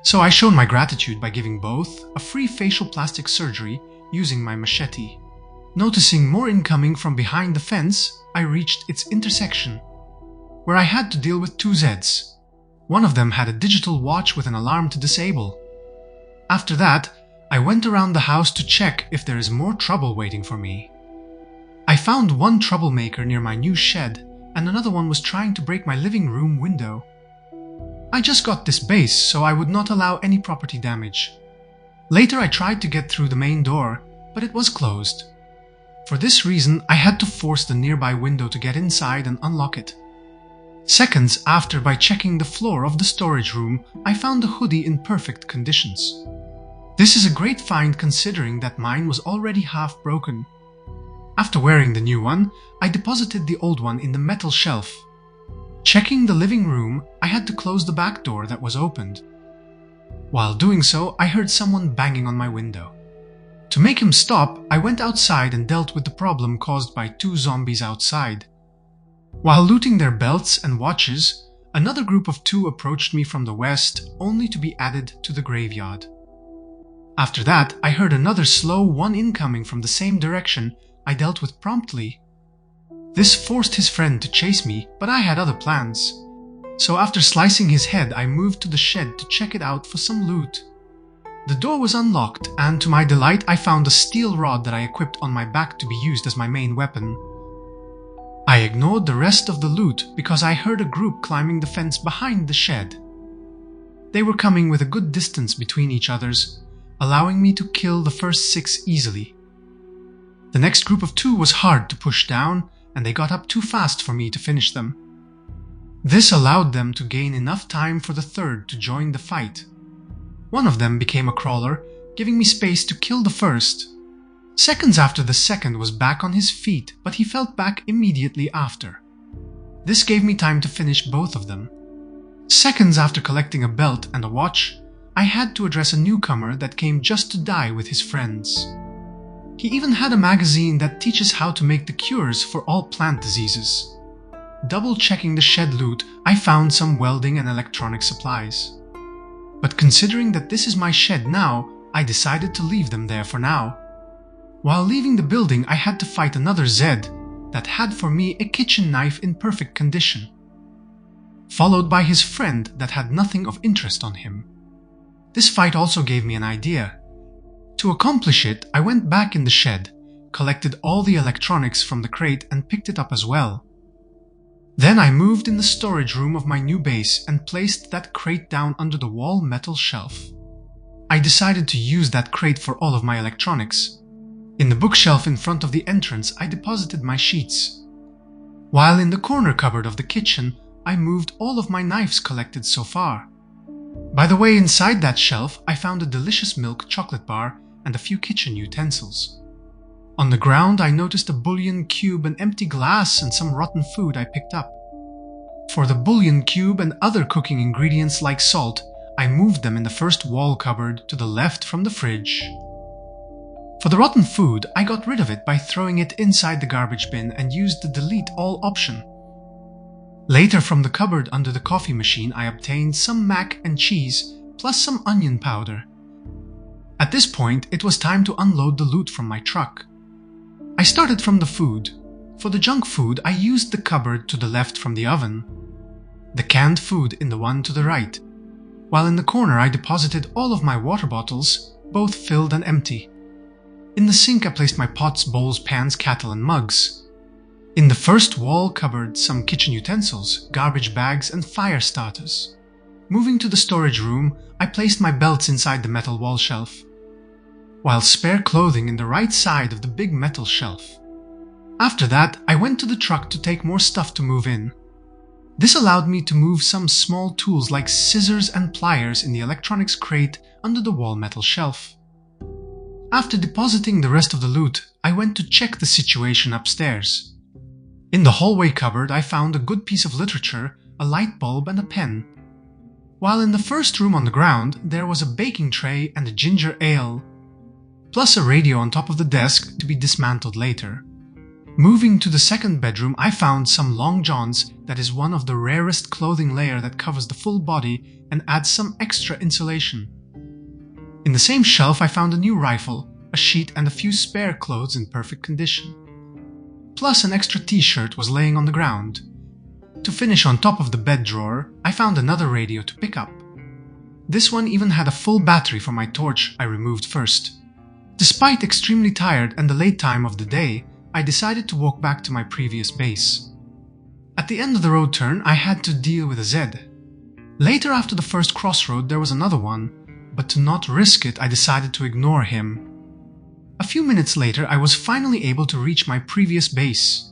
So I showed my gratitude by giving both a free facial plastic surgery using my machete. Noticing more incoming from behind the fence, I reached its intersection, where I had to deal with 2 Zeds. One of them had a digital watch with an alarm to disable. After that, I went around the house to check if there is more trouble waiting for me. I found one troublemaker near my new shed, and another one was trying to break my living room window. I just got this base, so I would not allow any property damage. Later I tried to get through the main door, but it was closed. For this reason, I had to force the nearby window to get inside and unlock it. Seconds after, by checking the floor of the storage room, I found a hoodie in perfect conditions. This is a great find considering that mine was already half broken. After wearing the new one, I deposited the old one in the metal shelf. Checking the living room, I had to close the back door that was opened. While doing so, I heard someone banging on my window. To make him stop, I went outside and dealt with the problem caused by 2 zombies outside. While looting their belts and watches, another group of 2 approached me from the west, only to be added to the graveyard. After that, I heard another slow one incoming from the same direction I dealt with promptly. This forced his friend to chase me, but I had other plans. So after slicing his head, I moved to the shed to check it out for some loot. The door was unlocked, and to my delight I found a steel rod that I equipped on my back to be used as my main weapon. I ignored the rest of the loot because I heard a group climbing the fence behind the shed. They were coming with a good distance between each others, allowing me to kill the first 6 easily. The next group of 2 was hard to push down, and they got up too fast for me to finish them. This allowed them to gain enough time for the third to join the fight. One of them became a crawler, giving me space to kill the first. Seconds after, the second was back on his feet, but he fell back immediately after. This gave me time to finish both of them. Seconds after collecting a belt and a watch, I had to address a newcomer that came just to die with his friends. He even had a magazine that teaches how to make the cures for all plant diseases. Double checking the shed loot, I found some welding and electronic supplies. But considering that this is my shed now, I decided to leave them there for now. While leaving the building, I had to fight another Zed that had for me a kitchen knife in perfect condition, followed by his friend that had nothing of interest on him. This fight also gave me an idea. To accomplish it, I went back in the shed, collected all the electronics from the crate and picked it up as well. Then I moved in the storage room of my new base and placed that crate down under the wall metal shelf. I decided to use that crate for all of my electronics. In the bookshelf in front of the entrance, I deposited my sheets. While in the corner cupboard of the kitchen, I moved all of my knives collected so far. By the way, inside that shelf, I found a delicious milk chocolate bar and a few kitchen utensils. On the ground, I noticed a bouillon cube, an empty glass, and some rotten food I picked up. For the bouillon cube and other cooking ingredients like salt, I moved them in the first wall cupboard to the left from the fridge. For the rotten food, I got rid of it by throwing it inside the garbage bin and used the delete all option. Later, from the cupboard under the coffee machine, I obtained some mac and cheese plus some onion powder. At this point, it was time to unload the loot from my truck. I started from the food. For the junk food, I used the cupboard to the left from the oven, the canned food in the one to the right, while in the corner I deposited all of my water bottles, both filled and empty. In the sink I placed my pots, bowls, pans, kettle and mugs. In the first wall cupboard, some kitchen utensils, garbage bags and fire starters. Moving to the storage room, I placed my belts inside the metal wall shelf, while spare clothing in the right side of the big metal shelf. After that, I went to the truck to take more stuff to move in. This allowed me to move some small tools like scissors and pliers in the electronics crate under the wall metal shelf. After depositing the rest of the loot, I went to check the situation upstairs. In the hallway cupboard, I found a good piece of literature, a light bulb and a pen. While in the first room on the ground, there was a baking tray and a ginger ale, plus a radio on top of the desk to be dismantled later. Moving to the second bedroom, I found some long johns that is one of the rarest clothing layer that covers the full body and adds some extra insulation. In the same shelf, I found a new rifle, a sheet and a few spare clothes in perfect condition. Plus an extra t-shirt was laying on the ground. To finish, on top of the bed drawer, I found another radio to pick up. This one even had a full battery for my torch I removed first. Despite extremely tired and the late time of the day, I decided to walk back to my previous base. At the end of the road turn, I had to deal with a Zed. Later, after the first crossroad, there was another one, but to not risk it, I decided to ignore him. A few minutes later, I was finally able to reach my previous base.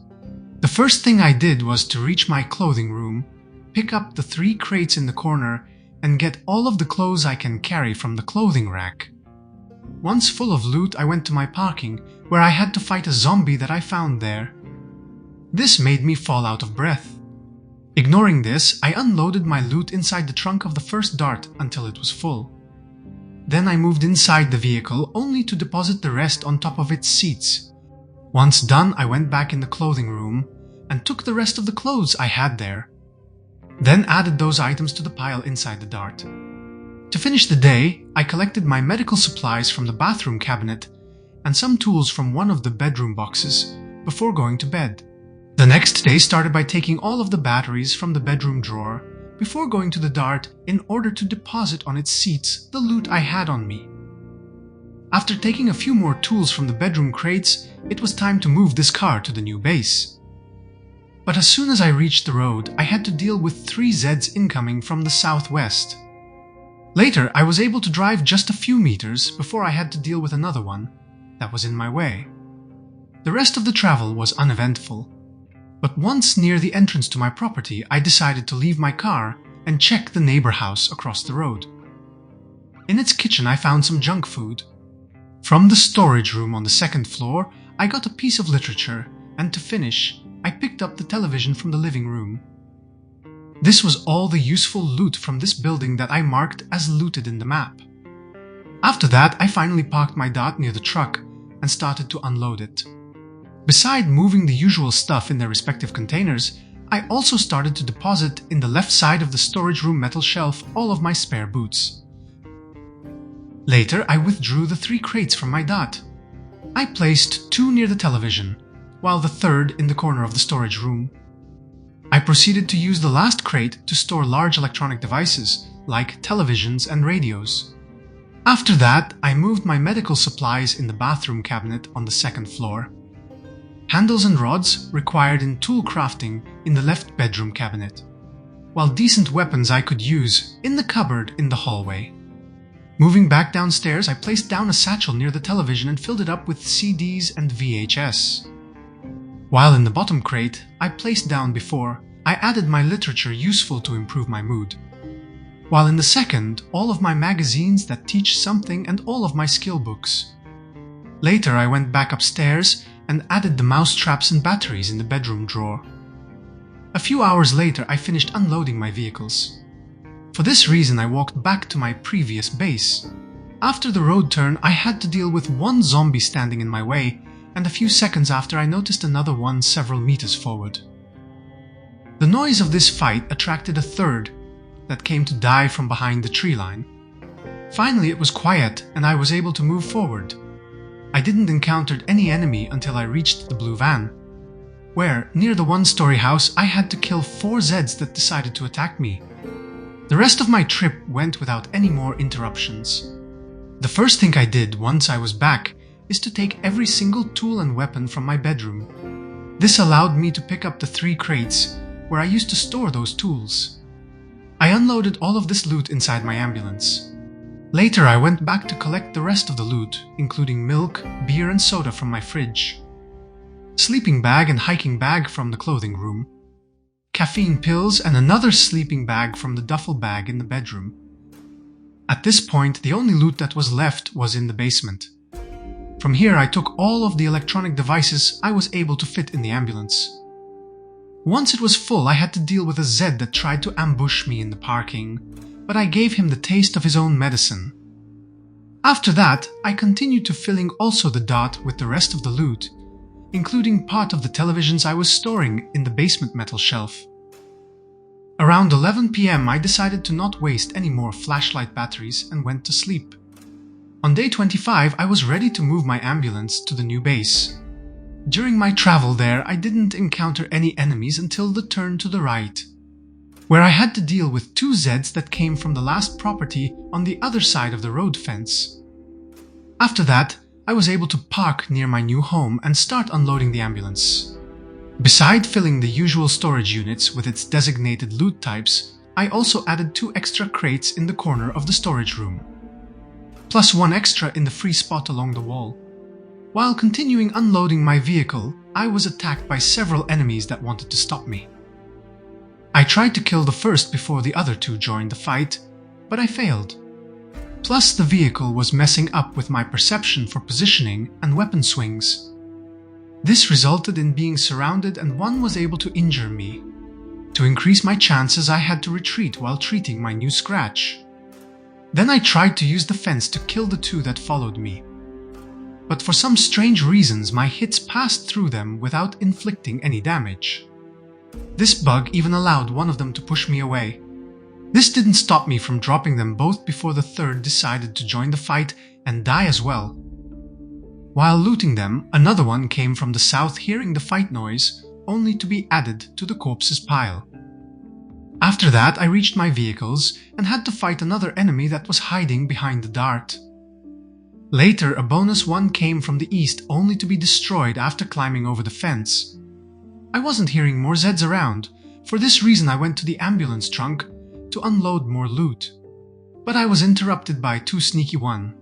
The first thing I did was to reach my clothing room, pick up the 3 crates in the corner and get all of the clothes I can carry from the clothing rack. Once full of loot, I went to my parking, where I had to fight a zombie that I found there. This made me fall out of breath. Ignoring this, I unloaded my loot inside the trunk of the first dart until it was full. Then I moved inside the vehicle only to deposit the rest on top of its seats. Once done, I went back in the clothing room and took the rest of the clothes I had there. Then added those items to the pile inside the dart. To finish the day, I collected my medical supplies from the bathroom cabinet and some tools from one of the bedroom boxes before going to bed. The next day started by taking all of the batteries from the bedroom drawer before going to the dart in order to deposit on its seats the loot I had on me. After taking a few more tools from the bedroom crates, it was time to move this car to the new base. But as soon as I reached the road, I had to deal with 3 Zeds incoming from the southwest. Later, I was able to drive just a few meters before I had to deal with another one that was in my way. The rest of the travel was uneventful, but once near the entrance to my property, I decided to leave my car and check the neighbor house across the road. In its kitchen, I found some junk food. From the storage room on the 2nd floor, I got a piece of literature, and to finish, I picked up the television from the living room. This was all the useful loot from this building that I marked as looted in the map. After that, I finally parked my dart near the truck and started to unload it. Beside moving the usual stuff in their respective containers, I also started to deposit in the left side of the storage room metal shelf all of my spare boots. Later, I withdrew the 3 crates from my dart. I placed 2 near the television, while the 3rd in the corner of the storage room. I proceeded to use the last crate to store large electronic devices, like televisions and radios. After that, I moved my medical supplies in the bathroom cabinet on the 2nd floor. Handles and rods required in tool crafting in the left bedroom cabinet, while decent weapons I could use in the cupboard in the hallway. Moving back downstairs, I placed down a satchel near the television and filled it up with CDs and VHS. While in the bottom crate I placed down before, I added my literature useful to improve my mood. While in the 2nd, all of my magazines that teach something and all of my skill books. Later I went back upstairs and added the mouse traps and batteries in the bedroom drawer. A few hours later I finished unloading my vehicles. For this reason I walked back to my previous base. After the road turn I had to deal with 1 zombie standing in my way, and a few seconds after I noticed another one several meters forward. The noise of this fight attracted a 3rd that came to die from behind the tree line. Finally it was quiet and I was able to move forward. I didn't encounter any enemy until I reached the blue van, where, near the 1-story house, I had to kill 4 Zeds that decided to attack me. The rest of my trip went without any more interruptions. The first thing I did once I was back is to take every single tool and weapon from my bedroom. This allowed me to pick up the 3 crates where I used to store those tools. I unloaded all of this loot inside my ambulance. Later I went back to collect the rest of the loot, including milk, beer and soda from my fridge, sleeping bag and hiking bag from the clothing room, caffeine pills and another sleeping bag from the duffel bag in the bedroom. At this point, the only loot that was left was in the basement. From here I took all of the electronic devices I was able to fit in the ambulance. Once it was full, I had to deal with a Zed that tried to ambush me in the parking, but I gave him the taste of his own medicine. After that, I continued to filling also the dart with the rest of the loot, including part of the televisions I was storing in the basement metal shelf. Around 11 PM I decided to not waste any more flashlight batteries and went to sleep. On day 25 I was ready to move my ambulance to the new base. During my travel there I didn't encounter any enemies until the turn to the right, where I had to deal with 2 Zeds that came from the last property on the other side of the road fence. After that, I was able to park near my new home and start unloading the ambulance. Beside filling the usual storage units with its designated loot types, I also added 2 extra crates in the corner of the storage room, plus 1 extra in the free spot along the wall. While continuing unloading my vehicle, I was attacked by several enemies that wanted to stop me. I tried to kill the first before the other two joined the fight, but I failed. Plus, the vehicle was messing up with my perception for positioning and weapon swings. This resulted in being surrounded and one was able to injure me. To increase my chances, I had to retreat while treating my new scratch. Then I tried to use the fence to kill the two that followed me. But for some strange reasons, my hits passed through them without inflicting any damage. This bug even allowed one of them to push me away. This didn't stop me from dropping them both before the third decided to join the fight and die as well. While looting them, another one came from the south hearing the fight noise, only to be added to the corpses pile. After that, I reached my vehicles and had to fight another enemy that was hiding behind the dart. Later, a bonus one came from the east, only to be destroyed after climbing over the fence. I wasn't hearing more Zeds around. For this reason, I went to the ambulance trunk to unload more loot. But I was interrupted by too sneaky one.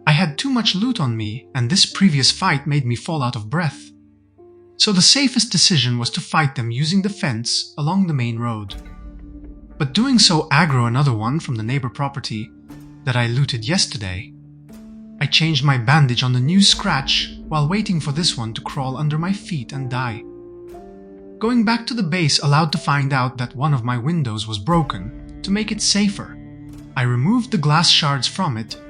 I had too much loot on me, and this previous fight made me fall out of breath. So the safest decision was to fight them using the fence along the main road. But doing so aggro another one from the neighbor property that I looted yesterday. I changed my bandage on the new scratch while waiting for this one to crawl under my feet and die. Going back to the base allowed to find out that one of my windows was broken. To make it safer, I removed the glass shards from it.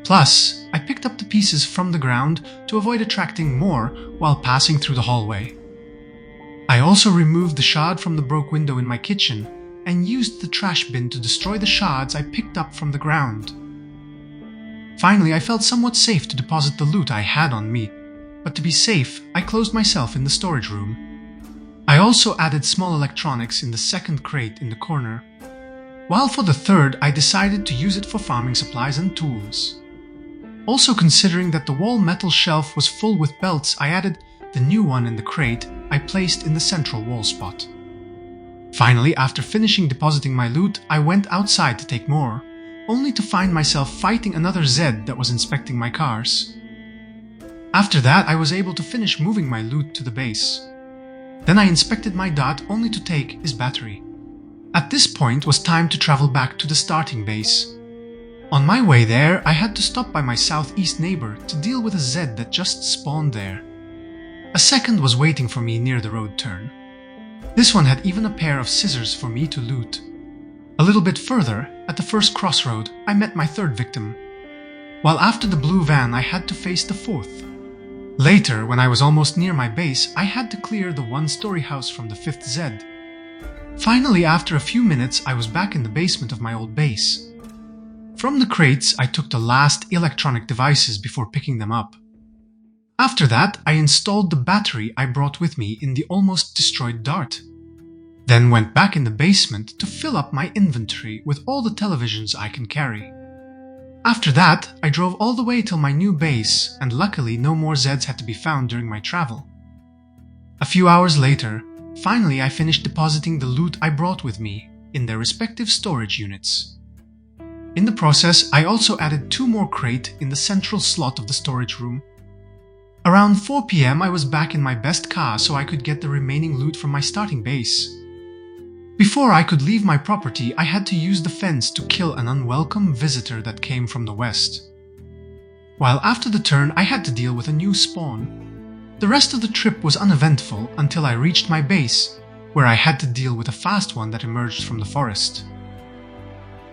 Plus, I picked up the pieces from the ground to avoid attracting more while passing through the hallway. I also removed the shard from the broke window in my kitchen and used the trash bin to destroy the shards I picked up from the ground. Finally, I felt somewhat safe to deposit the loot I had on me, but to be safe, I closed myself in the storage room. I also added small electronics in the second crate in the corner, while for the third, I decided to use it for farming supplies and tools. Also considering that the wall metal shelf was full with belts, I added the new one in the crate I placed in the central wall spot. Finally, after finishing depositing my loot, I went outside to take more, only to find myself fighting another Zed that was inspecting my cars. After that, I was able to finish moving my loot to the base. Then I inspected my dot only to take his battery. At this point was time to travel back to the starting base. On my way there, I had to stop by my southeast neighbor to deal with a Zed that just spawned there. A second was waiting for me near the road turn. This one had even a pair of scissors for me to loot. A little bit further, at the first crossroad, I met my third victim. While after the blue van, I had to face the fourth. Later, when I was almost near my base, I had to clear the one-story house from the fifth Zed. Finally, after a few minutes, I was back in the basement of my old base. From the crates, I took the last electronic devices before picking them up. After that, I installed the battery I brought with me in the almost destroyed dart. Then went back in the basement to fill up my inventory with all the televisions I can carry. After that, I drove all the way till my new base, and luckily no more Zeds had to be found during my travel. A few hours later, finally I finished depositing the loot I brought with me in their respective storage units. In the process, I also added 2 more crates in the central slot of the storage room. Around 4 PM I was back in my best car so I could get the remaining loot from my starting base. Before I could leave my property, I had to use the fence to kill an unwelcome visitor that came from the west. While after the turn, I had to deal with a new spawn. The rest of the trip was uneventful until I reached my base, where I had to deal with a fast one that emerged from the forest.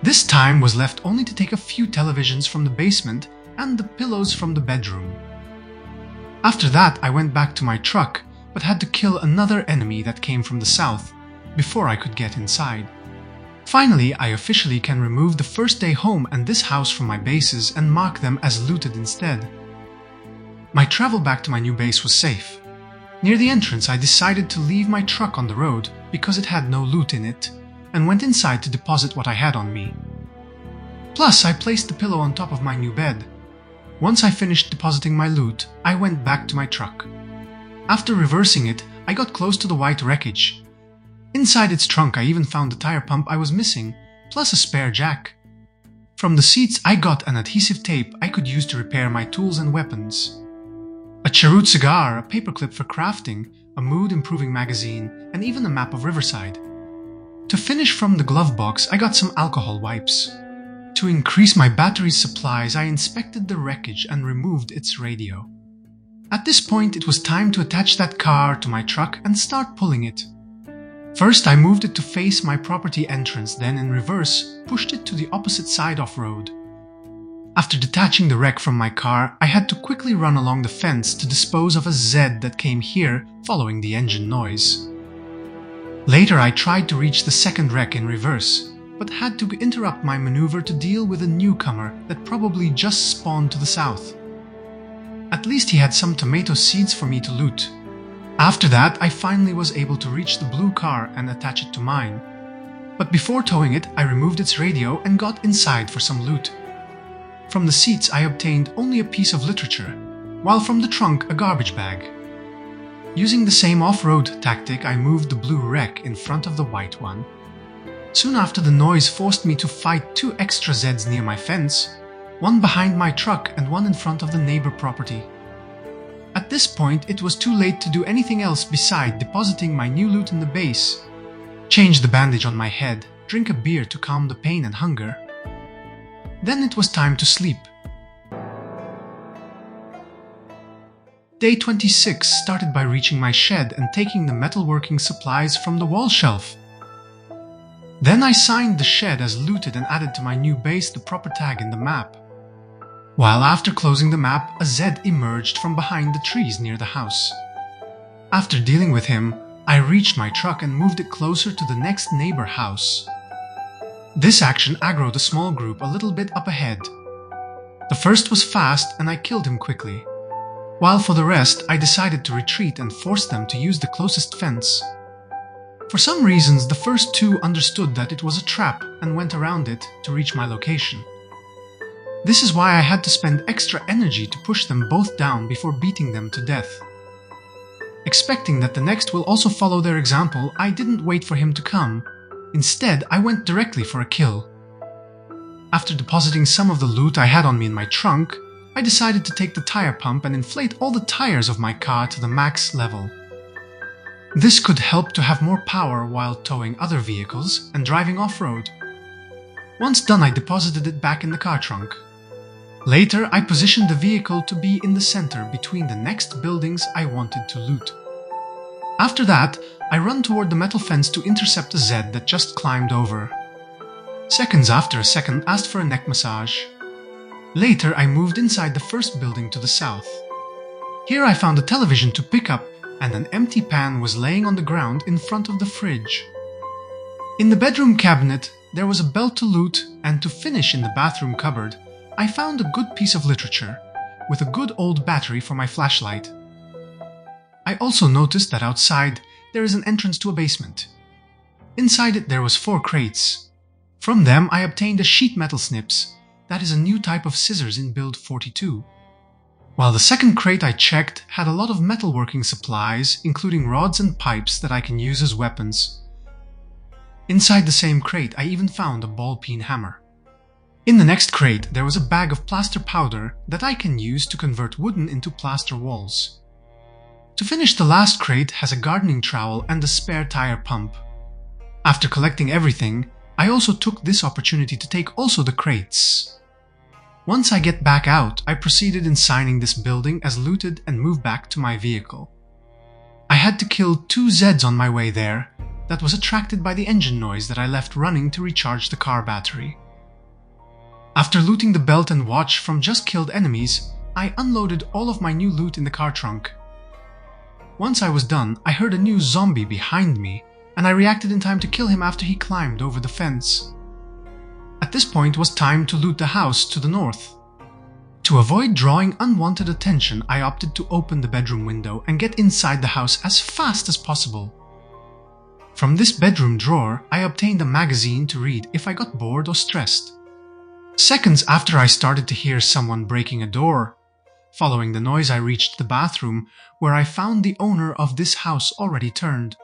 This time was left only to take a few televisions from the basement and the pillows from the bedroom. After that, I went back to my truck, but had to kill another enemy that came from the south before I could get inside. Finally, I officially can remove the first day home and this house from my bases and mark them as looted instead. My travel back to my new base was safe. Near the entrance, I decided to leave my truck on the road because it had no loot in it, and went inside to deposit what I had on me. Plus, I placed the pillow on top of my new bed. Once I finished depositing my loot, I went back to my truck. After reversing it, I got close to the white wreckage. Inside its trunk, I even found the tire pump I was missing, plus a spare jack. From the seats, I got an adhesive tape I could use to repair my tools and weapons. A cheroot cigar, a paperclip for crafting, a mood-improving magazine, and even a map of Riverside. To finish from the glove box, I got some alcohol wipes. To increase my battery supplies, I inspected the wreckage and removed its radio. At this point, it was time to attach that car to my truck and start pulling it. First, I moved it to face my property entrance, then in reverse, pushed it to the opposite side off-road. After detaching the wreck from my car, I had to quickly run along the fence to dispose of a Z that came here following the engine noise. Later, I tried to reach the second wreck in reverse, but had to interrupt my maneuver to deal with a newcomer that probably just spawned to the south. At least he had some tomato seeds for me to loot. After that, I finally was able to reach the blue car and attach it to mine. But before towing it, I removed its radio and got inside for some loot. From the seats, I obtained only a piece of literature, while from the trunk, a garbage bag. Using the same off-road tactic, I moved the blue wreck in front of the white one. Soon after, the noise forced me to fight 2 extra Zeds near my fence, one behind my truck and one in front of the neighbor property. At this point, it was too late to do anything else beside depositing my new loot in the base, change the bandage on my head, drink a beer to calm the pain and hunger. Then it was time to sleep. Day 26 started by reaching my shed and taking the metalworking supplies from the wall shelf. Then I signed the shed as looted and added to my new base the proper tag in the map. While after closing the map, a Z emerged from behind the trees near the house. After dealing with him, I reached my truck and moved it closer to the next neighbor house. This action aggroed a small group a little bit up ahead. The first was fast and I killed him quickly, while for the rest I decided to retreat and force them to use the closest fence. For some reasons, the first 2 understood that it was a trap and went around it to reach my location. This is why I had to spend extra energy to push them both down before beating them to death. Expecting that the next will also follow their example, I didn't wait for him to come. Instead, I went directly for a kill. After depositing some of the loot I had on me in my trunk, I decided to take the tire pump and inflate all the tires of my car to the max level. This could help to have more power while towing other vehicles and driving off-road. Once done, I deposited it back in the car trunk. Later, I positioned the vehicle to be in the center between the next buildings I wanted to loot. After that, I ran toward the metal fence to intercept a Z that just climbed over. Seconds after, a second asked for a neck massage. Later, I moved inside the first building to the south. Here I found a television to pick up, and an empty pan was laying on the ground in front of the fridge. In the bedroom cabinet, there was a belt to loot, and to finish in the bathroom cupboard, I found a good piece of literature, with a good old battery for my flashlight. I also noticed that outside there is an entrance to a basement. Inside it there was 4 crates. From them I obtained a sheet metal snips, that is a new type of scissors in build 42. While the second crate I checked had a lot of metalworking supplies, including rods and pipes that I can use as weapons. Inside the same crate I even found a ball-peen hammer. In the next crate there was a bag of plaster powder that I can use to convert wooden into plaster walls. To finish, the last crate has a gardening trowel and a spare tire pump. After collecting everything, I also took this opportunity to take also the crates. Once I get back out, I proceeded in signing this building as looted and moved back to my vehicle. I had to kill 2 Zeds on my way there that was attracted by the engine noise that I left running to recharge the car battery. After looting the belt and watch from just killed enemies, I unloaded all of my new loot in the car trunk. Once I was done, I heard a new zombie behind me, and I reacted in time to kill him after he climbed over the fence. At this point was time to loot the house to the north. To avoid drawing unwanted attention, I opted to open the bedroom window and get inside the house as fast as possible. From this bedroom drawer, I obtained a magazine to read if I got bored or stressed. Seconds after, I started to hear someone breaking a door. Following the noise, I reached the bathroom, where I found the owner of this house already turned.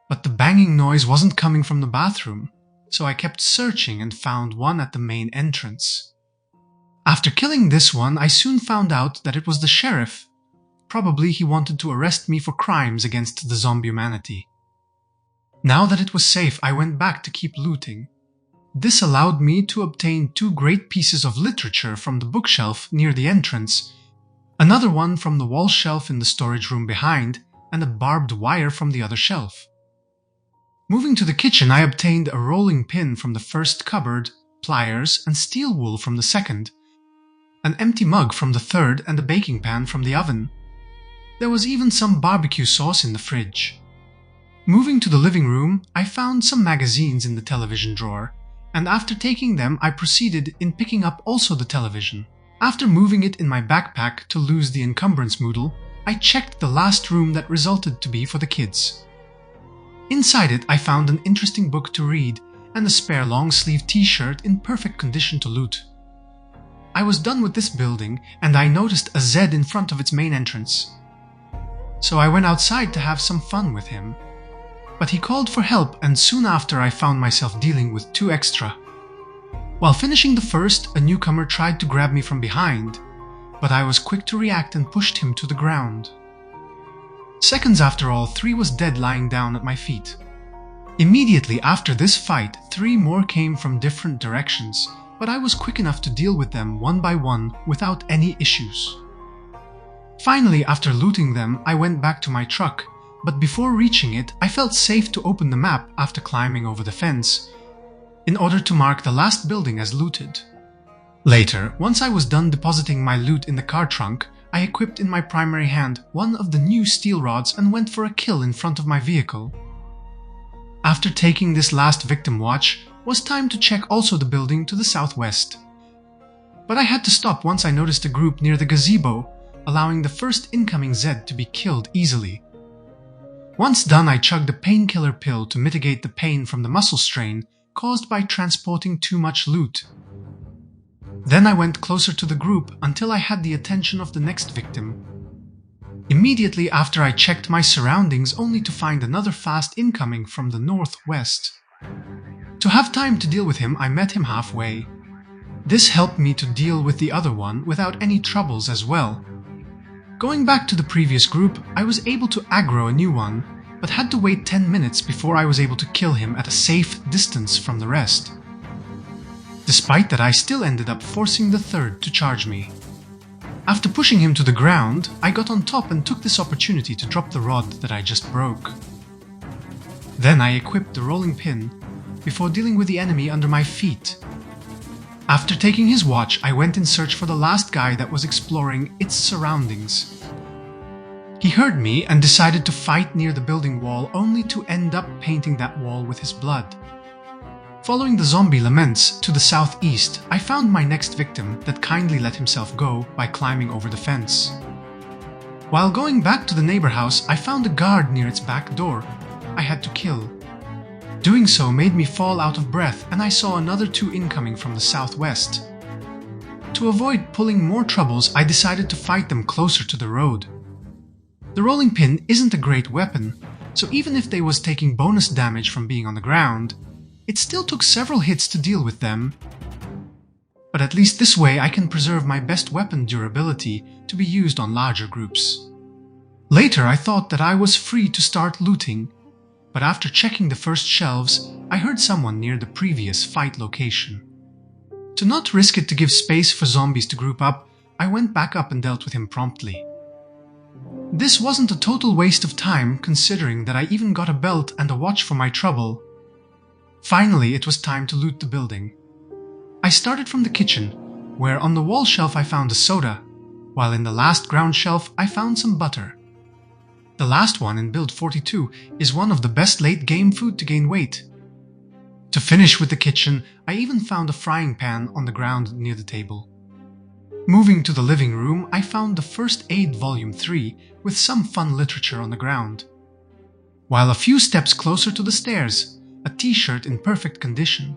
But the banging noise wasn't coming from the bathroom, so I kept searching and found one at the main entrance. After killing this one, I soon found out that it was the sheriff. Probably he wanted to arrest me for crimes against the zombie humanity. Now that it was safe, I went back to keep looting. This allowed me to obtain 2 great pieces of literature from the bookshelf near the entrance, another one from the wall shelf in the storage room behind, and a barbed wire from the other shelf. Moving to the kitchen, I obtained a rolling pin from the first cupboard, pliers, and steel wool from the second, an empty mug from the third, and a baking pan from the oven. There was even some barbecue sauce in the fridge. Moving to the living room, I found some magazines in the television drawer, and after taking them, I proceeded in picking up also the television. After moving it in my backpack to lose the encumbrance moodle, I checked the last room that resulted to be for the kids. Inside it, I found an interesting book to read and a spare long-sleeve t-shirt in perfect condition to loot. I was done with this building and I noticed a Z in front of its main entrance. So I went outside to have some fun with him. But he called for help and soon after I found myself dealing with 2 extra. While finishing the first, a newcomer tried to grab me from behind, but I was quick to react and pushed him to the ground. Seconds after all, 3 was dead lying down at my feet. Immediately after this fight, 3 more came from different directions, but I was quick enough to deal with them one by one without any issues. Finally, after looting them, I went back to my truck, but before reaching it, I felt safe to open the map after climbing over the fence, in order to mark the last building as looted. Later, once I was done depositing my loot in the car trunk, I equipped in my primary hand one of the new steel rods and went for a kill in front of my vehicle. After taking this last victim watch, was time to check also the building to the southwest. But I had to stop once I noticed a group near the gazebo, allowing the first incoming Z to be killed easily. Once done, I chugged a painkiller pill to mitigate the pain from the muscle strain caused by transporting too much loot. Then I went closer to the group until I had the attention of the next victim. Immediately after I checked my surroundings only to find another fast incoming from the northwest. To have time to deal with him, I met him halfway. This helped me to deal with the other one without any troubles as well. Going back to the previous group, I was able to aggro a new one, but had to wait 10 minutes before I was able to kill him at a safe distance from the rest. Despite that, I still ended up forcing the third to charge me. After pushing him to the ground, I got on top and took this opportunity to drop the rod that I just broke. Then I equipped the rolling pin before dealing with the enemy under my feet. After taking his watch, I went in search for the last guy that was exploring its surroundings. He heard me and decided to fight near the building wall only to end up painting that wall with his blood. Following the zombie laments to the southeast, I found my next victim that kindly let himself go by climbing over the fence. While going back to the neighbor house, I found a guard near its back door. I had to kill. Doing so made me fall out of breath and I saw another 2 incoming from the southwest. To avoid pulling more troubles, I decided to fight them closer to the road. The rolling pin isn't a great weapon, so even if they was taking bonus damage from being on the ground, it still took several hits to deal with them. But at least this way I can preserve my best weapon durability to be used on larger groups. Later I thought that I was free to start looting, but after checking the first shelves, I heard someone near the previous fight location. To not risk it to give space for zombies to group up, I went back up and dealt with him promptly. This wasn't a total waste of time considering that I even got a belt and a watch for my trouble. Finally, it was time to loot the building. I started from the kitchen, where on the wall shelf I found a soda, while in the last ground shelf I found some butter. The last one in Build 42 is one of the best late game food to gain weight. To finish with the kitchen, I even found a frying pan on the ground near the table. Moving to the living room, I found the First Aid Volume 3 with some fun literature on the ground. While a few steps closer to the stairs, a t-shirt in perfect condition.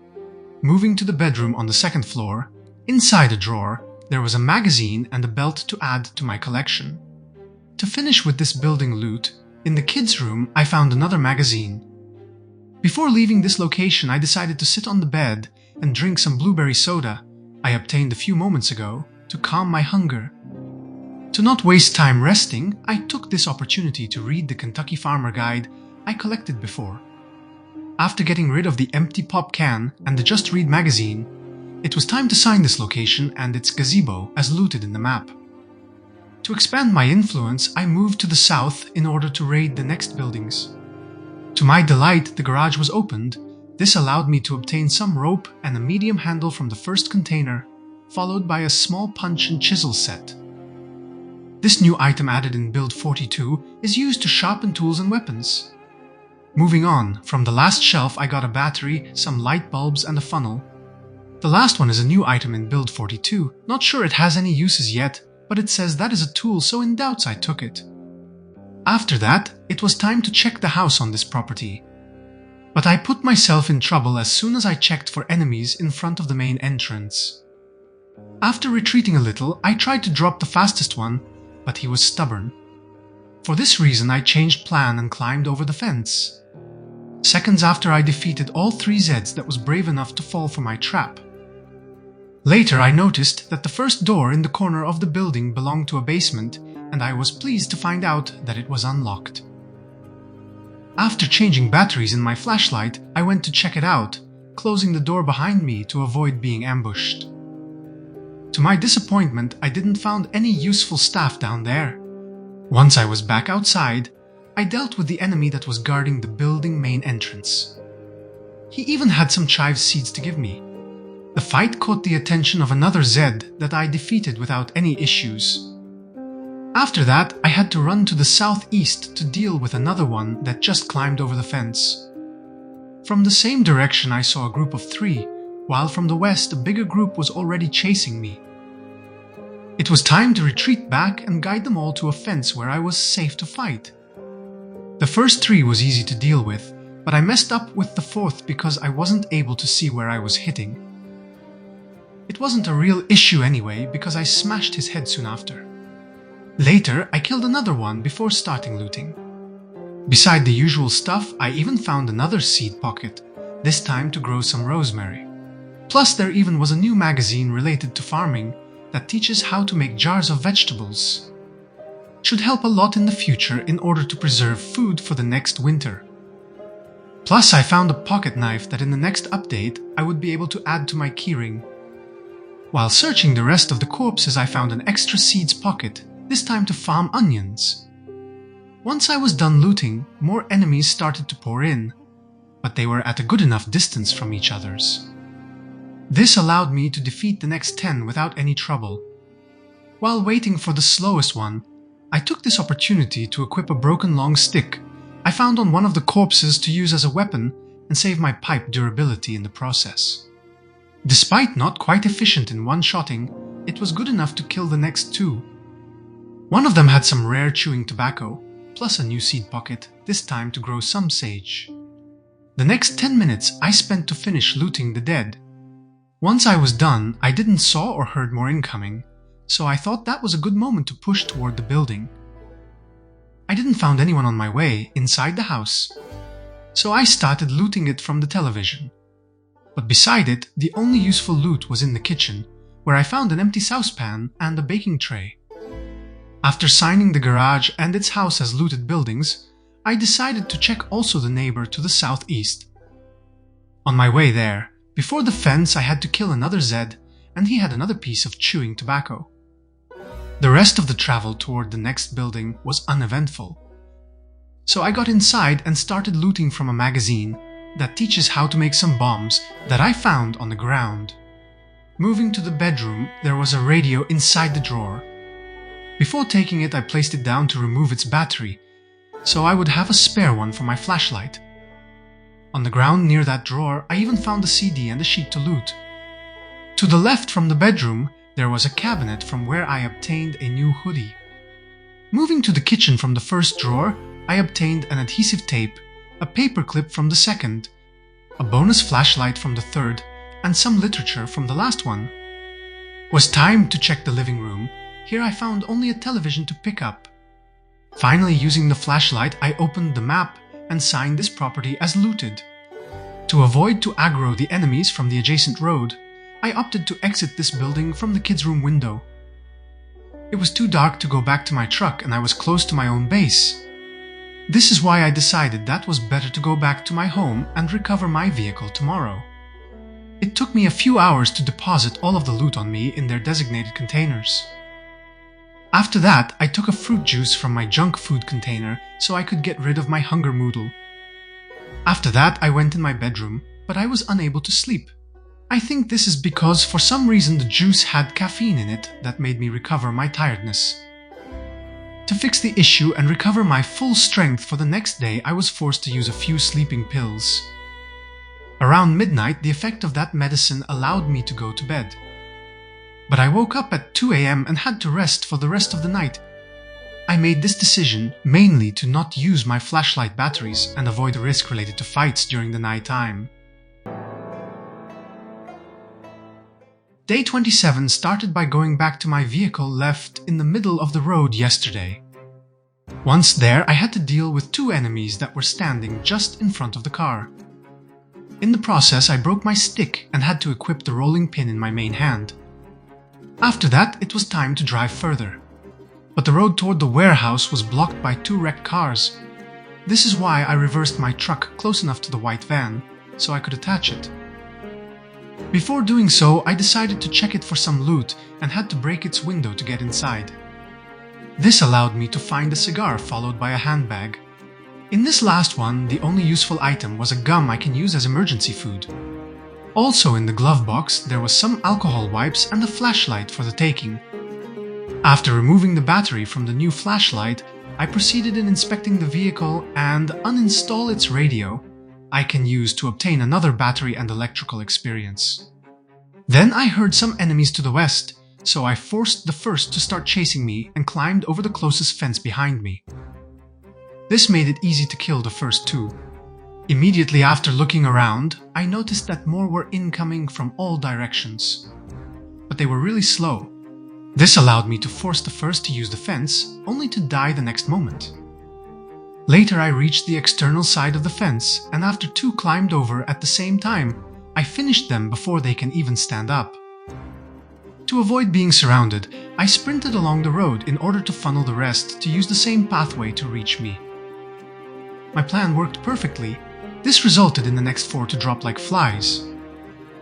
Moving to the bedroom on the second floor, inside a drawer, there was a magazine and a belt to add to my collection. To finish with this building loot, in the kids' room I found another magazine. Before leaving this location, I decided to sit on the bed and drink some blueberry soda I obtained a few moments ago to calm my hunger. To not waste time resting, I took this opportunity to read the Kentucky Farmer Guide I collected before. After getting rid of the empty pop can and the Just Read magazine, it was time to sign this location and its gazebo as looted in the map. To expand my influence, I moved to the south in order to raid the next buildings. To my delight, the garage was opened. This allowed me to obtain some rope and a medium handle from the first container, followed by a small punch and chisel set. This new item added in Build 42 is used to sharpen tools and weapons. Moving on, from the last shelf I got a battery, some light bulbs and a funnel. The last one is a new item in Build 42, not sure it has any uses yet, but it says that is a tool, so in doubts I took it. After that, it was time to check the house on this property. But I put myself in trouble as soon as I checked for enemies in front of the main entrance. After retreating a little, I tried to drop the fastest one, but he was stubborn. For this reason I changed plan and climbed over the fence. Seconds after I defeated all 3 Zeds that was brave enough to fall for my trap. Later I noticed that the first door in the corner of the building belonged to a basement, and I was pleased to find out that it was unlocked. After changing batteries in my flashlight, I went to check it out, closing the door behind me to avoid being ambushed. To my disappointment, I didn't find any useful staff down there. Once I was back outside, I dealt with the enemy that was guarding the building main entrance. He even had some chive seeds to give me. The fight caught the attention of another Zed that I defeated without any issues. After that, I had to run to the southeast to deal with another one that just climbed over the fence. From the same direction I saw a group of 3, while from the west a bigger group was already chasing me. It was time to retreat back and guide them all to a fence where I was safe to fight. The first 3 was easy to deal with, but I messed up with the 4th because I wasn't able to see where I was hitting. It wasn't a real issue anyway because I smashed his head soon after. Later, I killed another one before starting looting. Beside the usual stuff, I even found another seed pocket, this time to grow some rosemary. Plus, there even was a new magazine related to farming that teaches how to make jars of vegetables. Should help a lot in the future in order to preserve food for the next winter. Plus, I found a pocket knife that in the next update I would be able to add to my keyring. While searching the rest of the corpses, I found an extra seeds pocket, this time to farm onions. Once I was done looting, more enemies started to pour in, but they were at a good enough distance from each other's. This allowed me to defeat the next 10 without any trouble. While waiting for the slowest one, I took this opportunity to equip a broken long stick I found on one of the corpses to use as a weapon and save my pipe durability in the process. Despite not quite efficient in one-shotting, it was good enough to kill the next 2. One of them had some rare chewing tobacco, plus a new seed pocket, this time to grow some sage. The next 10 minutes I spent to finish looting the dead. Once I was done, I didn't saw or heard more incoming, so I thought that was a good moment to push toward the building. I didn't find anyone on my way inside the house, so I started looting it from the television. But beside it, the only useful loot was in the kitchen, where I found an empty saucepan and a baking tray. After signing the garage and its house as looted buildings, I decided to check also the neighbor to the southeast. On my way there, before the fence I had to kill another Zed, and he had another piece of chewing tobacco. The rest of the travel toward the next building was uneventful. So I got inside and started looting from a magazine that teaches how to make some bombs that I found on the ground. Moving to the bedroom, there was a radio inside the drawer. Before taking it, I placed it down to remove its battery, so I would have a spare one for my flashlight. On the ground near that drawer, I even found a CD and a sheet to loot. To the left from the bedroom, there was a cabinet from where I obtained a new hoodie. Moving to the kitchen from the first drawer, I obtained an adhesive tape, a paperclip from the second, a bonus flashlight from the third, and some literature from the last one. Was time to check the living room. Here I found only a television to pick up. Finally, using the flashlight, I opened the map and signed this property as looted. To avoid to aggro the enemies from the adjacent road, I opted to exit this building from the kids' room window. It was too dark to go back to my truck and I was close to my own base. This is why I decided that was better to go back to my home and recover my vehicle tomorrow. It took me a few hours to deposit all of the loot on me in their designated containers. After that, I took a fruit juice from my junk food container so I could get rid of my hunger moodle. After that, I went in my bedroom, but I was unable to sleep. I think this is because for some reason the juice had caffeine in it that made me recover my tiredness. To fix the issue and recover my full strength for the next day, I was forced to use a few sleeping pills. Around midnight, the effect of that medicine allowed me to go to bed. But I woke up at 2 a.m. and had to rest for the rest of the night. I made this decision mainly to not use my flashlight batteries and avoid the risk related to fights during the night time. Day 27 started by going back to my vehicle left in the middle of the road yesterday. Once there, I had to deal with 2 enemies that were standing just in front of the car. In the process, I broke my stick and had to equip the rolling pin in my main hand. After that, it was time to drive further. But the road toward the warehouse was blocked by 2 wrecked cars. This is why I reversed my truck close enough to the white van, so I could attach it. Before doing so, I decided to check it for some loot and had to break its window to get inside. This allowed me to find a cigar followed by a handbag. In this last one, the only useful item was a gum I can use as emergency food. Also in the glove box, there was some alcohol wipes and a flashlight for the taking. After removing the battery from the new flashlight, I proceeded in inspecting the vehicle and uninstall its radio I can use to obtain another battery and electrical experience. Then I heard some enemies to the west, so I forced the first to start chasing me and climbed over the closest fence behind me. This made it easy to kill the first 2. Immediately after looking around, I noticed that more were incoming from all directions. But they were really slow. This allowed me to force the first to use the fence, only to die the next moment. Later I reached the external side of the fence, and after 2 climbed over at the same time, I finished them before they can even stand up. To avoid being surrounded, I sprinted along the road in order to funnel the rest to use the same pathway to reach me. My plan worked perfectly. This resulted in the next 4 to drop like flies.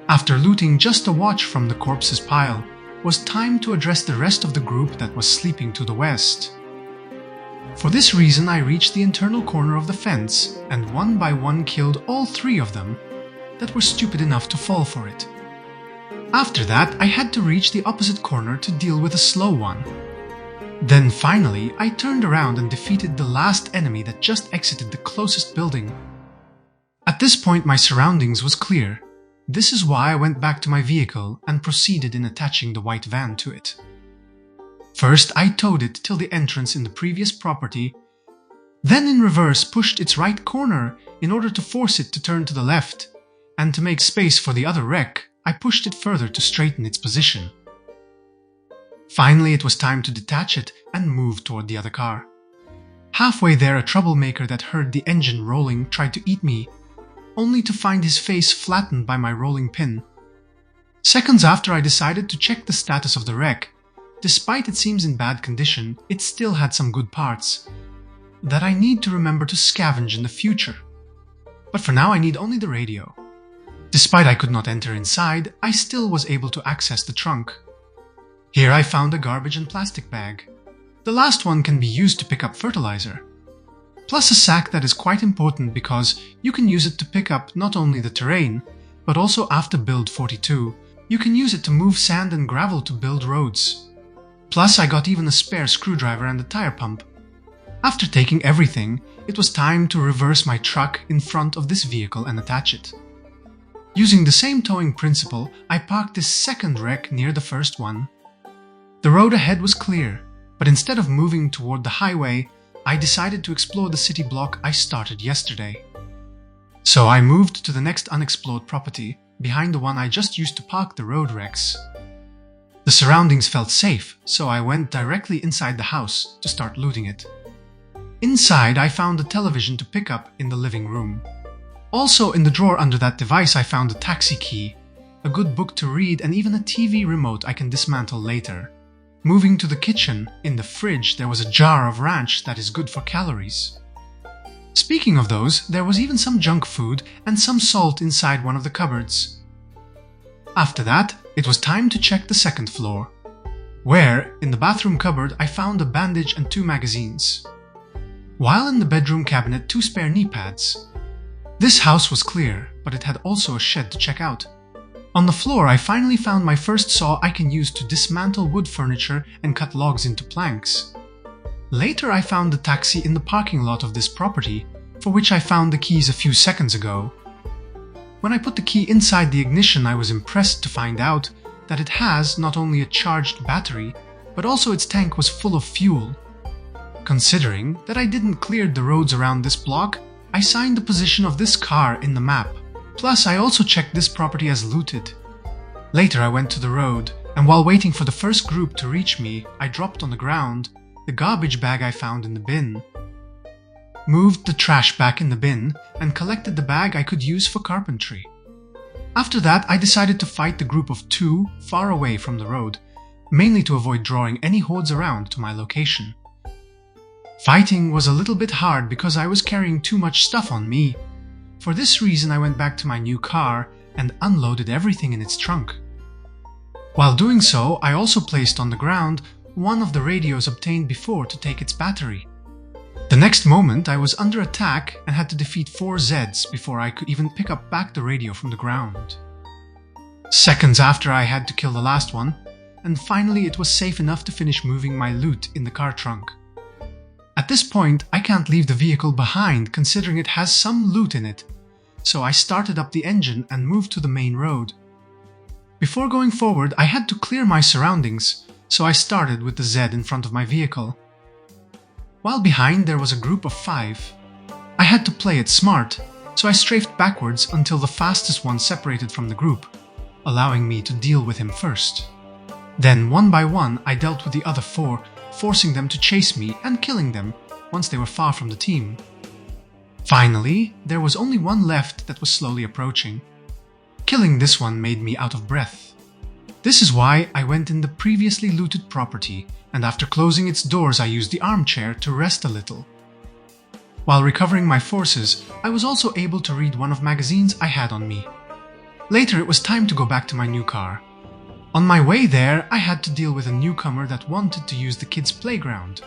After looting just a watch from the corpse's pile, was time to address the rest of the group that was sleeping to the west. For this reason, I reached the internal corner of the fence and one by one killed all 3 of them that were stupid enough to fall for it. After that, I had to reach the opposite corner to deal with a slow one. Then finally, I turned around and defeated the last enemy that just exited the closest building. At this point, my surroundings was clear. This is why I went back to my vehicle and proceeded in attaching the white van to it. First, I towed it till the entrance in the previous property, then in reverse pushed its right corner in order to force it to turn to the left, and to make space for the other wreck, I pushed it further to straighten its position. Finally, it was time to detach it and move toward the other car. Halfway there, a troublemaker that heard the engine rolling tried to eat me, only to find his face flattened by my rolling pin. Seconds after, I decided to check the status of the wreck. Despite it seems in bad condition, it still had some good parts that I need to remember to scavenge in the future. But for now, I need only the radio. Despite I could not enter inside, I still was able to access the trunk. Here I found a garbage and plastic bag. The last one can be used to pick up fertilizer. Plus a sack that is quite important because you can use it to pick up not only the terrain, but also after build 42, you can use it to move sand and gravel to build roads. Plus I got even a spare screwdriver and a tire pump. After taking everything, it was time to reverse my truck in front of this vehicle and attach it. Using the same towing principle, I parked this second wreck near the first one. The road ahead was clear, but instead of moving toward the highway, I decided to explore the city block I started yesterday. So I moved to the next unexplored property, behind the one I just used to park the road wrecks. The surroundings felt safe, so I went directly inside the house to start looting it. Inside, I found a television to pick up in the living room. Also in the drawer under that device, I found a taxi key, a good book to read, and even a TV remote I can dismantle later. Moving to the kitchen, in the fridge there was a jar of ranch that is good for calories. Speaking of those, there was even some junk food and some salt inside one of the cupboards. After that, it was time to check the second floor, where, in the bathroom cupboard, I found a bandage and 2 magazines, while in the bedroom cabinet 2 spare knee pads. This house was clear, but it had also a shed to check out. On the floor, I finally found my first saw I can use to dismantle wood furniture and cut logs into planks. Later, I found the taxi in the parking lot of this property, for which I found the keys a few seconds ago. When I put the key inside the ignition, I was impressed to find out that it has not only a charged battery, but also its tank was full of fuel. Considering that I didn't clear the roads around this block, I signed the position of this car in the map. Plus, I also checked this property as looted. Later, I went to the road, and while waiting for the first group to reach me, I dropped on the ground the garbage bag I found in the bin, moved the trash back in the bin, and collected the bag I could use for carpentry. After that, I decided to fight the group of 2 far away from the road, mainly to avoid drawing any hordes around to my location. Fighting was a little bit hard because I was carrying too much stuff on me. For this reason, I went back to my new car and unloaded everything in its trunk. While doing so, I also placed on the ground one of the radios obtained before to take its battery. The next moment, I was under attack and had to defeat 4 Zeds before I could even pick up back the radio from the ground. Seconds after, I had to kill the last one, and finally it was safe enough to finish moving my loot in the car trunk. At this point, I can't leave the vehicle behind considering it has some loot in it, so I started up the engine and moved to the main road. Before going forward, I had to clear my surroundings, so I started with the Z in front of my vehicle. While behind there was a group of 5. I had to play it smart, so I strafed backwards until the fastest one separated from the group, allowing me to deal with him first. Then, one by one, I dealt with the other 4, forcing them to chase me and killing them once they were far from the team. Finally, there was only one left that was slowly approaching. Killing this one made me out of breath. This is why I went in the previously looted property, and after closing its doors I used the armchair to rest a little. While recovering my forces, I was also able to read one of magazines I had on me. Later it was time to go back to my new car. On my way there, I had to deal with a newcomer that wanted to use the kids' playground,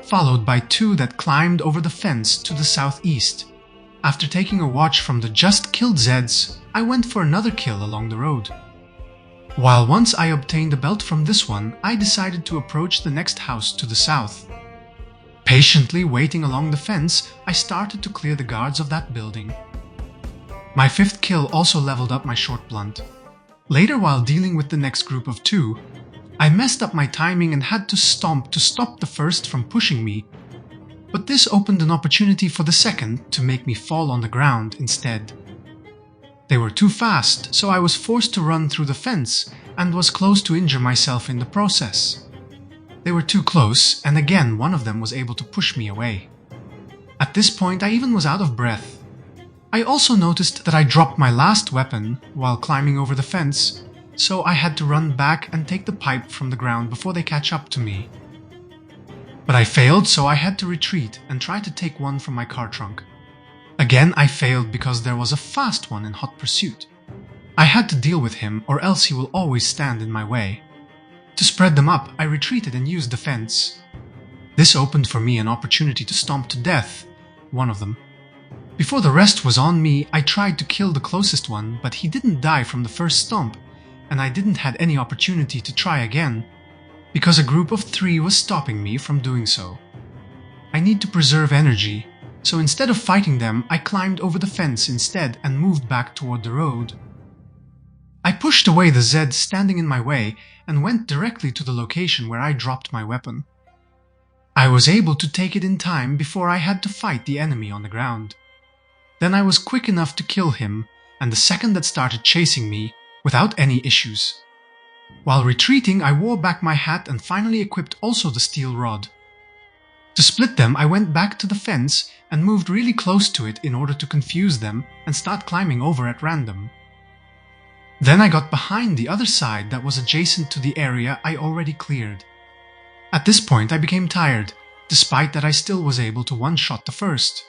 followed by 2 that climbed over the fence to the southeast. After taking a watch from the just killed Zeds, I went for another kill along the road. While once I obtained a belt from this one, I decided to approach the next house to the south. Patiently waiting along the fence, I started to clear the guards of that building. My 5th kill also leveled up my short blunt. Later, while dealing with the next group of 2, I messed up my timing and had to stomp to stop the first from pushing me, but this opened an opportunity for the second to make me fall on the ground instead. They were too fast, so I was forced to run through the fence and was close to injure myself in the process. They were too close, and again one of them was able to push me away. At this point, I even was out of breath. I also noticed that I dropped my last weapon while climbing over the fence, so I had to run back and take the pipe from the ground before they catch up to me. But I failed, so I had to retreat and try to take one from my car trunk. Again, I failed because there was a fast one in hot pursuit. I had to deal with him, or else he will always stand in my way. To spread them up, I retreated and used the fence. This opened for me an opportunity to stomp to death one of them. Before the rest was on me, I tried to kill the closest one, but he didn't die from the first stomp, and I didn't have any opportunity to try again, because a group of 3 was stopping me from doing so. I need to preserve energy, so instead of fighting them, I climbed over the fence instead and moved back toward the road. I pushed away the Zed standing in my way and went directly to the location where I dropped my weapon. I was able to take it in time before I had to fight the enemy on the ground. Then I was quick enough to kill him, and the second that started chasing me, without any issues. While retreating, I wore back my hat and finally equipped also the steel rod. To split them, I went back to the fence and moved really close to it in order to confuse them and start climbing over at random. Then I got behind the other side that was adjacent to the area I already cleared. At this point I became tired, despite that I still was able to one-shot the first.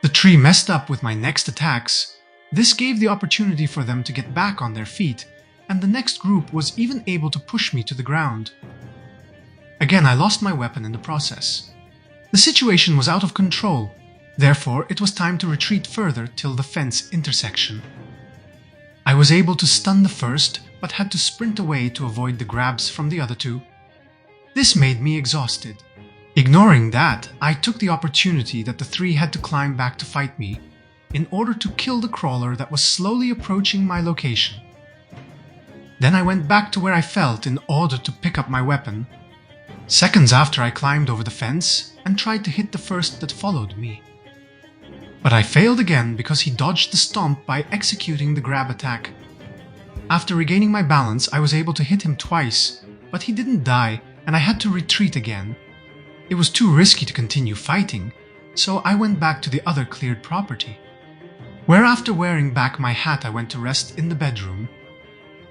The tree messed up with my next attacks. This gave the opportunity for them to get back on their feet, and the next group was even able to push me to the ground. Again, I lost my weapon in the process. The situation was out of control, therefore it was time to retreat further till the fence intersection. I was able to stun the first, but had to sprint away to avoid the grabs from the other two. This made me exhausted. Ignoring that, I took the opportunity that the three had to climb back to fight me, in order to kill the crawler that was slowly approaching my location. Then I went back to where I felt in order to pick up my weapon. Seconds after, I climbed over the fence and tried to hit the first that followed me. But I failed again because he dodged the stomp by executing the grab attack. After regaining my balance, I was able to hit him twice, but he didn't die and I had to retreat again. It was too risky to continue fighting, so I went back to the other cleared property, where after wearing back my hat I went to rest in the bedroom.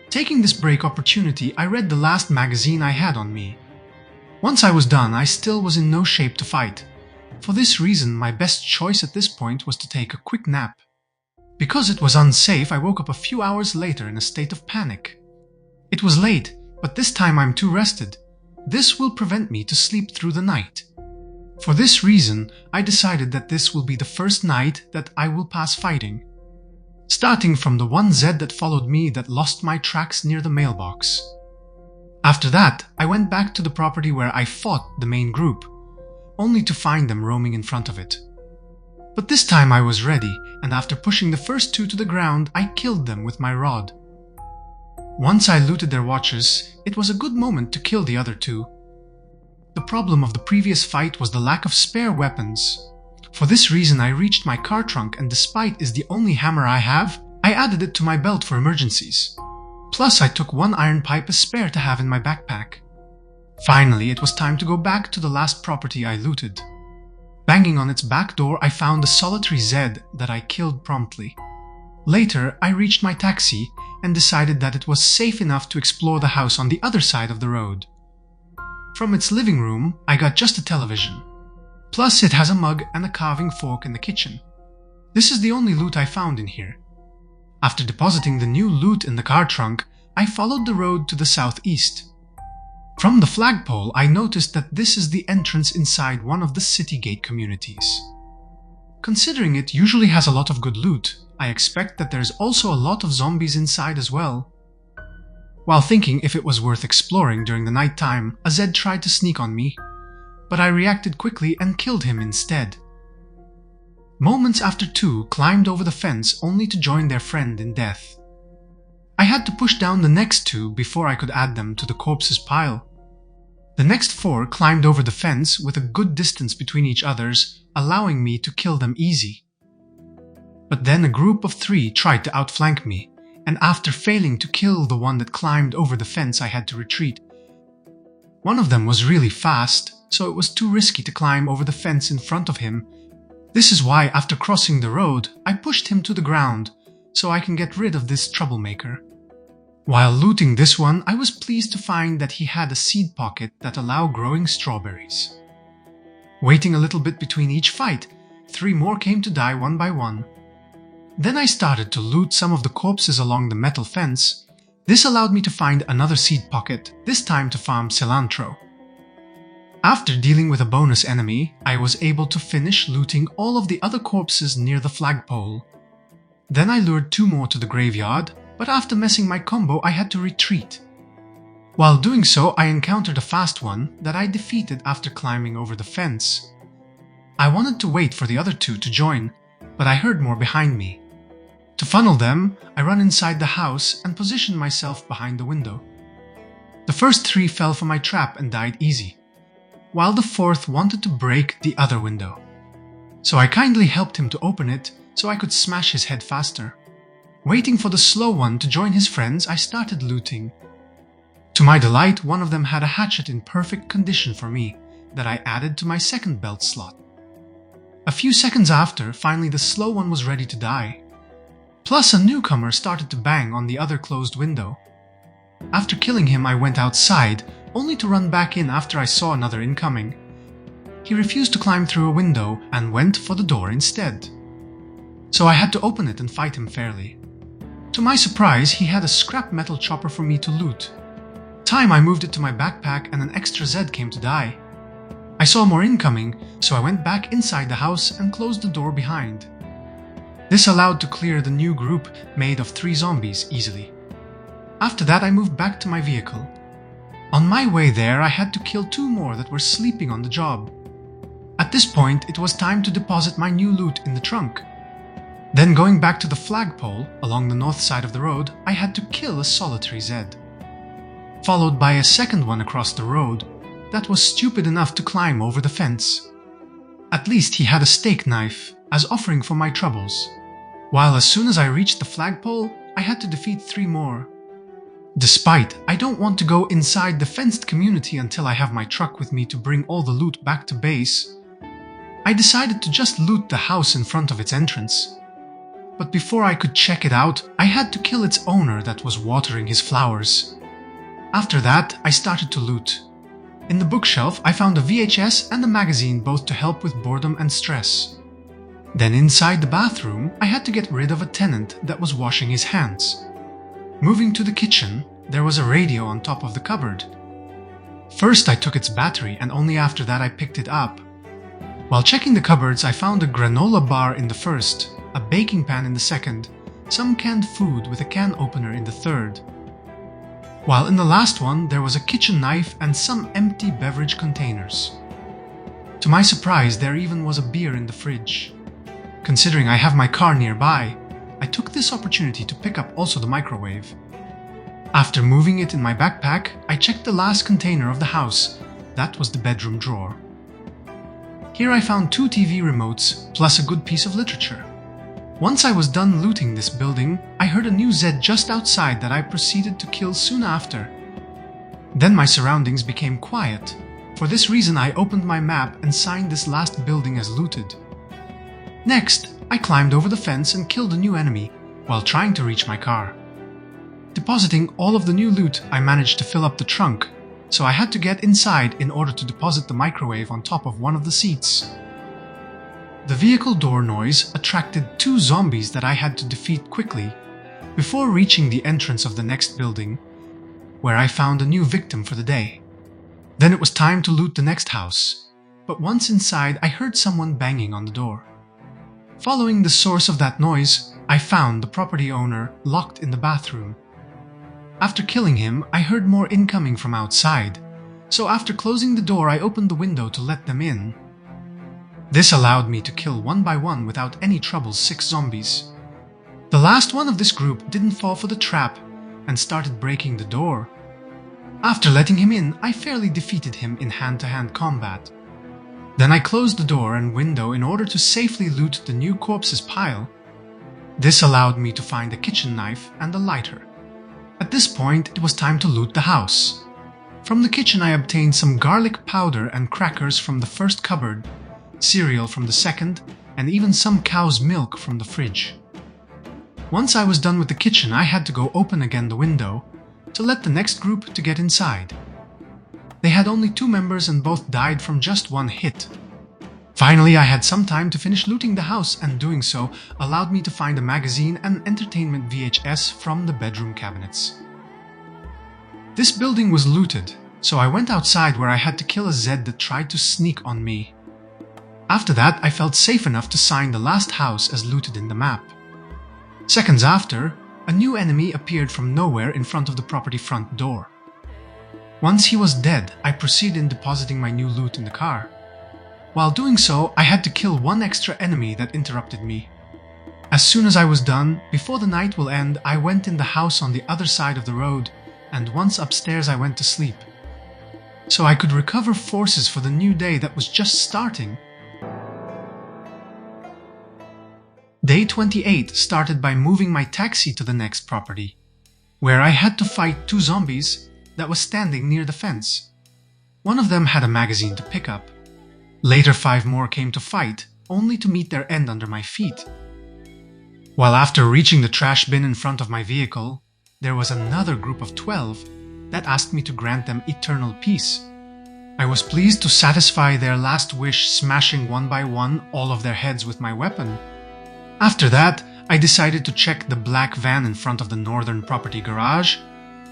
Taking this break opportunity, I read the last magazine I had on me. Once I was done, I still was in no shape to fight. For this reason, my best choice at this point was to take a quick nap. Because it was unsafe, I woke up a few hours later in a state of panic. It was late, but this time I'm too rested. This will prevent me to sleep through the night. For this reason, I decided that this will be the first night that I will pass fighting. Starting from the one Z that followed me that lost my tracks near the mailbox. After that, I went back to the property where I fought the main group, only to find them roaming in front of it. But this time I was ready, and after pushing the first two to the ground, I killed them with my rod. Once I looted their watches, it was a good moment to kill the other two. The problem of the previous fight was the lack of spare weapons. For this reason, I reached my car trunk, and despite is the only hammer I have, I added it to my belt for emergencies. Plus, I took one iron pipe as spare to have in my backpack. Finally, it was time to go back to the last property I looted. Banging on its back door, I found a solitary Z that I killed promptly. Later, I reached my taxi and decided that it was safe enough to explore the house on the other side of the road. From its living room, I got just a television. Plus, it has a mug and a carving fork in the kitchen. This is the only loot I found in here. After depositing the new loot in the car trunk, I followed the road to the southeast. From the flagpole, I noticed that this is the entrance inside one of the city gate communities. Considering it usually has a lot of good loot, I expect that there's also a lot of zombies inside as well. While thinking if it was worth exploring during the night time, a Z tried to sneak on me, but I reacted quickly and killed him instead. Moments after, two climbed over the fence only to join their friend in death. I had to push down the next two before I could add them to the corpses pile. The next four climbed over the fence with a good distance between each others, allowing me to kill them easy. But then a group of three tried to outflank me, and after failing to kill the one that climbed over the fence, I had to retreat. One of them was really fast, so it was too risky to climb over the fence in front of him. This is why, after crossing the road, I pushed him to the ground, so I can get rid of this troublemaker. While looting this one, I was pleased to find that he had a seed pocket that allowed growing strawberries. Waiting a little bit between each fight, three more came to die one by one. Then I started to loot some of the corpses along the metal fence. This allowed me to find another seed pocket, this time to farm cilantro. After dealing with a bonus enemy, I was able to finish looting all of the other corpses near the flagpole. Then I lured two more to the graveyard, but after messing my combo, I had to retreat. While doing so, I encountered a fast one that I defeated after climbing over the fence. I wanted to wait for the other two to join, but I heard more behind me. To funnel them, I ran inside the house and positioned myself behind the window. The first three fell for my trap and died easy, while the fourth wanted to break the other window. So I kindly helped him to open it so I could smash his head faster. Waiting for the slow one to join his friends, I started looting. To my delight, one of them had a hatchet in perfect condition for me that I added to my second belt slot. A few seconds after, finally the slow one was ready to die. Plus, a newcomer started to bang on the other closed window. After killing him, I went outside, only to run back in after I saw another incoming. He refused to climb through a window and went for the door instead. so I had to open it and fight him fairly. To my surprise, he had a scrap metal chopper for me to loot. Time I moved it to my backpack and an extra Z came to die. I saw more incoming, so I went back inside the house and closed the door behind. This allowed to clear the new group made of 3 zombies easily. After that I moved back to my vehicle. On my way there I had to kill 2 more that were sleeping on the job. At this point it was time to deposit my new loot in the trunk. Then going back to the flagpole along the north side of the road, I had to kill a solitary Z. Followed by a second one across the road that was stupid enough to climb over the fence. At least he had a steak knife as offering for my troubles, while as soon as I reached the flagpole, I had to defeat 3 more. Despite I don't want to go inside the fenced community until I have my truck with me to bring all the loot back to base, I decided to just loot the house in front of its entrance. But before I could check it out, I had to kill its owner that was watering his flowers. After that, I started to loot. In the bookshelf, I found a VHS and a magazine, both to help with boredom and stress. Then inside the bathroom, I had to get rid of a tenant that was washing his hands. Moving to the kitchen, there was a radio on top of the cupboard. First I took its battery and only after that I picked it up. While checking the cupboards, I found a granola bar in the first, a baking pan in the second, some canned food with a can opener in the third. While in the last one, there was a kitchen knife and some empty beverage containers. To my surprise, there even was a beer in the fridge. Considering I have my car nearby, I took this opportunity to pick up also the microwave. After moving it in my backpack, I checked the last container of the house. That was the bedroom drawer. Here I found 2 TV remotes, plus a good piece of literature. Once I was done looting this building, I heard a new Z just outside that I proceeded to kill soon after. Then my surroundings became quiet. For this reason I opened my map and signed this last building as looted. Next, I climbed over the fence and killed a new enemy, while trying to reach my car. Depositing all of the new loot, I managed to fill up the trunk, so I had to get inside in order to deposit the microwave on top of one of the seats. The vehicle door noise attracted 2 zombies that I had to defeat quickly, before reaching the entrance of the next building, where I found a new victim for the day. Then it was time to loot the next house, but once inside I heard someone banging on the door. Following the source of that noise, I found the property owner locked in the bathroom. After killing him, I heard more incoming from outside, so after closing the door I opened the window to let them in. This allowed me to kill 1 by 1 without any trouble 6 zombies. The last one of this group didn't fall for the trap and started breaking the door. After letting him in, I fairly defeated him in hand-to-hand combat. Then I closed the door and window in order to safely loot the new corpses pile. This allowed me to find a kitchen knife and a lighter. At this point, it was time to loot the house. From the kitchen I obtained some garlic powder and crackers from the first cupboard, cereal from the second, and even some cow's milk from the fridge. Once I was done with the kitchen, I had to go open again the window to let the next group to get inside. They had only 2 members and both died from just 1 hit. Finally, I had some time to finish looting the house, and doing so allowed me to find a magazine and entertainment VHS from the bedroom cabinets. This building was looted, so I went outside where I had to kill a Z that tried to sneak on me. After that, I felt safe enough to sign the last house as looted in the map. Seconds after, a new enemy appeared from nowhere in front of the property front door. Once he was dead, I proceeded in depositing my new loot in the car. While doing so, I had to kill 1 extra enemy that interrupted me. As soon as I was done, before the night will end, I went in the house on the other side of the road, and once upstairs I went to sleep. So I could recover forces for the new day that was just starting. Day 28 started by moving my taxi to the next property, where I had to fight 2 zombies that was standing near the fence. One of them had a magazine to pick up. Later 5 more came to fight, only to meet their end under my feet. While after reaching the trash bin in front of my vehicle, there was another group of 12 that asked me to grant them eternal peace. I was pleased to satisfy their last wish, smashing 1 by 1 all of their heads with my weapon. After that, I decided to check the black van in front of the northern property garage.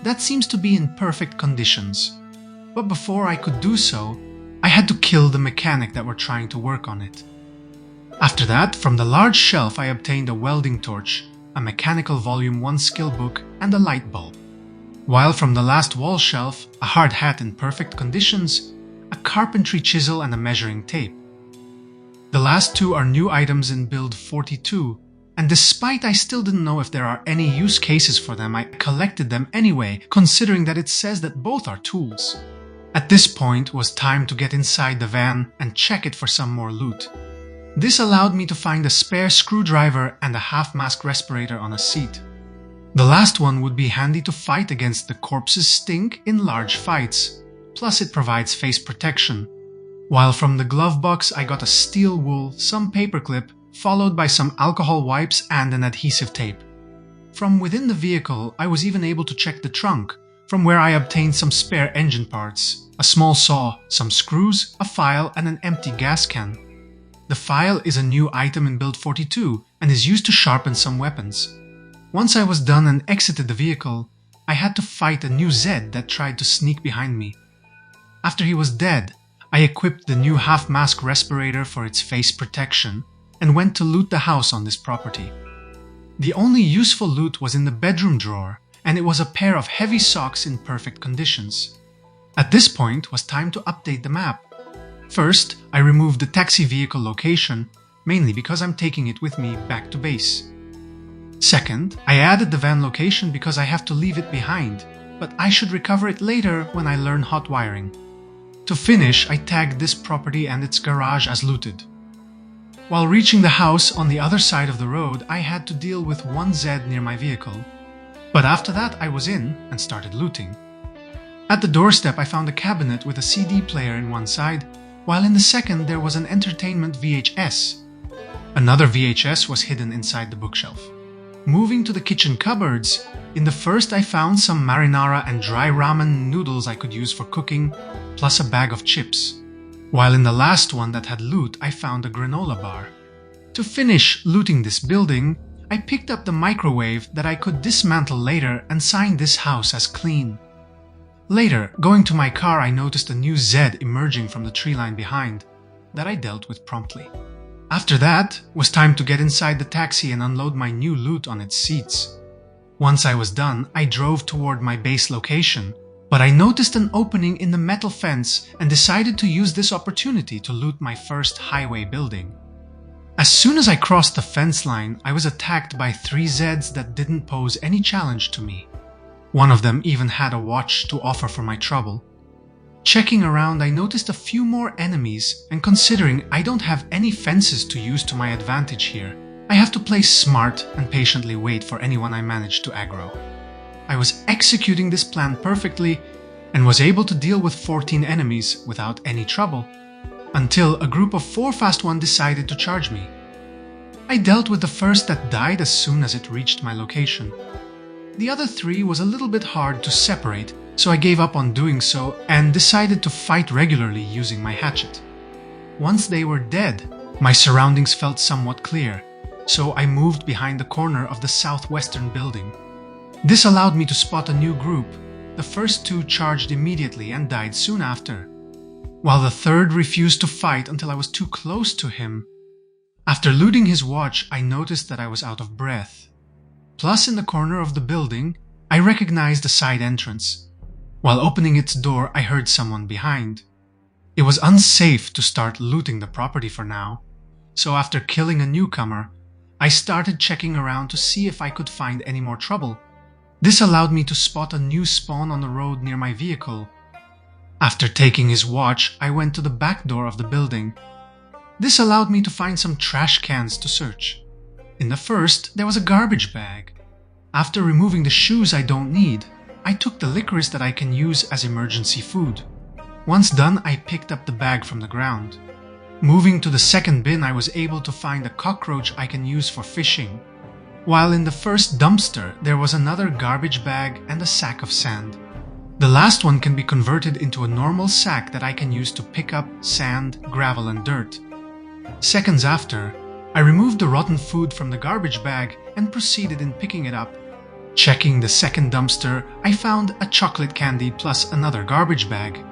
That seems to be in perfect conditions. But before I could do so, I had to kill the mechanic that were trying to work on it. After that, from the large shelf I obtained a welding torch, a mechanical volume 1 skill book, and a light bulb. While from the last wall shelf, a hard hat in perfect conditions, a carpentry chisel and a measuring tape. The last two are new items in build 42, and despite I still didn't know if there are any use cases for them, I collected them anyway, considering that it says that both are tools. At this point was time to get inside the van and check it for some more loot. This allowed me to find a spare screwdriver and a half-mask respirator on a seat. The last one would be handy to fight against the corpse's stink in large fights, plus it provides face protection. While from the glove box I got a steel wool, some paperclip, followed by some alcohol wipes and an adhesive tape. From within the vehicle I was even able to check the trunk, from where I obtained some spare engine parts, a small saw, some screws, a file and an empty gas can. The file is a new item in build 42 and is used to sharpen some weapons. Once I was done and exited the vehicle, I had to fight a new Zed that tried to sneak behind me. After he was dead, I equipped the new half-mask respirator for its face protection and went to loot the house on this property. The only useful loot was in the bedroom drawer, and it was a pair of heavy socks in perfect conditions. At this point was time to update the map. First, I removed the taxi vehicle location, mainly because I'm taking it with me back to base. Second, I added the van location because I have to leave it behind, but I should recover it later when I learn hot wiring. To finish, I tagged this property and its garage as looted. While reaching the house on the other side of the road, I had to deal with one Zed near my vehicle. But after that, I was in and started looting. At the doorstep, I found a cabinet with a CD player in one side, while in the second there was an entertainment VHS. Another VHS was hidden inside the bookshelf. Moving to the kitchen cupboards, in the first I found some marinara and dry ramen noodles I could use for cooking, plus a bag of chips. While in the last one that had loot, I found a granola bar. To finish looting this building, I picked up the microwave that I could dismantle later and sign this house as clean. Later, going to my car, I noticed a new Zed emerging from the tree line behind, that I dealt with promptly. After that, was time to get inside the taxi and unload my new loot on its seats. Once I was done, I drove toward my base location, but I noticed an opening in the metal fence and decided to use this opportunity to loot my first highway building. As soon as I crossed the fence line, I was attacked by 3 Zeds that didn't pose any challenge to me. One of them even had a watch to offer for my trouble. Checking around, I noticed a few more enemies, and considering I don't have any fences to use to my advantage here, I have to play smart and patiently wait for anyone I manage to aggro. I was executing this plan perfectly and was able to deal with 14 enemies without any trouble, until a group of 4 fast ones decided to charge me. I dealt with the first that died as soon as it reached my location. The other 3 was a little bit hard to separate, so I gave up on doing so and decided to fight regularly using my hatchet. Once they were dead, my surroundings felt somewhat clear, so I moved behind the corner of the southwestern building. This allowed me to spot a new group. The first 2 charged immediately and died soon after, while the third refused to fight until I was too close to him. After looting his watch, I noticed that I was out of breath. Plus, in the corner of the building, I recognized a side entrance. While opening its door, I heard someone behind. It was unsafe to start looting the property for now, so after killing a newcomer, I started checking around to see if I could find any more trouble. This allowed me to spot a new spawn on the road near my vehicle. After taking his watch, I went to the back door of the building. This allowed me to find some trash cans to search. In the first, there was a garbage bag. After removing the shoes I don't need, I took the licorice that I can use as emergency food. Once done, I picked up the bag from the ground. Moving to the second bin, I was able to find a cockroach I can use for fishing. While in the first dumpster, there was another garbage bag and a sack of sand. The last one can be converted into a normal sack that I can use to pick up sand, gravel and dirt. Seconds after, I removed the rotten food from the garbage bag and proceeded in picking it up. Checking the second dumpster, I found a chocolate candy plus another garbage bag.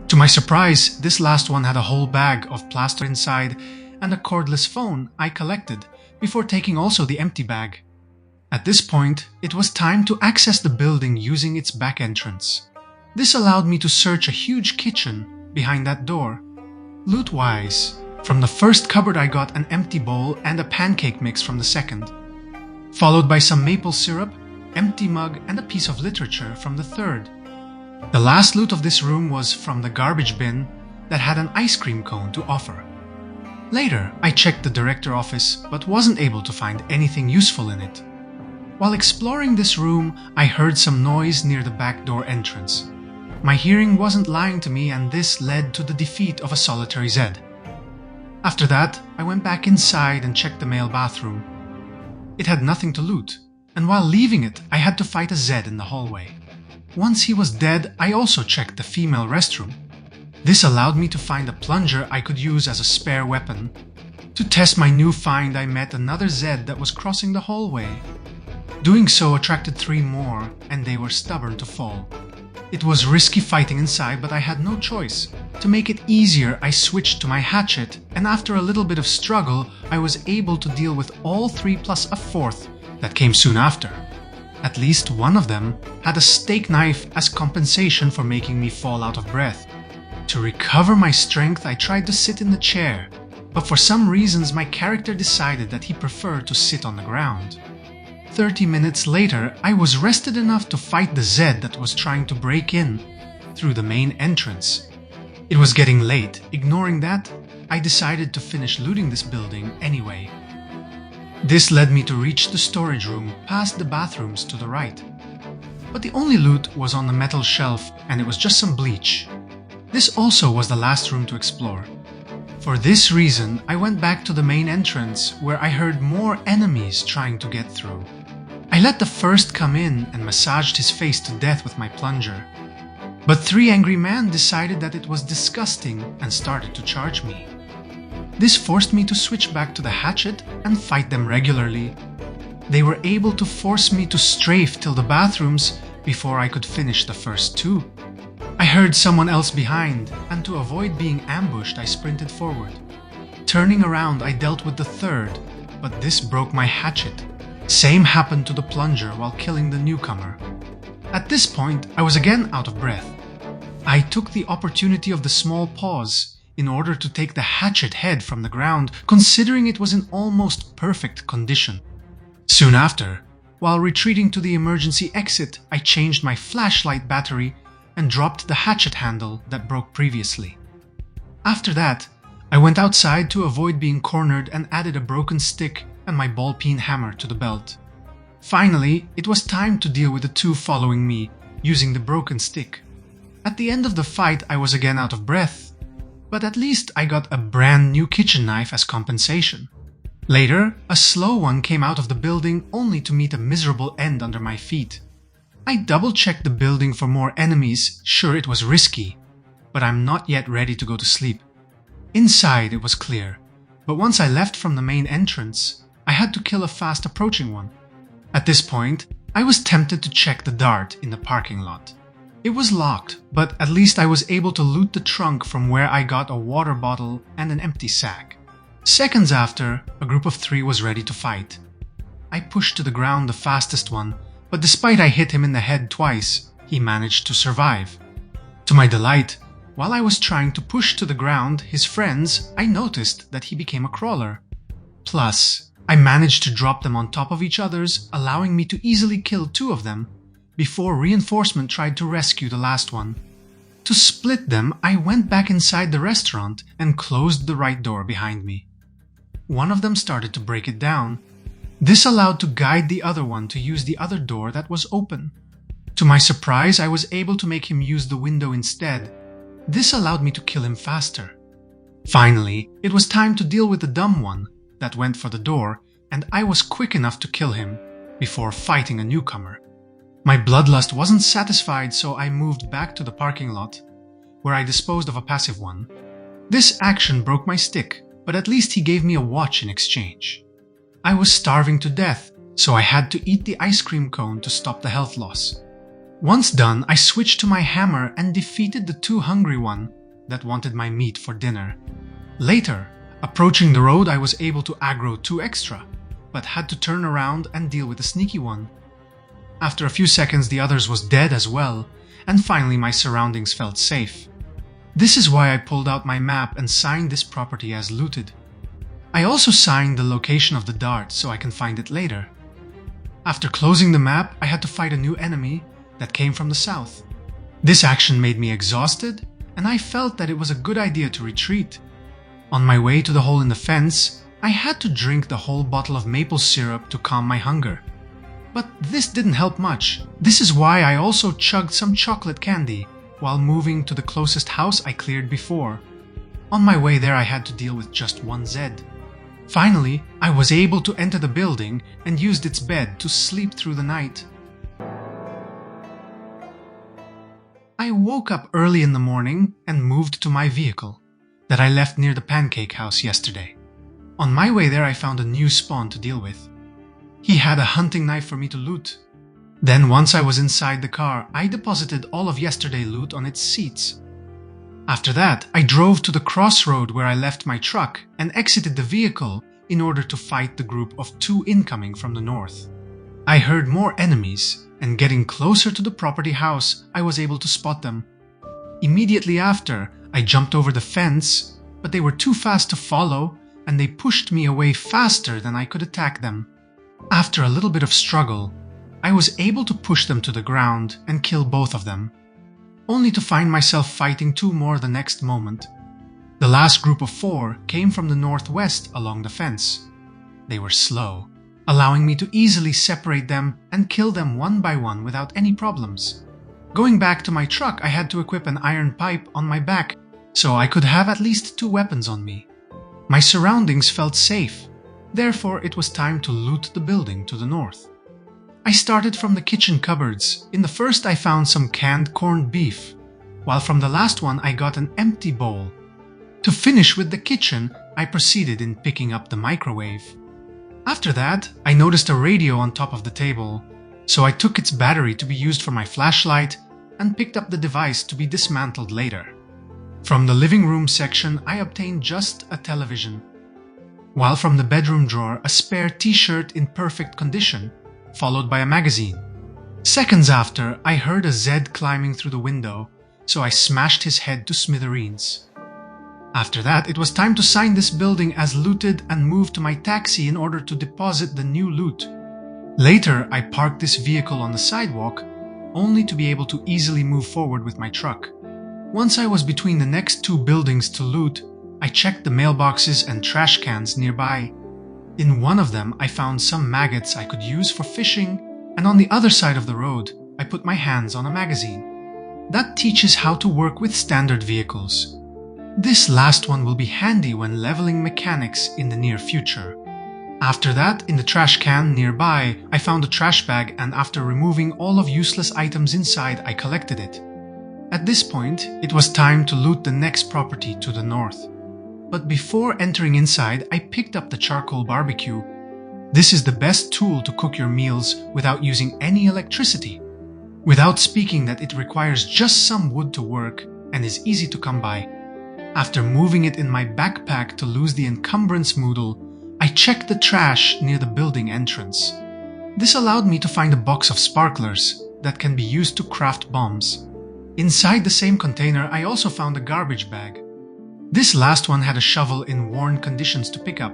To my surprise, this last one had a whole bag of plaster inside and a cordless phone I collected before taking also the empty bag. At this point, it was time to access the building using its back entrance. This allowed me to search a huge kitchen behind that door. Loot-wise, from the first cupboard I got an empty bowl and a pancake mix from the second, followed by some maple syrup, empty mug, and a piece of literature from the third. The last loot of this room was from the garbage bin that had an ice cream cone to offer. Later, I checked the director office but wasn't able to find anything useful in it. While exploring this room, I heard some noise near the back door entrance. My hearing wasn't lying to me, and this led to the defeat of a solitary Zed. After that, I went back inside and checked the male bathroom. It had nothing to loot, and while leaving it, I had to fight a Zed in the hallway. Once he was dead, I also checked the female restroom. This allowed me to find a plunger I could use as a spare weapon. To test my new find, I met another Zed that was crossing the hallway. Doing so attracted 3 more, and they were stubborn to fall. It was risky fighting inside, but I had no choice. To make it easier, I switched to my hatchet, and after a little bit of struggle, I was able to deal with all 3 plus a 4th that came soon after. At least one of them had a steak knife as compensation for making me fall out of breath. To recover my strength, I tried to sit in the chair, but for some reasons my character decided that he preferred to sit on the ground. 30 minutes later, I was rested enough to fight the Zed that was trying to break in through the main entrance. It was getting late. Ignoring that, I decided to finish looting this building anyway. This led me to reach the storage room past the bathrooms to the right. But the only loot was on the metal shelf, and it was just some bleach. This also was the last room to explore. For this reason, I went back to the main entrance where I heard more enemies trying to get through. I let the first come in and massaged his face to death with my plunger. But 3 angry men decided that it was disgusting and started to charge me. This forced me to switch back to the hatchet and fight them regularly. They were able to force me to strafe till the bathrooms before I could finish the first 2. I heard someone else behind, and to avoid being ambushed, I sprinted forward. Turning around, I dealt with the third, but this broke my hatchet. Same happened to the plunger while killing the newcomer. At this point, I was again out of breath. I took the opportunity of the small pause in order to take the hatchet head from the ground, considering it was in almost perfect condition. Soon after, while retreating to the emergency exit, I changed my flashlight battery and dropped the hatchet handle that broke previously. After that, I went outside to avoid being cornered and added a broken stick and my ball-peen hammer to the belt. Finally, it was time to deal with the 2 following me, using the broken stick. At the end of the fight, I was again out of breath, but at least I got a brand new kitchen knife as compensation. Later, a slow one came out of the building only to meet a miserable end under my feet. I double-checked the building for more enemies, sure it was risky, but I'm not yet ready to go to sleep. Inside it was clear, but once I left from the main entrance, I had to kill a fast-approaching one. At this point, I was tempted to check the dart in the parking lot. It was locked, but at least I was able to loot the trunk from where I got a water bottle and an empty sack. Seconds after, a group of 3 was ready to fight. I pushed to the ground the fastest one, but despite I hit him in the head twice, he managed to survive. To my delight, while I was trying to push to the ground his friends, I noticed that he became a crawler. Plus, I managed to drop them on top of each other's, allowing me to easily kill 2 of them, before reinforcement tried to rescue the last one. To split them, I went back inside the restaurant and closed the right door behind me. One of them started to break it down. This allowed to guide the other one to use the other door that was open. To my surprise, I was able to make him use the window instead. This allowed me to kill him faster. Finally, it was time to deal with the dumb one that went for the door, and I was quick enough to kill him before fighting a newcomer. My bloodlust wasn't satisfied, so I moved back to the parking lot, where I disposed of a passive one. This action broke my stick, but at least he gave me a watch in exchange. I was starving to death, so I had to eat the ice cream cone to stop the health loss. Once done, I switched to my hammer and defeated the too hungry one that wanted my meat for dinner. Later, approaching the road, I was able to aggro 2 extra, but had to turn around and deal with the sneaky one. After a few seconds, the others was dead as well, and finally my surroundings felt safe. This is why I pulled out my map and signed this property as looted. I also signed the location of the dart so I can find it later. After closing the map, I had to fight a new enemy that came from the south. This action made me exhausted, and I felt that it was a good idea to retreat. On my way to the hole in the fence, I had to drink the whole bottle of maple syrup to calm my hunger. But this didn't help much. This is why I also chugged some chocolate candy while moving to the closest house I cleared before. On my way there, I had to deal with just one Zed. Finally, I was able to enter the building and used its bed to sleep through the night. I woke up early in the morning and moved to my vehicle that I left near the Pancake house yesterday. On my way there, I found a new spawn to deal with. He had a hunting knife for me to loot. Then once I was inside the car, I deposited all of yesterday's loot on its seats. After that, I drove to the crossroad where I left my truck and exited the vehicle in order to fight the group of 2 incoming from the north. I heard more enemies, and getting closer to the property house, I was able to spot them. Immediately after, I jumped over the fence, but they were too fast to follow, and they pushed me away faster than I could attack them. After a little bit of struggle, I was able to push them to the ground and kill both of them, only to find myself fighting 2 more the next moment. The last group of 4 came from the northwest along the fence. They were slow, allowing me to easily separate them and kill them one by one without any problems. Going back to my truck, I had to equip an iron pipe on my back so I could have at least 2 weapons on me. My surroundings felt safe, therefore it was time to loot the building to the north. I started from the kitchen cupboards. In the first I found some canned corned beef, while from the last one I got an empty bowl. To finish with the kitchen, I proceeded in picking up the microwave. After that, I noticed a radio on top of the table, so I took its battery to be used for my flashlight and picked up the device to be dismantled later. From the living room section, I obtained just a television, while from the bedroom drawer, a spare t-shirt in perfect condition, followed by a magazine. Seconds after, I heard a Zed climbing through the window, so I smashed his head to smithereens. After that, it was time to sign this building as looted and move to my taxi in order to deposit the new loot. Later, I parked this vehicle on the sidewalk, only to be able to easily move forward with my truck. Once I was between the next 2 buildings to loot, I checked the mailboxes and trash cans nearby. In one of them, I found some maggots I could use for fishing, and on the other side of the road, I put my hands on a magazine. That teaches how to work with standard vehicles. This last one will be handy when leveling mechanics in the near future. After that, in the trash can nearby, I found a trash bag, and after removing all of useless items inside, I collected it. At this point, it was time to loot the next property to the north. But before entering inside, I picked up the charcoal barbecue. This is the best tool to cook your meals without using any electricity. Without speaking that it requires just some wood to work and is easy to come by. After moving it in my backpack to lose the encumbrance moodle, I checked the trash near the building entrance. This allowed me to find a box of sparklers that can be used to craft bombs. Inside the same container, I also found a garbage bag. This last one had a shovel in worn conditions to pick up.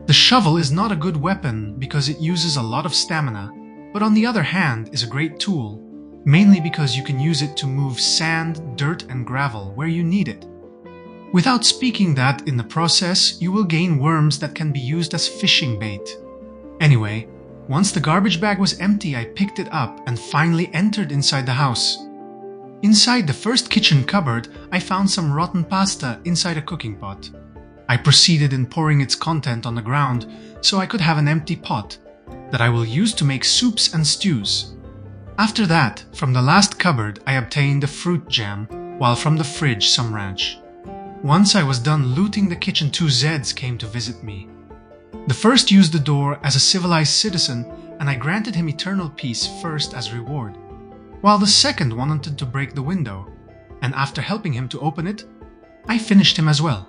The shovel is not a good weapon because it uses a lot of stamina, but on the other hand is a great tool, mainly because you can use it to move sand, dirt and gravel where you need it. Without speaking that in the process, you will gain worms that can be used as fishing bait. Anyway, once the garbage bag was empty, I picked it up and finally entered inside the house. Inside the first kitchen cupboard, I found some rotten pasta inside a cooking pot. I proceeded in pouring its content on the ground so I could have an empty pot that I will use to make soups and stews. After that, from the last cupboard, I obtained a fruit jam, while from the fridge some ranch. Once I was done looting the kitchen, two Zeds came to visit me. The first used the door as a civilized citizen, and I granted him eternal peace first as reward, while the second wanted to break the window, and after helping him to open it, I finished him as well.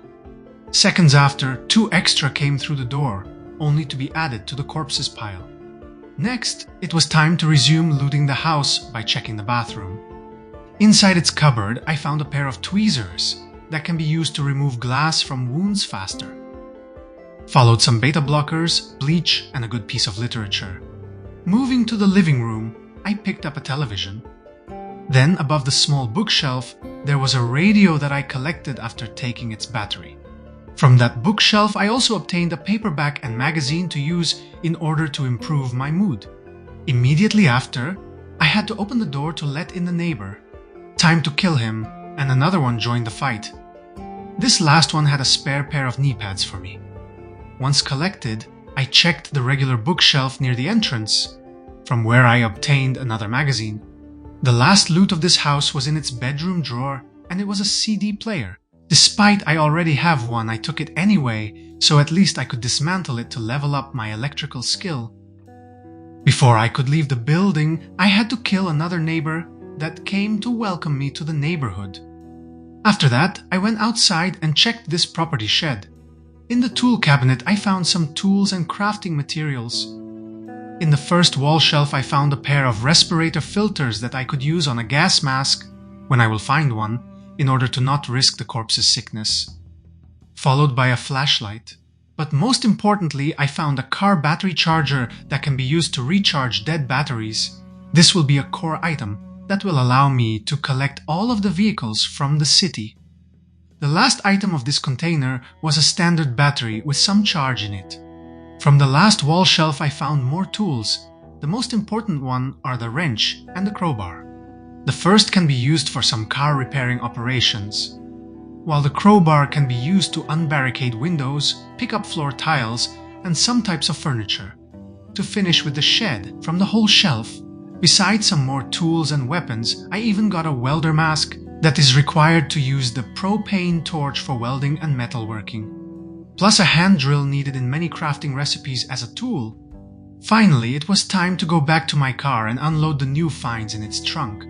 Seconds after, two extra came through the door, only to be added to the corpses pile. Next, it was time to resume looting the house by checking the bathroom. Inside its cupboard, I found a pair of tweezers that can be used to remove glass from wounds faster. Followed some beta blockers, bleach, and a good piece of literature. Moving to the living room, I picked up a television. Then, above the small bookshelf, there was a radio that I collected after taking its battery. From that bookshelf, I also obtained a paperback and magazine to use in order to improve my mood. Immediately after, I had to open the door to let in the neighbor. Time to kill him, and another one joined the fight. This last one had a spare pair of knee pads for me. Once collected, I checked the regular bookshelf near the entrance, from where I obtained another magazine. The last loot of this house was in its bedroom drawer, and it was a CD player. Despite I already have one, I took it anyway, so at least I could dismantle it to level up my electrical skill. Before I could leave the building, I had to kill another neighbor that came to welcome me to the neighborhood. After that, I went outside and checked this property shed. In the tool cabinet, I found some tools and crafting materials. In the first wall shelf, I found a pair of respirator filters that I could use on a gas mask, when I will find one, in order to not risk the corpse's sickness. Followed by a flashlight. But most importantly, I found a car battery charger that can be used to recharge dead batteries. This will be a core item that will allow me to collect all of the vehicles from the city. The last item of this container was a standard battery with some charge in it. From the last wall shelf I found more tools. The most important one are the wrench and the crowbar. The first can be used for some car repairing operations, while the crowbar can be used to unbarricade windows, pick up floor tiles, and some types of furniture. To finish with the shed from the whole shelf, besides some more tools and weapons, I even got a welder mask that is required to use the propane torch for welding and metalworking, plus a hand drill needed in many crafting recipes as a tool. Finally, it was time to go back to my car and unload the new finds in its trunk.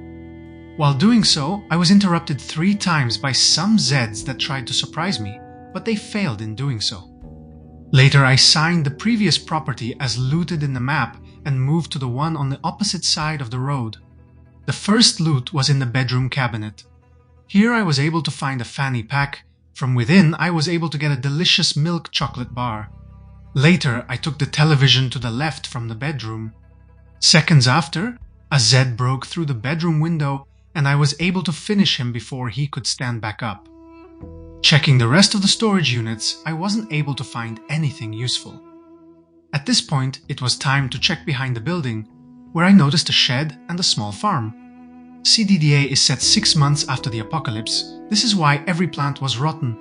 While doing so, I was interrupted 3 times by some Zeds that tried to surprise me, but they failed in doing so. Later, I signed the previous property as looted in the map and moved to the one on the opposite side of the road. The first loot was in the bedroom cabinet. Here I was able to find a fanny pack. From within, I was able to get a delicious milk chocolate bar. Later, I took the television to the left from the bedroom. Seconds after, a Zed broke through the bedroom window and I was able to finish him before he could stand back up. Checking the rest of the storage units, I wasn't able to find anything useful. At this point, it was time to check behind the building, where I noticed a shed and a small farm. CDDA is set 6 months after the apocalypse. This is why every plant was rotten.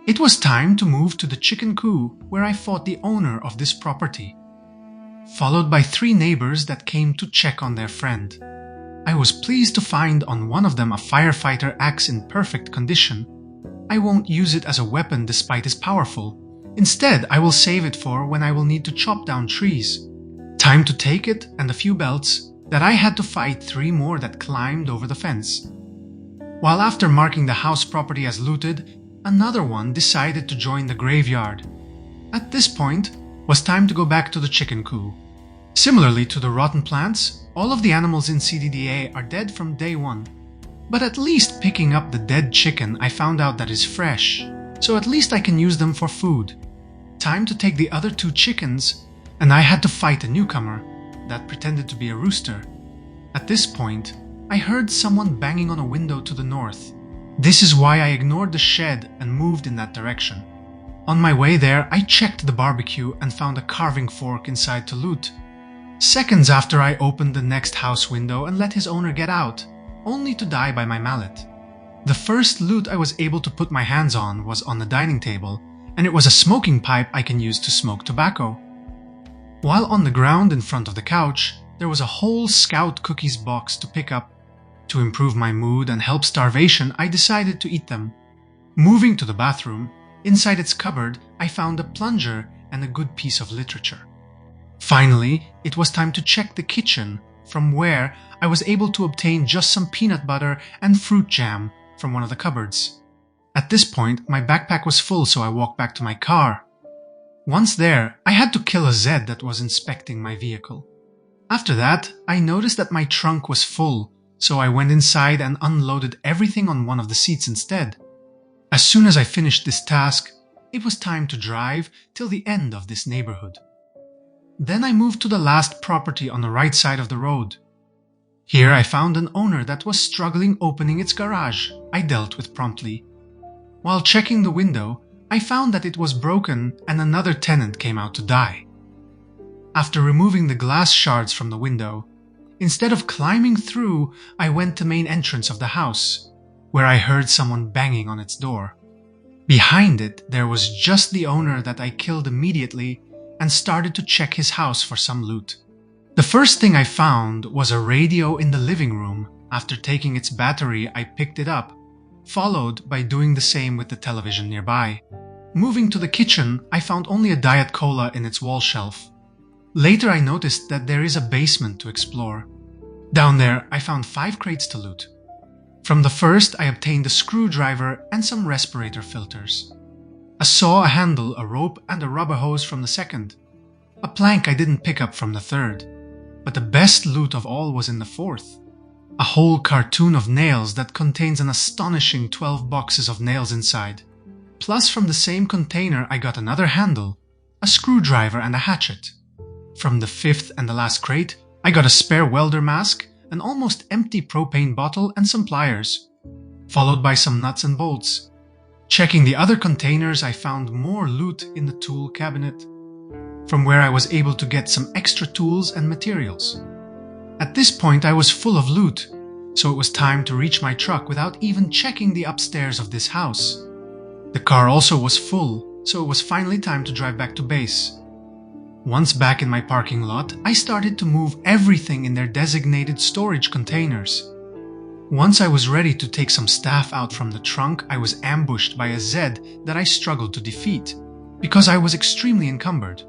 It was time to move to the chicken coop, where I fought the owner of this property, followed by 3 neighbors that came to check on their friend. I was pleased to find on one of them a firefighter axe in perfect condition. I won't use it as a weapon despite it's powerful. Instead, I will save it for when I will need to chop down trees. Time to take it and a few belts that I had to fight 3 more that climbed over the fence. While after marking the house property as looted, another one decided to join the graveyard. At this point, was time to go back to the chicken coop. Similarly to the rotten plants, all of the animals in CDDA are dead from day 1. But at least picking up the dead chicken, I found out that is fresh, so at least I can use them for food. Time to take the other 2 chickens, and I had to fight a newcomer that pretended to be a rooster. At this point, I heard someone banging on a window to the north. This is why I ignored the shed and moved in that direction. On my way there, I checked the barbecue and found a carving fork inside to loot. Seconds after, I opened the next house window and let his owner get out, only to die by my mallet. The first loot I was able to put my hands on was on the dining table, and it was a smoking pipe I can use to smoke tobacco. While on the ground in front of the couch, there was a whole Scout cookies box to pick up. To improve my mood and help starvation, I decided to eat them. Moving to the bathroom, inside its cupboard, I found a plunger and a good piece of literature. Finally, it was time to check the kitchen, from where I was able to obtain just some peanut butter and fruit jam from one of the cupboards. At this point, my backpack was full, so I walked back to my car. Once there, I had to kill a Zed that was inspecting my vehicle. After that, I noticed that my trunk was full, so I went inside and unloaded everything on one of the seats instead. As soon as I finished this task, it was time to drive till the end of this neighborhood. Then I moved to the last property on the right side of the road. Here I found an owner that was struggling opening its garage. I dealt with promptly. While checking the window, I found that it was broken and another tenant came out to die. After removing the glass shards from the window, instead of climbing through, I went to the main entrance of the house, where I heard someone banging on its door. Behind it, there was just the owner that I killed immediately and started to check his house for some loot. The first thing I found was a radio in the living room. After taking its battery, I picked it up, followed by doing the same with the television nearby. Moving to the kitchen, I found only a Diet Cola in its wall shelf. Later I noticed that there is a basement to explore. Down there, I found 5 crates to loot. From the first, I obtained a screwdriver and some respirator filters. A saw, a handle, a rope, and a rubber hose from the second. A plank I didn't pick up from the third. But the best loot of all was in the fourth. A whole cartoon of nails that contains an astonishing 12 boxes of nails inside. Plus from the same container I got another handle, a screwdriver and a hatchet. From the fifth and the last crate, I got a spare welder mask, an almost empty propane bottle and some pliers, followed by some nuts and bolts. Checking the other containers, I found more loot in the tool cabinet, from where I was able to get some extra tools and materials. At this point I was full of loot, so it was time to reach my truck without even checking the upstairs of this house. The car also was full, so it was finally time to drive back to base. Once back in my parking lot, I started to move everything in their designated storage containers. Once I was ready to take some staff out from the trunk, I was ambushed by a Zed that I struggled to defeat, because I was extremely encumbered.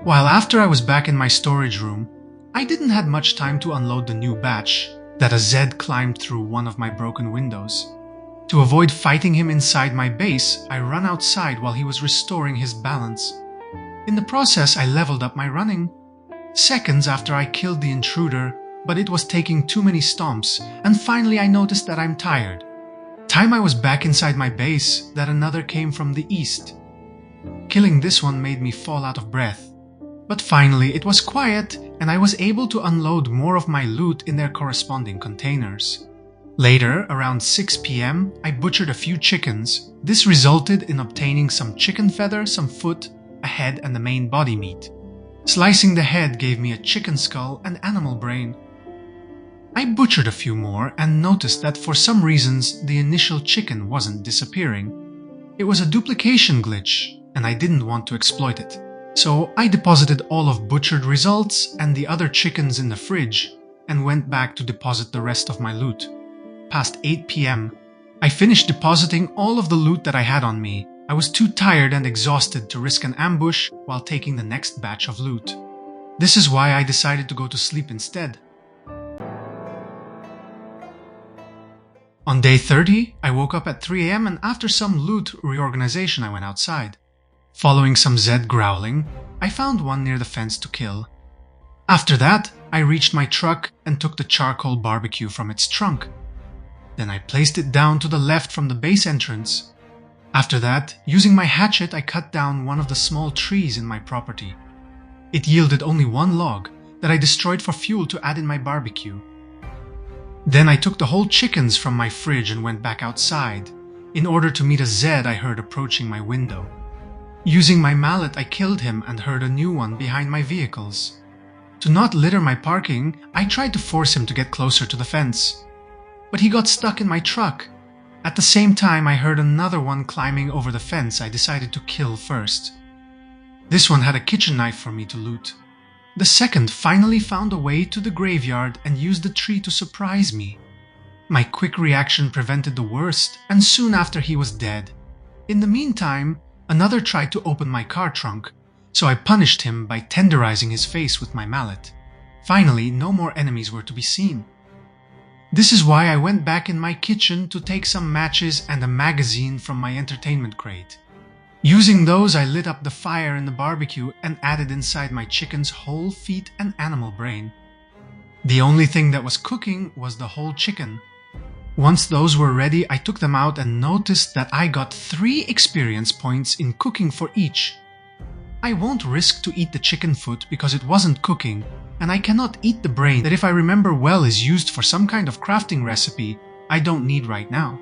While after I was back in my storage room, I didn't have much time to unload the new batch that a Zed climbed through one of my broken windows. To avoid fighting him inside my base, I ran outside while he was restoring his balance. In the process, I leveled up my running. Seconds after I killed the intruder, but it was taking too many stomps, and finally I noticed that I'm tired. Time I was back inside my base, that another came from the east. Killing this one made me fall out of breath. But finally it was quiet, and I was able to unload more of my loot in their corresponding containers. Later, around 6 p.m, I butchered a few chickens. This resulted in obtaining some chicken feather, some foot, a head and the main body meat. Slicing the head gave me a chicken skull and animal brain. I butchered a few more and noticed that for some reasons the initial chicken wasn't disappearing. It was a duplication glitch, and I didn't want to exploit it. So I deposited all of butchered results and the other chickens in the fridge and went back to deposit the rest of my loot. Past 8 p.m, I finished depositing all of the loot that I had on me. I was too tired and exhausted to risk an ambush while taking the next batch of loot. This is why I decided to go to sleep instead. On day 30, I woke up at 3 a.m. and after some loot reorganization I went outside. Following some Zed growling, I found one near the fence to kill. After that, I reached my truck and took the charcoal barbecue from its trunk. Then I placed it down to the left from the base entrance. After that, using my hatchet, I cut down one of the small trees in my property. It yielded only one log that I destroyed for fuel to add in my barbecue. Then I took the whole chickens from my fridge and went back outside, in order to meet a Zed I heard approaching my window. Using my mallet, I killed him and heard a new one behind my vehicles. To not litter my parking, I tried to force him to get closer to the fence. But he got stuck in my truck. At the same time, I heard another one climbing over the fence I decided to kill first. This one had a kitchen knife for me to loot. The second finally found a way to the graveyard and used the tree to surprise me. My quick reaction prevented the worst, and soon after he was dead. In the meantime, another tried to open my car trunk, so I punished him by tenderizing his face with my mallet. Finally, no more enemies were to be seen. This is why I went back in my kitchen to take some matches and a magazine from my entertainment crate. Using those, I lit up the fire in the barbecue and added inside my chicken's whole feet and animal brain. The only thing that was cooking was the whole chicken. Once those were ready, I took them out and noticed that I got 3 experience points in cooking for each. I won't risk to eat the chicken foot because it wasn't cooking, and I cannot eat the brain that, if I remember well, is used for some kind of crafting recipe I don't need right now.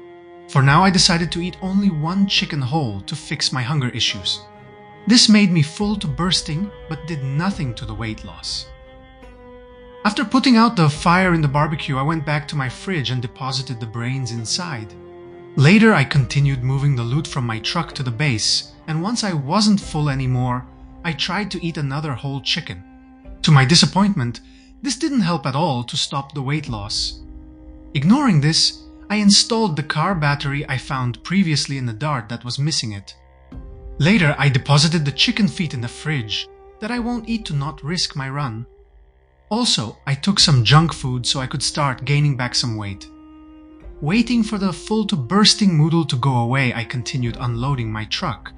For now, I decided to eat only 1 chicken whole to fix my hunger issues. This made me full to bursting, but did nothing to the weight loss. After putting out the fire in the barbecue, I went back to my fridge and deposited the brains inside. Later, I continued moving the loot from my truck to the base, and once I wasn't full anymore, I tried to eat another whole chicken. To my disappointment, this didn't help at all to stop the weight loss. Ignoring this, I installed the car battery I found previously in the dart that was missing it. Later, I deposited the chicken feet in the fridge that I won't eat to not risk my run. Also, I took some junk food so I could start gaining back some weight. Waiting for the full to bursting moodle to go away, I continued unloading my truck.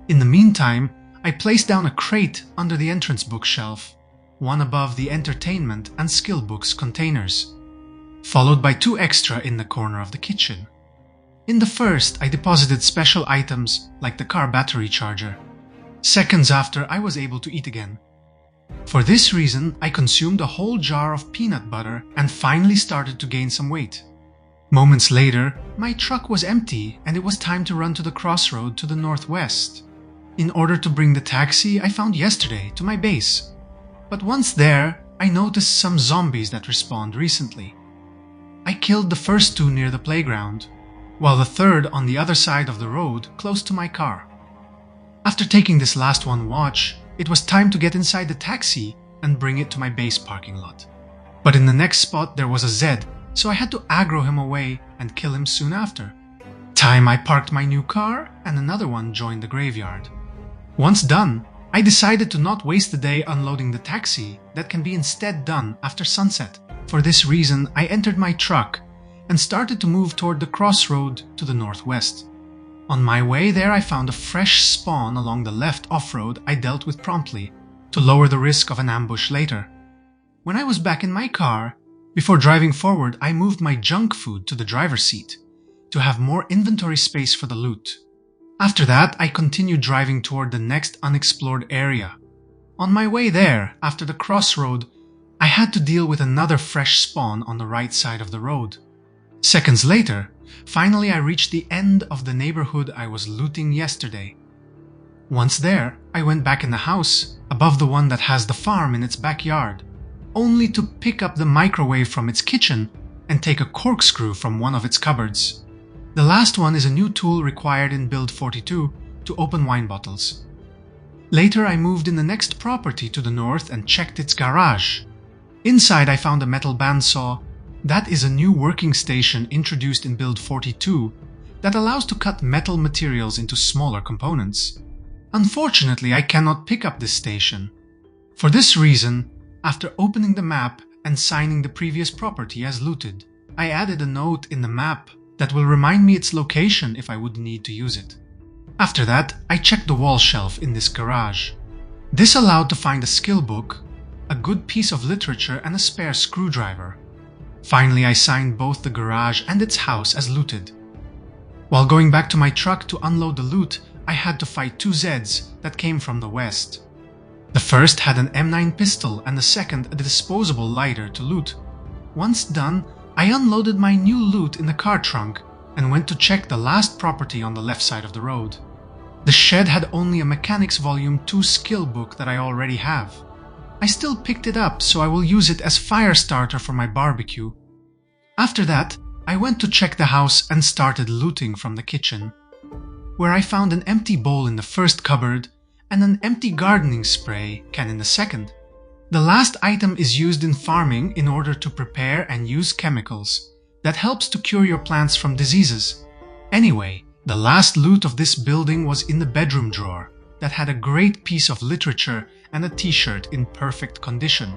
In the meantime, I placed down a crate under the entrance bookshelf, one above the entertainment and skill books containers, followed by 2 extra in the corner of the kitchen. In the first, I deposited special items like the car battery charger. Seconds after, I was able to eat again. For this reason, I consumed a whole jar of peanut butter and finally started to gain some weight. Moments later, my truck was empty and it was time to run to the crossroad to the northwest, in order to bring the taxi I found yesterday to my base. But once there, I noticed some zombies that respawned recently. I killed the first 2 near the playground, while the third on the other side of the road close to my car. After taking this last one watch, it was time to get inside the taxi and bring it to my base parking lot. But in the next spot there was a Zed, so I had to aggro him away and kill him soon after. Time I parked my new car and another one joined the graveyard. Once done, I decided to not waste the day unloading the taxi that can be instead done after sunset. For this reason, I entered my truck and started to move toward the crossroad to the northwest. On my way there, I found a fresh spawn along the left off-road I dealt with promptly to lower the risk of an ambush later. When I was back in my car, before driving forward, I moved my junk food to the driver's seat to have more inventory space for the loot. After that, I continued driving toward the next unexplored area. On my way there, after the crossroad, I had to deal with another fresh spawn on the right side of the road. Seconds later, finally I reached the end of the neighborhood I was looting yesterday. Once there, I went back in the house, above the one that has the farm in its backyard, only to pick up the microwave from its kitchen and take a corkscrew from one of its cupboards. The last one is a new tool required in Build 42 to open wine bottles. Later, I moved in the next property to the north and checked its garage. Inside, I found a metal bandsaw. That is a new working station introduced in Build 42 that allows to cut metal materials into smaller components. Unfortunately, I cannot pick up this station. For this reason, after opening the map and signing the previous property as looted, I added a note in the map that will remind me its location if I would need to use it. After that, I checked the wall shelf in this garage. This allowed to find a skill book, a good piece of literature, and a spare screwdriver. Finally, I signed both the garage and its house as looted. While going back to my truck to unload the loot, I had to fight 2 Zeds that came from the west. The first had an M9 pistol and the second a disposable lighter to loot. Once done, I unloaded my new loot in the car trunk and went to check the last property on the left side of the road. The shed had only a Mechanics Volume 2 skill book that I already have. I still picked it up, so I will use it as fire starter for my barbecue. After that, I went to check the house and started looting from the kitchen, where I found an empty bowl in the first cupboard and an empty gardening spray can in the second. The last item is used in farming in order to prepare and use chemicals, that helps to cure your plants from diseases. Anyway, the last loot of this building was in the bedroom drawer that had a great piece of literature and a t-shirt in perfect condition.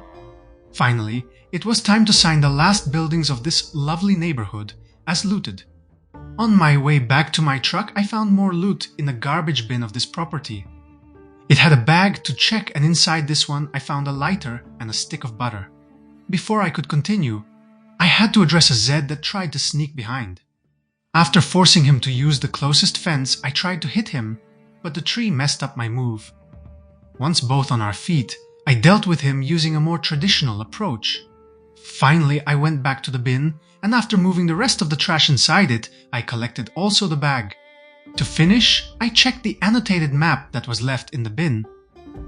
Finally, it was time to sign the last buildings of this lovely neighborhood as looted. On my way back to my truck, I found more loot in the garbage bin of this property. It had a bag to check, and inside this one I found a lighter and a stick of butter. Before I could continue, I had to address a Zed that tried to sneak behind. After forcing him to use the closest fence, I tried to hit him, but the tree messed up my move. Once both on our feet, I dealt with him using a more traditional approach. Finally, I went back to the bin, and after moving the rest of the trash inside it, I collected also the bag. To finish, I checked the annotated map that was left in the bin.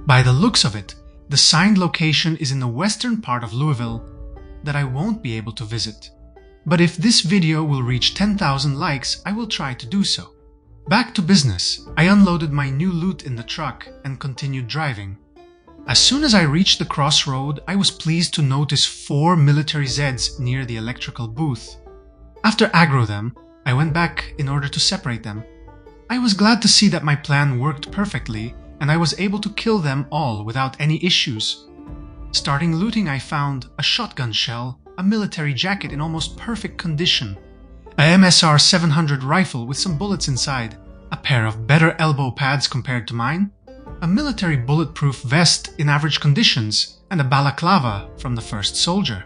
By the looks of it, the signed location is in the western part of Louisville that I won't be able to visit. But if this video will reach 10,000 likes, I will try to do so. Back to business, I unloaded my new loot in the truck and continued driving. As soon as I reached the crossroad, I was pleased to notice 4 military Zeds near the electrical booth. After aggro them, I went back in order to separate them. I was glad to see that my plan worked perfectly, and I was able to kill them all without any issues. Starting looting, I found a shotgun shell, a military jacket in almost perfect condition, a MSR 700 rifle with some bullets inside, a pair of better elbow pads compared to mine, a military bulletproof vest in average conditions, and a balaclava from the first soldier.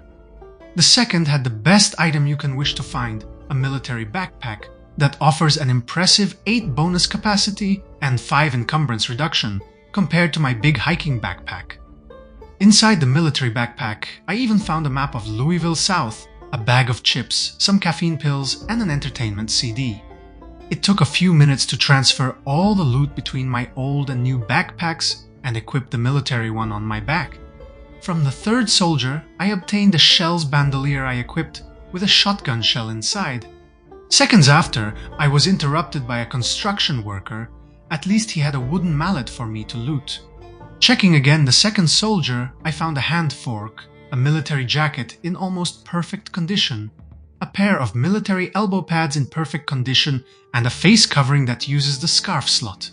The second had the best item you can wish to find, a military backpack that offers an impressive 8 bonus capacity and 5 encumbrance reduction compared to my big hiking backpack. Inside the military backpack, I even found a map of Louisville South, a bag of chips, some caffeine pills, and an entertainment CD. It took a few minutes to transfer all the loot between my old and new backpacks and equip the military one on my back. From the third soldier, I obtained a shell's bandolier I equipped with a shotgun shell inside. Seconds after, I was interrupted by a construction worker. At least he had a wooden mallet for me to loot. Checking again the second soldier, I found a hand fork, a military jacket in almost perfect condition, a pair of military elbow pads in perfect condition, and a face covering that uses the scarf slot.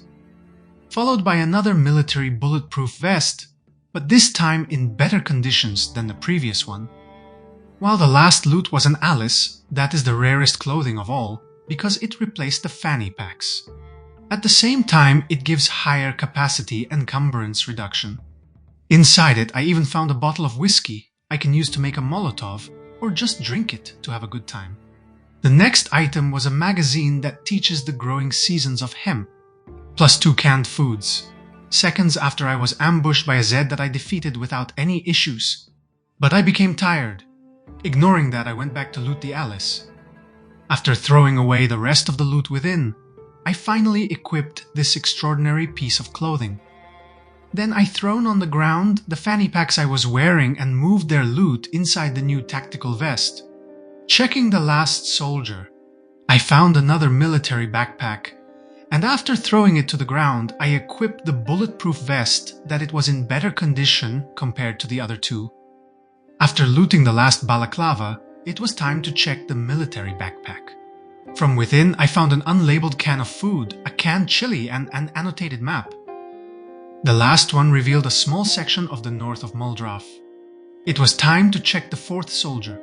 Followed by another military bulletproof vest, but this time in better conditions than the previous one. While the last loot was an Alice, that is the rarest clothing of all, because it replaced the fanny packs. At the same time, it gives higher capacity encumbrance reduction. Inside it, I even found a bottle of whiskey I can use to make a Molotov, or just drink it to have a good time. The next item was a magazine that teaches the growing seasons of hemp, plus 2 canned foods, seconds after I was ambushed by a Zed that I defeated without any issues. But I became tired. Ignoring that, I went back to loot the Alice. After throwing away the rest of the loot within, I finally equipped this extraordinary piece of clothing. Then I thrown on the ground the fanny packs I was wearing and moved their loot inside the new tactical vest. Checking the last soldier, I found another military backpack, and after throwing it to the ground, I equipped the bulletproof vest that it was in better condition compared to the other 2. After looting the last balaclava, it was time to check the military backpack. From within, I found an unlabeled can of food, a canned chili, and an annotated map. The last one revealed a small section of the north of Muldraugh. It was time to check the 4th soldier.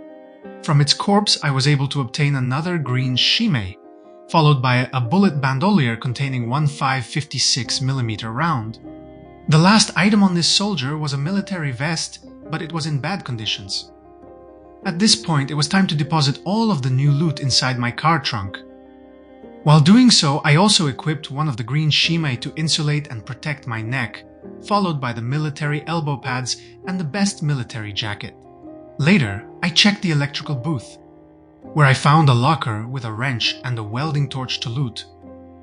From its corpse, I was able to obtain another green shime, followed by a bullet bandolier containing 1 5.56mm round. The last item on this soldier was a military vest, but it was in bad conditions. At this point, it was time to deposit all of the new loot inside my car trunk. While doing so, I also equipped one of the green shime to insulate and protect my neck, followed by the military elbow pads and the best military jacket. Later, I checked the electrical booth, where I found a locker with a wrench and a welding torch to loot.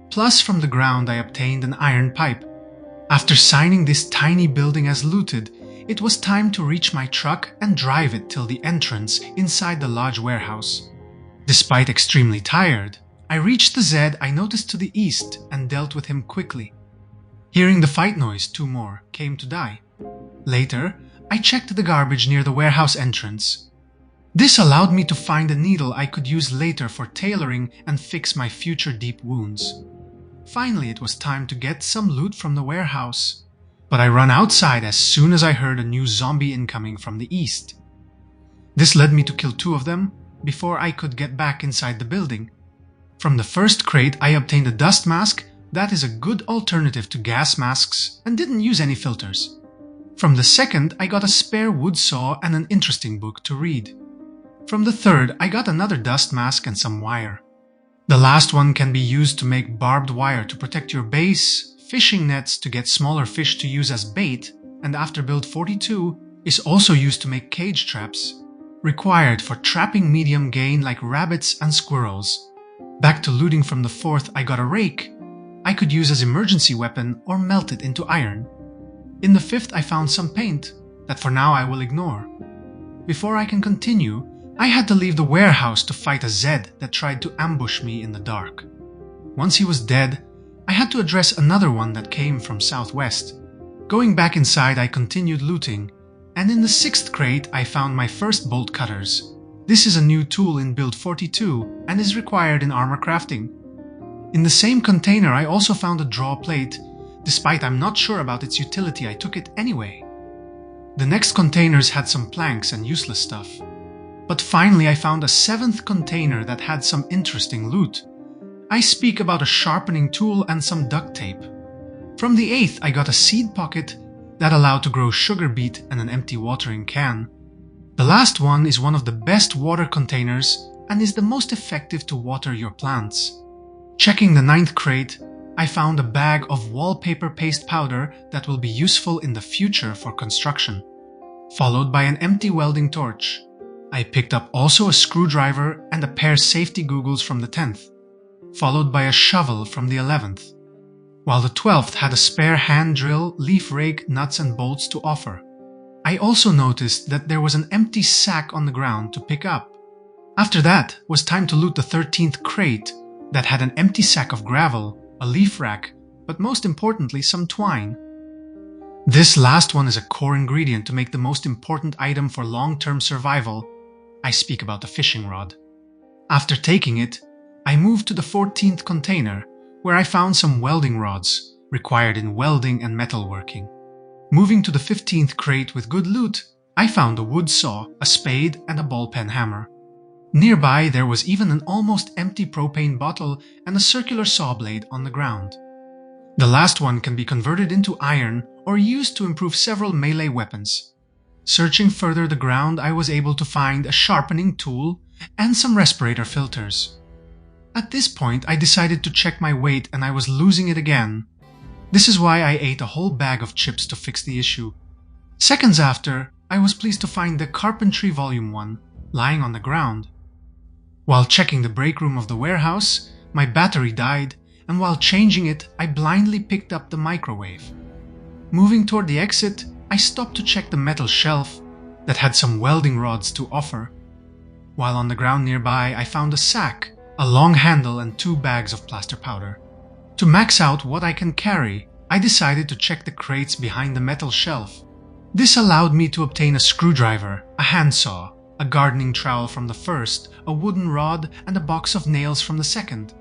Plus, from the ground, I obtained an iron pipe. After signing this tiny building as looted, it was time to reach my truck and drive it till the entrance inside the lodge warehouse. Despite extremely tired, I reached the Zed I noticed to the east and dealt with him quickly. Hearing the fight noise, 2 more came to die. Later, I checked the garbage near the warehouse entrance. This allowed me to find a needle I could use later for tailoring and fix my future deep wounds. Finally, it was time to get some loot from the warehouse, but I ran outside as soon as I heard a new zombie incoming from the east. This led me to kill 2 of them before I could get back inside the building. From the first crate, I obtained a dust mask that is a good alternative to gas masks and didn't use any filters. From the second, I got a spare wood saw and an interesting book to read. From the third, I got another dust mask and some wire. The last one can be used to make barbed wire to protect your base, fishing nets to get smaller fish to use as bait, and after build 42 is also used to make cage traps, required for trapping medium game like rabbits and squirrels. Back to looting from the fourth, I got a rake I could use as emergency weapon or melt it into iron. In the fifth, I found some paint that for now I will ignore. Before I can continue, I had to leave the warehouse to fight a Zed that tried to ambush me in the dark. Once he was dead, I had to address another one that came from southwest. Going back inside, I continued looting, and in the 6th crate I found my first bolt cutters. This is a new tool in build 42 and is required in armor crafting. In the same container I also found a draw plate. Despite I'm not sure about its utility, I took it anyway. The next containers had some planks and useless stuff. But finally I found a 7th container that had some interesting loot. I speak about a sharpening tool and some duct tape. From the 8th I got a seed pocket that allowed to grow sugar beet and an empty watering can. The last one is one of the best water containers and is the most effective to water your plants. Checking the 9th crate, I found a bag of wallpaper paste powder that will be useful in the future for construction, followed by an empty welding torch. I picked up also a screwdriver and a pair of safety goggles from the 10th, followed by a shovel from the 11th, while the 12th had a spare hand drill, leaf rake, nuts and bolts to offer. I also noticed that there was an empty sack on the ground to pick up. After that was time to loot the 13th crate that had an empty sack of gravel, a leaf rack, but most importantly some twine. This last one is a core ingredient to make the most important item for long-term survival. I speak about the fishing rod. After taking it, I moved to the 14th container, where I found some welding rods, required in welding and metalworking. Moving to the 15th crate with good loot, I found a wood saw, a spade and a ball pen hammer. Nearby there was even an almost empty propane bottle and a circular saw blade on the ground. The last one can be converted into iron or used to improve several melee weapons. Searching further the ground, I was able to find a sharpening tool and some respirator filters. At this point, I decided to check my weight and I was losing it again. This is why I ate a whole bag of chips to fix the issue. Seconds after, I was pleased to find the Carpentry Volume 1 lying on the ground. While checking the break room of the warehouse, my battery died, and while changing it, I blindly picked up the microwave. Moving toward the exit, I stopped to check the metal shelf that had some welding rods to offer. While on the ground nearby, I found a sack, a long handle and 2 bags of plaster powder. To max out what I can carry, I decided to check the crates behind the metal shelf. This allowed me to obtain a screwdriver, a handsaw, a gardening trowel from the first, a wooden rod and a box of nails from the second.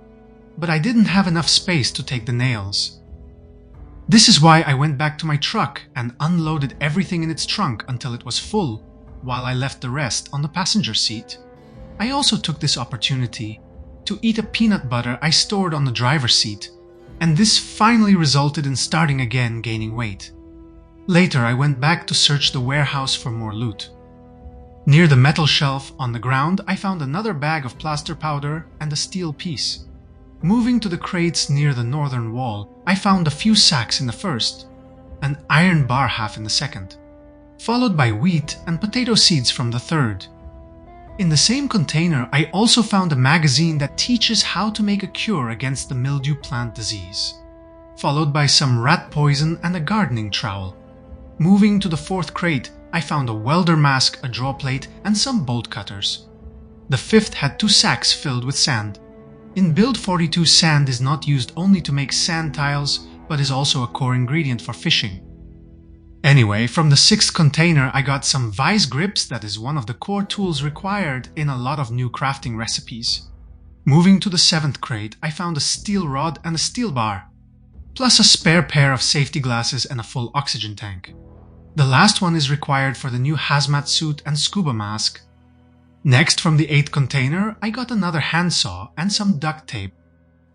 But I didn't have enough space to take the nails. This is why I went back to my truck and unloaded everything in its trunk until it was full, while I left the rest on the passenger seat. I also took this opportunity to eat a peanut butter I stored on the driver's seat, and this finally resulted in starting again gaining weight. Later I went back to search the warehouse for more loot. Near the metal shelf on the ground I found another bag of plaster powder and a steel piece. Moving to the crates near the northern wall, I found a few sacks in the first, an iron bar half in the second, followed by wheat and potato seeds from the third. In the same container, I also found a magazine that teaches how to make a cure against the mildew plant disease, followed by some rat poison and a gardening trowel. Moving to the 4th crate, I found a welder mask, a draw plate, and some bolt cutters. The 5th had 2 sacks filled with sand. In Build 42, sand is not used only to make sand tiles, but is also a core ingredient for fishing. Anyway, from the 6th container I got some vice grips, that is one of the core tools required in a lot of new crafting recipes. Moving to the 7th crate, I found a steel rod and a steel bar, plus a spare pair of safety glasses and a full oxygen tank. The last one is required for the new hazmat suit and scuba mask. Next, from the 8th container, I got another handsaw and some duct tape,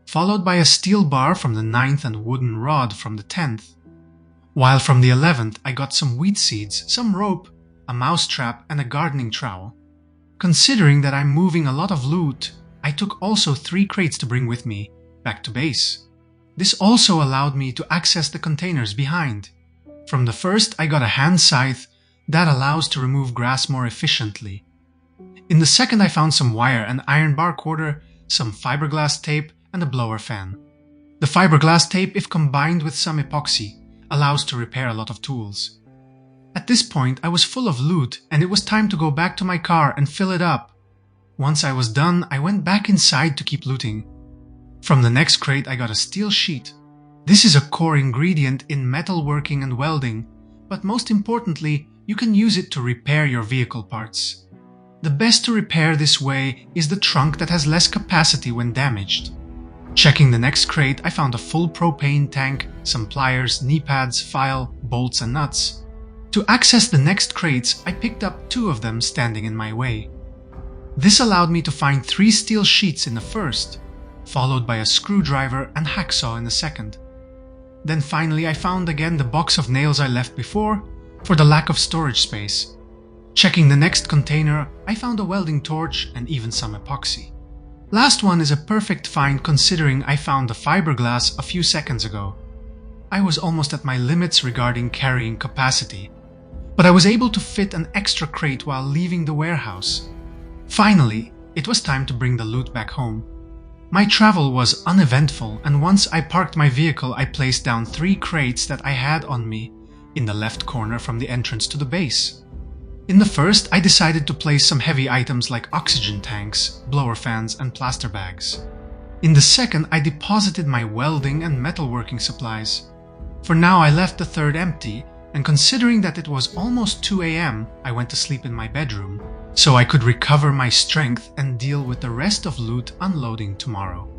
followed by a steel bar from the 9th and wooden rod from the 10th. While from the 11th, I got some wheat seeds, some rope, a mouse trap, and a gardening trowel. Considering that I'm moving a lot of loot, I took also 3 crates to bring with me back to base. This also allowed me to access the containers behind. From the first, I got a hand scythe that allows to remove grass more efficiently. In the second, I found some wire, an iron bar quarter, some fiberglass tape, and a blower fan. The fiberglass tape, if combined with some epoxy, allows to repair a lot of tools. At this point, I was full of loot and it was time to go back to my car and fill it up. Once I was done, I went back inside to keep looting. From the next crate, I got a steel sheet. This is a core ingredient in metalworking and welding, but most importantly, you can use it to repair your vehicle parts. The best to repair this way is the trunk that has less capacity when damaged. Checking the next crate, I found a full propane tank, some pliers, knee pads, file, bolts and nuts. To access the next crates, I picked up 2 of them standing in my way. This allowed me to find 3 steel sheets in the first, followed by a screwdriver and hacksaw in the second. Then finally I found again the box of nails I left before, for the lack of storage space. Checking the next container, I found a welding torch and even some epoxy. Last one is a perfect find considering I found the fiberglass a few seconds ago. I was almost at my limits regarding carrying capacity, but I was able to fit an extra crate while leaving the warehouse. Finally, it was time to bring the loot back home. My travel was uneventful, and once I parked my vehicle, I placed down 3 crates that I had on me in the left corner from the entrance to the base. In the first, I decided to place some heavy items like oxygen tanks, blower fans, and plaster bags. In the second, I deposited my welding and metalworking supplies. For now, I left the third empty, and considering that it was almost 2 AM, I went to sleep in my bedroom, so I could recover my strength and deal with the rest of loot unloading tomorrow.